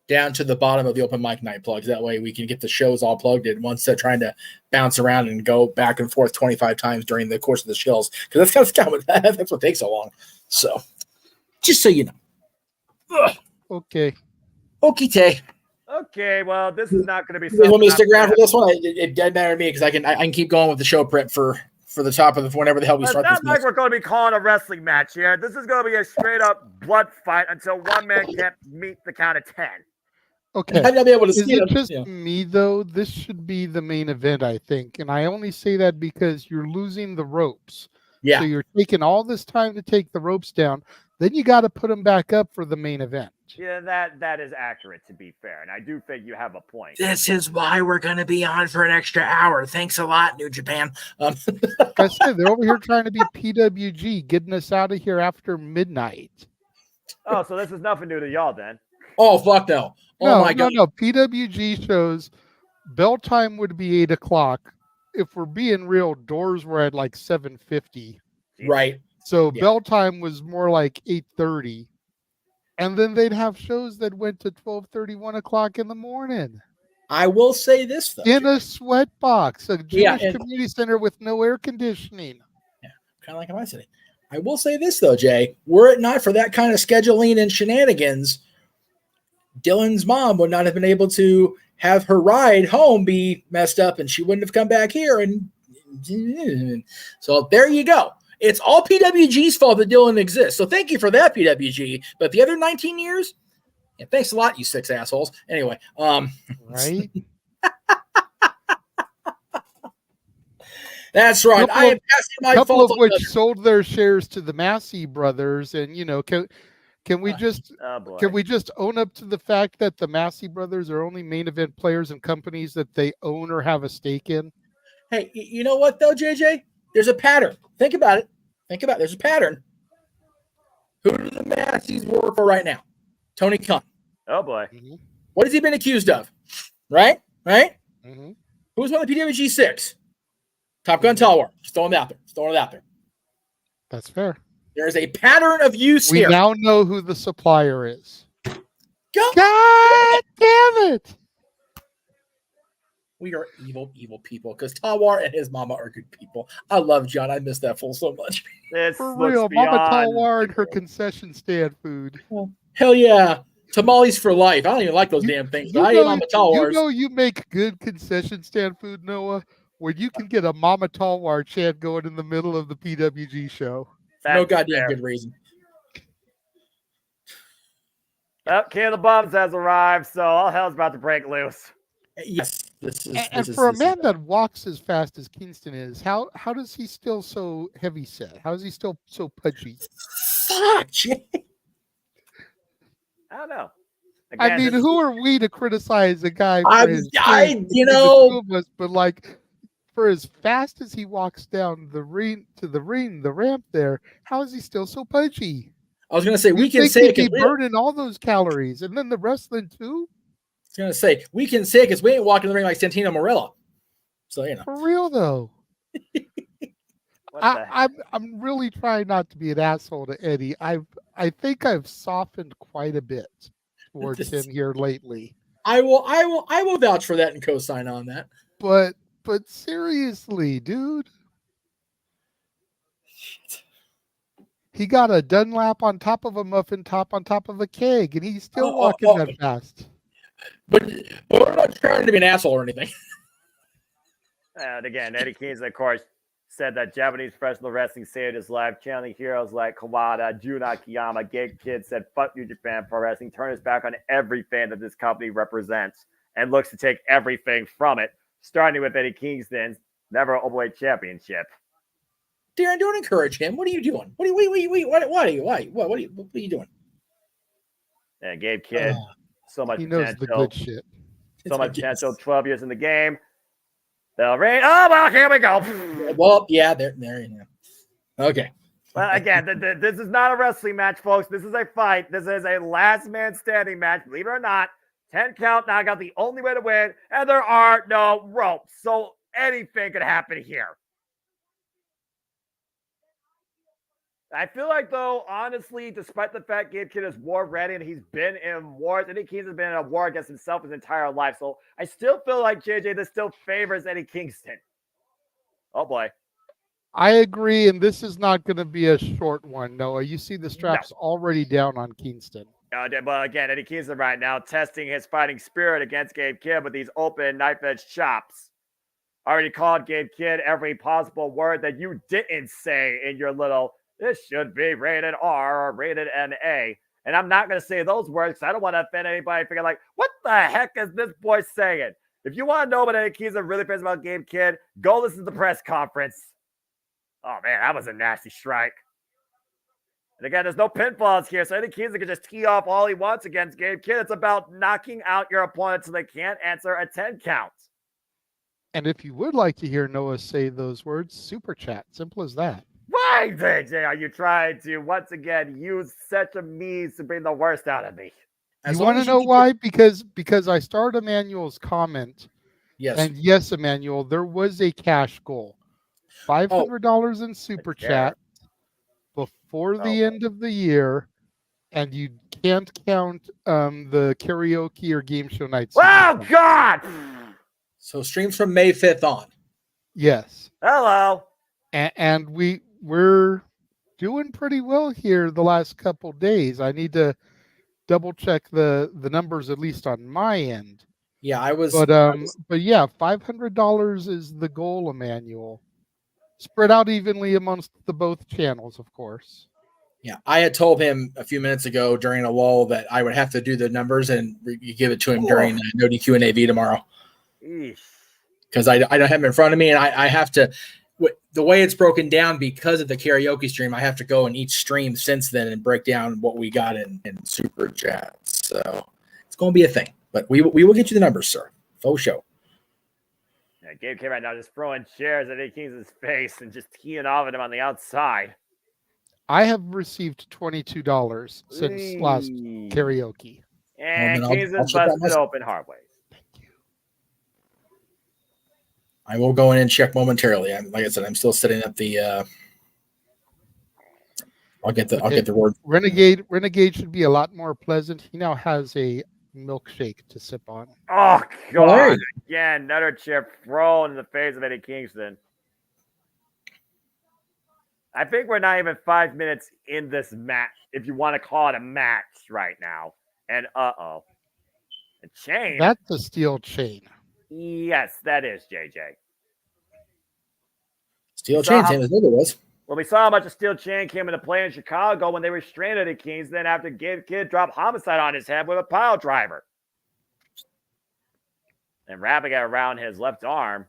down to the bottom of the open mic night plugs. That way we can get the shows all plugged in instead of trying to bounce around and go back and forth 25 times during the course of the shows. Because that's what takes so long. So, just so you know. Ugh. Okay. Okay, Okay, well, this is not going to be. You want me to stick around for this one? It doesn't matter to me because I can keep going with the show prep for the top of whenever the hell we start this. It's not like we're going to be calling a wrestling match here. This is going to be a straight up blood fight until one man can't meet the count of 10. Okay. I'd not be able to see it. Just me though? This should be the main event, I think, and I only say that because you're losing the ropes. Yeah. So you're taking all this time to take the ropes down. Then you got to put them back up for the main event. Yeah, that is accurate, to be fair. And I do think you have a point. This is why we're going to be on for an extra hour. Thanks a lot, New Japan. Like I said, they're over here trying to be PWG, getting us out of here after midnight. Oh, so this is nothing new to y'all then. Oh, fuck no. Oh, my God. No. PWG shows bell time would be 8 o'clock. If we're being real, doors were at like 7:50. Right. So Yeah. bell time was more like 8:30. And then they'd have shows that went to 12:30, 1 o'clock in the morning. I will say this, though. In a sweat box, a Yeah, Jewish community center with no air conditioning. Yeah, kind of like my city. I will say this, though, Jay. Were it not for that kind of scheduling and shenanigans, Dylan's mom would not have been able to have her ride home be messed up, and she wouldn't have come back here. And so there you go. It's all PWG's fault that Dylan exists. So thank you for that, PWG. But the other 19 years, yeah, thanks a lot, you 6 assholes. Anyway, right? That's right. I am passing my couple fault of which sold their shares to the Massey brothers, and can we just own up to the fact that the Massey brothers are only main event players and companies that they own or have a stake in? Hey, you know what though, JJ? There's a pattern. Think about it. There's a pattern. Who do the Masseys work for right now? Tony Khan. Oh boy. Mm-hmm. What has he been accused of? Right? Mm-hmm. Who's won the PWG 6? Top Gun Tower. Just throwing it out there. That's fair. There's a pattern of use we here. We now know who the supplier is. God damn it! We are evil, evil people because Tawar and his mama are good people. I love John. I miss that fool so much. For real, Mama Tawar and her concession stand food. Hell yeah. Tamales for life. I don't even like those damn things. But I eat Mama Tawars. You know you make good concession stand food, Noah, where you can get a Mama Tawar chant going in the middle of the PWG show. That's no goddamn good reason. Well, King of the Bombs has arrived, so all hell's about to break loose. Yes. For a man that walks as fast as Kingston is, how does he still so heavy set? How is he still so pudgy? Fuck, Jay. I don't know. Again, I mean, who are we to criticize a guy for but like for as fast as he walks down the ramp there, how is he still so pudgy? I was gonna say we can say he'd be burning all those calories, and then the wrestling too. I was gonna say we can say because we ain't walking the ring like Santino Marella. So for real though. I'm really trying not to be an asshole to Eddie. I think I've softened quite a bit towards him here lately. I will vouch for that and co-sign on that. But seriously, dude. He got a Dunlap on top of a muffin top on top of a keg, and he's still walking that fast. But we're not trying to be an asshole or anything. And again, Eddie Kingston, of course, said that Japanese professional wrestling saved his life, channeling heroes like Kawada, Jun Akiyama. Gabe Kidd said, "Fuck New Japan Pro Wrestling, turn his back on every fan that this company represents, and looks to take everything from it, starting with Eddie Kingston's never openweight championship." Darren, don't encourage him. What are you doing? What are you doing? And Gabe Kidd, so much he knows potential. The good shit. So much potential. 12 years in the game. They'll reign. Oh well, here we go. Well, yeah, there you go. Okay. Well, again, this is not a wrestling match, folks. This is a fight. This is a last man standing match. Believe it or not, 10 count. Now I got the only way to win, and there are no ropes, so anything could happen here. I feel like, though, honestly, despite the fact Gabe Kidd is war ready and he's been in wars, Eddie Kingston has been in a war against himself his entire life. So I still feel like, JJ, this still favors Eddie Kingston. Oh, boy. I agree, and this is not going to be a short one, Noah. You see the straps already down on Kingston. But again, Eddie Kingston right now testing his fighting spirit against Gabe Kidd with these open knife-edge chops. Already called Gabe Kidd every possible word that you didn't say in your little... This should be rated R or rated NA. And I'm not going to say those words because I don't want to offend anybody thinking like, what the heck is this boy saying? If you want to know what Eddie Kingston really feels about Gabe Kidd, go listen to the press conference. Oh, man, that was a nasty strike. And again, there's no pinfalls here, so Eddie Kingston can just tee off all he wants against Gabe Kidd. It's about knocking out your opponent so they can't answer a 10 count. And if you would like to hear Noah say those words, super chat. Simple as that. Why, JJ, are you trying to, once again, use such a means to bring the worst out of me? You want to know why? Because I started Emmanuel's comment Yes. And yes, Emmanuel, there was a cash goal. $500 in super chat before the end of the year, and you can't count the karaoke or game show night. Oh, God! So streams from May 5th on. Yes. Hello. And we're doing pretty well here the last couple days. I need to double check the numbers, at least on my end. Yeah, I was. But yeah, $500 is the goal, Emmanuel. Spread out evenly amongst the both channels, of course. Yeah, I had told him a few minutes ago during a lull that I would have to do the numbers and you give it to him during No DQ and AV tomorrow. Because I don't have him in front of me, and I have to. The way it's broken down because of the karaoke stream, I have to go in each stream since then and break down what we got in super chats. So it's going to be a thing, but we will get you the numbers, sir. Faux show. Yeah, Gabe K right now just throwing chairs at Eddie Kings' face and just teeing off at him on the outside. I have received $22 since last karaoke. And Kings is busted open hard ways. Thank you. I will go in and check momentarily. Like I said, I'm still setting up the. I'll get the word. Renegade should be a lot more pleasant. He now has a milkshake to sip on. Oh, God. Again, another chip thrown in the face of Eddie Kingston. I think we're not even 5 minutes in this match, if you want to call it a match right now. And a chain. That's a steel chain. Yes, that is, JJ. Steel chain, same as it was. Well, we saw how much a steel chain came into play in Chicago when they were stranded at Kings. Then after Gabe Kidd dropped homicide on his head with a pile driver. And wrapping it around his left arm,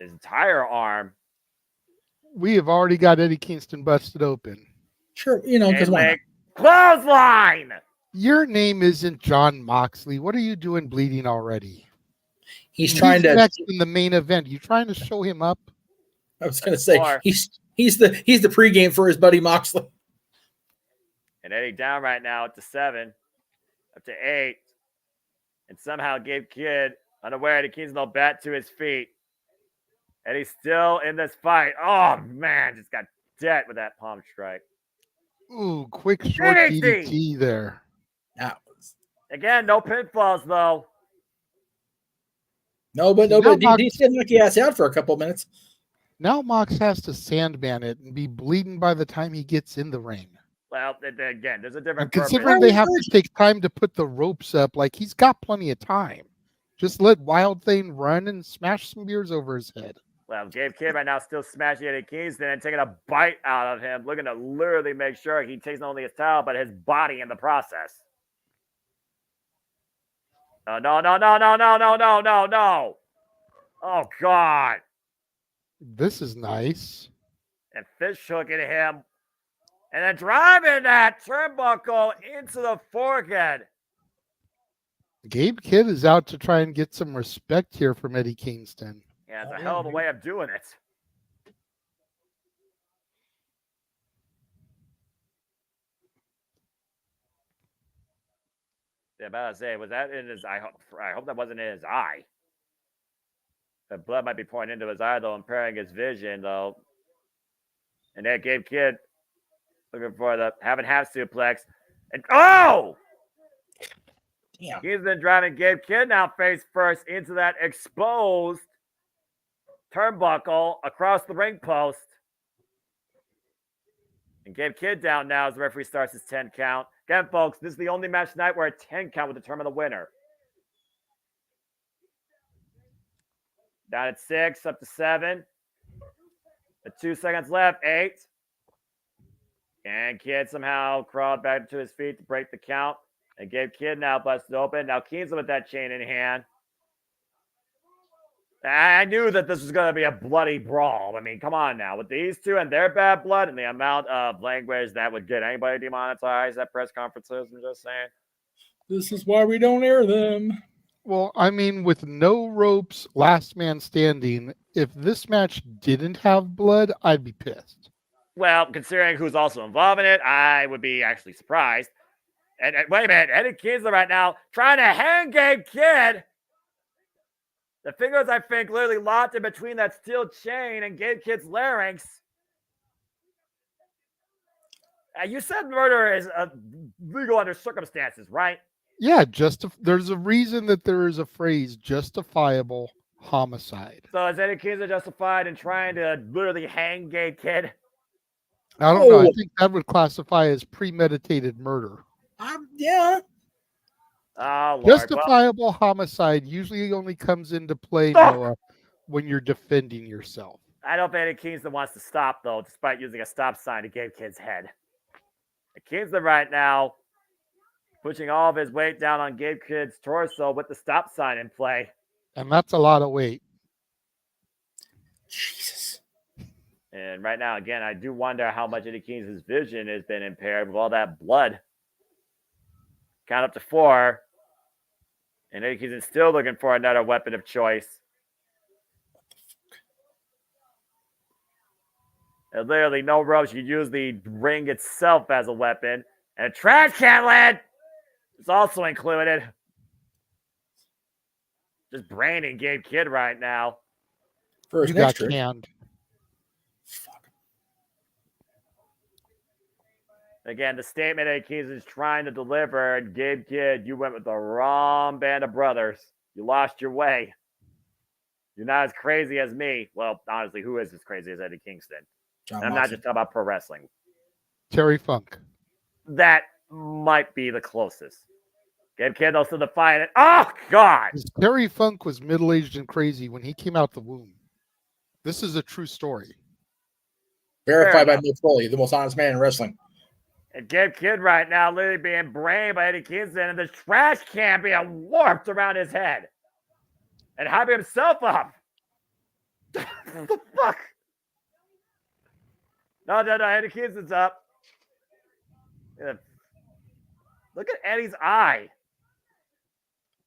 his entire arm. We have already got Eddie Kingston busted open. Sure, because why not? Clothesline! Your name isn't John Moxley. What are you doing bleeding already? He's trying to next in the main event. You trying to show him up? I was going to say he's the pregame for his buddy Moxley. And Eddie down right now up to 7, up to 8, and somehow Gabe Kidd unaware that Kingston will bat to his feet. Eddie's still in this fight. Oh man, just got dead with that palm strike. Ooh, quick short DDT there. Again, no pinfalls though. No, but DDT didn't knock your ass out for a couple minutes. Now Mox has to Sandman it and be bleeding by the time he gets in the ring. Well, again, there's a different. Considering they have to take time to put the ropes up, like he's got plenty of time. Just let Wild Thing run and smash some beers over his head. Well, Gabe Kidd right now still smashing Eddie Kingston and taking a bite out of him, looking to literally make sure he takes not only his towel, but his body in the process. No. Oh, God. This is nice. And fish hooking him. And then driving that turnbuckle into the forehead. Gabe Kidd is out to try and get some respect here from Eddie Kingston. Yeah, it's a hell of a way of doing it. Yeah, about to say, was that in his eye? I hope that wasn't in his eye. The blood might be pouring into his eye, though, impairing his vision, though. And then Gabe Kidd looking for the having half suplex. And oh! Damn. He's been driving Gabe Kidd now face first into that exposed turnbuckle across the ring post. And Gabe Kidd down now as the referee starts his 10 count. Again, folks, this is the only match tonight where a 10 count will determine the winner. Down at 6, up to 7. With 2 seconds left, 8. And Kidd somehow crawled back to his feet to break the count. And Gabe Kidd now busted open. Now Kingston with that chain in hand. I knew that this was going to be a bloody brawl. I mean, come on now. With these two and their bad blood and the amount of language that would get anybody demonetized at press conferences, I'm just saying. This is why we don't air them. Well, I mean, with no ropes, last man standing, if this match didn't have blood, I'd be pissed. Well, considering who's also involved in it, I would be actually surprised. And wait a minute, Eddie Kingston right now trying to hang Gabe Kidd. The fingers, I think, literally locked in between that steel chain and Gabe Kidd's larynx. You said murder is legal under circumstances, right? Yeah, there's a reason that there is a phrase justifiable homicide. So is Eddie Kingston justified in trying to literally hang Gabe Kidd? I don't know. I think that would classify as premeditated murder. Yeah. Oh, Lord. Justifiable homicide usually only comes into play, Noah, when you're defending yourself. I don't think Eddie Kingston wants to stop, though, despite using a stop sign to Gabe Kidd's head. Kingston right now pushing all of his weight down on Gabe Kidd's torso with the stop sign in play. And that's a lot of weight. Jesus. And right now, again, I do wonder how much Eddie Kingston's vision has been impaired with all that blood. Count up to 4. And Eddie Kingston's still looking for another weapon of choice. And literally no ropes. You use the ring itself as a weapon. And a trash can lid is also included. Just braining Gabe Kidd right now. First you got canned. Fuck. Again, the statement that Kingston's trying to deliver, and Gabe Kidd, you went with the wrong band of brothers. You lost your way. You're not as crazy as me. Well, honestly, who is as crazy as Eddie Kingston? I'm not just talking about pro wrestling. Terry Funk. That might be the closest. Gabe Kidd also defiant it. Oh, God! Terry Funk was middle-aged and crazy when he came out the womb. This is a true story. Verified by Mick Foley, the most honest man in wrestling. And Gabe Kidd right now literally being brained by Eddie Kingston and the trash can being warped around his head. And hyping himself up. What the fuck? No, Eddie Kingston's up. Yeah. Look at Eddie's eye.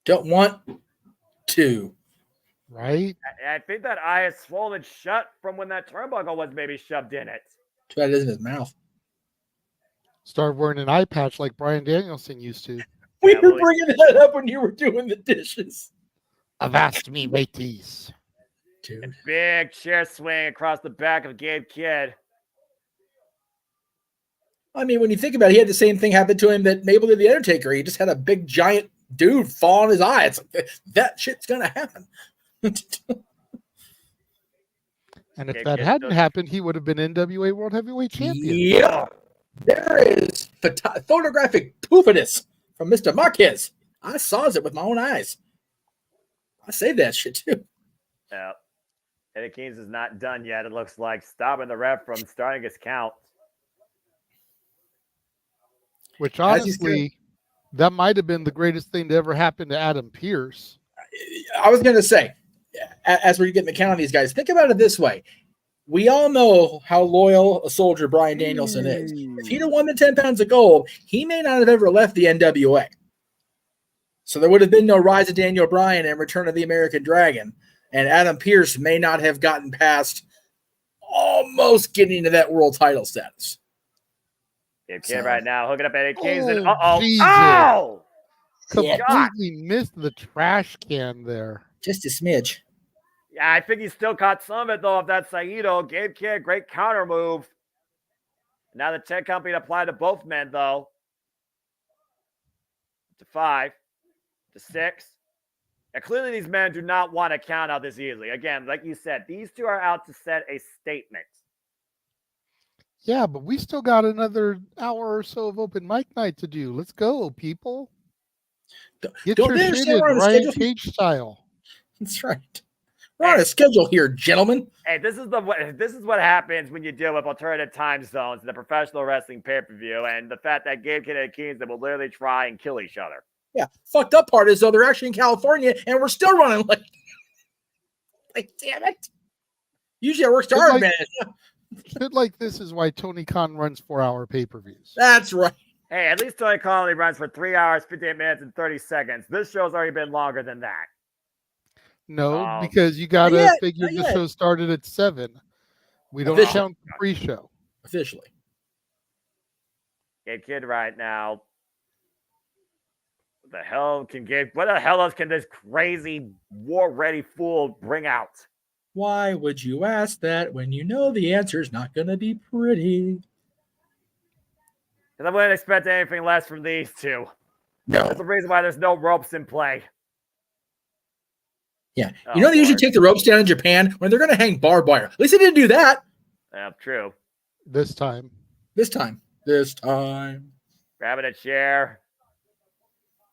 Don't want to. Right? I think that eye is swollen shut from when that turnbuckle was maybe shoved in it. Too bad it isn't his mouth. Start wearing an eye patch like Bryan Danielson used to. We were bringing that up when you were doing the dishes. Avast me, mateys. Dude. A big chair swing across the back of Gabe Kidd. I mean, when you think about it, he had the same thing happen to him that Mabel did the Undertaker. He just had a big, giant dude fall on his eye. It's like, that shit's going to happen. And if that hadn't happened, he would have been NWA World Heavyweight Champion. Yeah. There is photographic proof of this from Mr. Marquez. I saw it with my own eyes. I saved that shit, too. Yeah. Eddie Kingston is not done yet, it looks like. Stopping the ref from starting his count. Which, honestly, that might have been the greatest thing to ever happen to Adam Pearce. I was going to say, as we're getting the count on these guys, think about it this way. We all know how loyal a soldier Bryan Danielson is. If he'd have won the 10 pounds of gold, he may not have ever left the NWA. So there would have been no Rise of Daniel Bryan and Return of the American Dragon. And Adam Pearce may not have gotten past almost getting to that world title status. Gabe Kidd right now hooking up Eddie Kingston. Jesus. Oh! Completely missed the trash can there. Just a smidge. Yeah, I think he still caught some of it, though, of that Saito. Gabe Kidd, great counter move. Now the 10 count being applied to both men, though. To 5. To 6. And clearly these men do not want to count out this easily. Again, like you said, these two are out to set a statement. Yeah, but we still got another hour or so of open mic night to do. Let's go, people. Get your shit in Ryan Cage style. That's right. We're on a schedule here, gentlemen. Hey, this is what happens when you deal with alternative time zones in the professional wrestling pay-per-view, and the fact that Gabe Kidd and Kingston will literally try and kill each other. Yeah, fucked up part is though they're actually in California and we're still running late. Like, damn it! Usually I work hard, man. Shit like this is why Tony Khan runs 4-hour pay-per-views. That's right. Hey, at least Tony Khan only runs for 3 hours, 58 minutes, and 30 seconds. This show's already been longer than that. No, because you got to figure the show started at 7. We don't count the pre-show. Officially. Gabe Kidd right now What the hell else can this crazy war-ready fool bring out? Why would you ask that when you know the answer's not going to be pretty? Because I wouldn't expect anything less from these two. No. That's the reason why there's no ropes in play. Yeah. You know, they usually take the ropes down in Japan when they're going to hang barbed wire. At least they didn't do that. Yeah, true. This time. Grabbing a chair.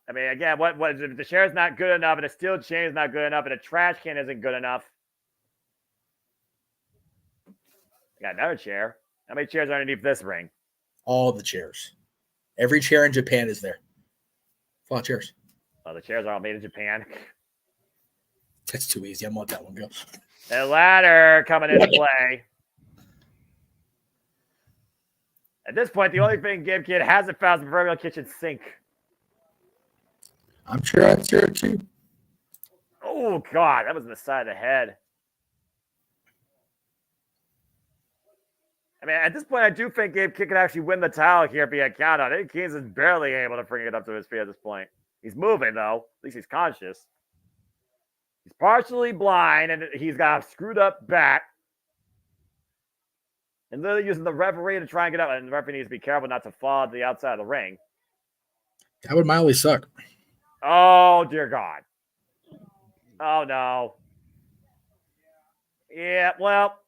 I mean, again, what if the chair is not good enough and a steel chain is not good enough and a trash can isn't good enough? Got another chair. How many chairs are underneath this ring? All the chairs. Every chair in Japan is there. A lot of chairs. Oh, the chairs are all made in Japan. That's too easy. I'm gonna let that one go. A ladder coming into play. At this point, the only thing Game Kid hasn't found is the proverbial kitchen sink. I'm sure that's here too. Oh, God. That was in the side of the head. I mean, at this point, I do think Gabe Kid can actually win the title here via count out. Eddie Keynes is barely able to bring it up to his feet at this point. He's moving, though. At least he's conscious. He's partially blind, and he's got a screwed up back. And literally using the referee to try and get up. And the referee needs to be careful not to fall to the outside of the ring. That would mildly suck. Oh, dear God. Oh, no. Yeah, well,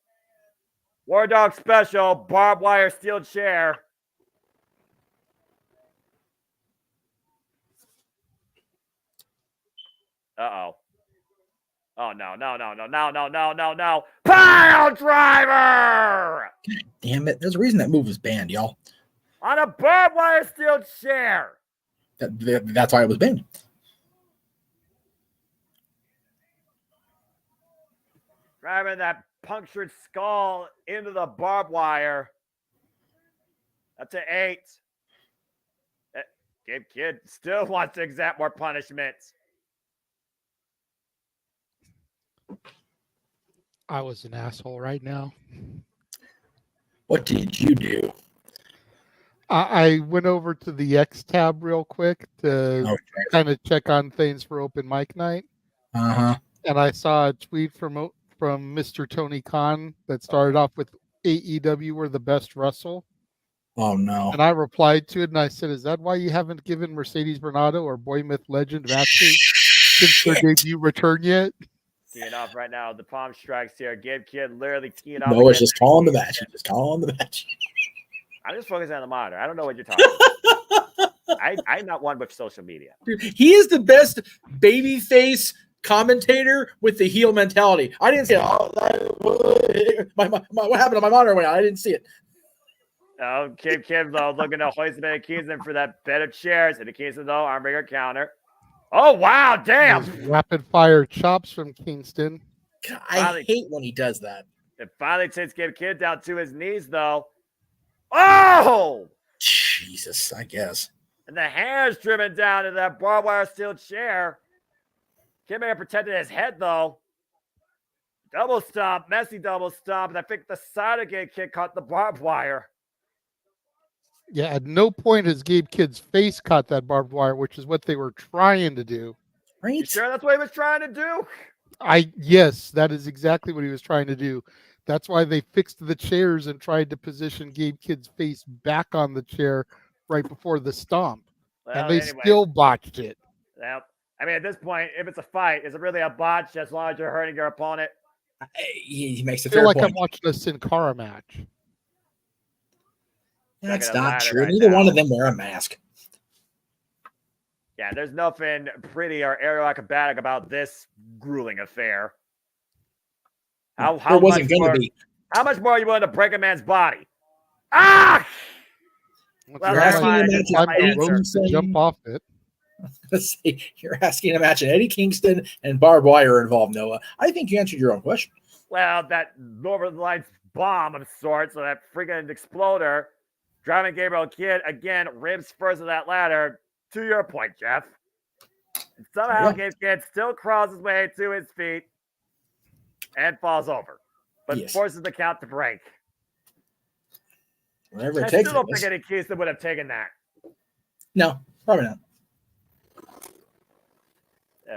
War Dog Special, barbed wire steel chair. Uh-oh. Oh, no. Pile driver! God damn it. There's a reason that move was banned, y'all. On a barbed wire steel chair. That's why it was banned. Driving that punctured skull into the barbed wire. That's an 8. Gabe Kid still wants to exact more punishment. I was an asshole right now. What did you do? I went over to the X tab real quick to kind of check on things for open mic night. Uh-huh. And I saw a tweet from Mr. Tony Khan that started off with AEW were the best wrestle. Oh, no. And I replied to it and I said, is that why you haven't given Mercedes Bernardo or Boy Myth Legend matches since their debut return yet? Teeing off right now. The palm strikes here. Gabe Kid literally teeing off. No, it's just calling the match. Just calling the match. I'm just focusing on the monitor. I don't know what you're talking about. I'm not one with social media. Dude, he is the best babyface commentator with the heel mentality. I didn't see it. Oh, what happened to my monitor went out? I didn't see it. Oh, Gabe Kid, though, looking to hoist the Kingston for that bed of chairs. And the Kingston, though, armbreaker counter. Oh, wow, damn. Rapid fire chops from Kingston. God, I hate when he does that. It finally takes Gabe Kid down to his knees, though. Oh! Jesus, I guess. And the hands driven down to that barbed wire steel chair. Kid may have protected his head, though. Double stomp, messy double stomp. And I think the side of Gabe Kid caught the barbed wire. Yeah, at no point has Gabe Kid's face caught that barbed wire, which is what they were trying to do. Right? You sure that's what he was trying to do? Yes, that is exactly what he was trying to do. That's why they fixed the chairs and tried to position Gabe Kid's face back on the chair right before the stomp. Well, and they still botched it. Well, I mean, at this point, if it's a fight, is it really a botch as long as you're hurting your opponent? He makes a I feel fair like point. I'm watching a Sin Cara match. That's not true. Right Neither one of them wear a mask. Yeah, there's nothing pretty or aerial acrobatic about this grueling affair. How wasn't going to be. How much more are you willing to break a man's body? Ah! Well, you're asking to jump off it. You're asking a match, and Eddie Kingston and barbed wire are involved, Noah. I think you answered your own question. Well, that over the lines bomb of sorts, so that freaking exploder, driving Gabriel Kidd again, ribs first of that ladder. To your point, Jeff. And somehow Gabe Kidd still crawls his way to his feet and falls over, but forces the count to break. Whatever it I takes. still don't think Eddie Kingston would have taken that. No, probably not.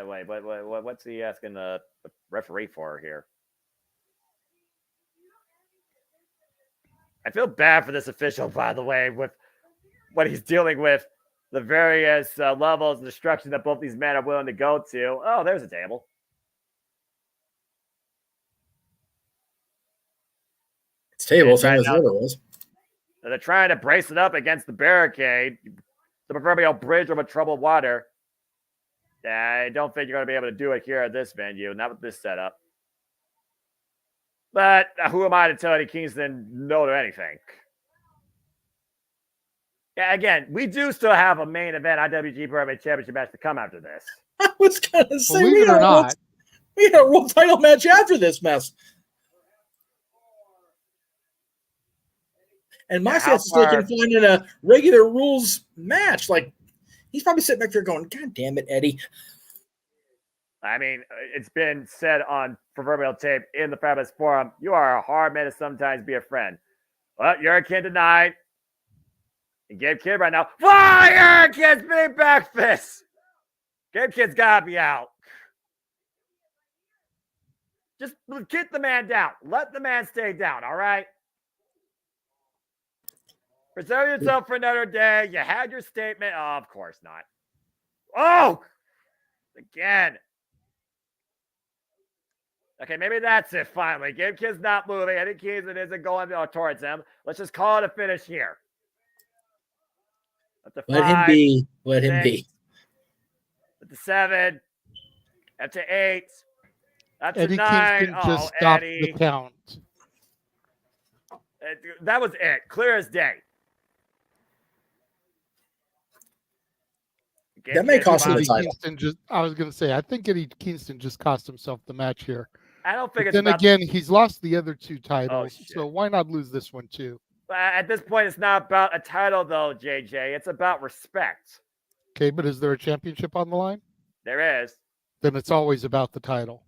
Wait, what's he asking the referee for here? I feel bad for this official, by the way, with what he's dealing with, the various levels of destruction that both these men are willing to go to. Oh, there's a table. It's table, same as the other was. They're trying to brace it up against the barricade, the proverbial bridge over troubled water. I don't think you're going to be able to do it here at this venue, not with this setup. But who am I to tell Eddie Kingston no to anything? Yeah, again, we do still have a main event IWGP Heavyweight Championship match to come after this. I was going to say, Believe it or not, we got a world title match after this mess. And my sense is still confined in a regular rules match. Like, he's probably sitting back there going, God damn it, Eddie. I mean, it's been said on proverbial tape in the Fabulous Forum, you are a hard man to sometimes be a friend. Well, you're a kid tonight. And Gabe Kidd right now. Fire! Kid's big back fist. Gabe Kidd's got to be out. Just keep the man down. Let the man stay down, all right? Preserve yourself for another day. You had your statement. Oh, of course not. Oh! Again. Okay, maybe that's it finally. Gabe Kidd's not moving. Eddie Kingston isn't going towards him. Let's just call it a finish here. Let him be. Let him be. Up to 7. Up to 8. Up to Eddie 9. Kingston just stopped the count. That was it. Clear as day. That may cost him the title. I was going to say, I think Eddie Kingston just cost himself the match here. I don't think but then again, he's lost the other 2 titles, so why not lose this one too? At this point, it's not about a title, though, JJ. It's about respect. Okay, but is there a championship on the line? There is. Then it's always about the title.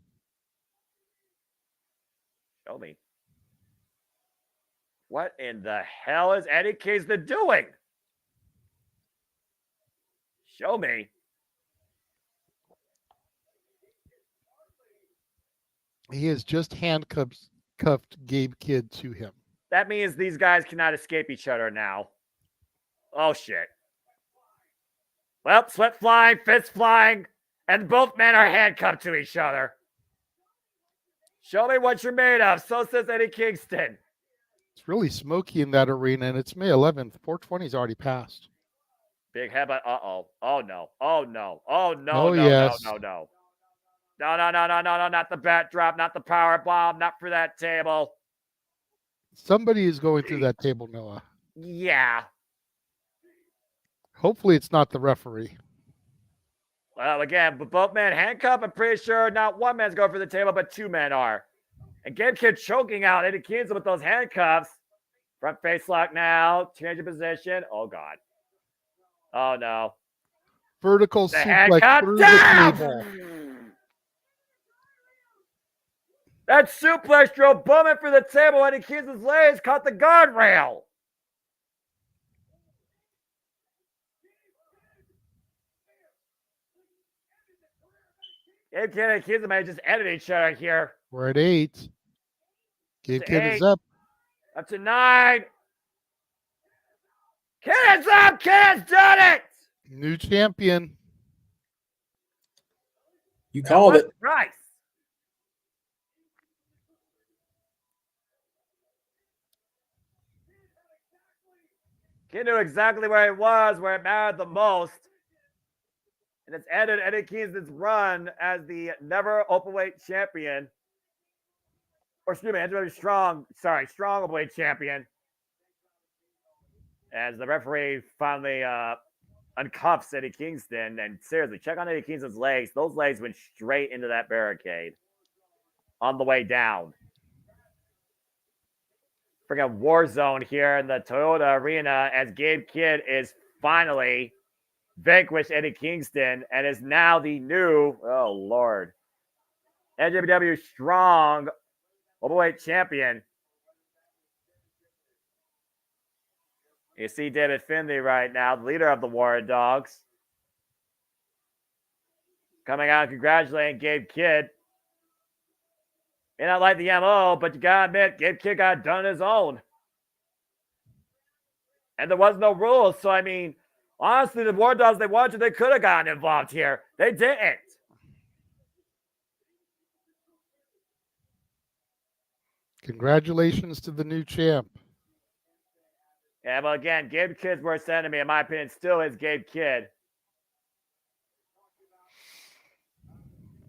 Show me. What in the hell is Eddie Kingston doing? Show me. He has just handcuffed Gabe Kidd to him. That means these guys cannot escape each other now. Oh, shit. Well, sweat flying, fists flying, and both men are handcuffed to each other. Show me what you're made of. So says Eddie Kingston. It's really smoky in that arena, and it's May 11th. 420's already passed. Big headbutt. Uh-oh. Oh, no. Oh, no. Oh, no. Oh, no, yes. no, no, no. No, no, no, no, no, no. Not the bat drop. Not the power bomb. Not for that table. Somebody is going through that table, Noah. Yeah. Hopefully it's not the referee. Well, again, but both men handcuffed. I'm pretty sure not one man's going for the table, but 2 men are. And Gabe Kidd choking out Eddie Kingston with those handcuffs. Front face lock now. Change of position. Oh, God. Oh, no. Vertical suplex through the table. That suplex drove Bowman for the table. Eddie Kingston's legs caught the guardrail. Gabe Kidd and Kingston may just edit each other here. We're at 8. Gabe Kidd is up. Up to 9. Kidd's up. Kidd's done it. New champion. You called it. Right. Kid knew exactly where it was, where it mattered the most. And it's ended Eddie Kingston's run as the never openweight champion. Or excuse me, NJPW strong openweight champion. As the referee finally uncuffs Eddie Kingston. And seriously, check on Eddie Kingston's legs. Those legs went straight into that barricade on the way down. Freaking war zone here in the Toyota Arena as Gabe Kidd is finally vanquished Eddie Kingston and is now the new, oh Lord, NJPW strong overweight champion. You see David Finley right now, the leader of the War Dogs. coming out and congratulating Gabe Kidd. May not like the MO, but you gotta admit, Gabe Kidd got it done on his own. And there was no rules, so I mean, honestly, the War Dogs, they wanted to, they could have gotten involved here. They didn't. Congratulations to the new champ. Yeah, but again, Gabe Kidd's worst enemy, in my opinion, still is Gabe Kidd.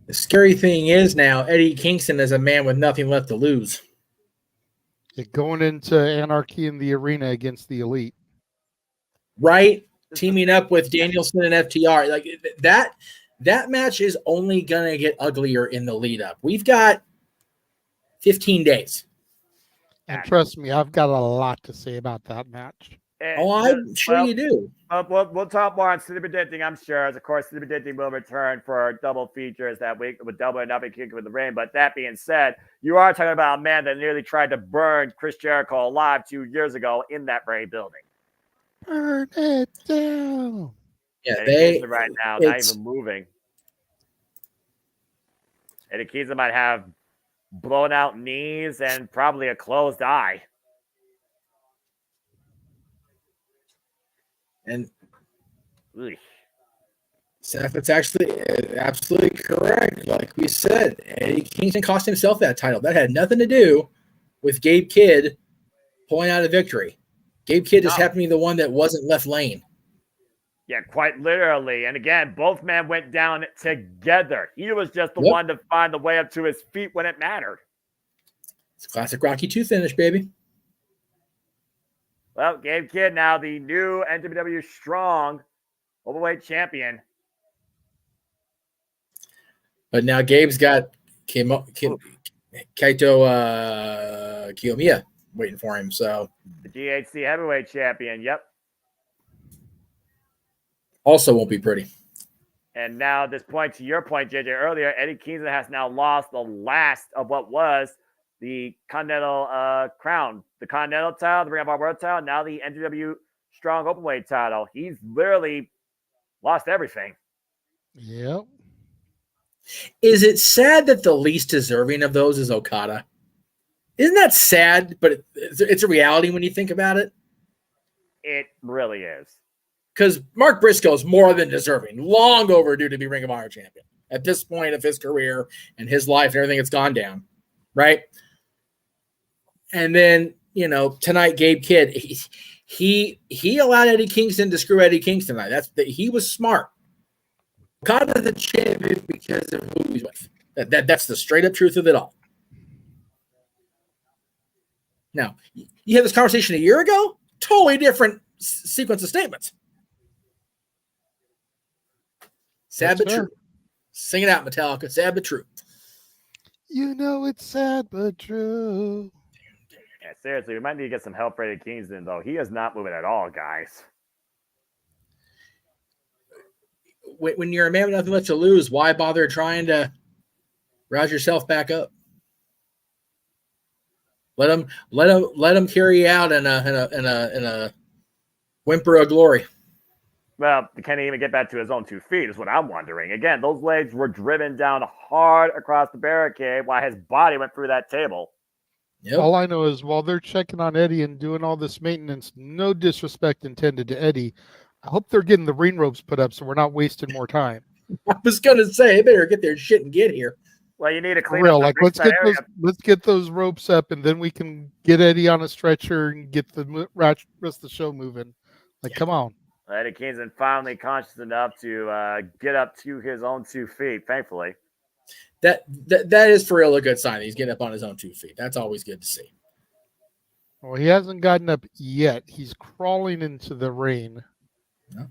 The scary thing is now, Eddie Kingston is a man with nothing left to lose. Going into Anarchy in the Arena against the Elite. Right? Teaming up with Danielson and FTR. Like that match is only going to get uglier in the lead up. We've got 15 days. And trust me, I've got a lot to say about that match. I'm sure you do. We'll talk more on City Predicting, I'm sure. As of course, City Predicting will return for double features that week with Double or Nothing Kick with the Rain. But that being said, you are talking about a man that nearly tried to burn Chris Jericho alive 2 years ago in that very building. Burn it down. Yeah, Eddie right now, not even moving. Eddie Kingston might have blown out knees and probably a closed eye. And Seth, it's actually absolutely correct. Like we said, Eddie Kingston cost himself that title. That had nothing to do with Gabe Kidd pulling out a victory. Gabe Kidd just happened to be the one that wasn't left lane. Yeah, quite literally. And again, both men went down together. He was just the one to find the way up to his feet when it mattered. It's a classic Rocky II finish, baby. Well, Gabe Kidd now the new NJPW Strong Overweight Champion. But now Gabe's got Kaito Kiyomiya waiting for him. So the GHC Heavyweight Champion. Yep. Also won't be pretty. And now at this point, to your point, JJ, earlier, Eddie Kingston has now lost the last of what was the Continental crown. The Continental title, the Ring of Honor World title, now the NJPW Strong Openweight title. He's literally lost everything. Yep. Is it sad that the least deserving of those is Okada? Isn't that sad? But it's a reality when you think about it. It really is. Because Mark Briscoe is more than deserving, long overdue to be Ring of Honor champion at this point of his career and his life and everything that's gone down, right? And then, you know, tonight, Gabe Kidd, he allowed Eddie Kingston to screw Eddie Kingston. He was smart. Okada's the champion because of who he's with. That's the straight up truth of it all. Now, you had this conversation a year ago, totally different sequence of statements. Sad but true. Sing it out, Metallica. Sad but true. You know it's sad but true. Yeah, seriously, we might need to get some help for Eddie Kingston, though. He is not moving at all, guys. When you're a man with nothing left to lose, why bother trying to rouse yourself back up? Let him carry you out in a whimper of glory. Well, can he even get back to his own 2 feet is what I'm wondering. Again, those legs were driven down hard across the barricade while his body went through that table. Yep. All I know is while they're checking on Eddie and doing all this maintenance, no disrespect intended to Eddie, I hope they're getting the ring ropes put up so we're not wasting more time. I was going to say, they better get their shit and get here. Well, you need to clean real, up. Like, let's get those ropes up, and then we can get Eddie on a stretcher and get the rest of the show moving. Like, come on. Eddie Kingston finally conscious enough to get up to his own 2 feet, thankfully. That is for real a good sign. He's getting up on his own 2 feet. That's always good to see. Well, he hasn't gotten up yet. He's crawling into the rain. No.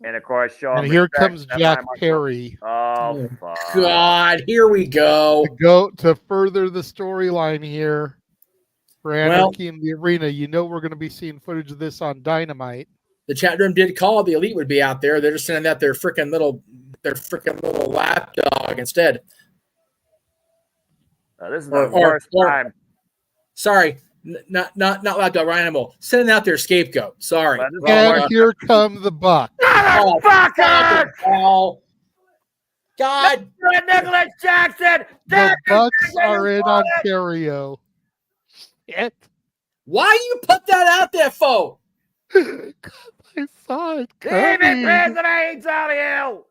And of course, and here comes Jack Perry. Oh, fuck. God, here we go. To further the storyline here for Anarchy in the Arena. You know we're going to be seeing footage of this on Dynamite. The chat room did call the Elite would be out there. They're just sending out their freaking little lapdog instead. This is the worst time. Sorry, not lapdog, Ryan Animal. Sending out their scapegoat. Sorry. And here come the Buck. Motherfucker! God. Nicholas Jackson. The Bucks are in Ontario. Shit. Why you put that out there, for? I saw it David coming. Prince of AEW.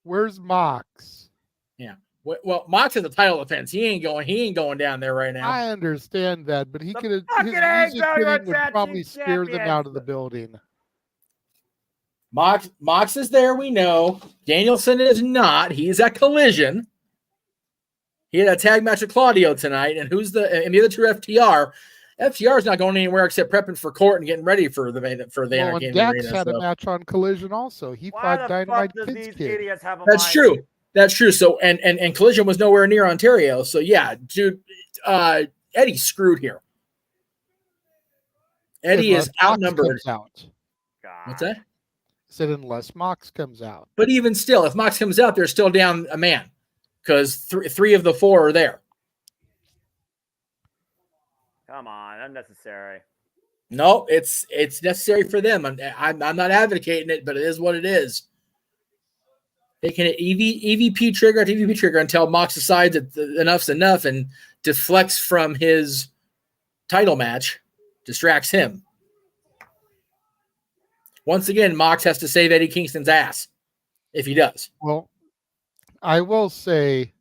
Where's Mox? Yeah. Well, Mox is the title defense. He ain't going down there right now. I understand that, but he could have. fucking His music AEW hitting would Tag probably Team scare them champions. out of the building. Mox is there, we know. Danielson is not. He's at Collision. He had a tag match with Claudio tonight, and the other two FTR. FTR is not going anywhere except prepping for court and getting ready for the Well, and Dax had a match on Collision also. He Why fought the Dynamite fuck does Kids these Kid. idiots have a That's mind? true. That's true. So and Collision was nowhere near Ontario. So yeah, dude, Eddie's screwed here. Eddie Unless is outnumbered. Mox comes out. God. What's that? I said unless Mox comes out. But even still, if Mox comes out, they're still down a man because three of the four are there. Come on, unnecessary. No, it's necessary for them. I'm not advocating it, but it is what it is. They can EVP trigger to EVP trigger until Mox decides that enough's enough and deflects from his title match, distracts him. Once again, Mox has to save Eddie Kingston's ass if he does. Well, I will say,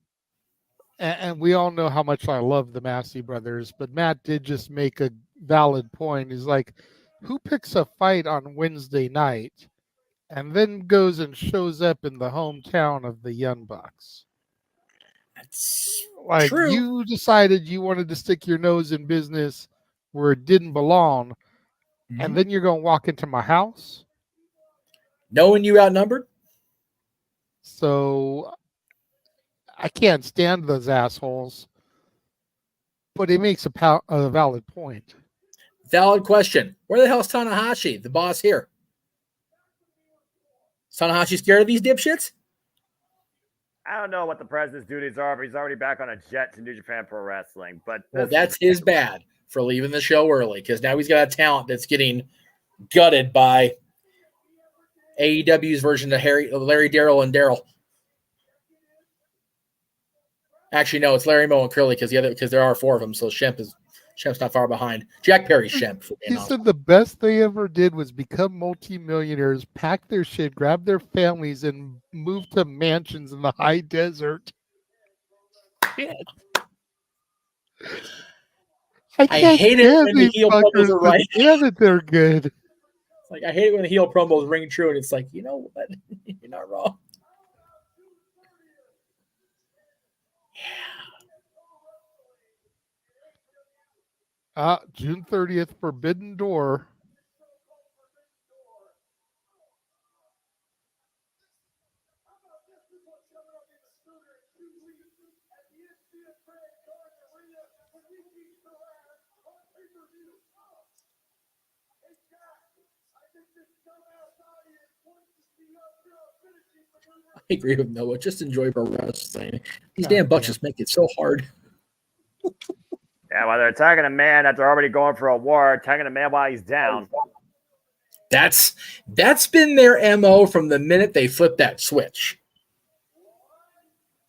and we all know how much I love the Massey brothers, but Matt did just make a valid point. He's like, who picks a fight on Wednesday night and then goes and shows up in the hometown of the Young Bucks? That's like true. You decided you wanted to stick your nose in business where it didn't belong, and then you're going to walk into my house? Knowing you outnumbered? So I can't stand those assholes, but it makes a valid point. Valid question. Where the hell's Tanahashi, the boss here? Is Tanahashi scared of these dipshits? I don't know what the president's duties are, but he's already back on a jet to New Japan Pro Wrestling. But Well, that's his bad for leaving the show early because now he's got a talent that's getting gutted by AEW's version of Larry, Darryl, and Daryl. Actually, no, it's Larry, Moe, and Curly because there are four of them. So Shemp's not far behind. Jack Perry's Shemp. He said the best they ever did was become multimillionaires, pack their shit, grab their families, and move to mansions in the high desert. Shit. I hate it when the heel promos are right. Damn it, they're good. It's like I hate it when the heel promos ring true, and it's like, you know what? You're not wrong. June 30th, Forbidden Door. I agree with Noah. Just enjoy pro wrestling. These damn Bucks just make it so hard. Yeah, while they're attacking a man that they're already going for a war, attacking a man while he's down. That's been their MO from the minute they flipped that switch.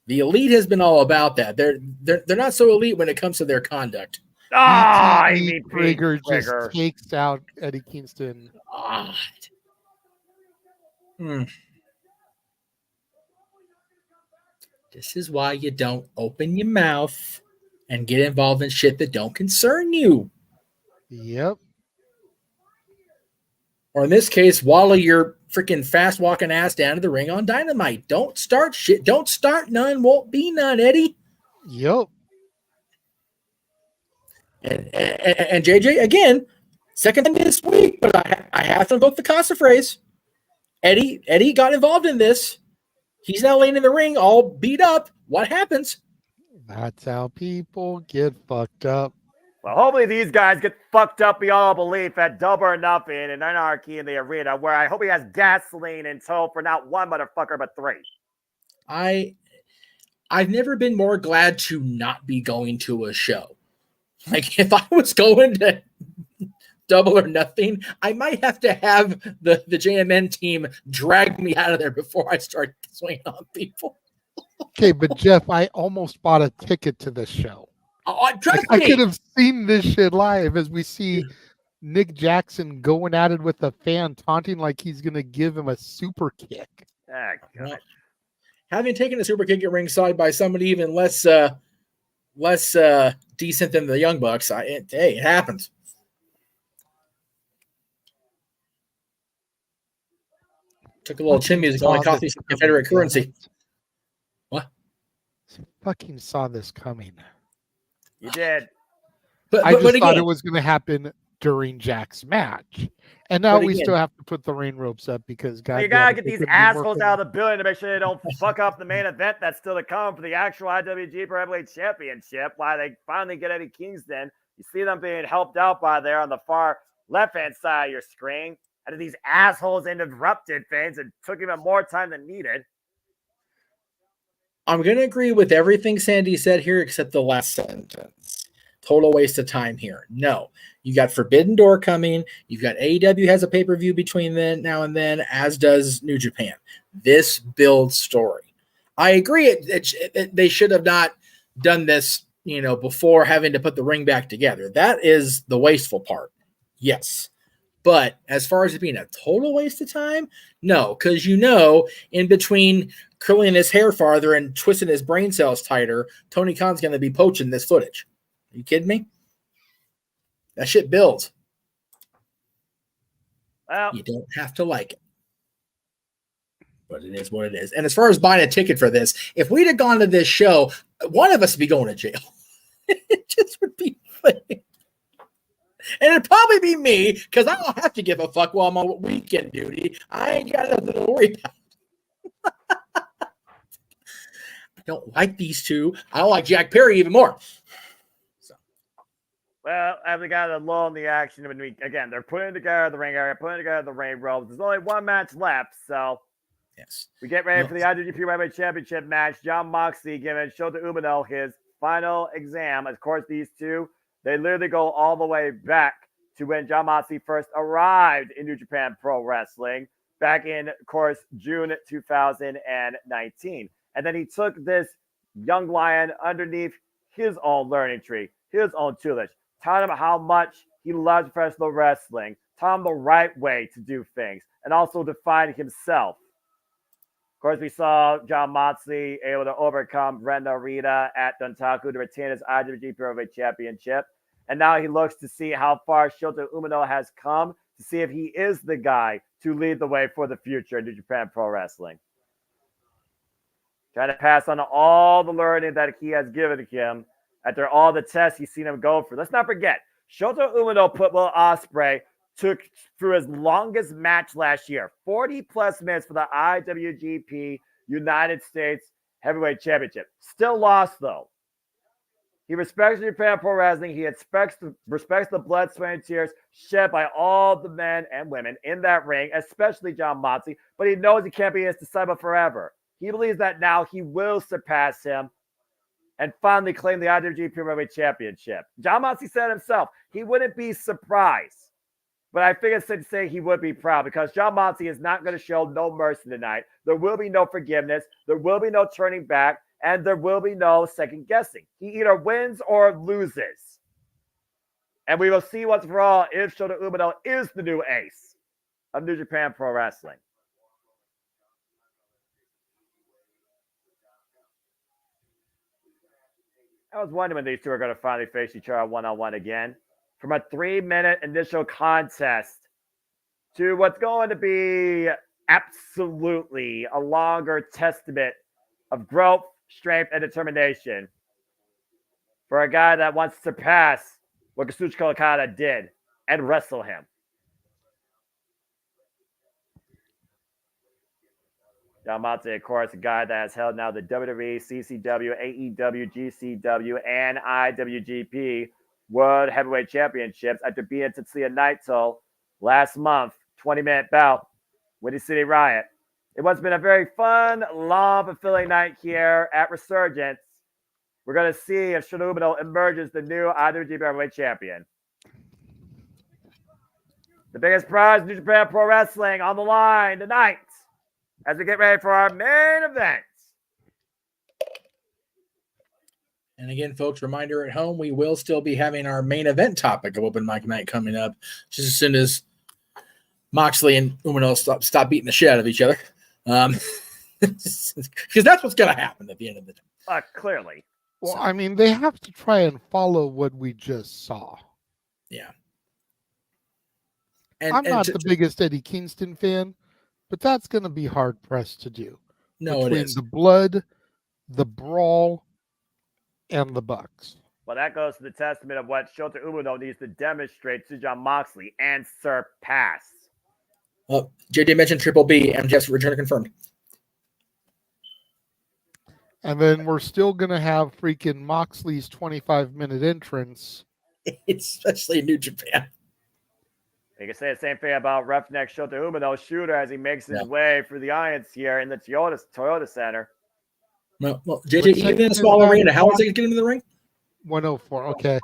The elite has been all about that. They're not so elite when it comes to their conduct. Trigger just takes out Eddie Kingston. God. This is why you don't open your mouth and get involved in shit that don't concern you. Yep. Or in this case, wallow your freaking fast walking ass down to the ring on Dynamite. Don't start shit. Don't start none. Won't be none, Eddie. Yep. And JJ, again, second time this week, but I have to invoke the Casa phrase. Eddie got involved in this. He's now laying in the ring all beat up. What happens? That's how people get fucked up. Well, hopefully these guys get fucked up beyond all belief at Double or Nothing and Anarchy in the Arena, where I hope he has gasoline in tow for not one motherfucker, but three. I've never been more glad to not be going to a show. Like, if I was going to Double or Nothing, I might have to have the JMN team drag me out of there before I start swinging on people. Okay, but Jeff, I almost bought a ticket to this show. Oh, trust I me. could have seen this shit live as we see Nick Jackson going at it with a fan, taunting like he's going to give him a super kick. Ah, God. Having taken a super kick at ringside by somebody even less decent than the Young Bucks, hey, it happens. Took a little chin music, only cost me some Confederate currency. What? Fucking saw this coming. You did. But I just thought it was going to happen during Jack's match. And now we still have to put the ring ropes up because you gotta get these assholes out of the building to make sure they don't fuck up the main event that's still to come for the actual IWGP Pro Heavyweight Championship. Why they finally get Eddie Kingston. You see them being helped out by there on the far left-hand side of your screen. And these assholes interrupted things and took even more time than needed. I'm going to agree with everything Sandy said here except the last sentence. Total waste of time here. No. You got Forbidden Door coming. You've got AEW has a pay-per-view between then now and then, as does New Japan. This builds story. I agree. They should have not done this, before having to put the ring back together. That is the wasteful part. Yes. But as far as it being a total waste of time, no, because in between curling his hair farther and twisting his brain cells tighter, Tony Khan's going to be poaching this footage. Are you kidding me? That shit builds. Well, you don't have to like it. But it is what it is. And as far as buying a ticket for this, if we'd have gone to this show, one of us would be going to jail. It just would be funny. And it'd probably be me, because I don't have to give a fuck while I'm on weekend duty. I ain't got nothing to worry about. I don't like these two. I don't like Jack Perry even more. Well, as we got a lull in the action, again, they're putting together the ring area, putting together the ring ropes. There's only one match left, so yes, we get ready for the IWGP Heavyweight Championship match. John Moxley giving Shota Umino his final exam. Of course, these two, they literally go all the way back to when John Moxley first arrived in New Japan Pro Wrestling back in, of course, June 2019. And then he took this young lion underneath his own learning tree, his own tutelage, taught him how much he loves professional wrestling, taught him the right way to do things, and also defined himself. Of course, we saw John Moxley able to overcome Brenda Rita at Dontaku to retain his IWGP Pro Heavyweight Championship. And now he looks to see how far Shota Umino has come to see if he is the guy to lead the way for the future in New Japan Pro Wrestling. Trying to pass on all the learning that he has given him after all the tests he's seen him go through. Let's not forget, Shota Umino put Will Ospreay took through his longest match last year, 40-plus minutes for the IWGP United States Heavyweight Championship. Still lost, though. He respects Japan Pro Wrestling. He respects the blood, sweat, and tears shed by all the men and women in that ring, especially John Moxley, but he knows he can't be his disciple forever. He believes that now he will surpass him and finally claim the IWGP Heavyweight Championship. John Moxley said himself he wouldn't be surprised, but I think it's safe to say he would be proud because John Moxley is not going to show no mercy tonight. There will be no forgiveness. There will be no turning back, and there will be no second guessing. He either wins or loses. And we will see once for all if Shota Umino is the new ace of New Japan Pro Wrestling. I was wondering when these two are going to finally face each other one-on-one again. From a 3-minute initial contest to what's going to be absolutely a longer testament of growth, strength, and determination for a guy that wants to surpass what Kazuchika Okada did and wrestle him. John Moxley, of course, a guy that has held now the WWE, CCW, AEW, GCW, and IWGP World Heavyweight Championships after beating Tetsuya Naito last month, 20-minute bout, Windy City Riot. It has been a very fun, long, fulfilling night here at Resurgence. We're going to see if Shota Umino emerges the new IWGP Heavyweight Champion. The biggest prize, New Japan Pro Wrestling, on the line tonight as we get ready for our main event. And again, folks, reminder at home, we will still be having our main event topic of Open Mic Night coming up just as soon as Moxley and Umino stop beating the shit out of each other. Because that's what's going to happen at the end of the day. Clearly. Well, I mean, they have to try and follow what we just saw. Yeah. I'm not the biggest Eddie Kingston fan, but that's going to be hard pressed to do. No, between it is. The blood, the brawl, and the Bucks. Well, that goes to the testament of what Shota Umino needs to demonstrate to Jon Moxley and surpass. Well, JJ mentioned Triple B, MJF's return confirmed. And then we're still going to have freaking Moxley's 25-minute entrance. Especially in New Japan. You can say the same thing about Roughneck Shota Umino Shooter as he makes his way for the Irons here in the Toyota Center. Well, JJ, even in a small arena, how is it getting into the ring? 104. Okay.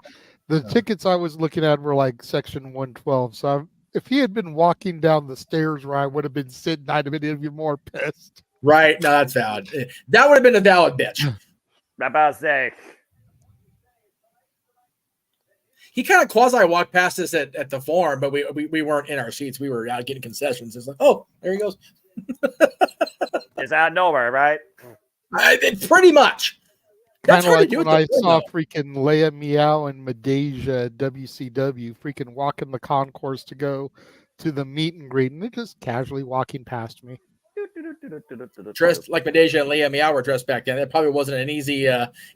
The tickets I was looking at were like section 112. So if he had been walking down the stairs where I would have been sitting, I'd have been even more pissed. Right. No, that's valid. That would have been a valid bitch. I'm about to say. He kind of quasi walked past us at the Forum, but we weren't in our seats. We were out getting concessions. It's like, oh, there he goes. It's out of nowhere, right? Pretty much. Kind of like when I saw freaking Leia Meow and Madeja WCW freaking walking the concourse to go to the meet and greet, and they're just casually walking past me. Dressed like Madeja and Leia Meow were dressed back then. That probably wasn't an easy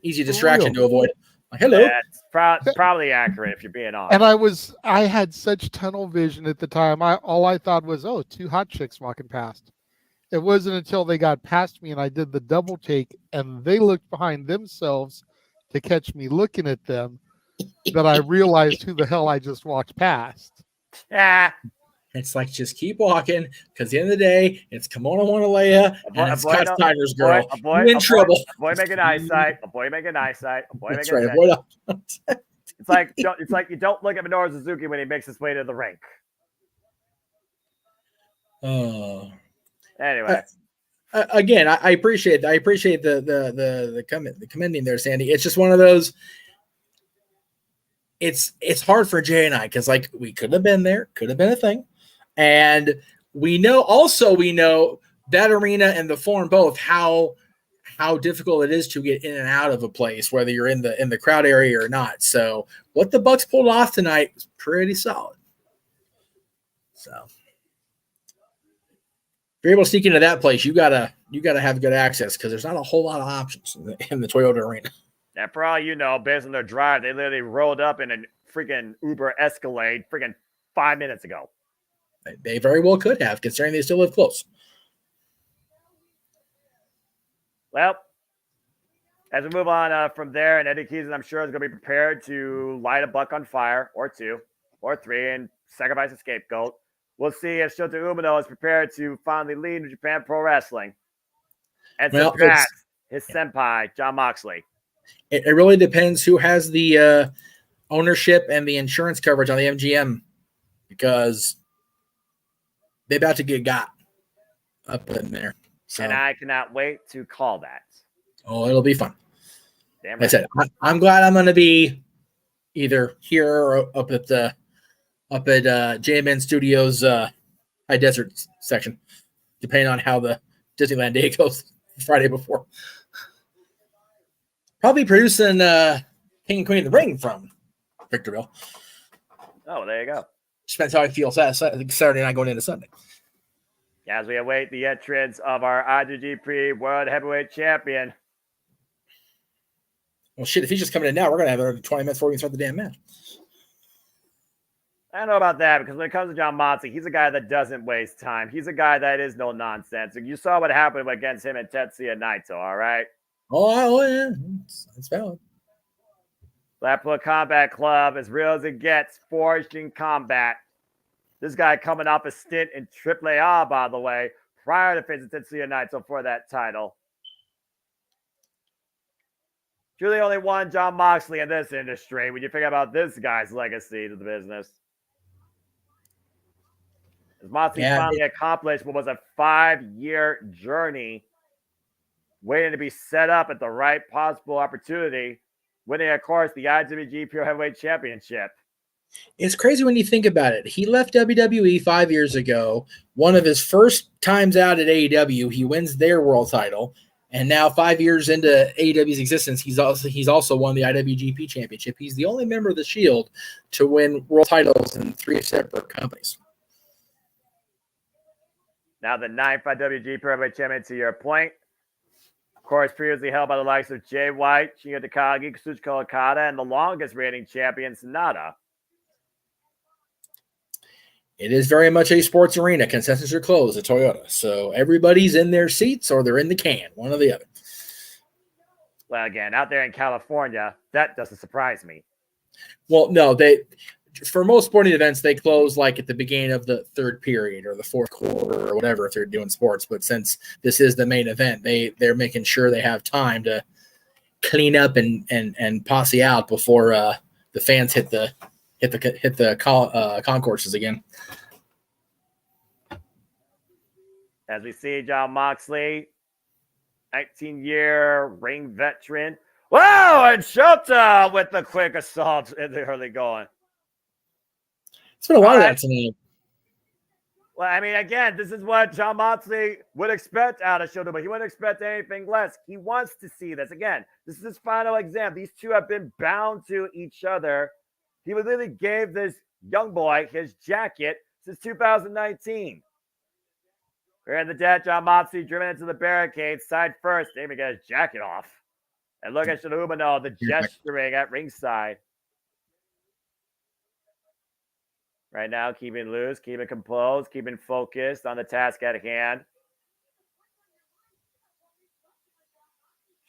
distraction to avoid. Like, hello. That's probably accurate if you're being honest. And I had such tunnel vision at the time. All I thought was, oh, two hot chicks walking past. It wasn't until they got past me and I did the double take and they looked behind themselves to catch me looking at them that I realized who the hell I just walked past. Yeah. It's like, just keep walking, because at the end of the day, it's Kimono Wanalea and it's Scott Steiner's girl. You're in trouble. A boy making eyesight. A boy making eyesight. A boy That's making right. It's like you don't look at Minoru Suzuki when he makes his way to the rink. Oh. Anyway. Again, I appreciate the commending there, Sandy. It's just one of those. It's hard for Jay and I because like we could have been there, could have been a thing. And we know that arena and the Forum both how difficult it is to get in and out of a place, whether you're in the crowd area or not. So what the Bucks pulled off tonight was pretty solid. So if you're able to sneak into that place, you gotta have good access because there's not a whole lot of options in the Toyota arena. And for all you know, based on their drive, they literally rolled up in a freaking Uber Escalade freaking 5 minutes ago. They very well could have, considering they still live close. Well, as we move on from there, and Eddie Keaton, I'm sure, is going to be prepared to light a buck on fire, or two, or three, and sacrifice a scapegoat. We'll see if Shota Umino is prepared to finally lead New Japan Pro Wrestling and surpass his senpai, Jon Moxley. It really depends who has the ownership and the insurance coverage on the MGM, because they're about to get got up in there. So. And I cannot wait to call that. Oh, it'll be fun. Damn right. I said, I'm glad I'm going to be either here or up at JMN Studios High Desert section, depending on how the Disneyland day goes Friday before. Probably producing King and Queen of the Ring from Victorville. Oh, there you go. Depends how I feel Saturday night going into Sunday. As we await the entrance of our IWGP World Heavyweight Champion. Well, shit, if he's just coming in now, we're going to have another 20 minutes before we can start the damn match. I don't know about that, because when it comes to Jon Moxley, he's a guy that doesn't waste time. He's a guy that is no nonsense. You saw what happened against him and Tetsuya Naito, all right? Oh yeah. That's valid. Blackpool Combat Club, as real as it gets, forged in combat. This guy coming off a stint in AAA, by the way, prior to facing Tetsuya Naito for that title. Truly only one Jon Moxley in this industry when you think about this guy's legacy to the business. As Moxley finally accomplished what was a 5-year journey, waiting to be set up at the right possible opportunity, winning, of course, the IWGP Heavyweight Championship. It's crazy when you think about it. He left WWE 5 years ago. One of his first times out at AEW, he wins their world title. And now 5 years into AEW's existence, he's also won the IWGP Championship. He's the only member of the Shield to win world titles in 3 separate companies. Now the 9th IWGP Heavyweight Champion, to your point. Of course, previously held by the likes of Jay White, Shingo Takagi, Kazuchika Okada, and the longest reigning champion, Sonata. It is very much a sports arena. Concessions are closed at Toyota. So everybody's in their seats or they're in the can, one or the other. Well, again, out there in California, that doesn't surprise me. Well, no, for most sporting events, they close like at the beginning of the third period or the fourth quarter or whatever if they're doing sports. But since this is the main event, they're making sure they have time to clean up and posse out before the fans hit the concourses again. As we see Jon Moxley, 19-year ring veteran. Whoa! And Shota with the quick assault in the early going. It's been a lot of that tonight. Well, I mean, again, this is what Jon Moxley would expect out of Shota, but he wouldn't expect anything less. He wants to see this. Again, this is his final exam. These two have been bound to each other. He literally gave this young boy his jacket since 2019. We're in the dead. Jon Moxley driven into the barricade, side first, aiming to get his jacket off. And look at Shota Umino, the gesturing at ringside. Right now, keeping loose, keeping composed, keeping focused on the task at hand.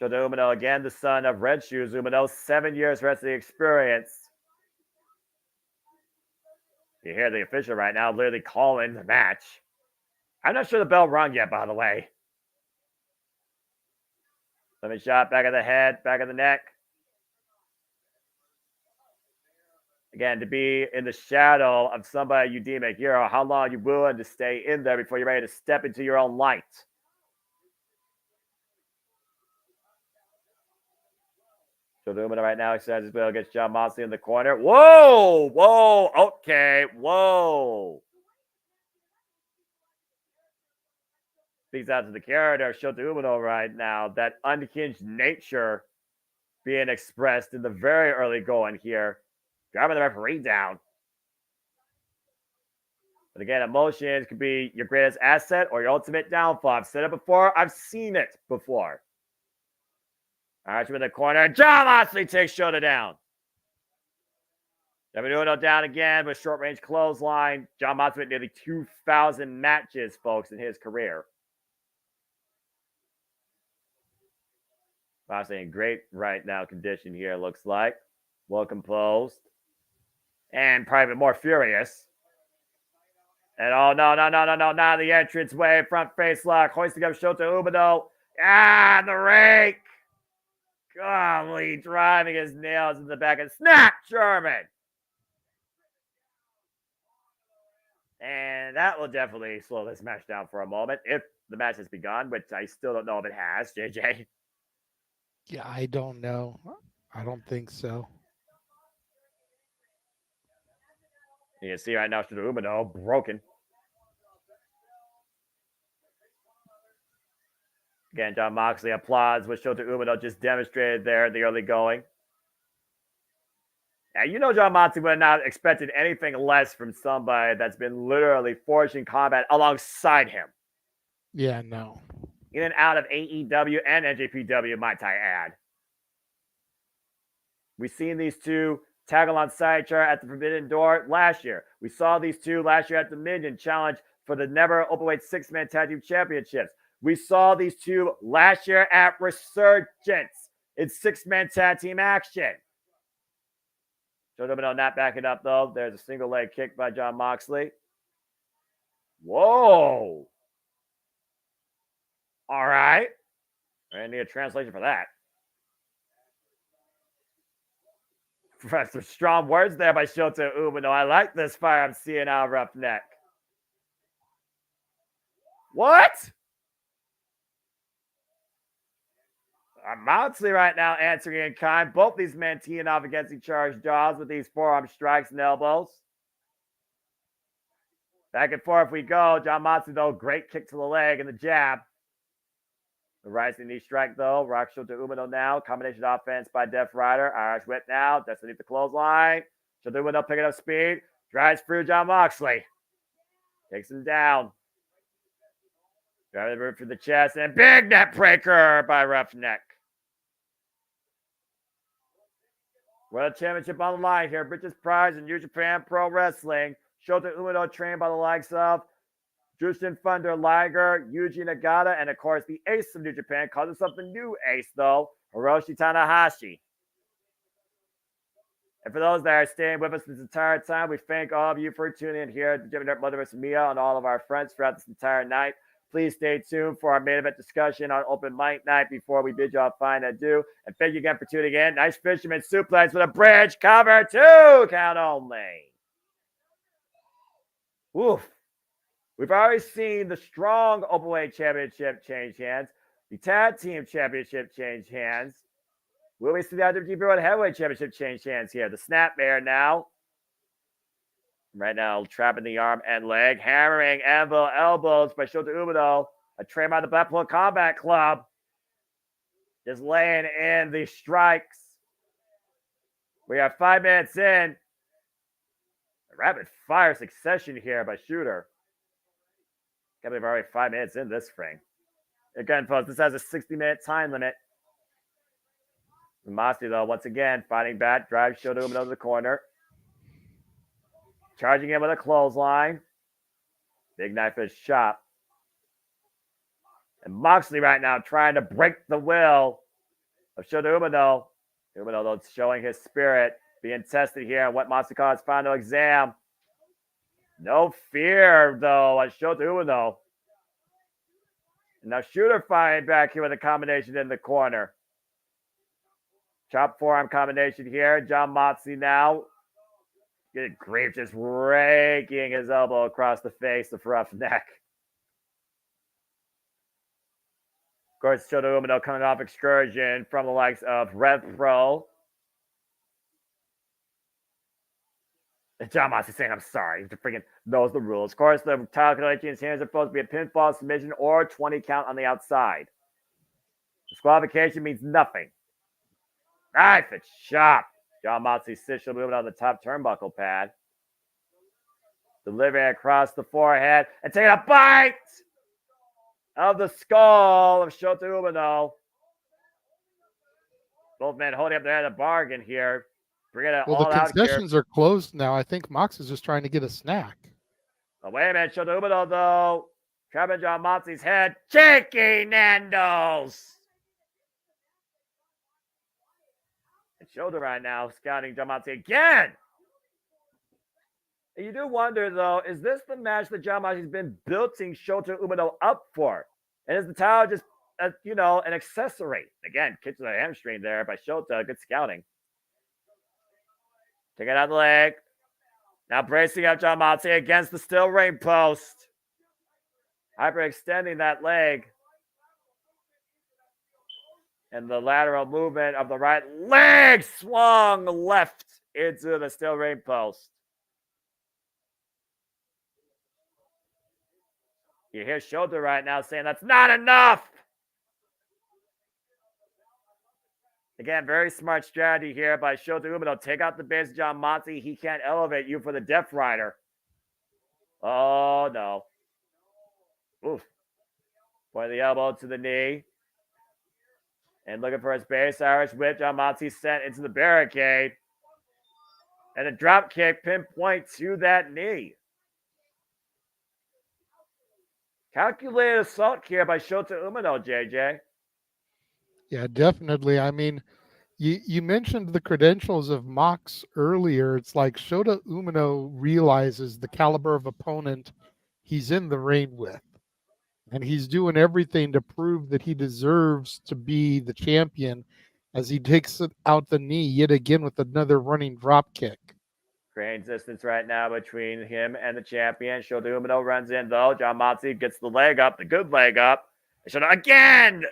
Shota Umino, again, the son of Red Shoes Umino, 7 years wrestling experience. You hear the official right now literally calling the match. I'm not sure the bell rung yet, by the way. Let me shot back of the head, back of the neck. Again, to be in the shadow of somebody you deem a hero, how long are you willing to stay in there before you're ready to step into your own light? So Lumina right now excited as well against Jon Moxley in the corner. Whoa! Whoa! Okay. Whoa! Speaks out to the character, Shota Umino right now. That unhinged nature being expressed in the very early going here. Driving the referee down. But again, emotions could be your greatest asset or your ultimate downfall. I've said it before. I've seen it before. All right, in the corner. Jon Moxley takes Shota down. Umino down again with short-range clothesline. Jon Moxley with nearly 2,000 matches, folks, in his career. Moxley in great right now condition here, looks like. Well composed. And probably more furious. And oh, no. Now the entrance way, front face lock, hoisting up Shota Umino. Ah, the rake. Golly, driving his nails in the back and snap, German. And that will definitely slow this match down for a moment if the match has begun, which I still don't know if it has, JJ. Yeah, I don't know. I don't think so. You can see right now, Shota Umino broken. Again, Jon Moxley applauds what Shota Umino just demonstrated there in the early going. Now, you know Jon Moxley would have not expected anything less from somebody that's been literally forging combat alongside him. Yeah, no. In and out of AEW and NJPW, might I add. We've seen these two tag along Sidechar at the Forbidden Door last year. We saw these two last year at the Minion Challenge for the Never Openweight 6-Man Tag Team Championships. We saw these two last year at Resurgence in 6-man tag team action. Shota Umino not backing up, though. There's a single leg kick by Jon Moxley. Whoa. All right. I need a translation for that. Some strong words there by Shota Umino. I like this fire I'm seeing out of Roughneck. What? Moxley right now answering in kind. Both these men teeing off against each other's jaws with these forearm strikes and elbows. Back and forth we go. Jon Moxley, though, great kick to the leg and the jab. The rising knee strike, though. Rock Shota Umino now. Combination offense by Death Rider. Irish whip now. Just underneath the clothesline. Shota Umino picking up speed. Drives through Jon Moxley. Takes him down. Driving the root for the chest. And big net breaker by Roughneck. World Championship on the line here. British Prize and New Japan Pro Wrestling. Shota Umino trained by the likes of Jushin Thunder Liger, Yuji Nagata, and of course the ace of New Japan. Calls himself the new ace, though, Hiroshi Tanahashi. And for those that are staying with us this entire time, we thank all of you for tuning in here at the JMN Multiverse of Media and all of our friends throughout this entire night. Please stay tuned for our main event discussion on Open Mic Night before we bid you all fine adieu. And thank you again for tuning in. Nice fisherman suplex with a bridge cover, 2 count only. Woof. We've already seen the Strong Openweight Championship change hands. The Tag Team Championship change hands. Will we see the IWGP World Heavyweight Championship change hands here? The Snapmare now. Right now, trapping the arm and leg. Hammering anvil elbows by Shota Umino. A train by the Blackpool Combat Club. Just laying in the strikes. We are 5 minutes in. A rapid fire succession here by Shooter. Can't believe we're already 5 minutes in this thing. Again, folks, this has a 60-minute time limit. Moxley, though, once again, fighting back. Drives Shota Umino to the corner. Charging in with a clothesline. Big knife is shot. And Moxley right now trying to break the will of Shota Umino. Umino, though, showing his spirit, being tested here on what Moxley calls his final exam. No fear, though, on Shota Umino. And now Shooter fighting back here with a combination in the corner. Chop forearm combination here. Jon Moxley now. Good grief, just raking his elbow across the face of Roughneck. Of course, Shota Umino coming off excursion from the likes of Rev Pro. And Jon Moxley saying, I'm sorry. He freaking knows the rules. Of course, the title connection in his hands are supposed to be a pinfall, submission, or 20 count on the outside. Disqualification means nothing. Knife it's shot. Jon Moxley sits moving on the top turnbuckle pad. Delivering across the forehead and taking a bite of the skull of Shota Umino. Both men holding up their head of bargain here. Bringing it all out here. The concessions are closed now. I think Mox is just trying to get a snack. Oh, wait a minute. Shota Umino, though. Grabbing Jon Moxley's head. Cheeky Nando's. Shota right now scouting Jon Moxley again. And you do wonder, though, is this the match that Jon Moxley's been building Shota Umino up for? And is the title just, an accessory? Again, kick to the hamstring there by Shota. Good scouting. Taking out the leg. Now bracing up Jon Moxley against the steel ring post. Hyperextending that leg. And the lateral movement of the right leg swung left into the steel ring post. You hear Shota right now saying that's not enough. Again, very smart strategy here by Shota Umino. Take out the base of Jon Moxley. He can't elevate you for the Death Rider. Oh, no. Oof. Point the elbow to the knee. And looking for his base Irish whip. Jon Moxley sent into the barricade. And a drop kick pinpoint to that knee. Calculated assault here by Shota Umino, JJ. Yeah, definitely. I mean, you mentioned the credentials of Mox earlier. It's like Shota Umino realizes the caliber of opponent he's in the ring with. And he's doing everything to prove that he deserves to be the champion as he takes out the knee yet again with another running drop kick. Creating distance right now between him and the champion. Shota Umino runs in, though. John Moxley gets the leg up, the good leg up. Shota again!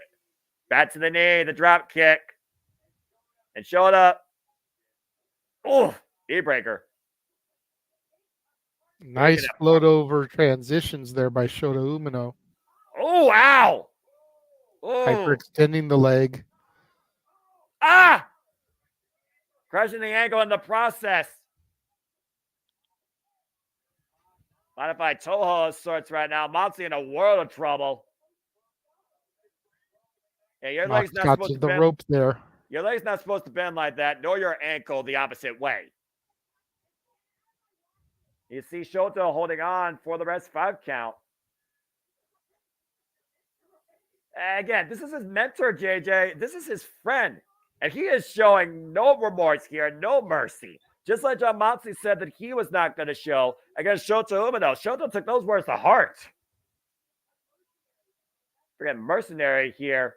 Back to the knee, the drop kick. And Shota. Oh, knee breaker. Nice float over transitions there by Shota Umino. Oh, wow. Oh. Hyperextending the leg. Ah! Crushing the ankle in the process. Modified Toho of sorts right now. Moxley in a world of trouble. Yeah, your leg's not supposed to the bend. rope there. Your leg's not supposed to bend like that, nor your ankle the opposite way. You see Shota holding on for the rest 5 count. Again, this is his mentor, JJ. This is his friend. And he is showing no remorse here, no mercy. Just like John Moxley said that he was not going to show against Shota Umino. Shota took those words to heart. Freaking mercenary here.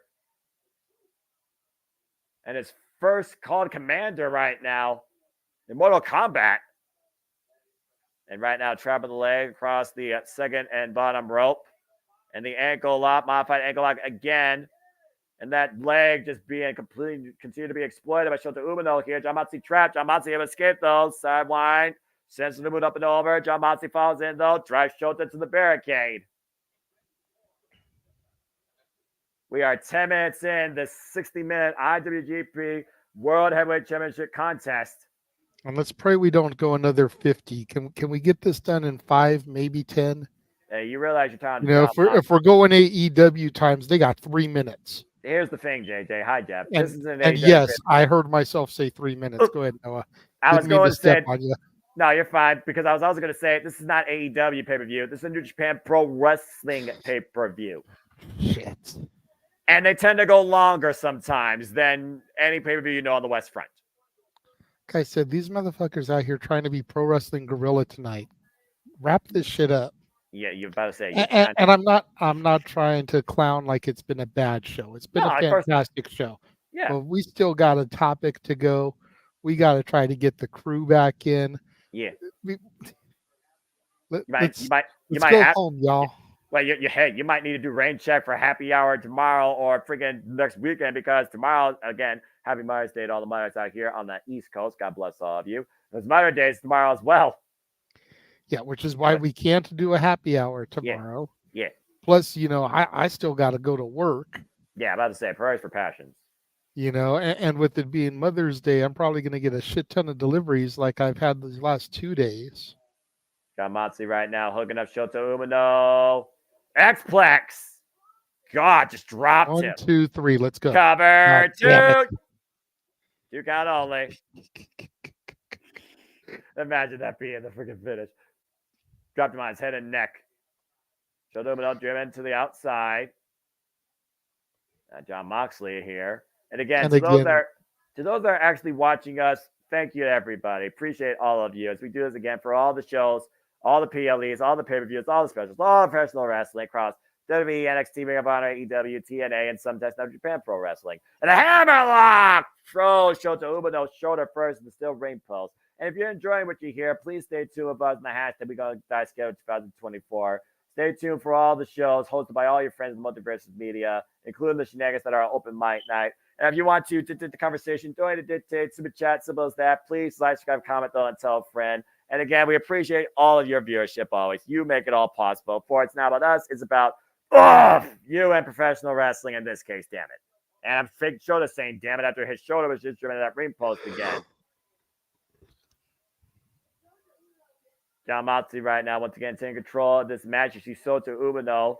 And his first called commander right now in Mortal Kombat. And right now, trapping the leg across the second and bottom rope. And the ankle lock, modified ankle lock again. And that leg just being continue to be exploited by Shota Umino here. John Moxley trapped. John Moxley able to escape though. Sidewind. Sends the move up and over. John Moxley falls in though. Drives Shota to the barricade. We are 10 minutes in the 60-minute IWGP World Heavyweight Championship contest. And let's pray we don't go another 50. Can we get this done in 5, maybe 10? Hey, you realize you're talking. You know, if we're going AEW times, they got 3 minutes. Here's the thing, JJ. Hi, Jeff. And, this is an and yes, I heard myself say 3 minutes. Go ahead, Noah. I was going to say. On you. No, you're fine, because I was also going to say this is not AEW pay-per-view. This is a New Japan Pro Wrestling pay-per-view. Shit. And they tend to go longer sometimes than any pay-per-view you know on the West Front. Like I said, these motherfuckers out here trying to be pro wrestling gorilla tonight. Wrap this shit up. Yeah, you're about to say. And I'm not trying to clown like it's been a bad show. It's been a fantastic show. Yeah. But we still got a topic to go. We got to try to get the crew back in. Yeah. Let's go home, y'all. Well, you might need to do rain check for happy hour tomorrow or freaking next weekend, because tomorrow, again, happy Mother's Day to all the mothers out here on the East Coast. God bless all of you. It's Mother's Day tomorrow as well. Yeah, which is why we can't do a happy hour tomorrow. Yeah. Plus, you know, I still got to go to work. Yeah, I'm about to say, prayers for passions. You know, and with it being Mother's Day, I'm probably going to get a shit ton of deliveries like I've had these last 2 days. Got Moxley right now hooking up Shota Umino. X-Plex. God, just dropped him. 1, 2, 3, let's go. Cover. Two count only. Imagine that being the freaking finish. Dropped him on his head and neck. Shota Umino driven to the outside. John Moxley here. And again, to those that are actually watching us, thank you to everybody. Appreciate all of you as we do this again for all the shows, all the PLEs, all the pay-per-views, all the specials, all the professional wrestling across WWE, NXT, Ring of Honor, AEW, TNA, and sometimes New Japan Pro Wrestling. And a hammerlock throws Shota Umino shoulder first in the steel ring post. And if you're enjoying what you hear, please stay tuned with us in the hashtag We're Going to Die Schedule 2024. Stay tuned for all the shows hosted by all your friends in Multiverse of Media, including the shenanigans that are open mic night. And if you want to the conversation, join the dictate, super chat, simple as that. Please like, subscribe, comment, though, and tell a friend. And again, we appreciate all of your viewership always. You make it all possible. For it's not about us, it's about you and professional wrestling in this case, damn it. And I'm fake Shota saying damn it after his shoulder was just driven to that ring post again. John Moxley right now, once again, taking control of this match. You see Shota Umino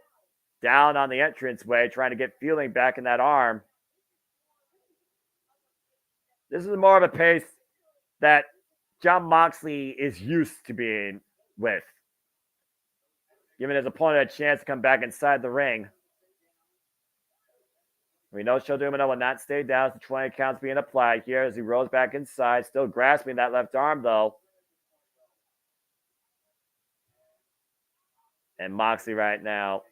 down on the entranceway, trying to get feeling back in that arm. This is more of a pace that John Moxley is used to being with, giving his opponent a chance to come back inside the ring. We know Shota Umino will not stay down as the 20 counts being applied here as he rolls back inside, still grasping that left arm, though. And Moxley right now,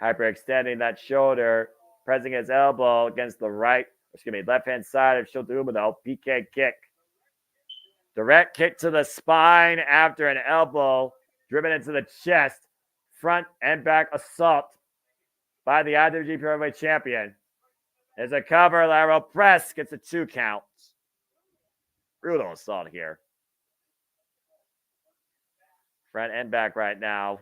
hyperextending that shoulder, pressing his elbow against the left-hand side of Shota Umino. PK kick. Direct kick to the spine after an elbow driven into the chest. Front and back assault by the IWGP Heavyweight Champion. There's a cover, lateral press, gets a 2 count. Brutal assault here. Front and back right now.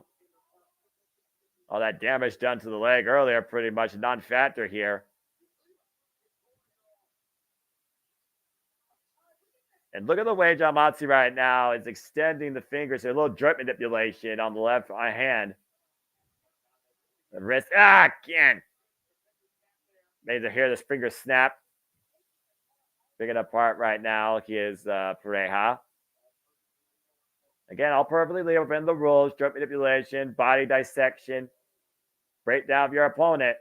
All that damage done to the leg earlier, pretty much a non-factor here. And look at the way Jon Moxley right now is extending the fingers. A little joint manipulation on the left hand. The wrist. Again. Maybe hear the finger snap. Picking apart right now is Pareja. Again, all perfectly legal within the rules. Joint manipulation, body dissection. Break down of your opponent.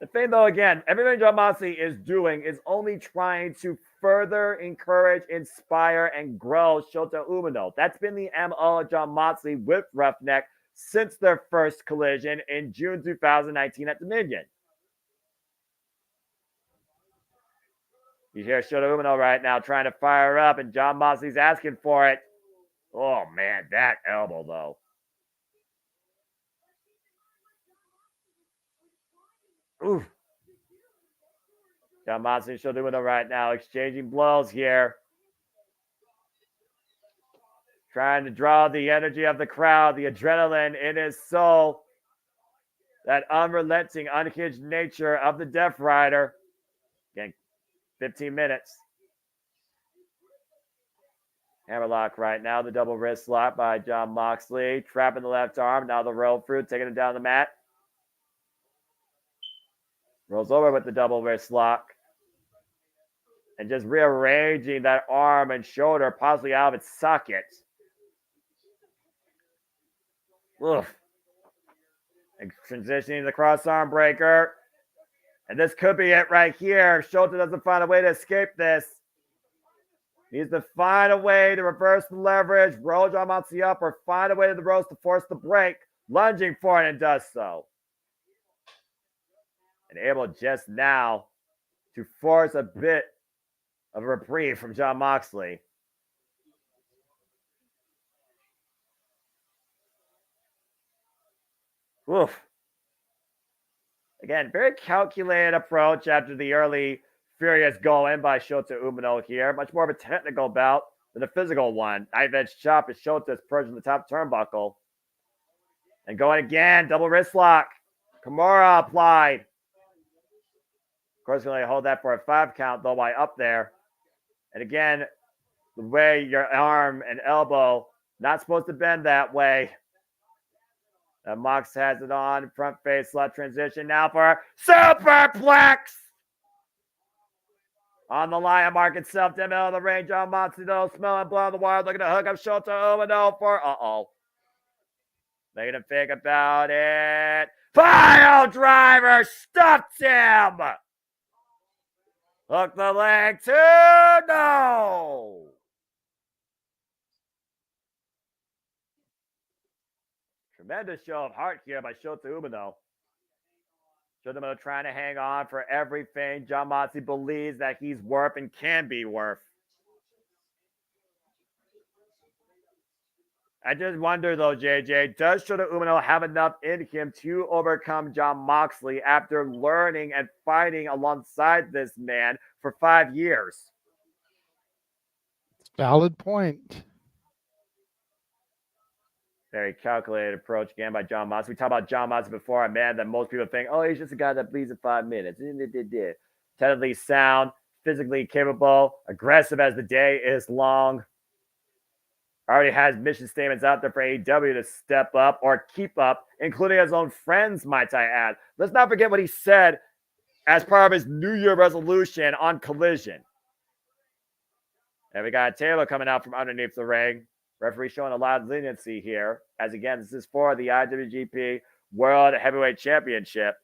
The thing, though, again, everything Jon Moxley is doing is only trying to further encourage, inspire, and grow Shota Umino. That's been the MO of Jon Moxley with Roughneck since their first collision in June 2019 at Dominion. You hear Shota Umino right now trying to fire up, and Jon Moxley's asking for it. Oh, man, that elbow, though. Oof. Jon Moxley and Shota Umino right now exchanging blows here. Trying to draw the energy of the crowd, the adrenaline in his soul. That unrelenting, unhinged nature of the Death Rider. Again, 15 minutes. Hammerlock right now, the double wrist lock by Jon Moxley. Trapping the left arm, now the roll through, taking him down the mat. Rolls over with the double wrist lock. And just rearranging that arm and shoulder possibly out of its socket. Oof. And transitioning the cross arm breaker. And this could be it right here. Shota doesn't find a way to escape this. Needs to find a way to reverse the leverage, roll Jon Moxley up, or find a way to the ropes to force the break. Lunging for it and does so. And able just now to force a bit of a reprieve from Jon Moxley. Oof. Again, very calculated approach after the early furious go in by Shota Umino here. Much more of a technical bout than a physical one. Knife edge chop as Shota is perched in the top turnbuckle. And going again, double wrist lock. Kimura applied. Of course, you only hold that for a 5 count, though, by up there. And again, the way your arm and elbow, not supposed to bend that way. Mox has it on, front face slut transition now for a superplex! On the lion mark itself, to the middle of the ring, Jon Moxley, though, smelling blood on the wire, looking to hook up Shota Umino for, making him think about it. Pile driver stuffed him! Hook the leg too, no! Tremendous show of heart here by Shota Umino. Shota Umino trying to hang on for everything Jon Moxley believes that he's worth and can be worth. I just wonder, though, JJ, does Shota Umino have enough in him to overcome Jon Moxley after learning and fighting alongside this man for 5 years? Valid point. Very calculated approach again by Jon Moxley. We talked about Jon Moxley before, a man that most people think, oh, he's just a guy that bleeds in 5 minutes. Technically sound, physically capable, aggressive as the day is long. Already has mission statements out there for AEW to step up or keep up, including his own friends, might I add. Let's not forget what he said as part of his New Year resolution on Collision. And we got Taylor coming out from underneath the ring. Referee showing a lot of leniency here. As again, this is for the IWGP World Heavyweight Championship.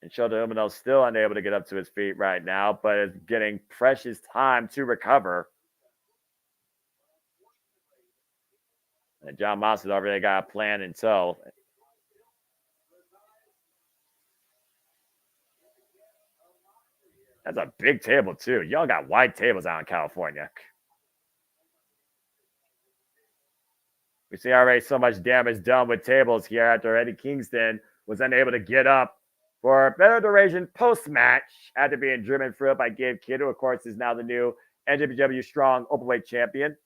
And Shota Umino still unable to get up to his feet right now, but is getting precious time to recover. And Jon Moxley's already got a plan in tow. That's a big table, too. Y'all got wide tables out in California. We see already so much damage done with tables here after Eddie Kingston was unable to get up for a better duration post-match after being driven through it by Gabe Kidd, who, of course, is now the new NJPW Strong Openweight Champion.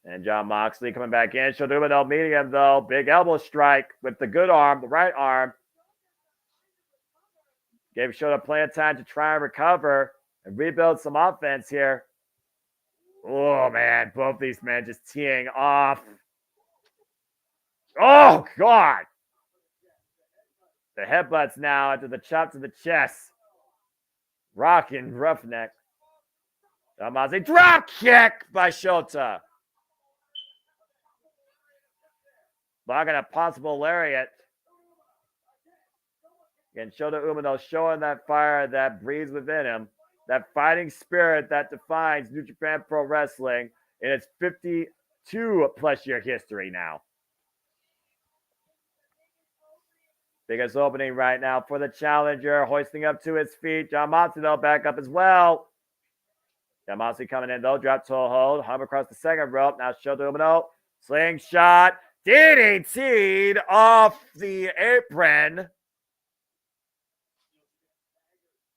And John Moxley coming back in. She'll do it meeting him, though. Big elbow strike with the good arm, the right arm. Gave Shota plenty of time to try and recover and rebuild some offense here. Oh, man. Both these men just teeing off. Oh, God. The headbutts now into the chop to the chest. Rocking roughneck. John Moxley drop kick by Shota. Blocking a possible lariat. Again, Shota Umino showing that fire that breathes within him, that fighting spirit that defines New Japan Pro Wrestling in its 52-plus year history now. Biggest opening right now for the challenger, hoisting up to his feet. John Moxley, though, back up as well. John Moxley coming in, though, drop toe hold, hum across the second rope. Now Shota Umino, slingshot. DDT'd off the apron.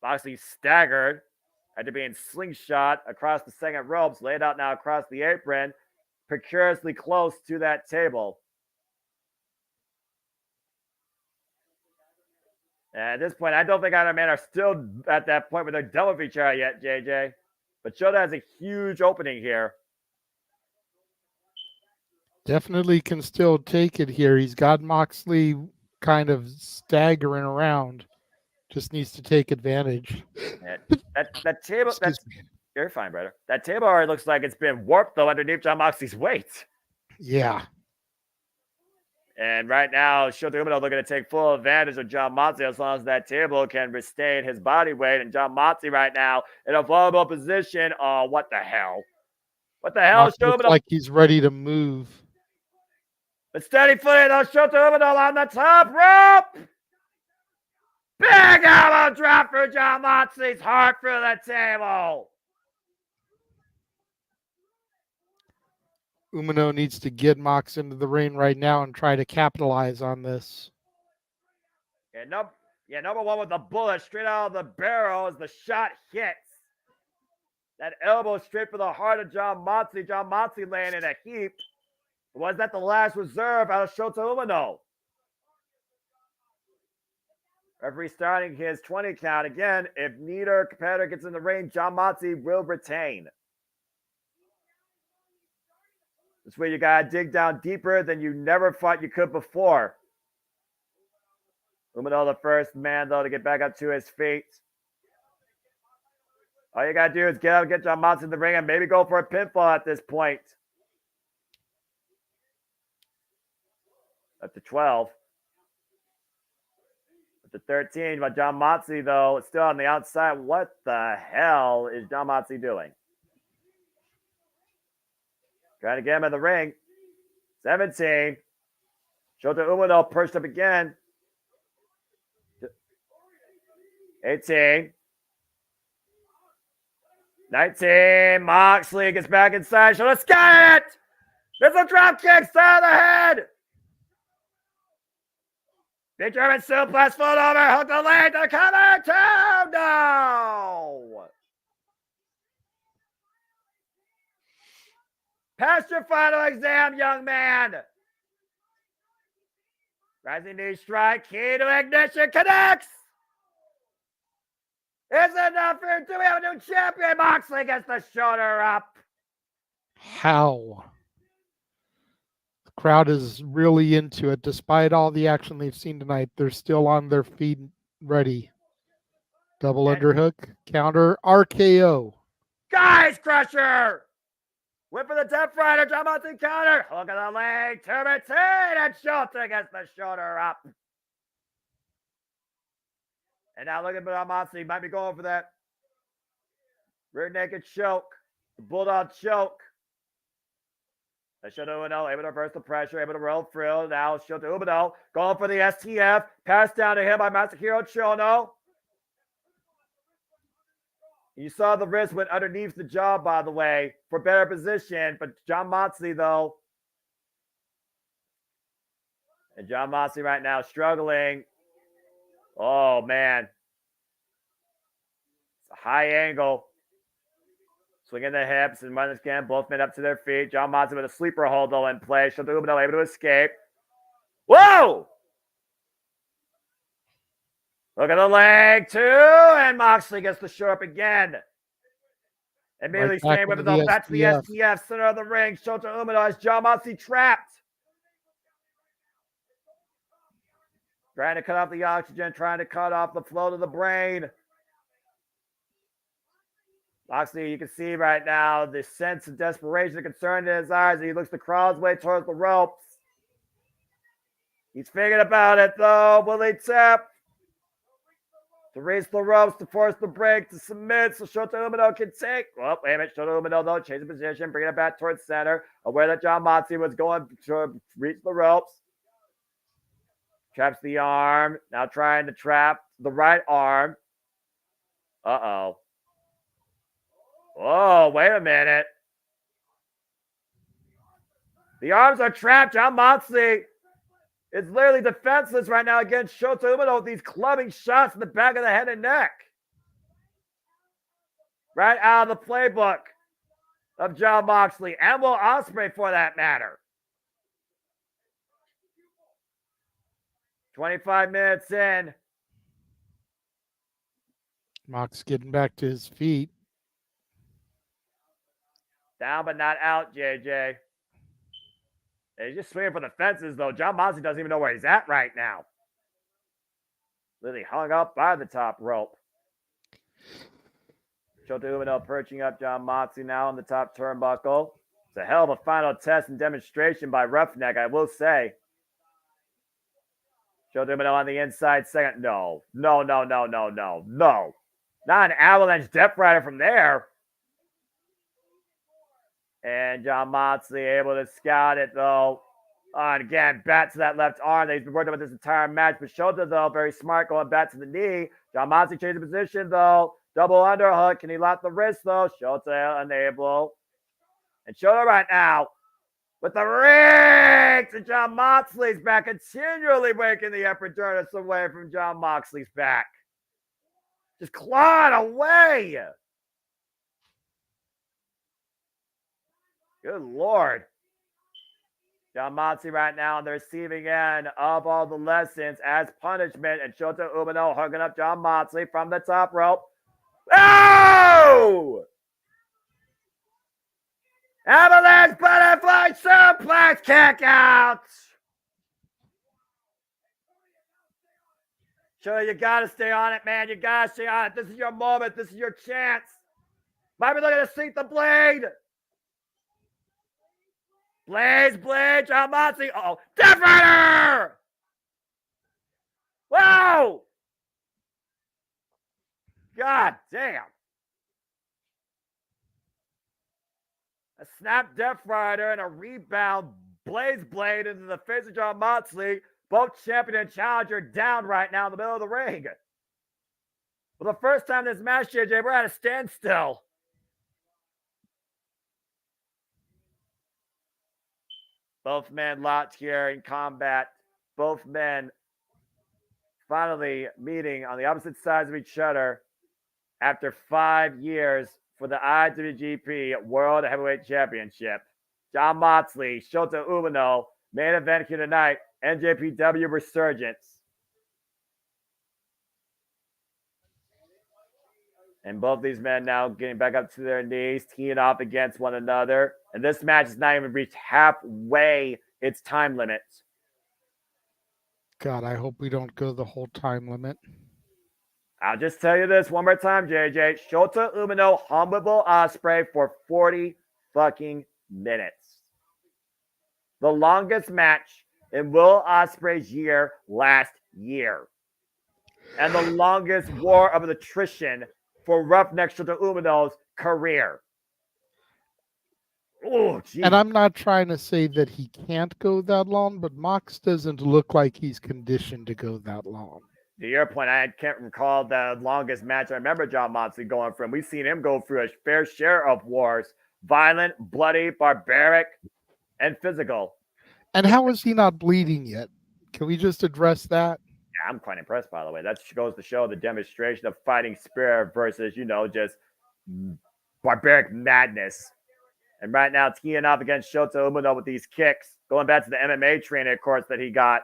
Moxley staggered after being slingshot across the second ropes, laid out now across the apron, precariously close to that table. And at this point, I don't think either man are still at that point where they're done with each other yet, JJ. But Shota has a huge opening here. Definitely can still take it here. He's got Moxley kind of staggering around. Just needs to take advantage. That table, you're fine, brother. That table already looks like it's been warped, though, underneath John Moxley's weight. Yeah. And right now, Shota Umino looking to take full advantage of John Moxley as long as that table can sustain his body weight. And John Moxley right now in a vulnerable position. Oh, what the hell? What the hell? Looks like he's ready to move. But steady footing though, Shota Umino on the top rope. Big elbow drop for John Moxley's heart through the table. Umino needs to get Mox into the ring right now and try to capitalize on this. Number one with the bullet straight out of the barrel as the shot hits. That elbow straight for the heart of John Moxley. John Moxley laying in a heap. Was that the last reserve out of Shota Umino? Referee starting his 20 count. Again, if neither competitor gets in the ring, John Moxley will retain. This way you got to dig down deeper than you never thought you could before. Umino, the first man, though, to get back up to his feet. All you got to do is get up, get John Moxley in the ring, and maybe go for a pinfall at this point. Up to 12. Up to 13. But John Moxley, though, is still on the outside. What the hell is John Moxley doing? Trying to get him in the ring. 17. Shota Umino perched up again. 18. 19. Moxley gets back inside. Shota's got it! There's a drop kick, side of the head! Big German suplex, foot over, hook the leg, the cover, 2, no! Pass your final exam, young man. Rising knee strike, key to ignition, connects! Is enough here? Do we have a new champion? Moxley gets the shoulder up. How? The crowd is really into it. Despite all the action they've seen tonight, they're still on their feet ready. Double underhook, counter, RKO. Guys crusher! Whip for the Death Rider, John Moxley counter. Hook of the leg, turbitin, and Shota gets the shoulder up. And now look at John Moxley. Might be going for that rear naked choke. The bulldog choke. Shota Umino able to reverse the pressure, able to roll through. Now Shota Umino going for the STF. Passed down to him by Masahiro Chono. You saw the wrist went underneath the jaw, by the way, for better position. But Jon Moxley, though. And Jon Moxley right now struggling. Oh, man. It's a high angle. Swinging the hips and running again. Both men up to their feet. Jon Moxley with a sleeper hold, though, in play. Shota Umino able to escape. Whoa! Look at the leg, too. And Moxley gets the show up again. Immediately staying with it, though. Back to the STF, center of the ring. Shota Umino has Jon Moxley trapped. Trying to cut off the oxygen, trying to cut off the flow to the brain. Moxley, you can see right now the sense of desperation and concern in his eyes. He looks to crawl his way towards the ropes. He's thinking about it, though. Will he tap? To raise the ropes, to force the break, to submit, so Shota Umino can take. Well, wait a minute. Shota Umino, though, change the position, bringing it back towards center, aware that Jon Moxley was going to reach the ropes. Traps the arm. Now trying to trap the right arm. Uh-oh. Oh, wait a minute. The arms are trapped. Jon Moxley is literally defenseless right now against Shota Umino with these clubbing shots in the back of the head and neck. Right out of the playbook of Jon Moxley and Will Ospreay for that matter. 25 minutes in. Mox getting back to his feet. Down but not out, JJ. He's just swinging for the fences, though. Jon Moxley doesn't even know where he's at right now. Literally hung up by the top rope. Shota Umino perching up Jon Moxley now on the top turnbuckle. It's a hell of a final test and demonstration by Roughneck, I will say. Shota Umino on the inside second. No. Not an avalanche Death Rider from there. And Jon Moxley able to scout it, though. And again, back to that left arm that he's been working with this entire match. But Shota, though, very smart, going back to the knee. Jon Moxley changing position, though. Double underhook. Can he lock the wrist, though? Shota unable. And Shota right now with the ring to Jon Moxley's back, continually breaking the epidermis away from Jon Moxley's back. Just clawing away. Good Lord. Jon Moxley right now on the receiving end of all the lessons as punishment. And Shota Umino hugging up Jon Moxley from the top rope. Oh! Avalanche butterfly suplex kick out. Shota, you got to stay on it, man. You got to stay on it. This is your moment. This is your chance. Might be looking to sink the blade. Blade, Jon Moxley. Uh-oh. Death Rider! Whoa! God damn. A snap Death Rider and a rebound Blaze Blade into the face of Jon Moxley. Both champion and challenger down right now in the middle of the ring. For the first time in this match, JJ, we're at a standstill. Both men locked here in combat. Both men finally meeting on the opposite sides of each other after 5 years for the IWGP World Heavyweight Championship. Jon Moxley, Shota Umino, main event here tonight, NJPW Resurgence. And both these men now getting back up to their knees, teeing off against one another. And this match has not even reached halfway its time limit. God, I hope we don't go the whole time limit. I'll just tell you this one more time, JJ. Shota Umino humbled Will Ospreay for 40 fucking minutes. The longest match in Will Ospreay's year last year. And the longest war of attrition for Roughneck Shota Umino's career. Oh, geez. And I'm not trying to say that he can't go that long, but Mox doesn't look like he's conditioned to go that long. To your point, I can't recall the longest match I remember Jon Moxley going from. We've seen him go through a fair share of wars. Violent, bloody, barbaric, and physical. And how is he not bleeding yet? Can we just address that? Yeah, I'm quite impressed, by the way. That goes to show the demonstration of fighting spirit versus, just barbaric madness. And right now, teeing up against Shota Umino with these kicks. Going back to the MMA training course that he got.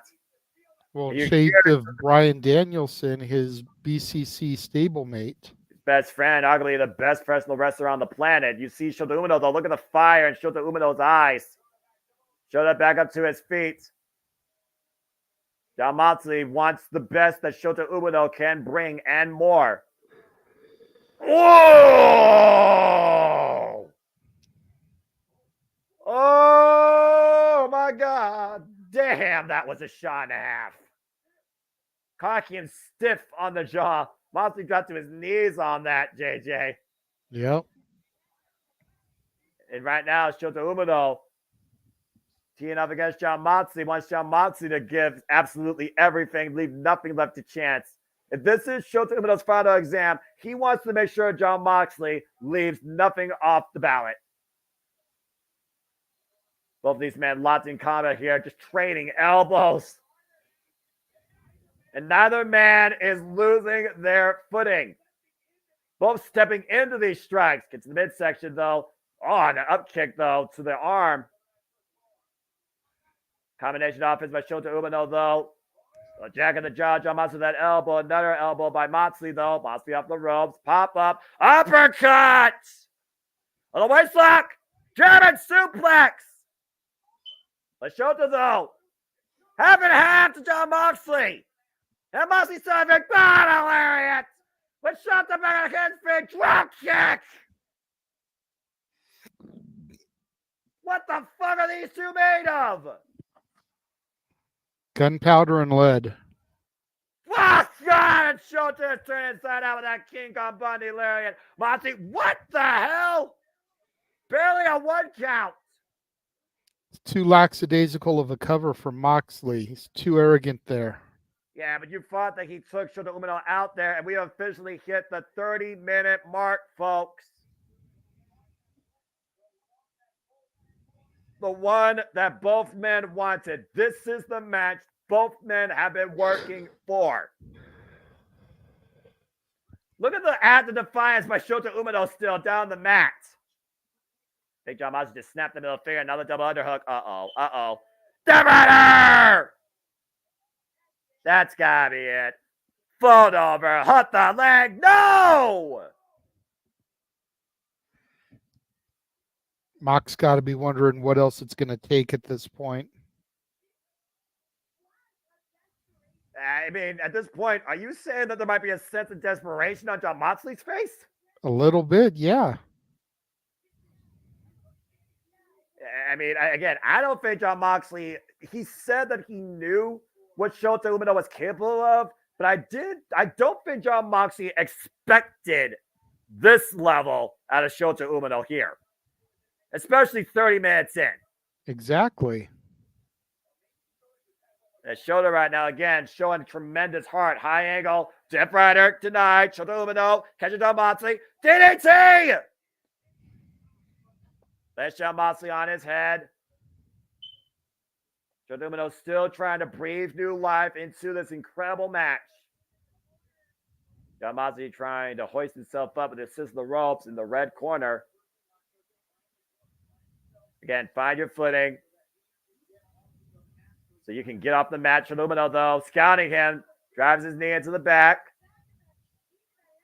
Well, shades of Bryan Danielson, his BCC stablemate. Best friend, arguably the best professional wrestler on the planet. You see Shota Umino, though. Look at the fire in Shota Umino's eyes. Shota back up to his feet. Jon Moxley wants the best that Shota Umino can bring and more. Whoa! Oh, my God. Damn, that was a shot and a half. Cocky and stiff on the jaw. Moxley got to his knees on that, JJ. Yep. And right now, Shota Umino teeing up against Jon Moxley. Wants Jon Moxley to give absolutely everything, leave nothing left to chance. If this is Shota Umino's final exam, he wants to make sure Jon Moxley leaves nothing off the ballot. Both of these men locked in combat here, just trading elbows. And neither man is losing their footing. Both stepping into these strikes. Gets to the midsection, though. Oh, and an up kick, though, to the arm. Combination offense by Shota Umino, though. A jack in the jaw. Jon Moxley with that elbow. Another elbow by Moxley, though. Moxley off the ropes. Pop up. Uppercut! On the waist lock. German suplex. But Shota, though. Half and half to Jon Moxley. And Moxley saw a big battle lariat. But Shota back against big drop kick. What the fuck are these two made of? Gunpowder and lead. Oh, God! And Shota is turning inside out with that King Kong Bundy lariat. Moxley, what the hell? Barely a one count. It's too lackadaisical of a cover for Moxley. He's too arrogant there. Yeah, but you thought that he took Shota Umino out there, and we have officially hit the 30-minute mark, folks. The one that both men wanted. This is the match both men have been working for. Look at the act of defiance by Shota Umino still down the mat. Big Jon Moxley just snapped the middle finger. Another double underhook. Uh-oh. Divider! That's gotta be it. Fold over. Hut the leg. No! Mox got to be wondering what else it's going to take at this point. I mean, at this point, are you saying that there might be a sense of desperation on Jon Moxley's face? A little bit, yeah. I mean, I don't think Jon Moxley, he said that he knew what Shota Umino was capable of, but I don't think Jon Moxley expected this level out of Shota Umino here, especially 30 minutes in. Exactly. Shota right now, again, showing tremendous heart. High angle, Death Rider denied. Shota Umino, catching Jon Moxley. DDT! That's Jon Moxley on his head. Shota Umino still trying to breathe new life into this incredible match. Jon Moxley trying to hoist himself up with the assist of the ropes in the red corner. Again, find your footing. So you can get off the mat. Shota Umino, though, scouting him. Drives his knee into the back.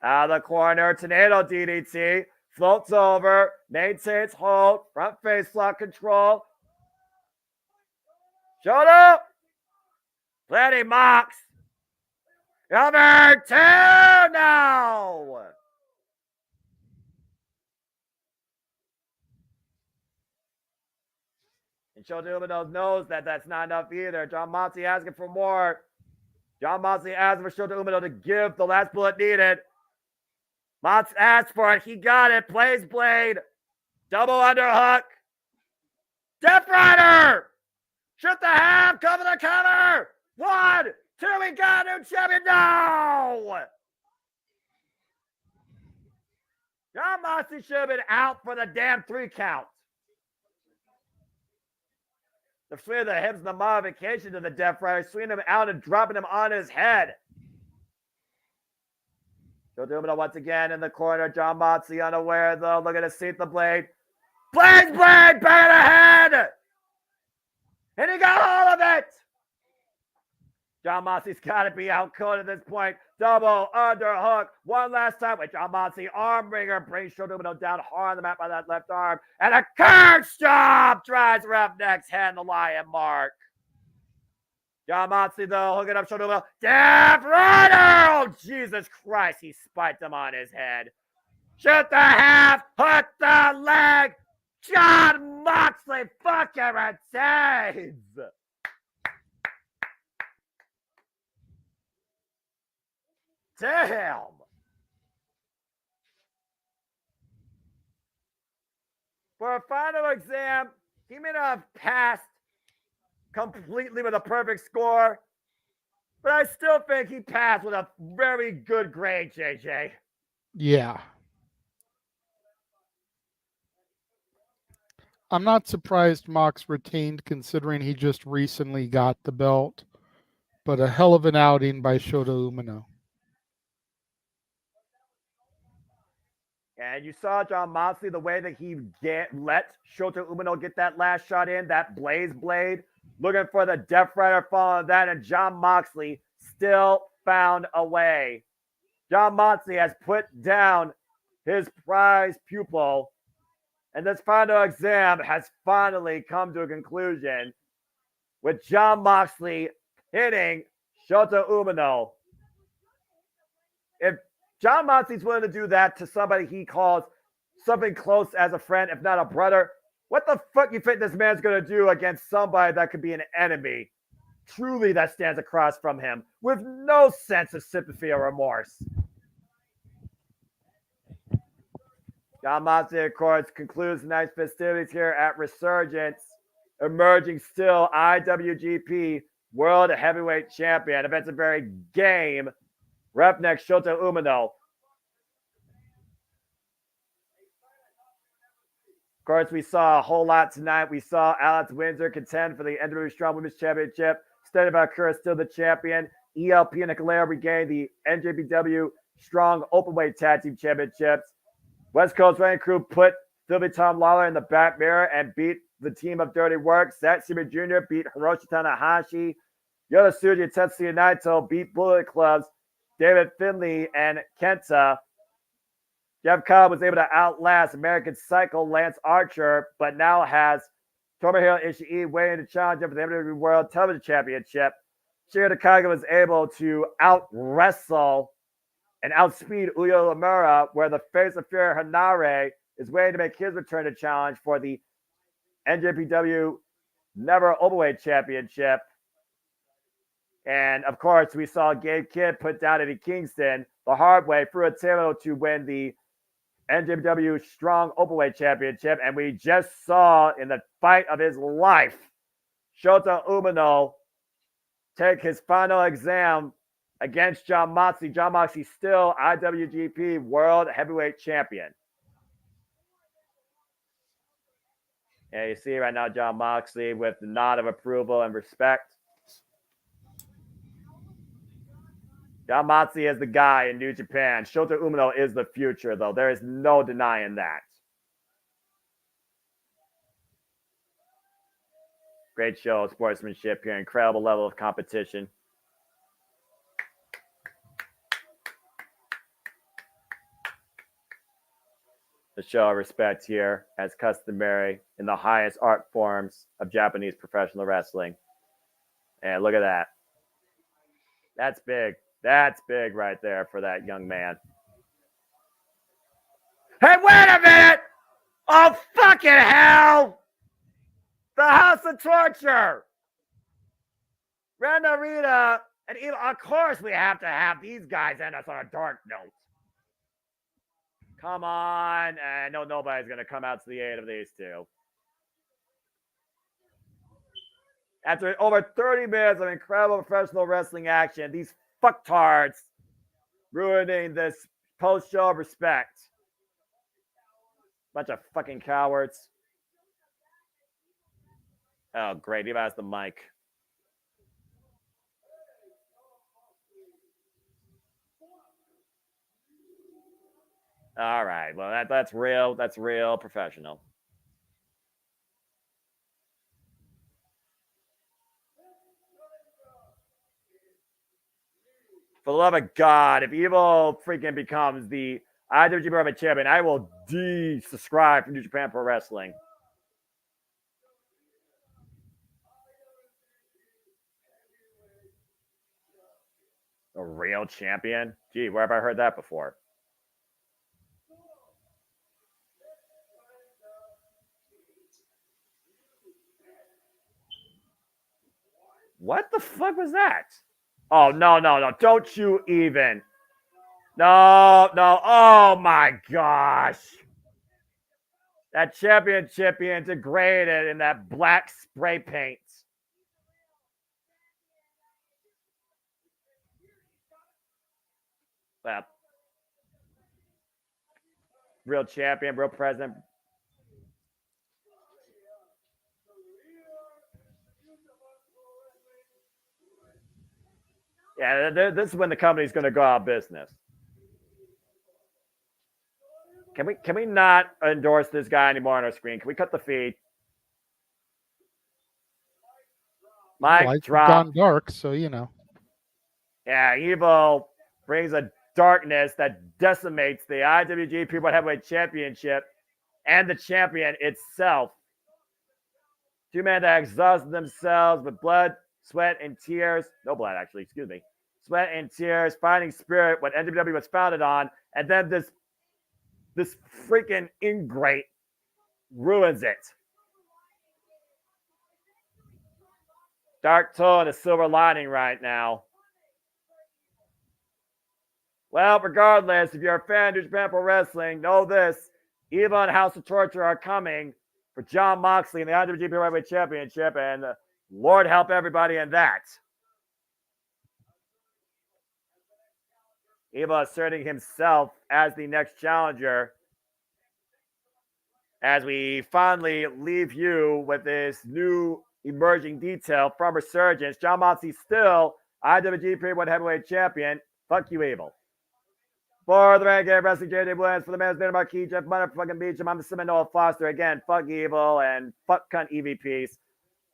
Out of the corner. Tornado DDT. Floats over. Maintains hold. Front face lock control. Shota. Plenty Mox. Number 2 now. And Shota Umino knows that that's not enough either. Jon Moxley asking for more. Jon Moxley asking for Shota Umino to give the last bullet needed. Mox asked for it. He got it. Plays blade. Double underhook. Death Rider. Shoot the half. Cover the cover. 1, 2. We got a new champion. No! Jon Moxley should have been out for the damn 3 count. The swing of the hips and the modification to the Death Rider, swinging him out and dropping him on his head. Joe Domino once again in the corner. Jon Moxley unaware, though. Look at his seat, the blade. Blaze blade, bang ahead! And he got all of it! Jon Moxley's got to be out cold at this point. Double underhook. One last time with Jon Moxley. Armbringer brings Joe Domino down hard on the mat by that left arm. And a curb stop drives Roughneck's hand, the lion mark. Jon Moxley, though, hooking up Joe Domino. Death Rider! Oh, Jesus Christ. He spiked him on his head. Shoot the half. Hook the leg. Jon Moxley fucking retains. Damn. For a final exam, he may not have passed completely with a perfect score, but I still think he passed with a very good grade, JJ. Yeah. I'm not surprised Mox retained considering he just recently got the belt, but a hell of an outing by Shota Umino. And you saw Jon Moxley, the way that he let Shota Umino get that last shot in, that Blaze Blade, looking for the Death Rider following that, and Jon Moxley still found a way. Jon Moxley has put down his prize pupil, and this final exam has finally come to a conclusion with Jon Moxley hitting Shota Umino. If Jon Moxley's willing to do that to somebody he calls something close as a friend, if not a brother, what the fuck you think this man's going to do against somebody that could be an enemy, truly that stands across from him, with no sense of sympathy or remorse? Jon Moxley, of course, concludes tonight's festivities here at Resurgence, emerging still IWGP World Heavyweight Champion. If it's a very game, Roughneck Shota Umino. Of course, we saw a whole lot tonight. We saw Alex Windsor contend for the NJPW Strong Women's Championship. Steady Valkyra still the champion. ELP and Nicolao regained the NJPW Strong Openweight Tag Team Championships. West Coast Reigning Crew put Philly Tom Lawler in the back mirror and beat the team of Dirty Work. Zack Sabre Jr. beat Hiroshi Tanahashi. Yoda Tsuji and Tetsuya Naito beat Bullet Club's David Finley and Kenta. Jeff Cobb was able to outlast American Psycho Lance Archer, but now has Tomohiro Ishii waiting to challenge him for the WWE World Television Championship. Shigeru Takagi was able to out-wrestle and outspeed Uyo Uemura, where the face of Fury Hanare is waiting to make his return to challenge for the NJPW Never Openweight Championship. And, of course, we saw Gabe Kidd put down Eddie Kingston the hard way through a table to win the NJPW Strong Openweight Championship. And we just saw in the fight of his life, Shota Umino take his final exam against Jon Moxley. Jon Moxley still IWGP World Heavyweight Champion. And you see right now Jon Moxley with the nod of approval and respect. Jon Moxley is the guy in New Japan. Shota Umino is the future, though. There is no denying that. Great show of sportsmanship here. Incredible level of competition. The show of respect here, as customary in the highest art forms of Japanese professional wrestling. And look at that. That's big. That's big right there for that young man. Hey, wait a minute! Oh, fucking hell! The House of Torture! Randa Rita, and even, of course we have to have these guys end us on a dark note. Come on. I know nobody's going to come out to the aid of these two. After over 30 minutes of incredible professional wrestling action, these fucktards ruining this post-show of respect. Bunch of fucking cowards. Oh, great. He has the mic. All right. Well, that's real. That's real professional. For the love of God, if Evil freaking becomes the IWGP champion, I will desubscribe from New Japan Pro Wrestling. A real champion? Gee, where have I heard that before? What the fuck was that? Oh, no. Don't you even. No. Oh, my gosh. That championship being degraded in that black spray paint. Well, real champion, real president. Yeah, this is when the company's going to go out of business. Can we not endorse this guy anymore on our screen? Can we cut the feed? Mike drop. Gone dark, so you know. Yeah, Evil brings a darkness that decimates the IWGP World Heavyweight Championship and the champion itself. Two men that exhausted themselves with blood, sweat, and tears. No blood, actually, excuse me. Sweat and tears, fighting spirit, what NJPW was founded on, and then this freaking ingrate ruins it. Dark tone, a silver lining right now. Well, regardless, if you're a fan of New Japan Pro Wrestling, know this. Evil and House of Torture are coming for Jon Moxley in the IWGP Heavyweight Championship, and Lord help everybody in that. Evil asserting himself as the next challenger as we finally leave you with this new emerging detail from Resurgence. Jon Moxley still IWGP World Heavyweight Champion. Fuck you, Evil. For the Renegade Wrestling, JJ Williams, for the man's name Marquis, Jeff Motherfucking Beecham, I'm the Simon Noah Foster. Again, fuck Evil and fuck cunt EVPs.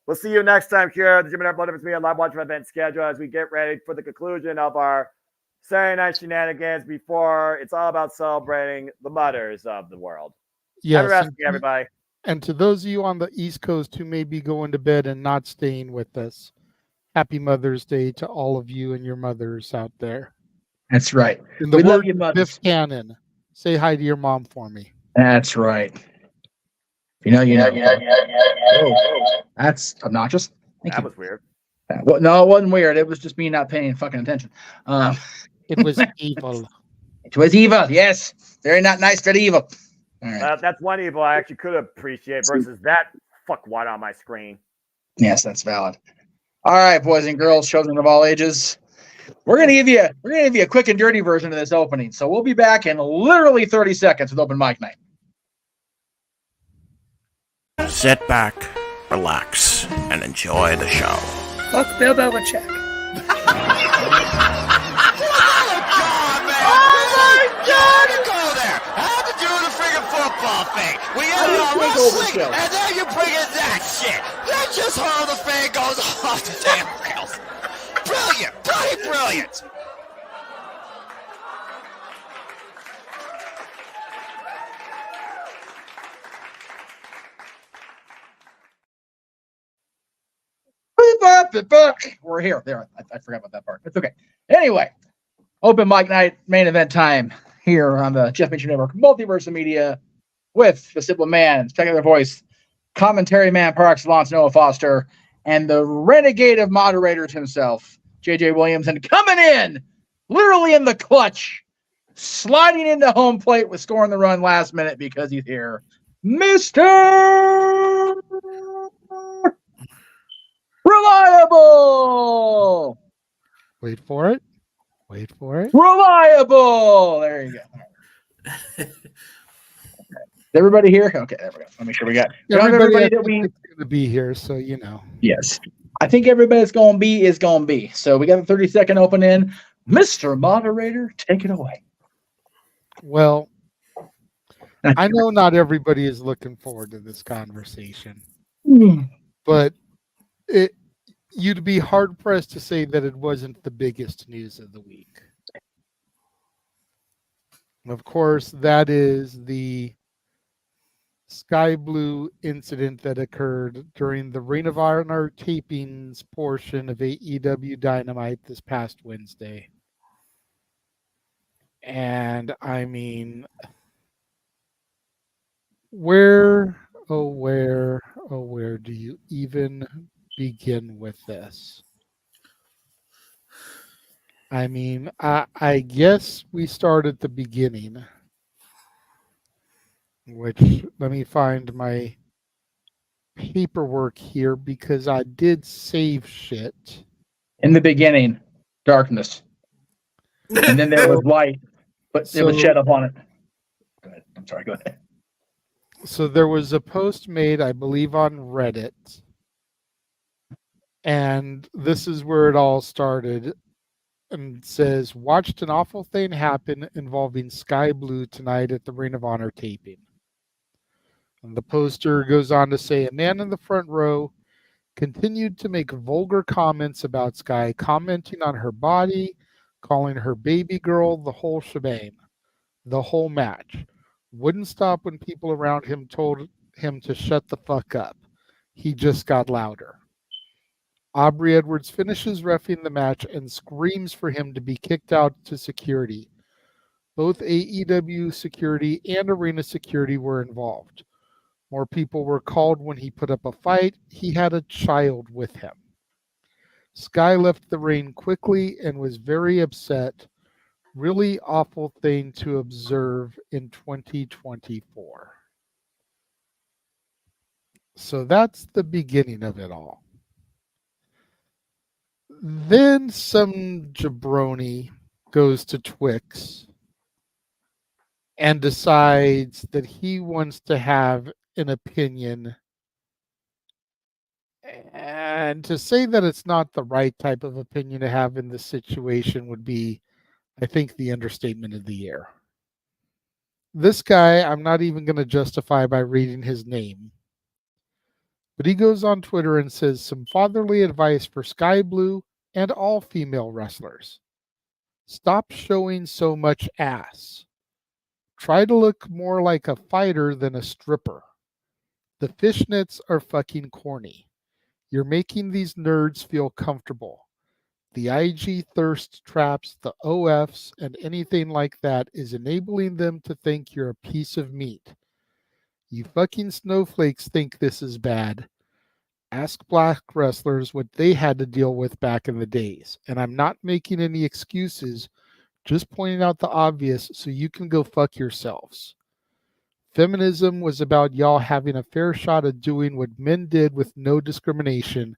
We'll see you next time here at the JMN Multiverse of Media live watching event schedule as we get ready for the conclusion of our Saturday night shenanigans before it's all about celebrating the mothers of the world. Yes, Happy wrestling, everybody. And to those of you on the East Coast who may be going to bed and not staying with us, happy Mother's Day to all of you and your mothers out there. That's right. In the We love word you, mothers. Biff Cannon, say hi to your mom for me. That's right. You know. Oh, that's obnoxious. That was weird. Well, no, it wasn't weird. It was just me not paying fucking attention. It was evil. It was evil. Yes. Very not nice, very evil. All right. That's one evil I actually could appreciate versus that fuckwad on my screen. Yes, that's valid. All right, boys and girls, children of all ages. We're gonna give you a quick and dirty version of this opening. So we'll be back in literally 30 seconds with open mic night. Sit back, relax, and enjoy the show. Fuck Bill Belichick. Football thing. We had it on wrestling, and then you bring in that shit. That's just how the thing goes off the damn rails. Brilliant, bloody brilliant. We're here. There, I forgot about that part. It's okay. Anyway, open mic night, main event time here on the Jeff Mitchell Network Multiverse of Media with the Simple Man, Spectacular Voice, Commentary Man par excellence, Noah Foster, and the renegade of moderators himself, JJ Williams, and coming in, literally in the clutch, sliding into home plate with scoring the run last minute because he's here, Mr. Reliable. Wait for it. Wait for it. Reliable. There you go. Is everybody here? Okay, there we go. Let me make sure we got everybody that we going to be here, so you know. Yes. I think everybody's going to be is going to be. So we got a 30-second open in. Mr. Moderator, take it away. Well, I know not everybody is looking forward to this conversation, but you'd be hard-pressed to say that it wasn't the biggest news of the week. Of course, that is the Sky Blue incident that occurred during the Ring of Honor tapings portion of AEW Dynamite this past Wednesday. And I mean, where do you even begin with this? I mean, I guess we start at the beginning, which let me find my paperwork here because I did save shit. In the beginning, darkness. And then there was light, but it was shed upon it. Go ahead. I'm sorry, go ahead. So there was a post made, I believe, on Reddit. And this is where it all started. And it says, watched an awful thing happen involving Sky Blue tonight at the Ring of Honor taping. And the poster goes on to say, a man in the front row continued to make vulgar comments about Sky, commenting on her body, calling her baby girl, the whole shebang, the whole match. Wouldn't stop when people around him told him to shut the fuck up. He just got louder. Aubrey Edwards finishes reffing the match and screams for him to be kicked out to security. Both AEW security and arena security were involved. More people were called when he put up a fight. He had a child with him. Sky left the ring quickly and was very upset. Really awful thing to observe in 2024. So that's the beginning of it all. Then some jabroni goes to Twix and decides that he wants to have an opinion. And to say that it's not the right type of opinion to have in this situation would be, I think, the understatement of the year. This guy, I'm not even going to justify by reading his name. But he goes on Twitter and says some fatherly advice for Sky Blue and all female wrestlers. Stop showing so much ass. Try to look more like a fighter than a stripper. The fishnets are fucking corny. You're making these nerds feel comfortable. The IG thirst traps, the OFs, and anything like that is enabling them to think you're a piece of meat. You fucking snowflakes think this is bad. Ask black wrestlers what they had to deal with back in the days. And I'm not making any excuses, just pointing out the obvious so you can go fuck yourselves. Feminism was about y'all having a fair shot at doing what men did with no discrimination,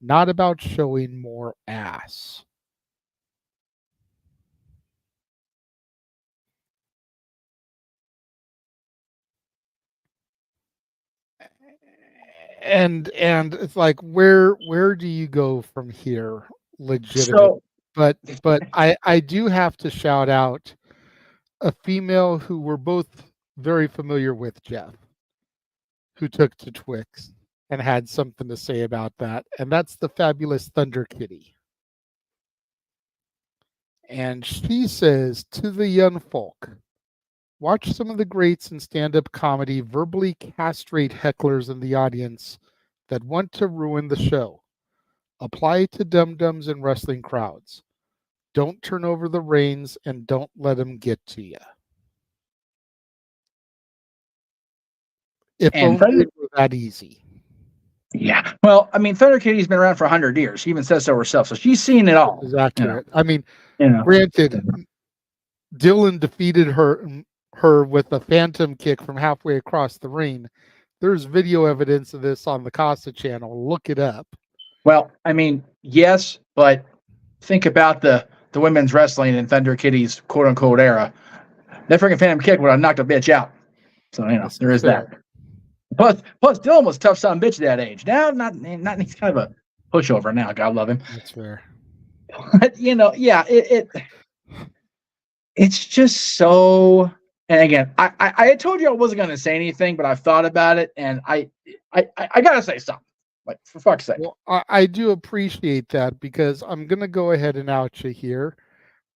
not about showing more ass. And it's like, where do you go from here legitimately? But I do have to shout out a female who we're both very familiar with, Jeff, who took to Twix and had something to say about that, and that's the fabulous Thunder Kitty. And she says to the young folk, watch some of the greats in stand-up comedy verbally castrate hecklers in the audience that want to ruin the show. Apply to dum-dums and wrestling crowds. Don't turn over the reins and don't let them get to you. If only it were that easy. Yeah. Well, I mean, Thunder Kitty's been around for 100 years. She even says so herself. So she's seen it all. Is accurate. You know. I mean, granted, Dylan defeated her with a phantom kick from halfway across the ring. There's video evidence of this on the Casa channel. Look it up. Well, I mean, yes, but think about the women's wrestling in Thunder Kitty's quote unquote era. That freaking Phantom Kick would have knocked a bitch out. So This there is fair. that. Plus Dylan was a tough son of a bitch at that age. Now not he's kind of a pushover now. God love him. That's fair. But yeah, it's just so. And again, I told you I wasn't going to say anything, but I've thought about it, and I gotta say something. Like, for fuck's sake. Well, I do appreciate that, because I'm going to go ahead and out you here.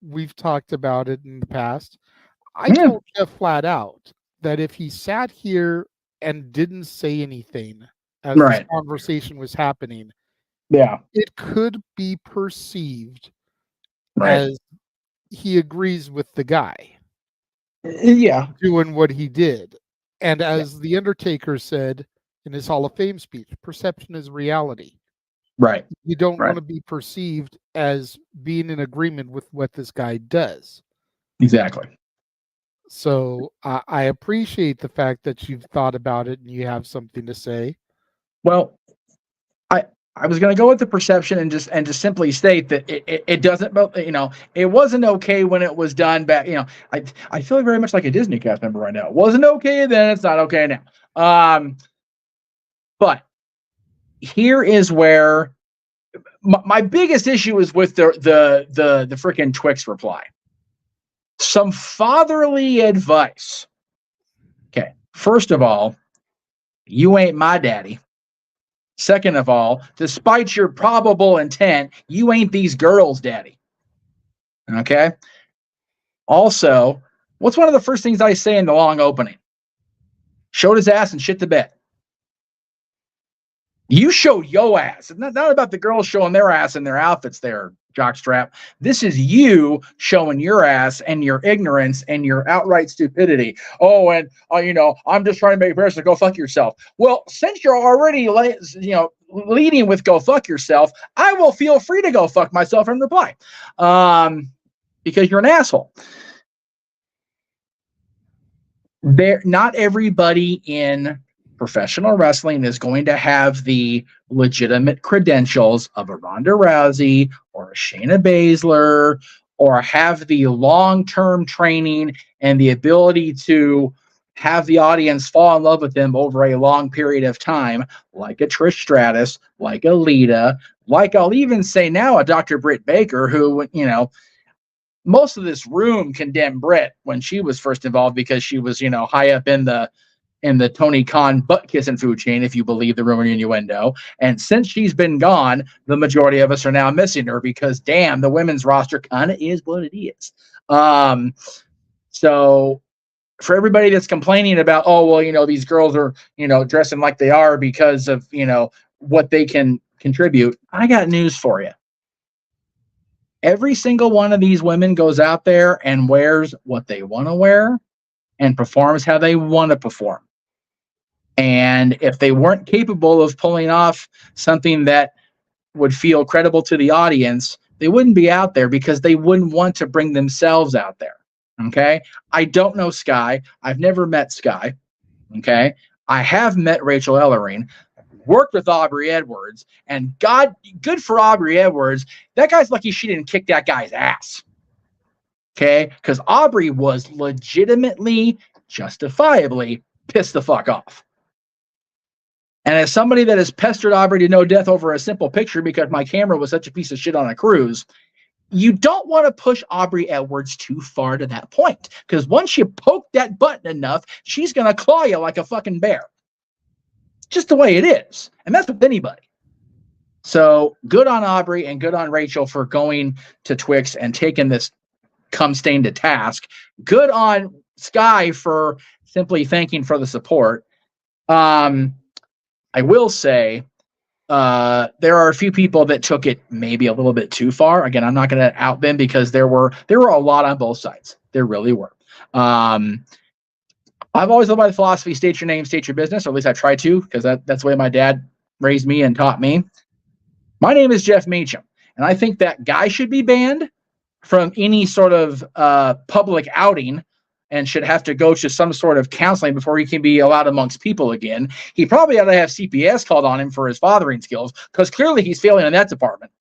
We've talked about it in the past. I told Jeff flat out that if he sat here and didn't say anything as this conversation was happening, it could be perceived as he agrees with the guy. Yeah. Doing what he did. And as The Undertaker said in his Hall of Fame speech, perception is reality. Right. You don't want to be perceived as being in agreement with what this guy does. Exactly. So I appreciate the fact that you've thought about it and you have something to say. Well, I was going to go with the perception and just simply state that it doesn't, it wasn't okay when it was done back. I feel very much like a Disney cast member right now. It wasn't okay then, it's not okay now. But here is where my biggest issue is with the freaking Twix reply. Some fatherly advice. Okay, first of all, you ain't my daddy. Second of all, despite your probable intent, you ain't these girls' daddy. Okay? Also, what's one of the first things I say in the long opening? Showed his ass and shit the bed. You show yo ass. It's not about the girls showing their ass in their outfits there, jockstrap. This is you showing your ass and your ignorance and your outright stupidity. Oh, and I'm just trying to make a go fuck yourself. Well, since you're already leading with go fuck yourself, I will feel free to go fuck myself in reply. Because you're an asshole. Not everybody in professional wrestling is going to have the legitimate credentials of a Ronda Rousey or a Shayna Baszler, or have the long-term training and the ability to have the audience fall in love with them over a long period of time, like a Trish Stratus, like a Lita, like I'll even say now a Dr. Britt Baker, who, most of this room condemned Britt when she was first involved because she was, high up in the Tony Khan butt kissing food chain, if you believe the rumor innuendo. And since she's been gone, the majority of us are now missing her because, damn, the women's roster kind of is what it is. So for everybody that's complaining about, these girls are, dressing like they are because of, what they can contribute, I got news for you. Every single one of these women goes out there and wears what they want to wear and performs how they want to perform. And if they weren't capable of pulling off something that would feel credible to the audience, they wouldn't be out there because they wouldn't want to bring themselves out there. Okay? I don't know Sky. I've never met Sky. Okay? I have met Rachel Ellering, worked with Aubrey Edwards, and good for Aubrey Edwards. That guy's lucky she didn't kick that guy's ass. Okay? Because Aubrey was legitimately, justifiably pissed the fuck off. And as somebody that has pestered Aubrey to no death over a simple picture because my camera was such a piece of shit on a cruise, you don't want to push Aubrey Edwards too far to that point. Because once you poke that button enough, she's going to claw you like a fucking bear. Just the way it is. And that's with anybody. So good on Aubrey and good on Rachel for going to Twix and taking this cum stain to task. Good on Sky for simply thanking for the support. I will say there are a few people that took it maybe a little bit too far. Again, I'm not going to out them because there were a lot on both sides. There really were. I've always lived by the philosophy, state your name, state your business, or at least I try to, because that's the way my dad raised me and taught me. My name is Jeff Meacham, and I think that guy should be banned from any sort of public outing and should have to go to some sort of counseling before he can be allowed amongst people again. He probably ought to have CPS called on him for his fathering skills, because clearly he's failing in that department.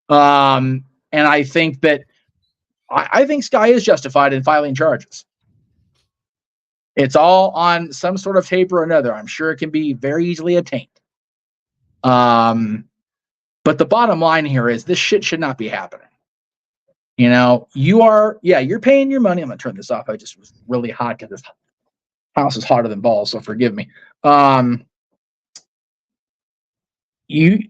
And I think that I think Sky is justified in filing charges. It's all on some sort of tape or another. I'm sure it can be very easily obtained. But the bottom line here is this shit should not be happening. You know, you're paying your money. I'm going to turn this off. I just was really hot because this house is hotter than balls, so forgive me. You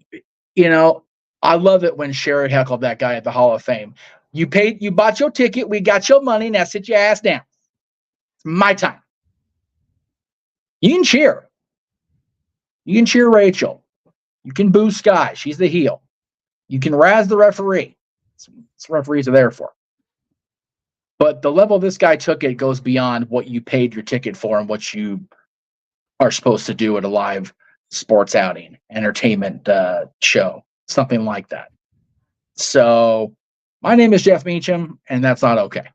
know, I love it when Sherry heckled that guy at the Hall of Fame. You bought your ticket. We got your money. Now sit your ass down. It's my time. You can cheer. You can cheer Rachel. You can boo Sky. She's the heel. You can razz the referee. That's what referees are there for. But the level this guy took it goes beyond what you paid your ticket for and what you are supposed to do at a live sports outing, entertainment show, something like that. So my name is Jeff Meacham, and that's not okay.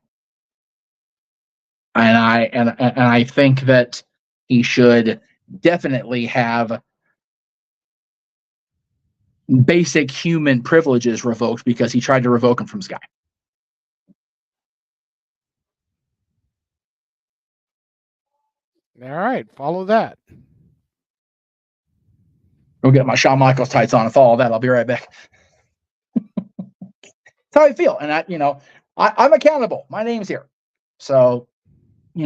And I think that he should definitely have basic human privileges revoked because he tried to revoke them from Sky. All right, follow that. Go get my Shawn Michaels tights on and follow that. I'll be right back. That's how I feel. And I'm accountable. My name's here. So, I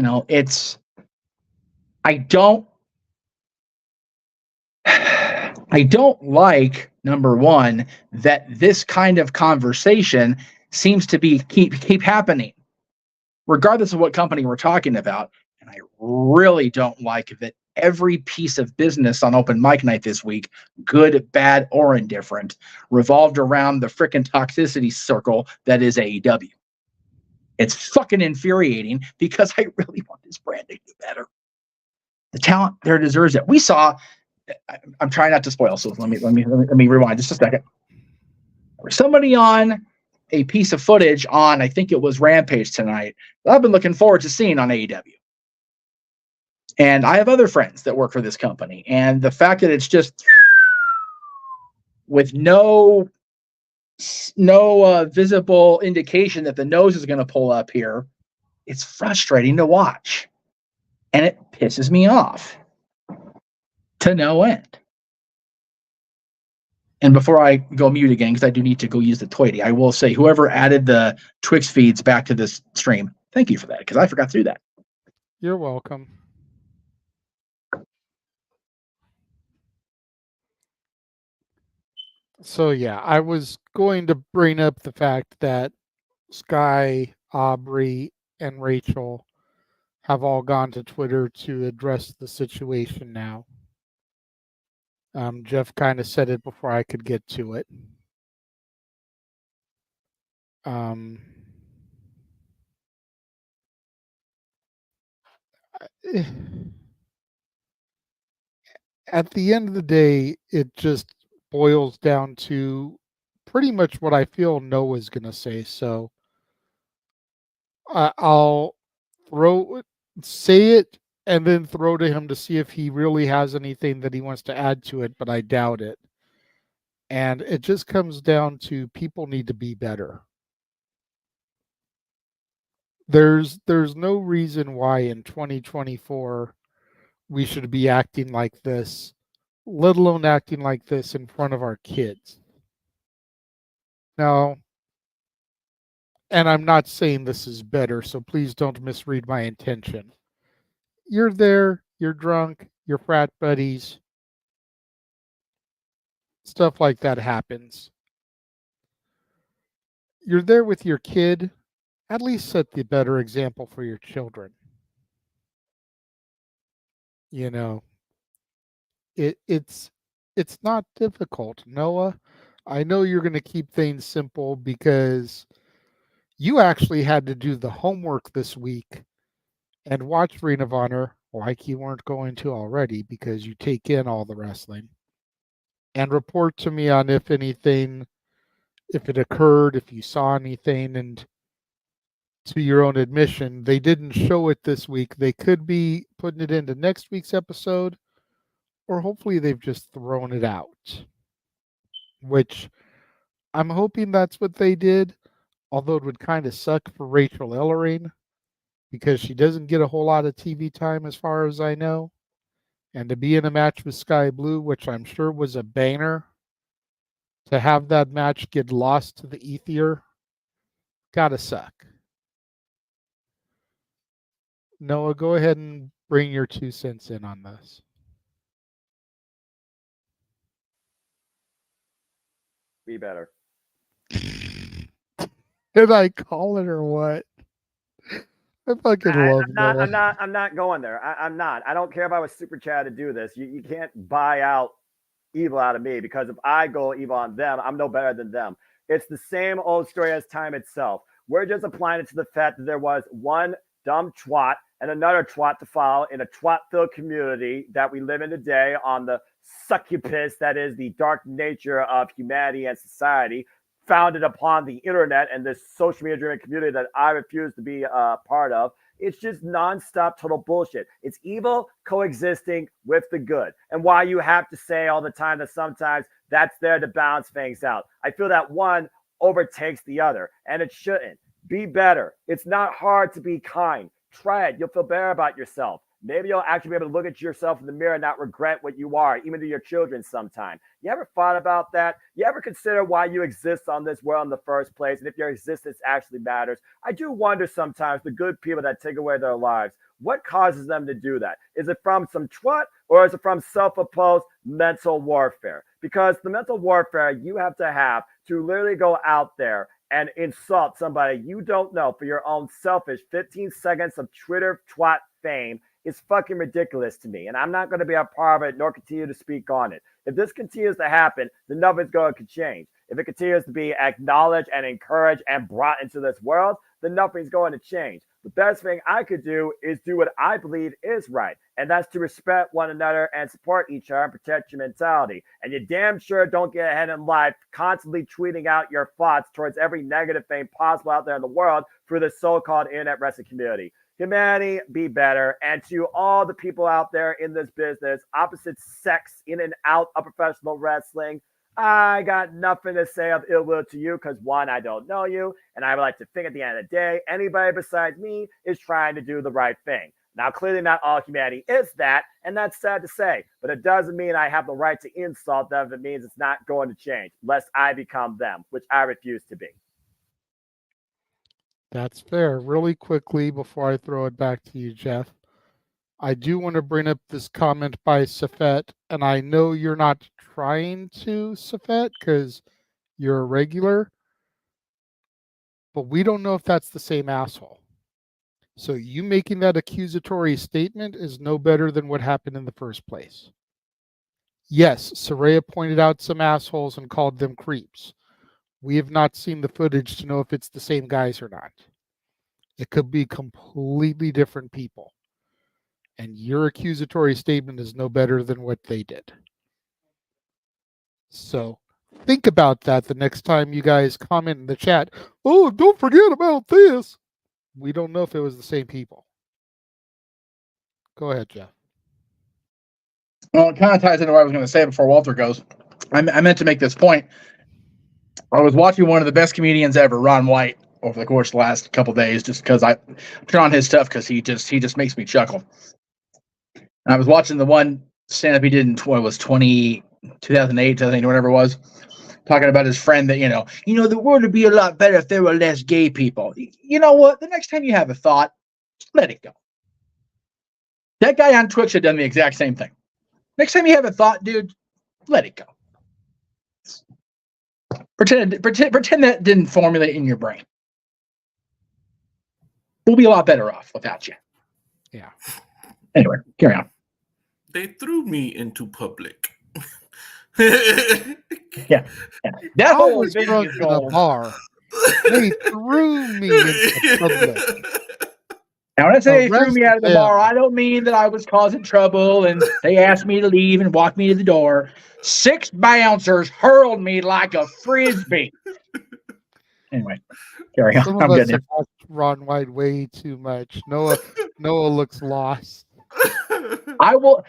don't like, number one, that this kind of conversation seems to be keep happening, regardless of what company we're talking about. And I really don't like that every piece of business on open mic night this week, good, bad, or indifferent, revolved around the frickin' toxicity circle that is AEW. It's fucking infuriating because I really want this brand to do better. The talent there deserves it. We saw. I'm trying not to spoil, so let me rewind just a second. There was somebody on a piece of footage on, I think it was Rampage tonight, that I've been looking forward to seeing on AEW. And I have other friends that work for this company, and the fact that it's just with no visible indication that the nose is going to pull up here, it's frustrating to watch, and it pisses me off to no end. And before I go mute again, because I do need to go use the toity, I will say, whoever added the Twix feeds back to this stream, thank you for that, because I forgot to do that. You're welcome. So yeah, I was going to bring up the fact that Sky, Aubrey, and Rachel have all gone to Twitter to address the situation now. Jeff kind of said it before I could get to it. At the end of the day, it just boils down to pretty much what I feel Noah's going to say. So I'll say it and then throw to him to see if he really has anything that he wants to add to it, but I doubt it. And it just comes down to people need to be better. There's no reason why in 2024 we should be acting like this, let alone acting like this in front of our kids. Now, and I'm not saying this is better, so please don't misread my intention. You're there, you're drunk, you're frat buddies. Stuff like that happens. You're there with your kid, at least set the better example for your children. You know, it's not difficult. Noah, I know you're going to keep things simple because you actually had to do the homework this week and watch Ring of Honor like you weren't going to already because you take in all the wrestling, and report to me on if anything, if it occurred, if you saw anything, and to your own admission, they didn't show it this week. They could be putting it into next week's episode, or hopefully they've just thrown it out, which I'm hoping that's what they did, although it would kind of suck for Rachel Ellering because she doesn't get a whole lot of TV time as far as I know. And to be in a match with Sky Blue, which I'm sure was a banger, to have that match get lost to the ether, gotta suck. Noah, go ahead and bring your 2 cents in on this. Be better. Did I call it or what? I fucking love Noah. I'm not going there. I'm not. I don't care if I was super chat to do this. You can't buy out evil out of me, because if I go evil on them, I'm no better than them. It's the same old story as time itself. We're just applying it to the fact that there was one dumb twat and another twat to follow in a twat-filled community that we live in today on the succubus that is the dark nature of humanity and society, founded upon the internet and this social media-driven community that I refuse to be a part of. It's just nonstop total bullshit. It's evil coexisting with the good. And why you have to say all the time that sometimes that's there to balance things out. I feel that one overtakes the other, and it shouldn't. Be better. It's not hard to be kind. Try it. You'll feel better about yourself. Maybe you'll actually be able to look at yourself in the mirror and not regret what you are, even to your children sometime. You ever thought about that? You ever consider why you exist on this world in the first place, and if your existence actually matters? I do wonder sometimes, the good people that take away their lives, what causes them to do that? Is it from some twat, or is it from self-imposed mental warfare? Because the mental warfare you have to literally go out there and insult somebody you don't know for your own selfish 15 seconds of Twitter twat fame is fucking ridiculous to me. And I'm not going to be a part of it, nor continue to speak on it. If this continues to happen, then nothing's going to change. If it continues to be acknowledged and encouraged and brought into this world, then nothing's going to change. The best thing I could do is do what I believe is right, and that's to respect one another and support each other and protect your mentality. And you damn sure don't get ahead in life constantly tweeting out your thoughts towards every negative thing possible out there in the world through the so-called internet wrestling community. Humanity, be better. And to all the people out there in this business, opposite sex in and out of professional wrestling, I got nothing to say of ill will to you because, one, I don't know you, and I would like to think at the end of the day, anybody besides me is trying to do the right thing. Now, clearly not all humanity is that, and that's sad to say, but it doesn't mean I have the right to insult them if it means it's not going to change, lest I become them, which I refuse to be. That's fair. Really quickly, before I throw it back to you, Jeff, I do want to bring up this comment by Safet, and I know you're not trying to, Safet, because you're a regular, but we don't know if that's the same asshole. So you making that accusatory statement is no better than what happened in the first place. Yes, Saraya pointed out some assholes and called them creeps. We have not seen the footage to know if it's the same guys or not. It could be completely different people. And your accusatory statement is no better than what they did. So think about that the next time you guys comment in the chat. Oh, don't forget about this. We don't know if it was the same people. Go ahead, Jeff. Well, it kind of ties into what I was going to say before Walter goes. I meant to make this point. I was watching one of the best comedians ever, Ron White, over the course of the last couple of days, just because I turn on his stuff because he just makes me chuckle. And I was watching the one stand-up he did in 2008, 2008, whatever it was, talking about his friend that, the world would be a lot better if there were less gay people. You know what? The next time you have a thought, just let it go. That guy on Twitch had done the exact same thing. Next time you have a thought, dude, let it go. Pretend that didn't formulate in your brain. We'll be a lot better off without you. Yeah. Anyway, carry on. They threw me into public. Yeah. That I was drunk in a bar. They threw me into public. Now, when I say they threw me out of the bar, I don't mean that I was causing trouble and they asked me to leave and walk me to the door. 6 bouncers hurled me like a frisbee. Anyway, carry on. Some I'm of us getting have it. watched Ron White way too much. Noah looks lost. I will.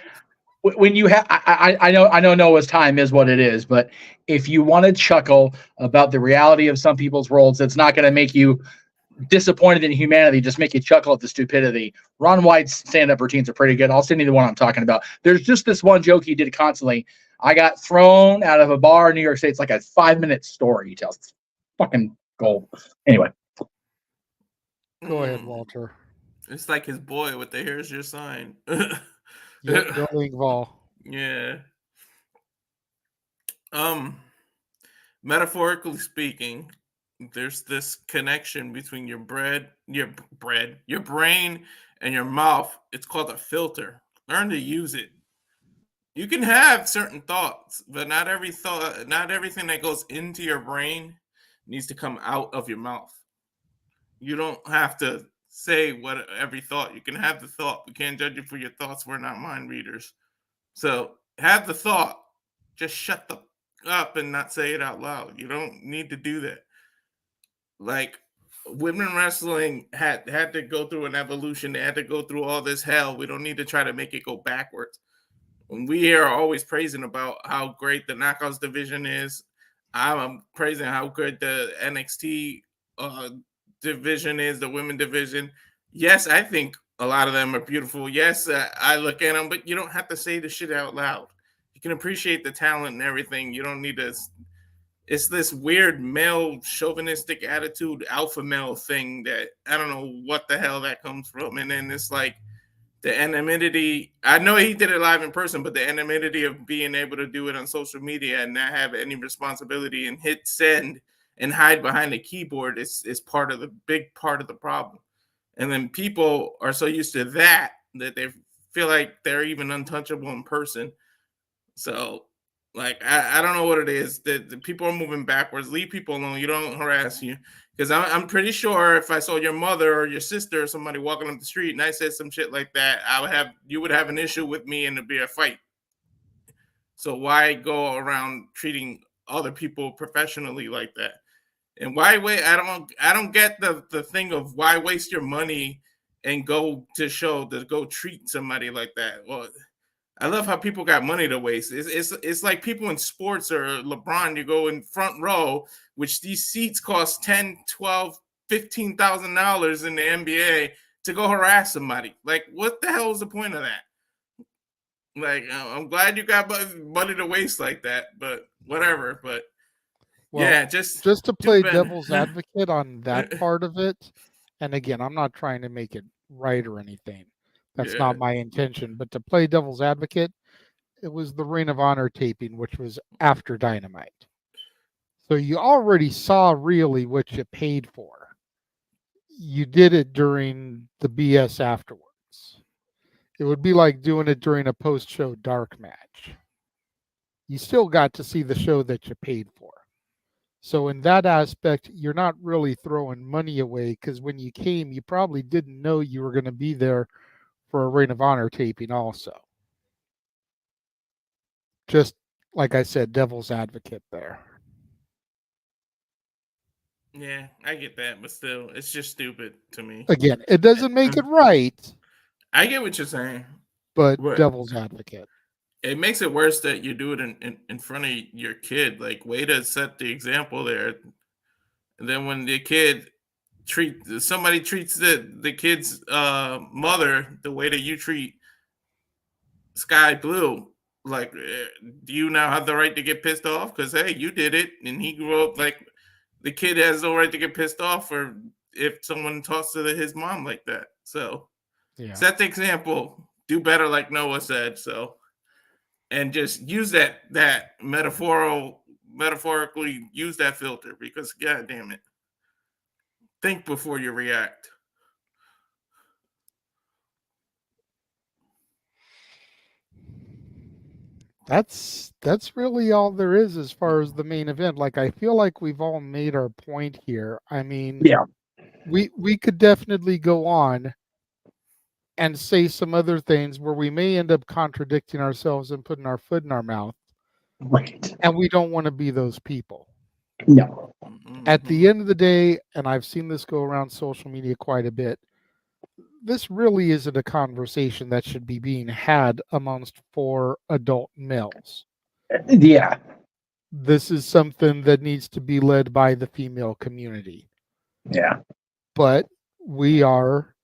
When you have, I know Noah's time is what it is, but if you want to chuckle about the reality of some people's worlds, it's not going to make you disappointed in humanity, just make you chuckle at the stupidity. Ron White's stand-up routines are pretty good. I'll send you the one I'm talking about. There's just this one joke he did constantly. I got thrown out of a bar in New York State. It's like a 5-minute story he tells. It's fucking gold. Anyway. Go ahead, Walter. It's like his boy with the "Here's your sign." Yep, Bill Engvall. Yeah. Metaphorically speaking, there's this connection between your brain, and your mouth. It's called a filter. Learn to use it. You can have certain thoughts, but not everything that goes into your brain needs to come out of your mouth. You don't have to say every thought. You can have the thought. We can't judge you for your thoughts. We're not mind readers. So have the thought. Just shut up and not say it out loud. You don't need to do that. Like, women wrestling had to go through an evolution. They had to go through all this hell. We don't need to try to make it go backwards. And we are always praising about how great the Knockouts division is. I'm praising how good the NXT division is, the women division. Yes, I think a lot of them are beautiful. Yes, I look at them, but you don't have to say the shit out loud. You can appreciate the talent and everything. You don't need to. It's this weird male chauvinistic attitude, alpha male thing that I don't know what the hell that comes from. And then it's like the anonymity. I know he did it live in person, but the anonymity of being able to do it on social media and not have any responsibility and hit send and hide behind the keyboard is part of the big part of the problem. And then people are so used to that they feel like they're even untouchable in person. So, like, I don't know what it is. The people are moving backwards. Leave people alone. You don't harass you. Because I'm pretty sure if I saw your mother or your sister or somebody walking up the street and I said some shit like that, you would have an issue with me and it'd be a fight. So why go around treating other people professionally like that? And why wait? I don't get the thing of why waste your money and go treat somebody like that. Well, I love how people got money to waste. It's like people in sports or LeBron, you go in front row, which these seats cost $10, $12, $15,000 in the NBA to go harass somebody. Like, what the hell is the point of that? Like, I'm glad you got money to waste like that, but whatever. But well, yeah, just to play devil's advocate on that part of it. And again, I'm not trying to make it right or anything. That's not my intention. But to play devil's advocate, it was the Ring of Honor taping, which was after Dynamite. So you already saw really what you paid for. You did it during the BS afterwards. It would be like doing it during a post-show dark match. You still got to see the show that you paid for. So in that aspect, you're not really throwing money away because when you came, you probably didn't know you were going to be there for a Ring of Honor taping also. Just like I said, devil's advocate there. Yeah, I get that, but still, it's just stupid to me. Again, it doesn't make it right. I get what you're saying. But devil's advocate. It makes it worse that you do it in front of your kid. Like, way to set the example there. And then when the kid somebody treats the kid's mother the way that you treat Sky Blue, like, do you now have the right to get pissed off? Because, hey, you did it, and he grew up like the kid has no right to get pissed off or if someone talks to his mom like that. So set the example. Do better, like Noah said. So, and just use that metaphorically use that filter because, God damn it, think before you react. That's really all there is as far as the main event. Like, I feel like we've all made our point here. I mean, we could definitely go on and say some other things where we may end up contradicting ourselves and putting our foot in our mouth. Right. And we don't want to be those people. No. At the end of the day, and I've seen this go around social media quite a bit, this really isn't a conversation that should be being had amongst 4 adult males. Yeah. This is something that needs to be led by the female community. Yeah. But we are,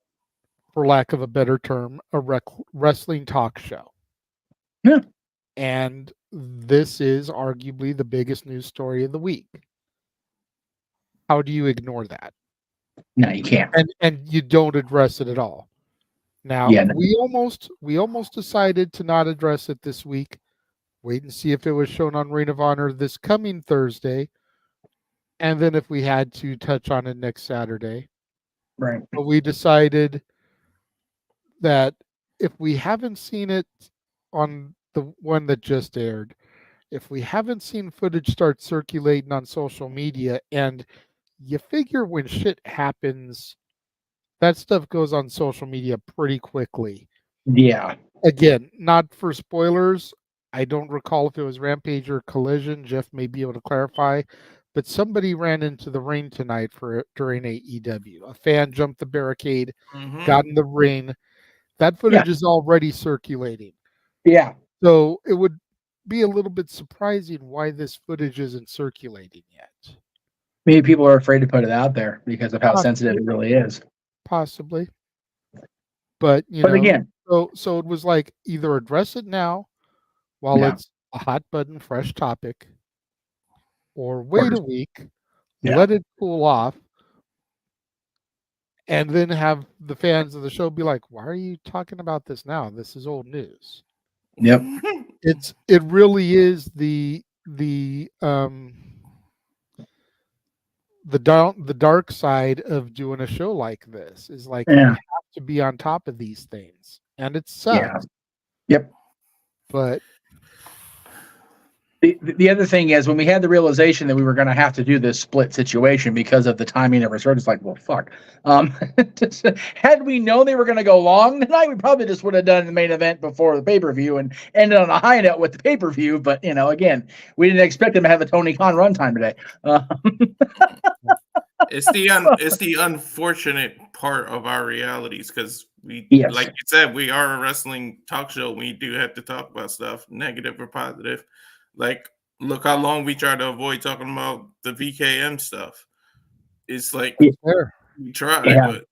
for lack of a better term, a wrestling talk show. Yeah. And this is arguably the biggest news story of the week. How do you ignore that? No, you can't. And you don't address it at all. Now, Yeah, no. we almost decided to not address it this week. Wait and see if it was shown on Ring of Honor this coming Thursday. And then if we had to touch on it next Saturday. Right. But we decided that if we haven't seen it on the one that just aired, if we haven't seen footage start circulating on social media, and you figure when shit happens, that stuff goes on social media pretty quickly. Yeah. Again, not for spoilers. I don't recall if it was Rampage or Collision. Jeff may be able to clarify. But somebody ran into the ring tonight during AEW. A fan jumped the barricade, got in the ring. That footage is already circulating. Yeah. So it would be a little bit surprising why this footage isn't circulating yet. Maybe people are afraid to put it out there because of how sensitive it really is. Possibly. But you know, again, so it was like either address it now while it's a hot button fresh topic, or wait a week, let it cool off, and then have the fans of the show be like, why are you talking about this now? This is old news. Yep. It really is the dark side of doing a show like this is like you have to be on top of these things, and it sucks. Yeah. Yep. But the other thing is, when we had the realization that we were going to have to do this split situation because of the timing of Resurgence, like, well, fuck. Had we known they were going to go long tonight, we probably just would have done the main event before the pay-per-view and ended on a high note with the pay-per-view. But, you know, again, we didn't expect them to have a Tony Khan runtime today. It's the unfortunate part of our realities, because we, like you said, we are a wrestling talk show. We do have to talk about stuff, negative or positive. Like, look how long we try to avoid talking about the VKM stuff. It's like we tried, but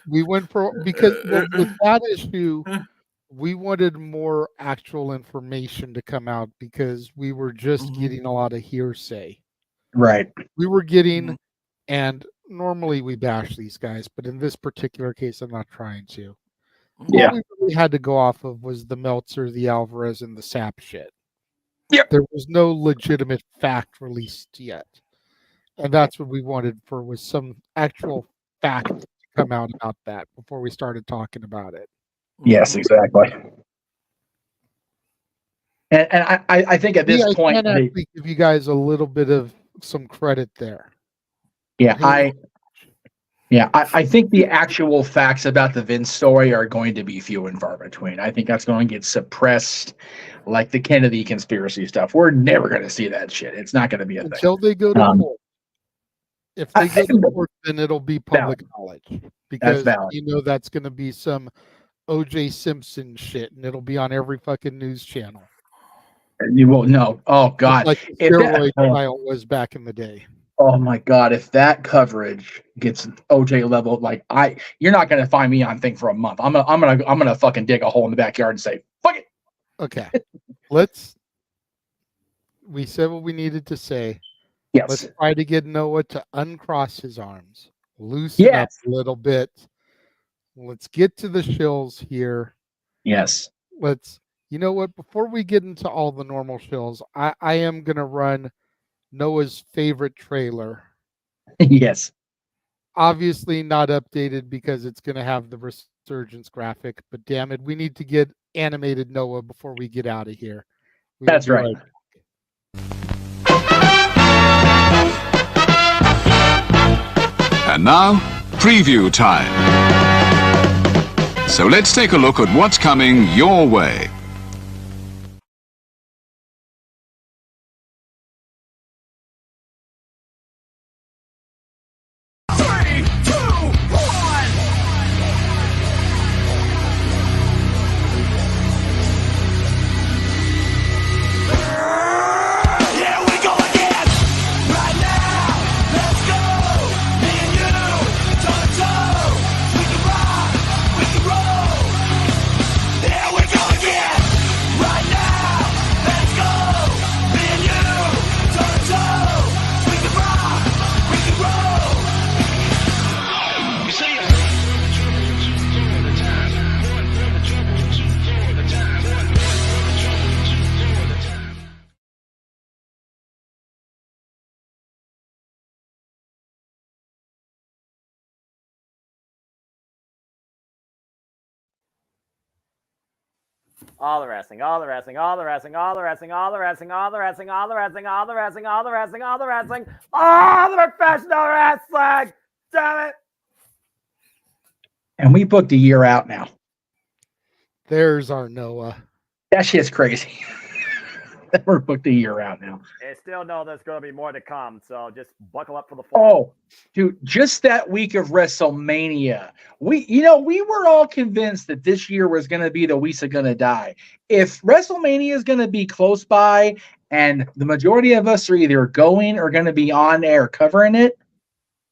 we went for, because with that issue, we wanted more actual information to come out because we were just getting a lot of hearsay. Right. We were getting, and normally we bash these guys, but in this particular case, I'm not trying to. What we really had to go off of was the Meltzer, the Alvarez, and the Sapp shit. Yep. There was no legitimate fact released yet. And that's what we wanted for, was some actual fact to come out about that before we started talking about it. Yes, exactly. And I think at this point, I can actually give you guys a little bit of some credit there. Yeah, I think the actual facts about the Vince story are going to be few and far between. I think that's going to get suppressed like the Kennedy conspiracy stuff. We're never going to see that shit. It's not going to be a thing. Until they go to court. If they go to court, then it'll be public knowledge. Because you know that's going to be some O.J. Simpson shit, and it'll be on every fucking news channel. You won't know. Oh, God. Like the steroid trial was back in the day. Oh my God! If that coverage gets OJ level, like you're not gonna find me on thing for a month. I'm gonna fucking dig a hole in the backyard and say, fuck it. Okay, we said what we needed to say. Yes. Let's try to get Noah to uncross his arms, loosen up a little bit. Let's get to the shills here. Yes. You know what? Before we get into all the normal shills, I am gonna run Noah's favorite trailer. Yes. Obviously not updated because it's going to have the Resurgence graphic, but damn it, we need to get animated Noah before we get out of here. That's right. And now, preview time. So let's take a look at what's coming your way. All the wrestling, all the wrestling, all the wrestling, all the wrestling, all the wrestling, all the wrestling, all the wrestling, all the wrestling, all the wrestling, all the wrestling, all the professional wrestling. Damn it. And we booked a year out now. There's our Noah. That shit's crazy. We're booked a year out now. And still know there's going to be more to come, so just buckle up for the fall. Oh, dude, just that week of WrestleMania. We were all convinced that this year was going to be the week's gonna die. If WrestleMania is going to be close by and the majority of us are either going or going to be on air covering it,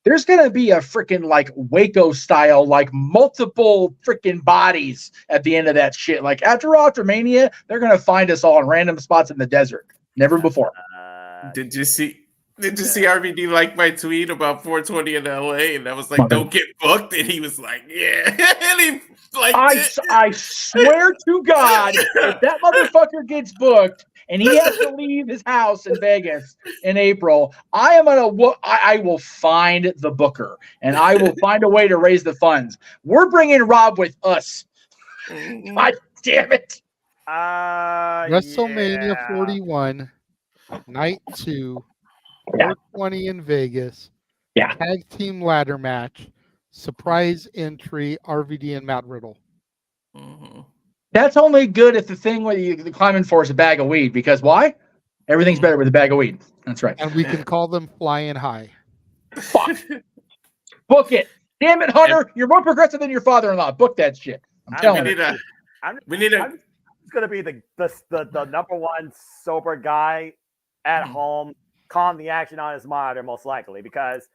there's going to be a freaking like Waco style, like multiple freaking bodies at the end of that shit. Like after Mania, they're going to find us all in random spots in the desert. Never before. Did you see RVD like my tweet about 420 in LA? And I was like, don't get booked. And he was like, yeah. And he I swear to God, if that motherfucker gets booked and he has to leave his house in Vegas in April, I will find the booker and I will find a way to raise the funds. We're bringing Rob with us. God damn it. WrestleMania 41, night 2, 420 in Vegas. Yeah. Tag team ladder match. Surprise entry, RVD and Matt Riddle. Mm-hmm. That's only good if the thing where you're climbing for is a bag of weed. Because why? Everything's better with a bag of weed. That's right. And we can call them flying high. Fuck. Book it. Damn it, Hunter. You're more progressive than your father-in-law. Book that shit. I'm telling you. I'm going to be the number one sober guy at home, calm the action on his monitor, most likely, because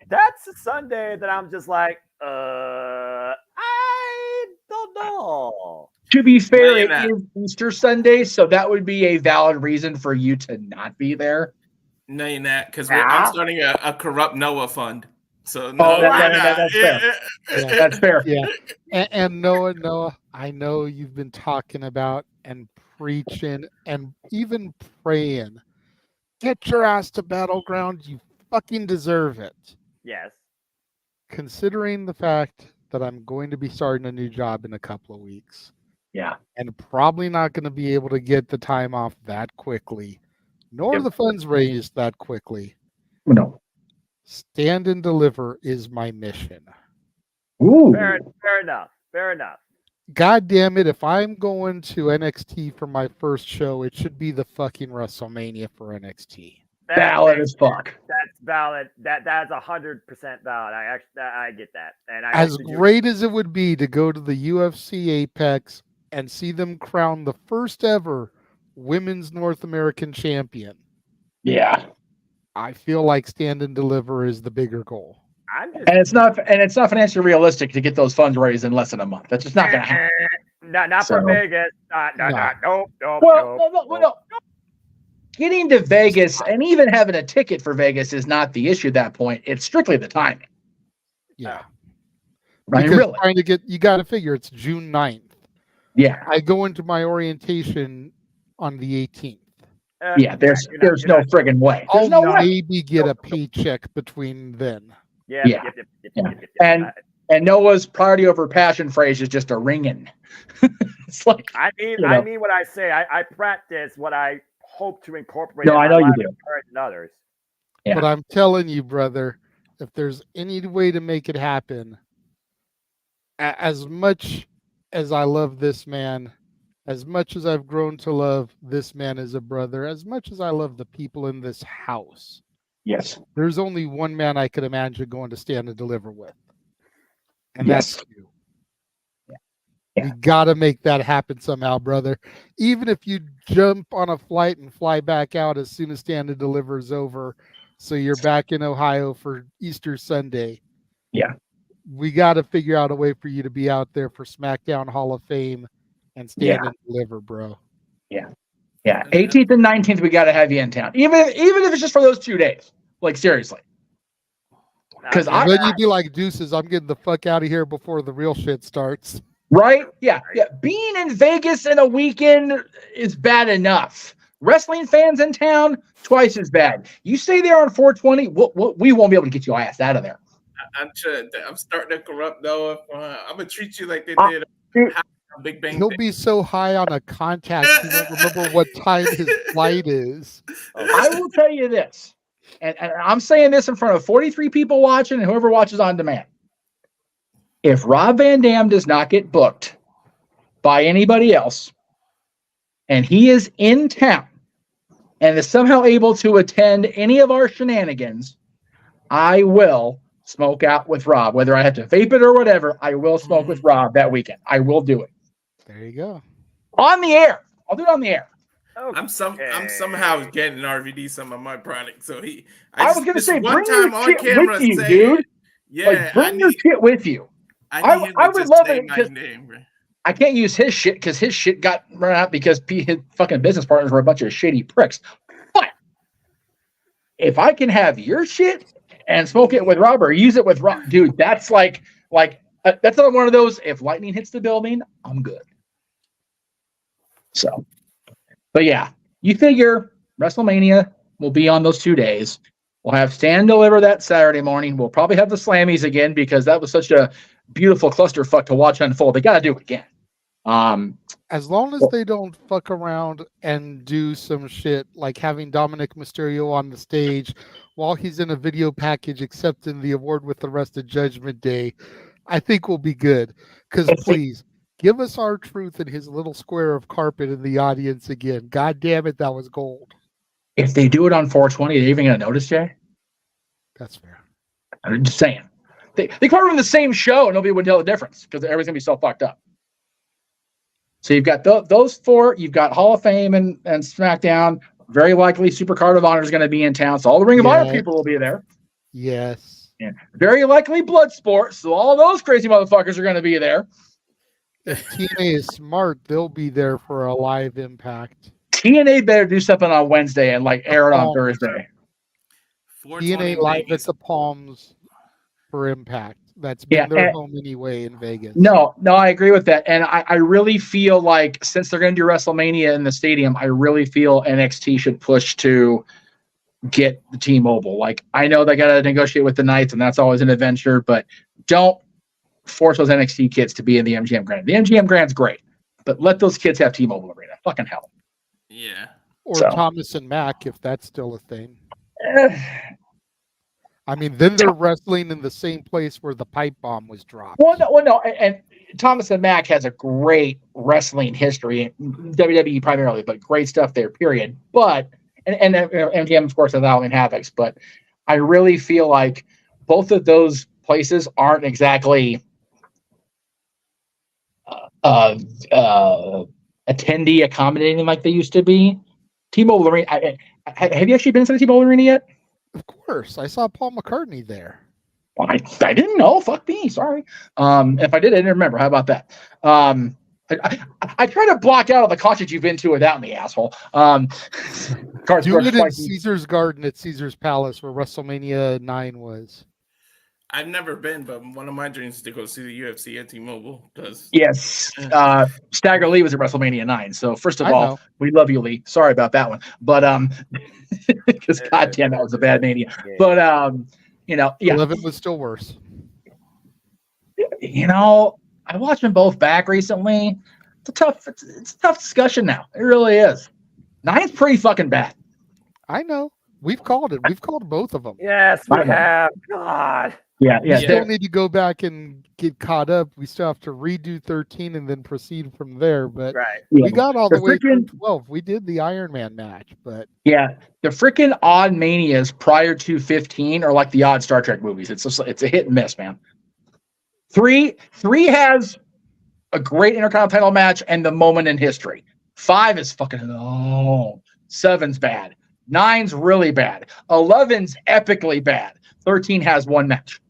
that's a Sunday that I'm just like, I don't know. To be fair, it is Easter Sunday, so that would be a valid reason for you to not be there. No, you're not, because I'm starting a corrupt Noah fund. So no, that's fair. That's fair. Yeah. And Noah, I know you've been talking about and preaching and even praying. Get your ass to Battleground. You fucking deserve it. Yes. Considering the fact that I'm going to be starting a new job in a couple of weeks. Yeah. And probably not going to be able to get the time off that quickly, nor the funds raised that quickly. No. Stand and deliver is my mission. Ooh. Fair enough. Fair enough. God damn it. If I'm going to NXT for my first show, it should be the fucking WrestleMania for NXT. Valid as fuck. That's valid. That's 100% valid. I get that. And as great as it would be to go to the UFC Apex and see them crown the first ever women's North American champion. Yeah. I feel like stand and deliver is the bigger goal. And it's not financially realistic to get those funds raised in less than a month. That's just not going to happen. Not for Vegas. Nope. No. Getting to Vegas and even having a ticket for Vegas is not the issue at that point. It's strictly the timing. Yeah. Right. Really. Trying to get, you got to figure it's June 9th. Yeah. I go into my orientation on the 18th. Yeah, there's no friggin' way. I'll maybe get a paycheck between then. Yeah. And Noah's priority over passion phrase is just a ringing. It's like I mean what I say. I practice what I hope to incorporate. No, I know you do. And others. Yeah. But I'm telling you, brother, if there's any way to make it happen, as much as I love this man, as much as I've grown to love this man as a brother, as much as I love the people in this house, yes, there's only one man I could imagine going to stand and deliver with, and that's you. You got to make that happen somehow, brother. Even if you jump on a flight and fly back out as soon as Stand and Deliver is over, so you're back in Ohio for Easter Sunday. Yeah. We got to figure out a way for you to be out there for SmackDown Hall of Fame and Stand and Deliver, bro. Yeah. 18th and 19th, we got to have you in town. Even if it's just for those 2 days. Like, seriously. Because then you'd be like, deuces, I'm getting the fuck out of here before the real shit starts. Right? Yeah. Being in Vegas in a weekend is bad enough. Wrestling fans in town, twice as bad. You stay there on 420, we won't be able to get your ass out of there. I'm starting to corrupt Noah. I'm gonna treat you like they did Big Bang. He'll be so high on a contact he won't remember what time his flight is. I will tell you this, and I'm saying this in front of 43 people watching and whoever watches on demand. If Rob Van Dam does not get booked by anybody else, and he is in town and is somehow able to attend any of our shenanigans, I will smoke out with Rob. Whether I have to vape it or whatever, I will smoke with Rob that weekend. I will do it. There you go. On the air. I'll do it on the air. Okay. I'm somehow getting RVD some of my product. So I was going to say, one bring your time on shit camera with you, say dude. it. Yeah, Like, bring your shit with you. I need him to would just love say it my because name. I can't use his shit because his shit got run out because his fucking business partners were a bunch of shady pricks. But if I can have your shit and smoke it with Rob or use it with Rob, dude, that's like that's not one of those. If lightning hits the building, I'm good. So, but yeah, you figure WrestleMania will be on those 2 days. We'll have Stan deliver that Saturday morning. We'll probably have the Slammies again because that was such a beautiful clusterfuck to watch unfold. They got to do it again. As long as they don't fuck around and do some shit like having Dominic Mysterio on the stage while he's in a video package accepting the award with the rest of Judgment Day, I think we'll be good. Because please, give us R-Truth and his little square of carpet in the audience again. God damn it, that was gold. If they do it on 420, are they even going to notice, Jay? That's fair. I'm just saying. They come from the same show and nobody would tell the difference because everything's going to be so fucked up. So you've got those four. You've got Hall of Fame and SmackDown. Very likely Supercard of Honor is going to be in town. So all the Ring of Honor people will be there. Yes. Yeah. Very likely Bloodsport. So all those crazy motherfuckers are going to be there. If TNA is smart, they'll be there for a live Impact. TNA better do something on Wednesday and like air it on Thursday. TNA live at the Palms for Impact. That's been their home anyway in Vegas. No, I agree with that. And I really feel like since they're going to do WrestleMania in the stadium, I really feel NXT should push to get the T-Mobile. Like, I know they got to negotiate with the Knights, and that's always an adventure, but don't force those NXT kids to be in the MGM Grand. The MGM Grand's great, but let those kids have T-Mobile Arena. Fucking hell. Yeah. Or Thomas and Mack, if that's still a thing. I mean, then they're wrestling in the same place where the pipe bomb was dropped. Well, no, and Thomas and Mack has a great wrestling history, WWE primarily, but great stuff there. Period. But and MGM of course has Halloween Havocs, but I really feel like both of those places aren't exactly attendee accommodating like they used to be. T-Mobile Arena. Have you actually been to the T-Mobile Arena yet? Of course, I saw Paul McCartney there. Well, I didn't know. Fuck me. Sorry. If I did, I didn't remember. How about that? I try to block out all the concerts you've been to without me, asshole. Do it in Caesar's Garden at Caesar's Palace, where WrestleMania 9 was. I've never been, but one of my dreams is to go see the UFC at T-Mobile. Yes. Stagger Lee was at WrestleMania 9. So first of all, we love you, Lee. Sorry about that one. But because goddamn, that was a bad mania. But yeah. 11 was still worse. I watched them both back recently. It's a tough discussion now. It really is. 9's pretty fucking bad. I know. We've called it. We've called both of them. Yes, we have. God. Yeah. We still need to go back and get caught up. We still have to redo 13 and then proceed from there. But we got all the way through 12. We did the Iron Man match, but yeah, the freaking odd manias prior to 15 are like the odd Star Trek movies. It's a hit and miss, man. 3 has a great Intercontinental match and the moment in history. 5 is fucking 7's bad. 9's really bad. 11's epically bad. 13 has one match.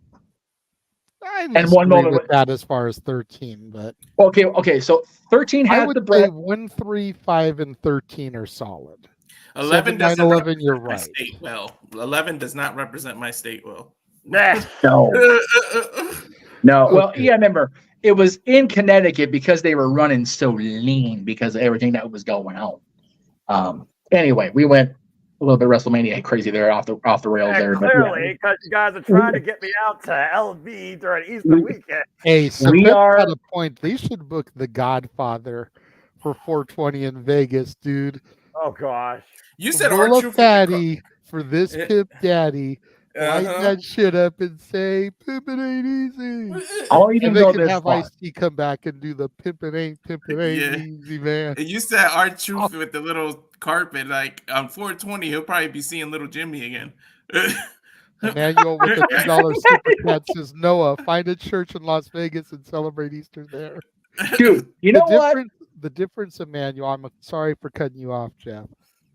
And one moment with that as far as 13, but okay. So 13 has the bread. Say 1, 3, 5, and 13 are solid. 11 doesn't 11. You're right. State well. 11 does not represent my state well. No. Well, yeah. Remember, it was in Connecticut because they were running so lean because of everything that was going on. Anyway, we went a little bit WrestleMania crazy there, off the rails there. But Clearly, because you guys are trying to get me out to LV during Easter weekend. Hey, so We Pip's are- got a point. They should book The Godfather for 420 in Vegas, dude. Oh gosh. You said Roll our a truth fatty for this Yeah. Pip daddy. Light Uh-huh. that shit up and say, Pimpin' ain't easy. I'll even And they go can this have far. Ice-T come back and do the pimpin' ain't Yeah. easy, man. And you said our truth with the little carpet. Like on 420, he'll probably be seeing little Jimmy again. Emmanuel with the $2 super chat says, Noah, find a church in Las Vegas and celebrate Easter there. Dude, you know what? The difference, Emmanuel, I'm sorry for cutting you off, Jeff.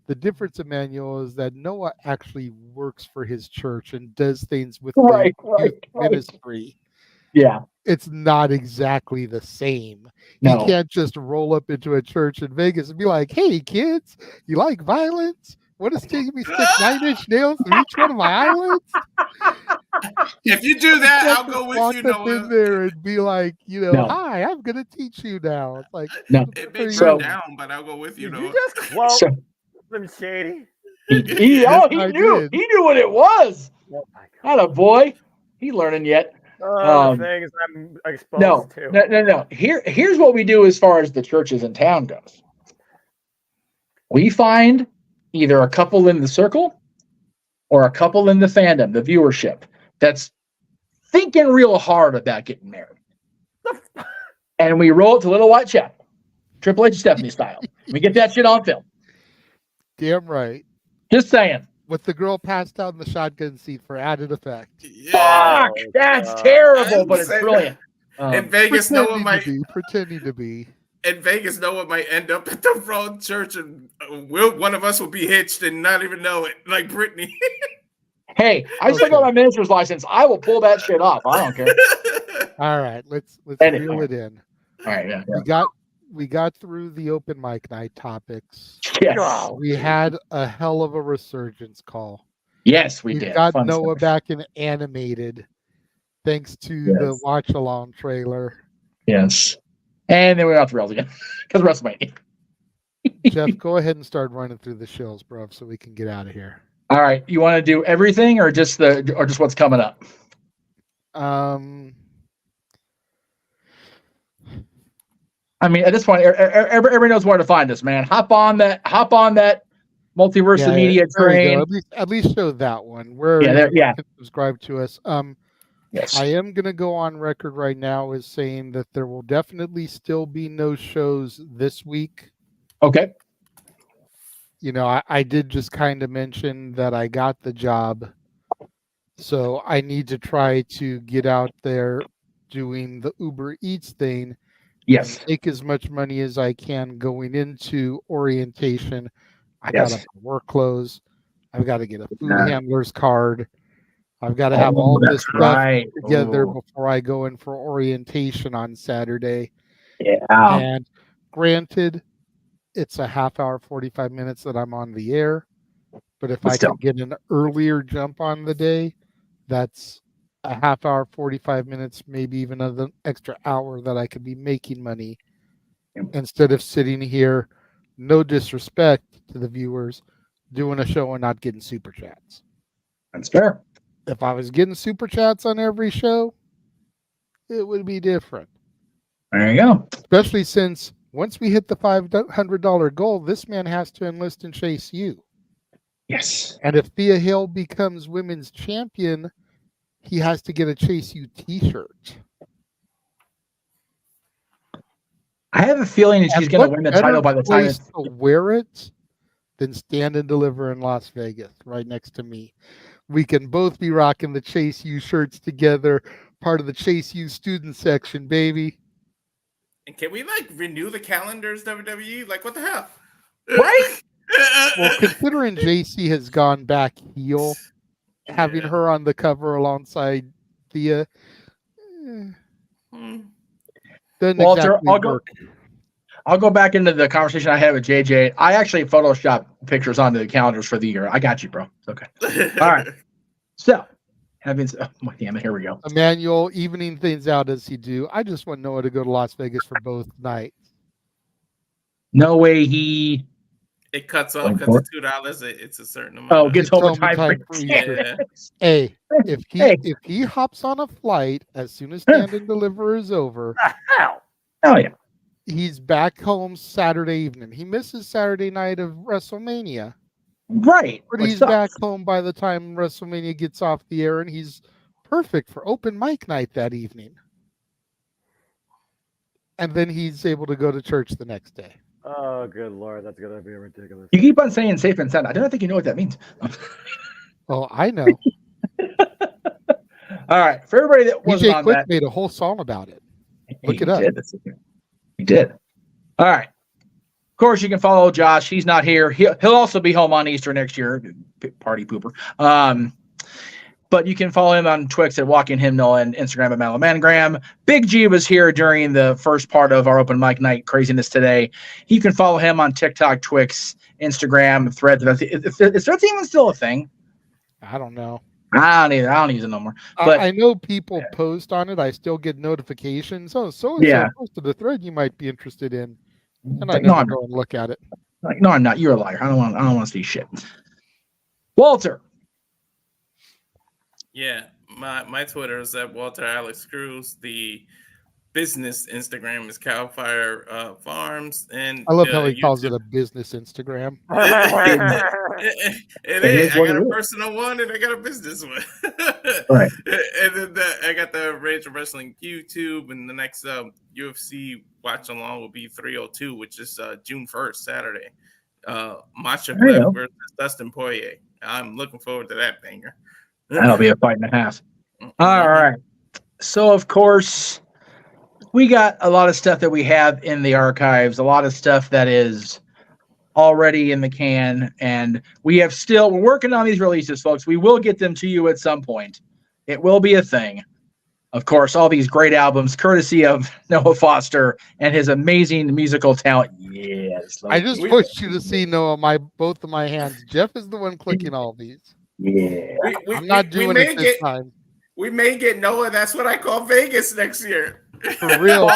The difference, Emmanuel, is that Noah actually works for his church and does things with the youth ministry. Yeah. It's not exactly the same. No. You can't just roll up into a church in Vegas and be like, hey, kids, you like violence? Want to stick me stick 9-inch nails through each one of my eyelids? If you do that, I'll go with you, Walk up in Noah. there and be like, No. hi, I'm going to teach you now. It's like, No. It may So- burn down, but I'll go with you, Did Noah. you just quote So- Slim Shady? He Yes, I knew. did. He knew what it was. Oh my god. Not a boy. He learning yet. The things I'm exposed No, to. no. Here's what we do as far as the churches in town goes. We find either a couple in the circle or a couple in the fandom, the viewership, that's thinking real hard about getting married. And we roll it to Little White Chapel, Triple H Stephanie style. We get that shit on film. damn right. Just saying. With the girl passed out in the shotgun seat for added effect. Yeah. Fuck, that's terrible, but it's saying- brilliant. In Vegas, Noah might. Pretending to be. In Vegas, Noah might end up at the wrong church, and one of us will be hitched and not even know it, like Brittany. Hey, I still got my minister's license. I will pull that shit off. I don't care. All right, let's Anyway. reel it in. All right, yeah. We got through the open mic night topics. Yes. We had a hell of a resurgence call. Yes, we We've did. got Fun Noah stuff. back in animated, thanks to the Yes. watch along trailer. Yes. And then we went off the rails again because WrestleMania. Jeff, go ahead and start running through the shows, bro, so we can get out of here. All right. You want to do everything or just what's coming up? I mean, at this point, everybody knows where to find us, man. Hop on that Multiverse of Media there we train. go. At least show that one. Where Yeah, you can subscribe to us. Yes. I am going to go on record right now as saying that there will definitely still be no shows this week. Okay. You know, I did just kind of mention that I got the job. So I need to try to get out there doing the Uber Eats thing. Yes. Make as much money as I can going into orientation. I Yes. got to work clothes. I've got to get a food Yeah. handler's card. I've got to have all this stuff right. together Ooh. before I go in for orientation on Saturday. Yeah. And granted, it's a half hour, 45 minutes that I'm on the air. But if I can get an earlier jump on the day, that's a half hour, 45 minutes, maybe even an extra hour that I could be making money instead of sitting here, no disrespect to the viewers, doing a show and not getting super chats. That's fair. If I was getting super chats on every show, it would be different. There you go. Especially since once we hit the $500 goal, this man has to enlist and chase you. Yes. And if Thea Hill becomes women's champion, he has to get a Chase You t-shirt. I have a feeling that she's going to win the title by the time it's to wear it than stand and deliver in Las Vegas right next to me. We can both be rocking the Chase You shirts together, part of the Chase You student section, baby. And can we like renew the calendars, WWE? Like, what the hell? Right? Well, considering JC has gone back heel, having her on the cover alongside Thea doesn't Walter, exactly work. I'll go back into the conversation I had with JJ. I actually photoshopped pictures onto the calendars for the year. I got you, bro. It's okay. All right. So, having oh, damn it, here we go. Emmanuel evening things out as he do. I just want Noah to go to Las Vegas for both nights. No way he It cuts off because it's $2. It's a certain amount. Oh, gets overtime for yeah. Hey, Hey. if he hops on a flight as soon as Stand and Deliver is over, oh yeah, he's back home Saturday evening. He misses Saturday night of WrestleMania. Right. But he's back home by the time WrestleMania gets off the air, and he's perfect for open mic night that evening. And then he's able to go to church the next day. Oh, good Lord. That's going to be ridiculous. You keep on saying safe and sound. I don't think you know what that means. Oh, I know. All right. For everybody that wasn't DJ on Quick that, made a whole song about it. Look it up. He did. All right. Of course, you can follow Josh. He's not here. He'll also be home on Easter next year. Party pooper. But you can follow him on Twix at Walking Hymnal and Instagram at Malamangram. Big G was here during the first part of our open mic night craziness today. You can follow him on TikTok, Twix, Instagram, Threads. Is Threads even still a thing? I don't know. I don't use it no more. But I know people post on it. I still get notifications. Oh, so posted a thread you might be interested in, and I never go and look at it. Like, no, I'm not. You're a liar. I don't want to see shit. Walter. Yeah, my Twitter is at Walter Alex Cruz. The business Instagram is Cowfire Farms, and I love how he calls it a business Instagram. It is. I got a personal one and I got a business one. Right. And then I got the Rage of Wrestling YouTube, and the next UFC watch along will be 302, which is June 1st, Saturday. Masha versus Dustin Poirier. I'm looking forward to that banger. That'll be a fight and a half. All right. So, of course, we got a lot of stuff that we have in the archives, a lot of stuff that is already in the can, and we're working on these releases, folks. We will get them to you at some point. It will be a thing. Of course, all these great albums, courtesy of Noah Foster and his amazing musical talent. Yes. I just pushed you to see Noah, both of my hands. Jeff is the one clicking all these. Yeah. I'm not doing it this time. We may get Noah. That's what I call Vegas next year. For real.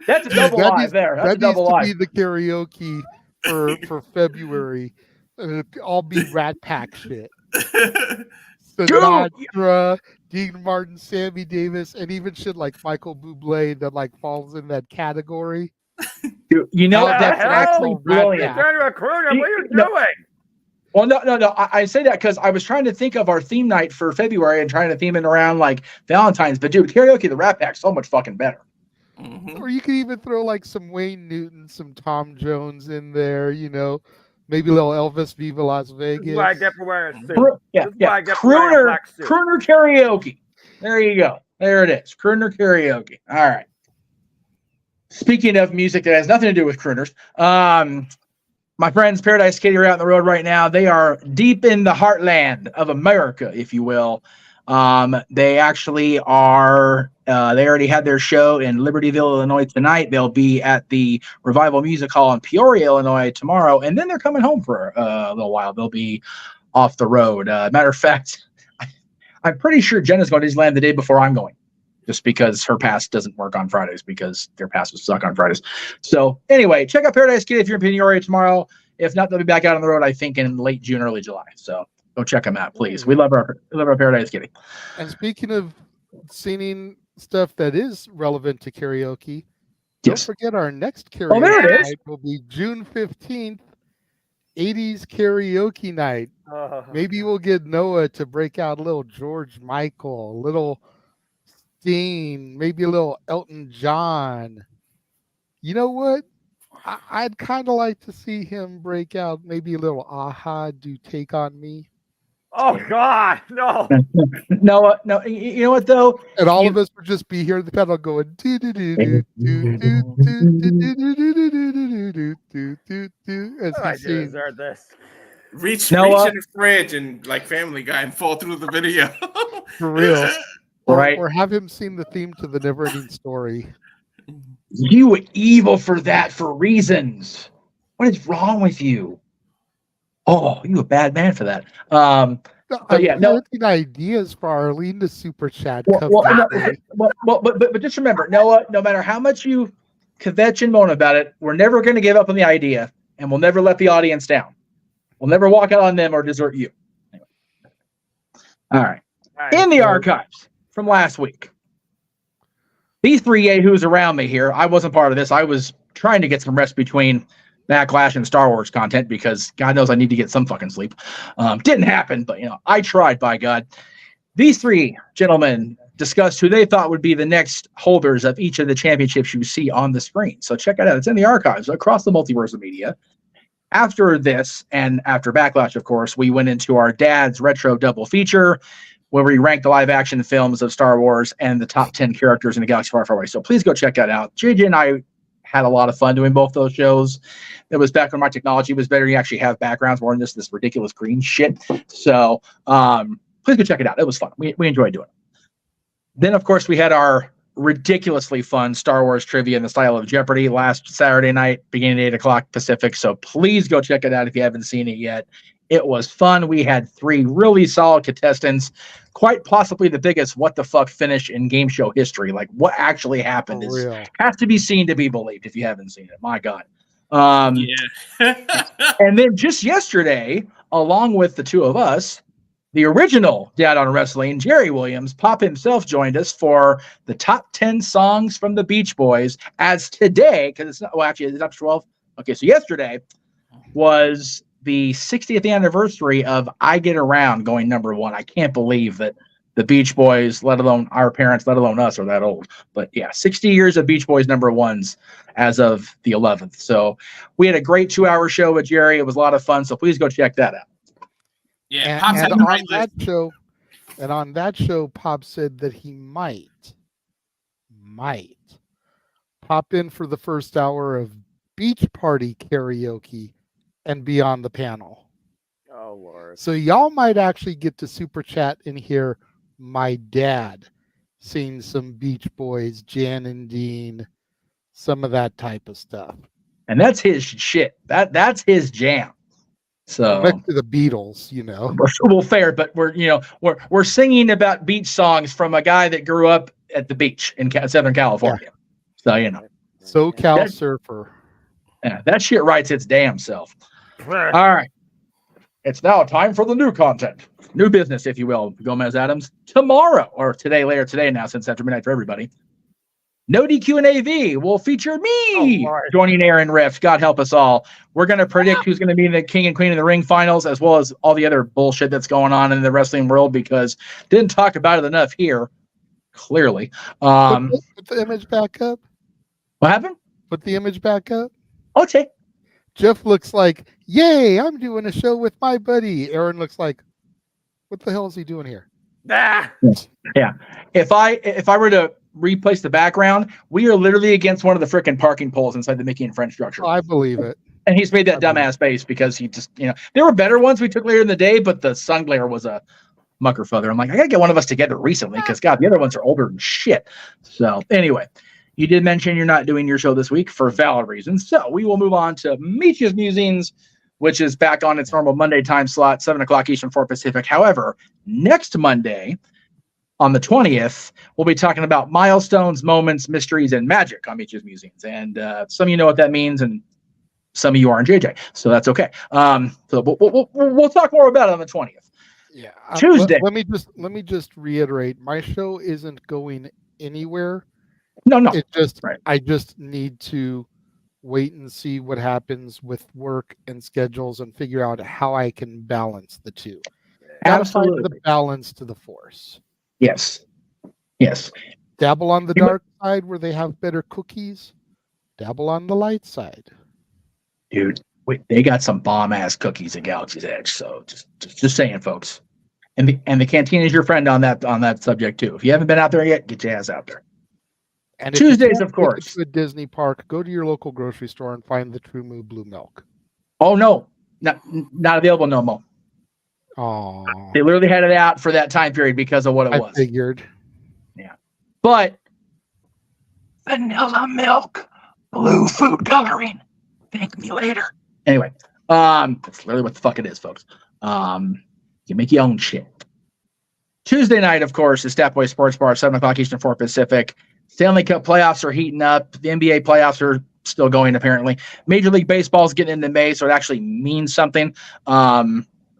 That's a double live there. That's a double live. That needs to be the karaoke for February. It'll all be Rat Pack shit. Sinatra, Dean Martin, Sammy Davis, and even shit like Michael Bublé that like falls in that category. You know that's actually brilliant. What are you doing? Well, no. I say that because I was trying to think of our theme night for February and trying to theme it around like Valentine's. But dude, karaoke, the Rat Pack's so much fucking better. Mm-hmm. Or you could even throw like some Wayne Newton, some Tom Jones in there. You know, maybe a little Elvis, Viva Las Vegas. This is why I get for wearing a suit. Crooner karaoke. There you go. There it is. Crooner karaoke. All right. Speaking of music that has nothing to do with crooners, my friends, Paradise Kitty, are out on the road right now. They are deep in the heartland of America, if you will. They actually are. They already had their show in Libertyville, Illinois tonight. They'll be at the Revival Music Hall in Peoria, Illinois tomorrow, and then they're coming home for a little while. They'll be off the road. Matter of fact, I'm pretty sure Jenna's going to Disneyland the day before I'm going, just because her pass doesn't work on Fridays because their passes suck on Fridays. So anyway, check out Paradise Kitty if you're in Peoria tomorrow. If not, they'll be back out on the road, I think, in late June, early July. So go check them out, please. We love our Paradise Kitty. And speaking of singing stuff that is relevant to karaoke, don't forget our next karaoke night will be June 15th, 80s karaoke night. Maybe we'll get Noah to break out a little George Michael, a little Sting, maybe a little Elton John. You know what? I'd kind of like to see him break out maybe a little Aha, Do Take On Me. Oh, God, no. No, you know what, though? And all of us would just be here at the pedal going, as he sings. Reach in the fridge and like Family Guy and fall through the video. For real. Right. Or have him sing the theme to the Never-Ending Story. You were evil for that for reasons. What is wrong with you? Oh, you a bad man for that. But yeah, no ideas for Arlene to super chat. But just remember, Noah, no matter how much you kvetch and moan about it, we're never going to give up on the idea. and we'll never let the audience down. We'll never walk out on them or desert you. Anyway. All right. In the archives from last week, these three yahoos around me here, I wasn't part of this. I was trying to get some rest between Backlash and Star Wars content because God knows I need to get some fucking sleep. Didn't happen, but I tried, by God. These three gentlemen discussed who they thought would be the next holders of each of the championships you see on the screen. So check it out. It's in the archives across the multiverse of media. After this, and after Backlash, of course, we went into our dad's retro double feature where we ranked the live action films of Star Wars and the top 10 characters in the galaxy far, far away. So please go check that out. JJ and I had a lot of fun doing both those shows. It was back when my technology was better. You actually have backgrounds more than just this ridiculous green shit. So please go check it out. It was fun. We enjoyed doing it. Then, of course, we had our ridiculously fun Star Wars trivia in the style of Jeopardy last Saturday night, beginning at 8 o'clock Pacific. So please go check it out if you haven't seen it yet. It was fun. We had three really solid contestants, quite possibly the biggest what the fuck finish in game show history. Like what actually happened has to be seen to be believed if you haven't seen it. My God. And then just yesterday, along with the two of us, the original Dad on Wrestling, Jerry Williams, Pop himself, joined us for the top 10 songs from the Beach Boys as today, because it's not, well, actually, it's up to 12. Okay, so yesterday was the 60th anniversary of I Get Around going number one. I can't believe that the Beach Boys, let alone our parents, let alone us, are that old. But yeah, 60 years of Beach Boys number ones as of the 11th. So we had a great 2-hour show with Jerry. It was a lot of fun. So please go check that out. Yeah, and on that show, Pop said that he might pop in for the first hour of Beach Party karaoke and be on the panel. Oh, Lord. So y'all might actually get to super chat and hear my dad sing some Beach Boys, Jan and Dean, some of that type of stuff. And that's his shit. That's his jam. So next to the Beatles, Well, fair, but we're singing about beach songs from a guy that grew up at the beach in Southern California. Yeah. So SoCal surfer. Yeah, that shit writes its damn self. All right. It's now time for the new content. New business, if you will, Gomez Adams. Tomorrow, or later today now, since after midnight for everybody, No DQ and AV will feature me joining Aaron Rift. God help us all. We're going to predict who's going to be the king and queen of the ring finals, as well as all the other bullshit that's going on in the wrestling world, because didn't talk about it enough here, clearly. Put the image back up. What happened? Put the image back up. Okay. Jeff looks like, yay, I'm doing a show with my buddy. Aaron looks like, what the hell is he doing here? Ah! Yeah. If I were to replace the background, we are literally against one of the frickin' parking poles inside the Mickey and Friends structure. I believe it. And he's made that dumbass face because he just, there were better ones we took later in the day, but the sun glare was a mucker feather. I'm like, I gotta get one of us together recently because God, the other ones are older than shit. So anyway, you did mention you're not doing your show this week for valid reasons. So we will move on to Meech's Musings, which is back on its normal Monday time slot, 7 o'clock Eastern, 4 Pacific. However, next Monday, on the 20th, we'll be talking about milestones, moments, mysteries, and magic on Meech's Musings. And some of you know what that means, and some of you aren't JJ, so that's okay. So we'll talk more about it on the 20th. Yeah. Tuesday. Let me just reiterate, my show isn't going anywhere. No. I just need to wait and see what happens with work and schedules and figure out how I can balance the two. Absolutely. The balance to the force. Yes. Dabble on the dark side where they have better cookies. Dabble on the light side. Dude, they got some bomb ass cookies at Galaxy's Edge. So just saying, folks. And the canteen is your friend on that subject too. If you haven't been out there yet, get your ass out there. And Tuesdays, of course. To a Disney park, go to your local grocery store and find the True Moo Blue Milk. Oh no, not available no more. Oh, they literally had it out for that time period because of what it was. I figured. Yeah, but vanilla milk, blue food coloring. Thank me later. Anyway, that's literally what the fuck it is, folks. You make your own shit. Tuesday night, of course, is Stat Boy Sports Bar, 7 o'clock Eastern, 4 Pacific. Stanley Cup playoffs are heating up. The NBA playoffs are still going apparently. Major League Baseball is getting into May, so it actually means something.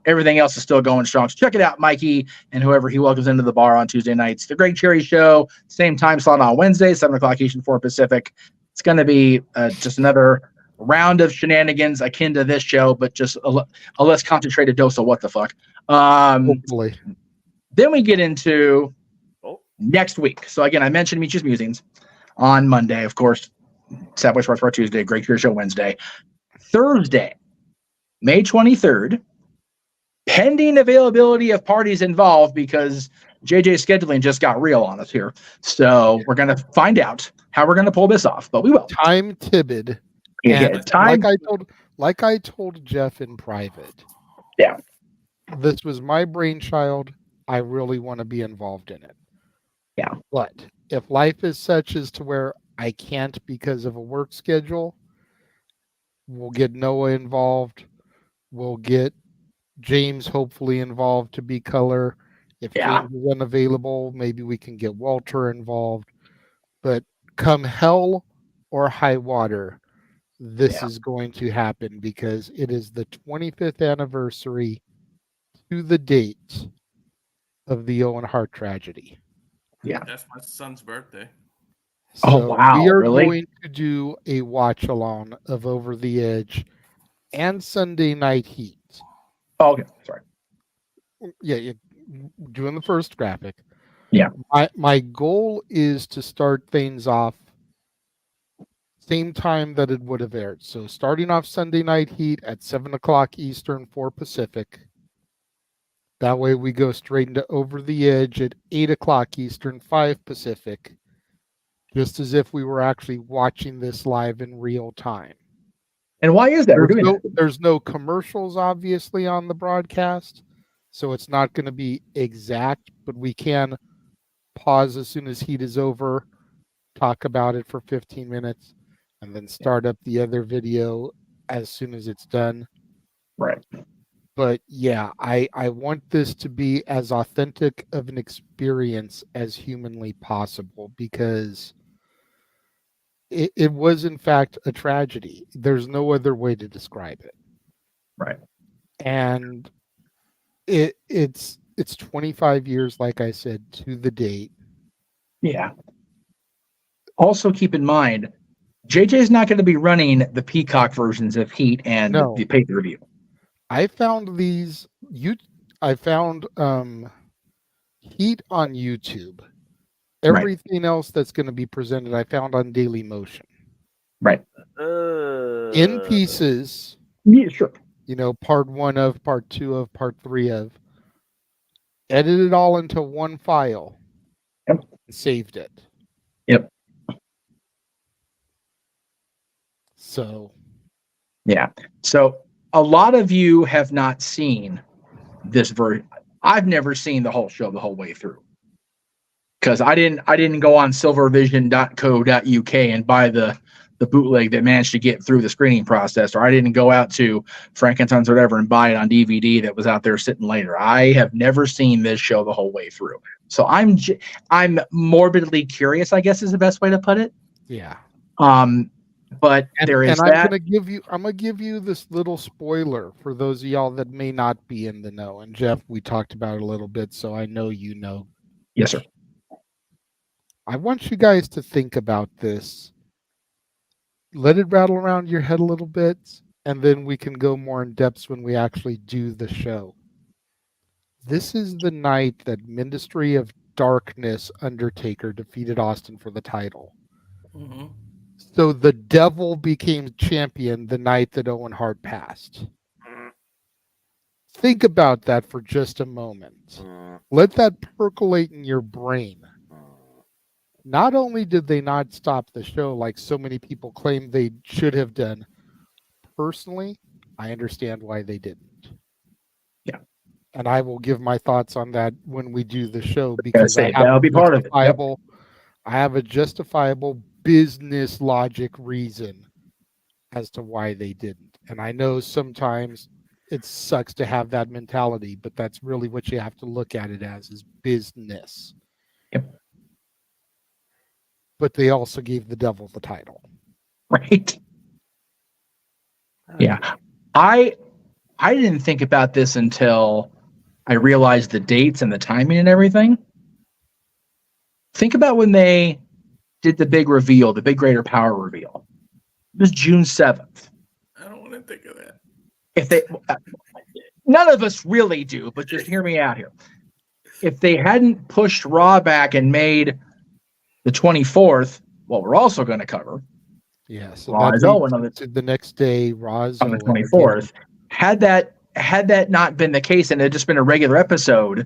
Everything else is still going strong. So check it out, Mikey, and whoever he welcomes into the bar on Tuesday nights. The Greg Cherry Show, same time slot on Wednesday, 7 o'clock Eastern, 4 Pacific. It's going to be just another round of shenanigans akin to this show, but just a less concentrated dose of what the fuck. Hopefully. Then we get into next week. So again, I mentioned Meech's Musings on Monday, of course. Sadboy Sports Bar Tuesday, Greg Cherry Show Wednesday. Thursday, May 23rd, pending availability of parties involved, because JJ's scheduling just got real on us here. So we're going to find out how we're going to pull this off, but we will. Time Tibbid. Yeah, like I told Jeff in private. Yeah. This was my brainchild. I really want to be involved in it. Yeah. But if life is such as to where I can't because of a work schedule, we'll get Noah involved. We'll get James hopefully involved to be color. If James is unavailable, maybe we can get Walter involved. But come hell or high water, this is going to happen, because it is the 25th anniversary to the date of the Owen Hart tragedy. Yeah. That's my son's birthday. So we are going to do a watch along of Over the Edge and Sunday Night Heat. Oh, okay. Sorry. Yeah, you're doing the first graphic. Yeah. My goal is to start things off same time that it would have aired. So starting off Sunday Night Heat at 7 o'clock Eastern, 4 Pacific. That way we go straight into Over the Edge at 8 o'clock Eastern, 5 Pacific. Just as if we were actually watching this live in real time. And why is that? There's no commercials, obviously, on the broadcast. So it's not going to be exact, but we can pause as soon as Heat is over, talk about it for 15 minutes, and then start up the other video as soon as it's done. Right. But yeah, I want this to be as authentic of an experience as humanly possible, because it was in fact a tragedy. There's no other way to describe it. Right. And it's 25 years, like I said, to the date. Yeah. Also keep in mind, JJ's not going to be running the Peacock versions of Heat and the pay-per-view. I found these. I found Heat on YouTube. Everything else that's going to be presented, I found on Daily Motion. Right. In pieces. Yeah, sure. You know, part 1 of, part 2 of, part 3 of. Edited it all into one file. Yep. And saved it. Yep. So. Yeah. So a lot of you have not seen this version. I've never seen the whole show the whole way through, because I didn't go on silvervision.co.uk and buy the bootleg that managed to get through the screening process, or I didn't go out to Frankensons or whatever and buy it on DVD that was out there sitting later. I have never seen this show the whole way through. So I'm morbidly curious, I guess is the best way to put it. Yeah. But there is and that. I'm gonna give you this little spoiler for those of y'all that may not be in the know. And Jeff, we talked about it a little bit, so I know you know. Yes, sir. I want you guys to think about this. Let it rattle around your head a little bit, and then we can go more in depth when we actually do the show. This is the night that Ministry of Darkness Undertaker defeated Austin for the title. Mm-hmm. So the devil became champion the night that Owen Hart passed. Think about that for just a moment. Let that percolate in your brain. Not only did they not stop the show like so many people claim they should have done, personally, I understand why they didn't. Yeah. And I will give my thoughts on that when we do the show, because that'll be part of it. Yep. I have a justifiable business logic reason as to why they didn't. And I know sometimes it sucks to have that mentality, but that's really what you have to look at it as, is business. Yep. But they also gave the devil the title. Right? Yeah. I didn't think about this until I realized the dates and the timing and everything. Think about when they did the big reveal, the big greater power reveal. It was June 7th. I don't want to think of that. If they none of us really do, but just hear me out here. If they hadn't pushed Raw back and made the 24th, what we're also going to cover, Yeah, so Raw that is Owen leads to the next day, Raw is on the Owen 24th. Had that not been the case and it had just been a regular episode,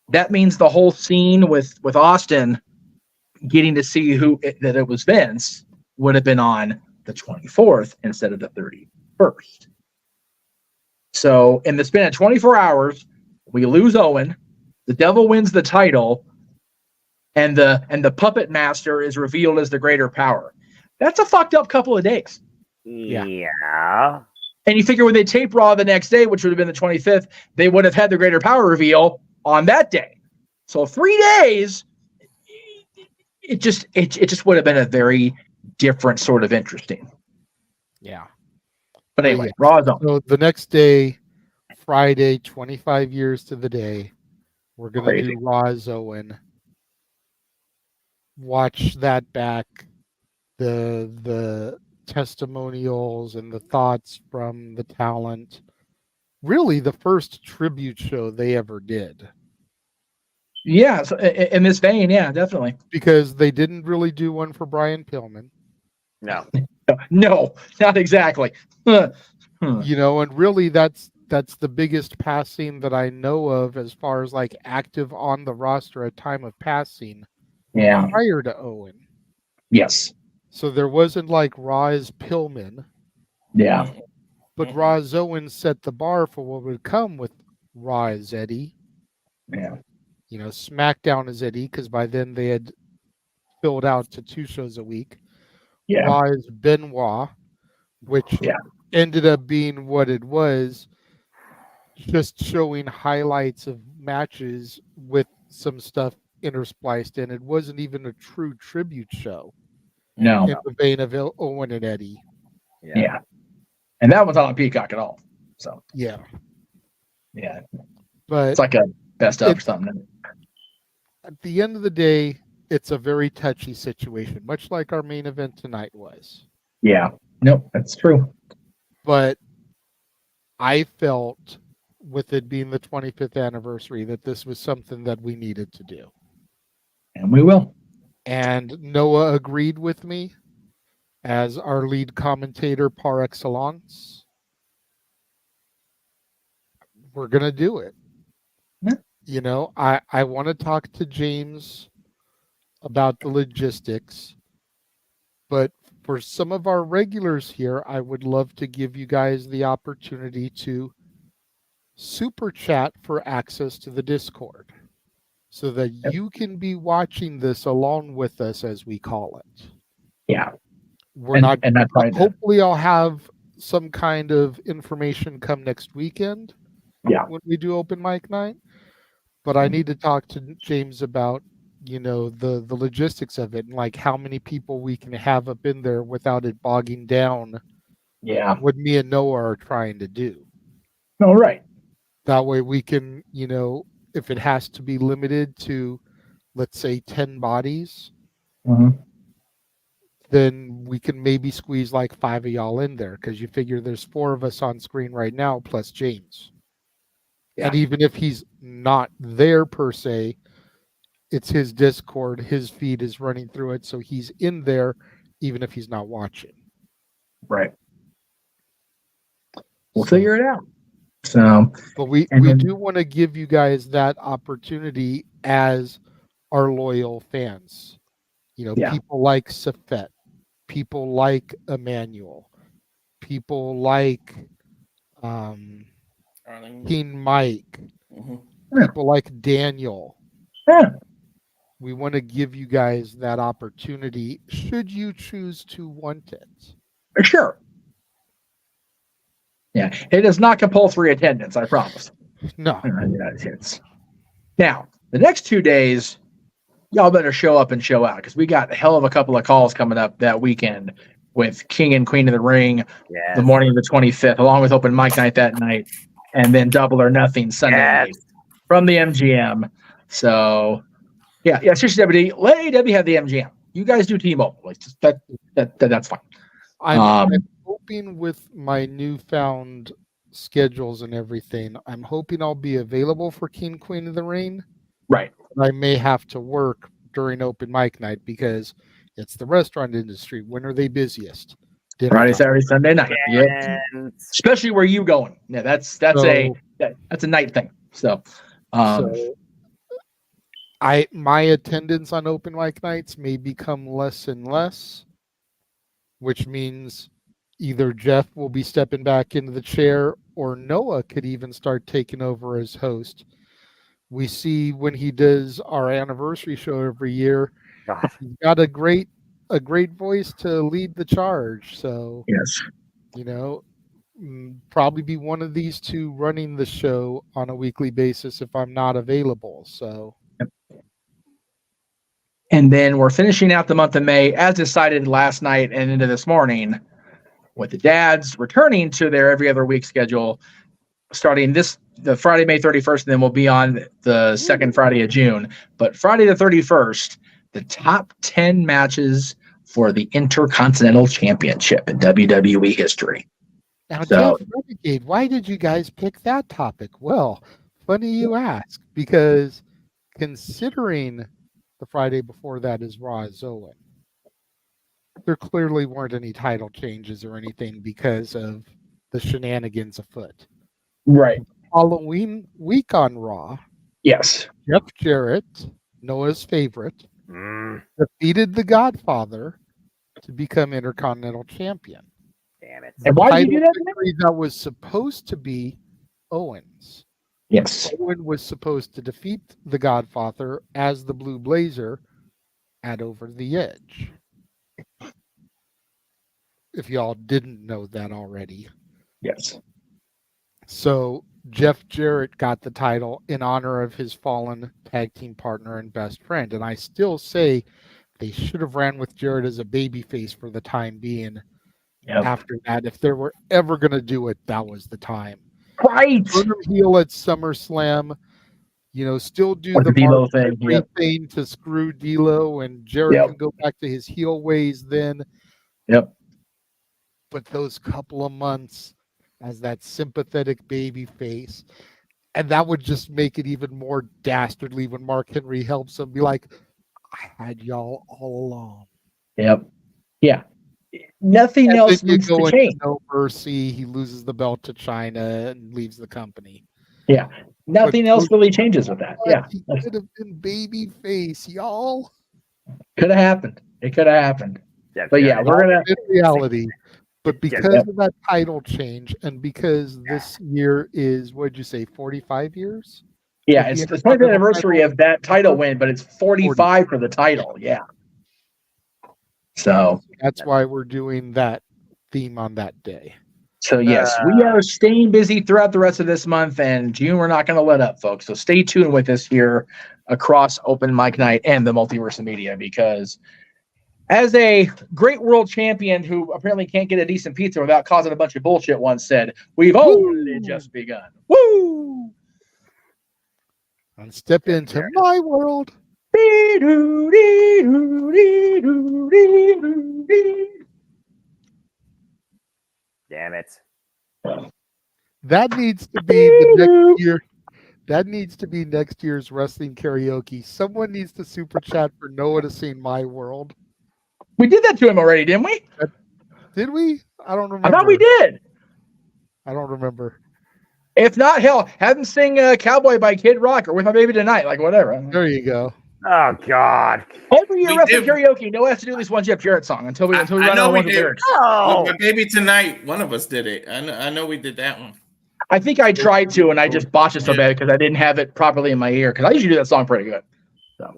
that means the whole scene with Austin getting to see that it was Vince would have been on the 24th instead of the 31st. So in the span of 24 hours, we lose Owen, the Devil wins the title, and the Puppet Master is revealed as the greater power. That's a fucked up couple of days. Yeah. And you figure when they tape Raw the next day, which would have been the 25th, they would have had the greater power reveal on that day. So 3 days, it just would have been a very different sort of interesting. Yeah. But anyway, yeah. Raw is on. So the next day, Friday, 25 years to the day, we're going to do Raw is Owen. Watch that back. The testimonials and the thoughts from the talent. Really the first tribute show they ever did. Yeah, so in this vein, yeah, definitely. Because they didn't really do one for Brian Pillman. No. No, not exactly. You know, and really that's the biggest passing that I know of as far as like active on the roster at time of passing. Yeah. Prior to Owen. Yes. So there wasn't like Raw is Pillman. Yeah. But Raw is Owen set the bar for what would come with Raw is Eddie. Yeah. You know, SmackDown is Eddie, because by then they had filled out to 2 shows a week. Yeah. Raw is Benoit, which ended up being what it was, just showing highlights of matches with some stuff interspliced in. It wasn't even a true tribute show. No. In the vein of Owen and Eddie. Yeah. And that one's not on Peacock at all. So yeah. But it's like a best of or something. At the end of the day, it's a very touchy situation, much like our main event tonight was. Yeah. Nope, that's true. But I felt, with it being the 25th anniversary, that this was something that we needed to do. And we will. And Noah agreed with me as our lead commentator par excellence. We're going to do it. Yeah. You know, I want to talk to James about the logistics, but for some of our regulars here, I would love to give you guys the opportunity to super chat for access to the Discord, so that you can be watching this along with us, as we call it. Yeah. Hopefully I'll have some kind of information come next weekend. Yeah. When we do open mic night. But I need to talk to James about, you know, the logistics of it and like how many people we can have up in there without it bogging down. Yeah. What me and Noah are trying to do. All right. That way we can, you know, if it has to be limited to, let's say, 10 bodies, then we can maybe squeeze like 5 of y'all in there, because you figure there's 4 of us on screen right now plus James. Yeah. And even if he's not there per se, it's his Discord, his feed is running through it, so he's in there even if he's not watching. Right. We'll figure it out. So, but we do want to give you guys that opportunity as our loyal fans. You know, people like Safet, people like Emmanuel, people like King Mike, people like Daniel. Yeah. We want to give you guys that opportunity should you choose to want it. Sure. Yeah, it is not compulsory attendance, I promise. No. Now, the next 2 days, y'all better show up and show out, because we got a hell of a couple of calls coming up that weekend with King and Queen of the Ring Yes. the morning of the 25th, along with open mic night that night, and then Double or Nothing Sunday night from the MGM. So, yeah, seriously, WD, let AEW have the MGM. You guys do T-Mobile. Like, that's fine. I'm hoping with my newfound schedules and everything, I'm hoping I'll be available for King Queen of the Ring. Right. I may have to work during open mic night because it's the restaurant industry. When are they busiest? Dinner Friday, time. Saturday, Sunday night. Yes. Yeah. Especially where you going. Yeah, that's a night thing. So, my attendance on open mic nights may become less and less, which means either Jeff will be stepping back into the chair or Noah could even start taking over as host. We see when he does our anniversary show every year, he's got a great voice to lead the charge. So, yes, probably be one of these two running the show on a weekly basis if I'm not available. So. And then we're finishing out the month of May, as decided last night and into this morning, with the dads returning to their every other week schedule, starting the Friday, May 31st, and then we'll be on the second Friday of June. But Friday the 31st, the top 10 matches for the Intercontinental Championship in WWE history. Now, Jeff Renegade, why did you guys pick that topic? Well, funny you ask, because considering the Friday before that is Raw is Owen, there clearly weren't any title changes or anything because of the shenanigans afoot. Right. Halloween week on Raw. Yes. Jeff Jarrett, Noah's favorite, defeated the Godfather to become Intercontinental Champion. Damn it. And why did you do that? That was supposed to be Owens. Yes. Owen was supposed to defeat the Godfather as the Blue Blazer at Over the Edge. If y'all didn't know that already. Yes. So Jeff Jarrett got the title in honor of his fallen tag team partner and best friend. And I still say they should have ran with Jarrett as a babyface for the time being. Yep. After that, if they were ever going to do it, that was the time. Right. Turn him heel at SummerSlam. Still do the D'Lo thing to screw D'Lo, and Jarrett can go back to his heel ways then. Yep. But those couple of months as that sympathetic baby face, and that would just make it even more dastardly when Mark Henry helps him be like, I had y'all all along. Yep. Yeah. Nothing else needs to change. No Mercy, he loses the belt to China and leaves the company. Yeah. Nothing else really changes with that. Yeah. He could have been baby face, y'all. Could have happened. It could have happened. Yeah, but yeah, we're going to. In reality. But because of that title change, and because this year is, what'd you say, 45 years? Yeah, it's the 20th anniversary of that title win, but it's 45 for the title. Yeah. So that's why we're doing that theme on that day. So yes, we are staying busy throughout the rest of this month, and June we're not going to let up, folks. So stay tuned with us here across Open Mic Night and the Multiverse of Media, because as a great world champion who apparently can't get a decent pizza without causing a bunch of bullshit once said, we've only just begun. Woo! And step into my world. Damn it. That needs to be the next year. That needs to be next year's wrestling karaoke. Someone needs to super chat for Noah to sing My World. We did that to him already, didn't we? Did we? I don't remember. I thought we did. I don't remember. If not, hell, have him sing Cowboy by Kid Rock or With My Baby Tonight, like whatever. There you go. Oh, God. Every year wrestling karaoke, Noah has to do at least one Jeff Jarrett song until we run out of one lyrics. Oh. With My Baby Tonight, one of us did it. I know we did that one. I think I tried to, and I just botched it so bad because I didn't have it properly in my ear, because I usually do that song pretty good. So.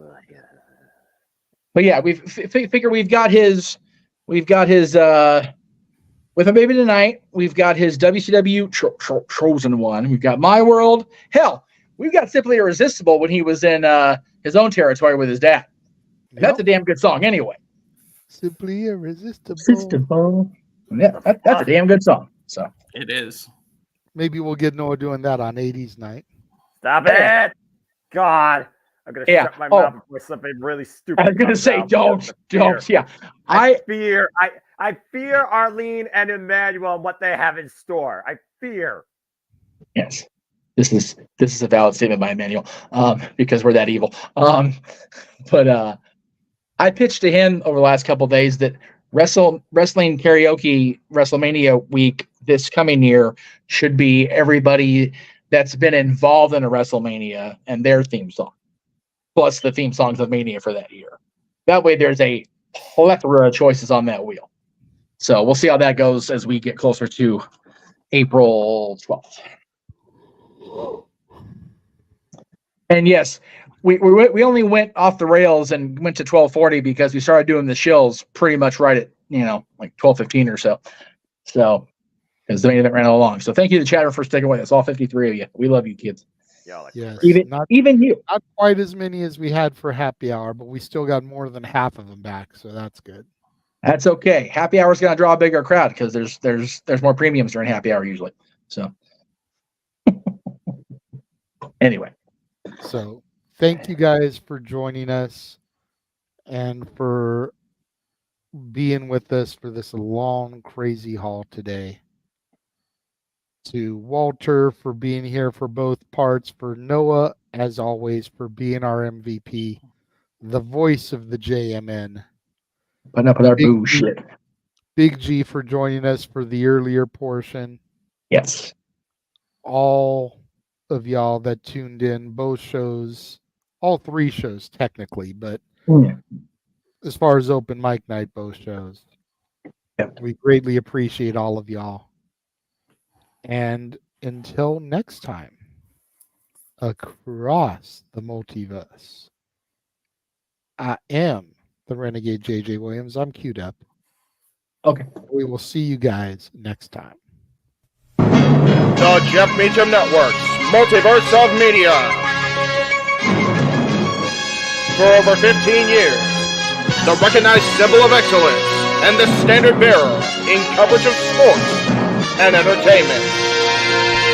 But yeah, we figure we've got his With My Baby Tonight. We've got his WCW Chosen One. We've got My World. Hell, we've got Simply Irresistible when he was in his own territory with his dad. Yep. That's a damn good song anyway. Simply irresistible. Irresistible. Yeah, that's a damn good song. So It is. Maybe we'll get Noah doing that on 80s night. Stop it! God, I'm gonna Yeah. shut my mouth before something really stupid. I was gonna comes say, out. don't. Yeah, I fear Arlene and Emmanuel and what they have in store. I fear. Yes, this is a valid statement by Emmanuel, because we're that evil. But I pitched to him over the last couple of days that wrestling karaoke WrestleMania week this coming year should be everybody that's been involved in a WrestleMania and their theme song, plus the theme songs of Mania for that year. That way, there's a plethora of choices on that wheel. So we'll see how that goes as we get closer to April 12th. And yes, we only went off the rails and went to 12:40 because we started doing the shills pretty much right at like 12:15 or so. So because the main event ran along. So thank you to chatter for sticking with us. All 53 of you. We love you, kids. Yes, even you. Not quite as many as we had for happy hour, but we still got more than half of them back, so that's good. That's okay. Happy hour is going to draw a bigger crowd because there's more premiums during happy hour usually. So anyway. So thank you guys for joining us and for being with us for this long, crazy haul today. To Walter for being here for both parts, for Noah, as always, for being our MVP, the voice of the JMN. Putting up with our bullshit. Big G for joining us for the earlier portion. Yes. All of y'all that tuned in, both shows, all three shows technically, but as far as open mic night, both shows. Yep. We greatly appreciate all of y'all. And until next time, across the multiverse, I am the Renegade JJ Williams. I'm queued up. Okay. We will see you guys next time. The Jeff Meacham Network's Multiverse of Media. For over 15 years, the recognized symbol of excellence and the standard bearer in coverage of sports and entertainment.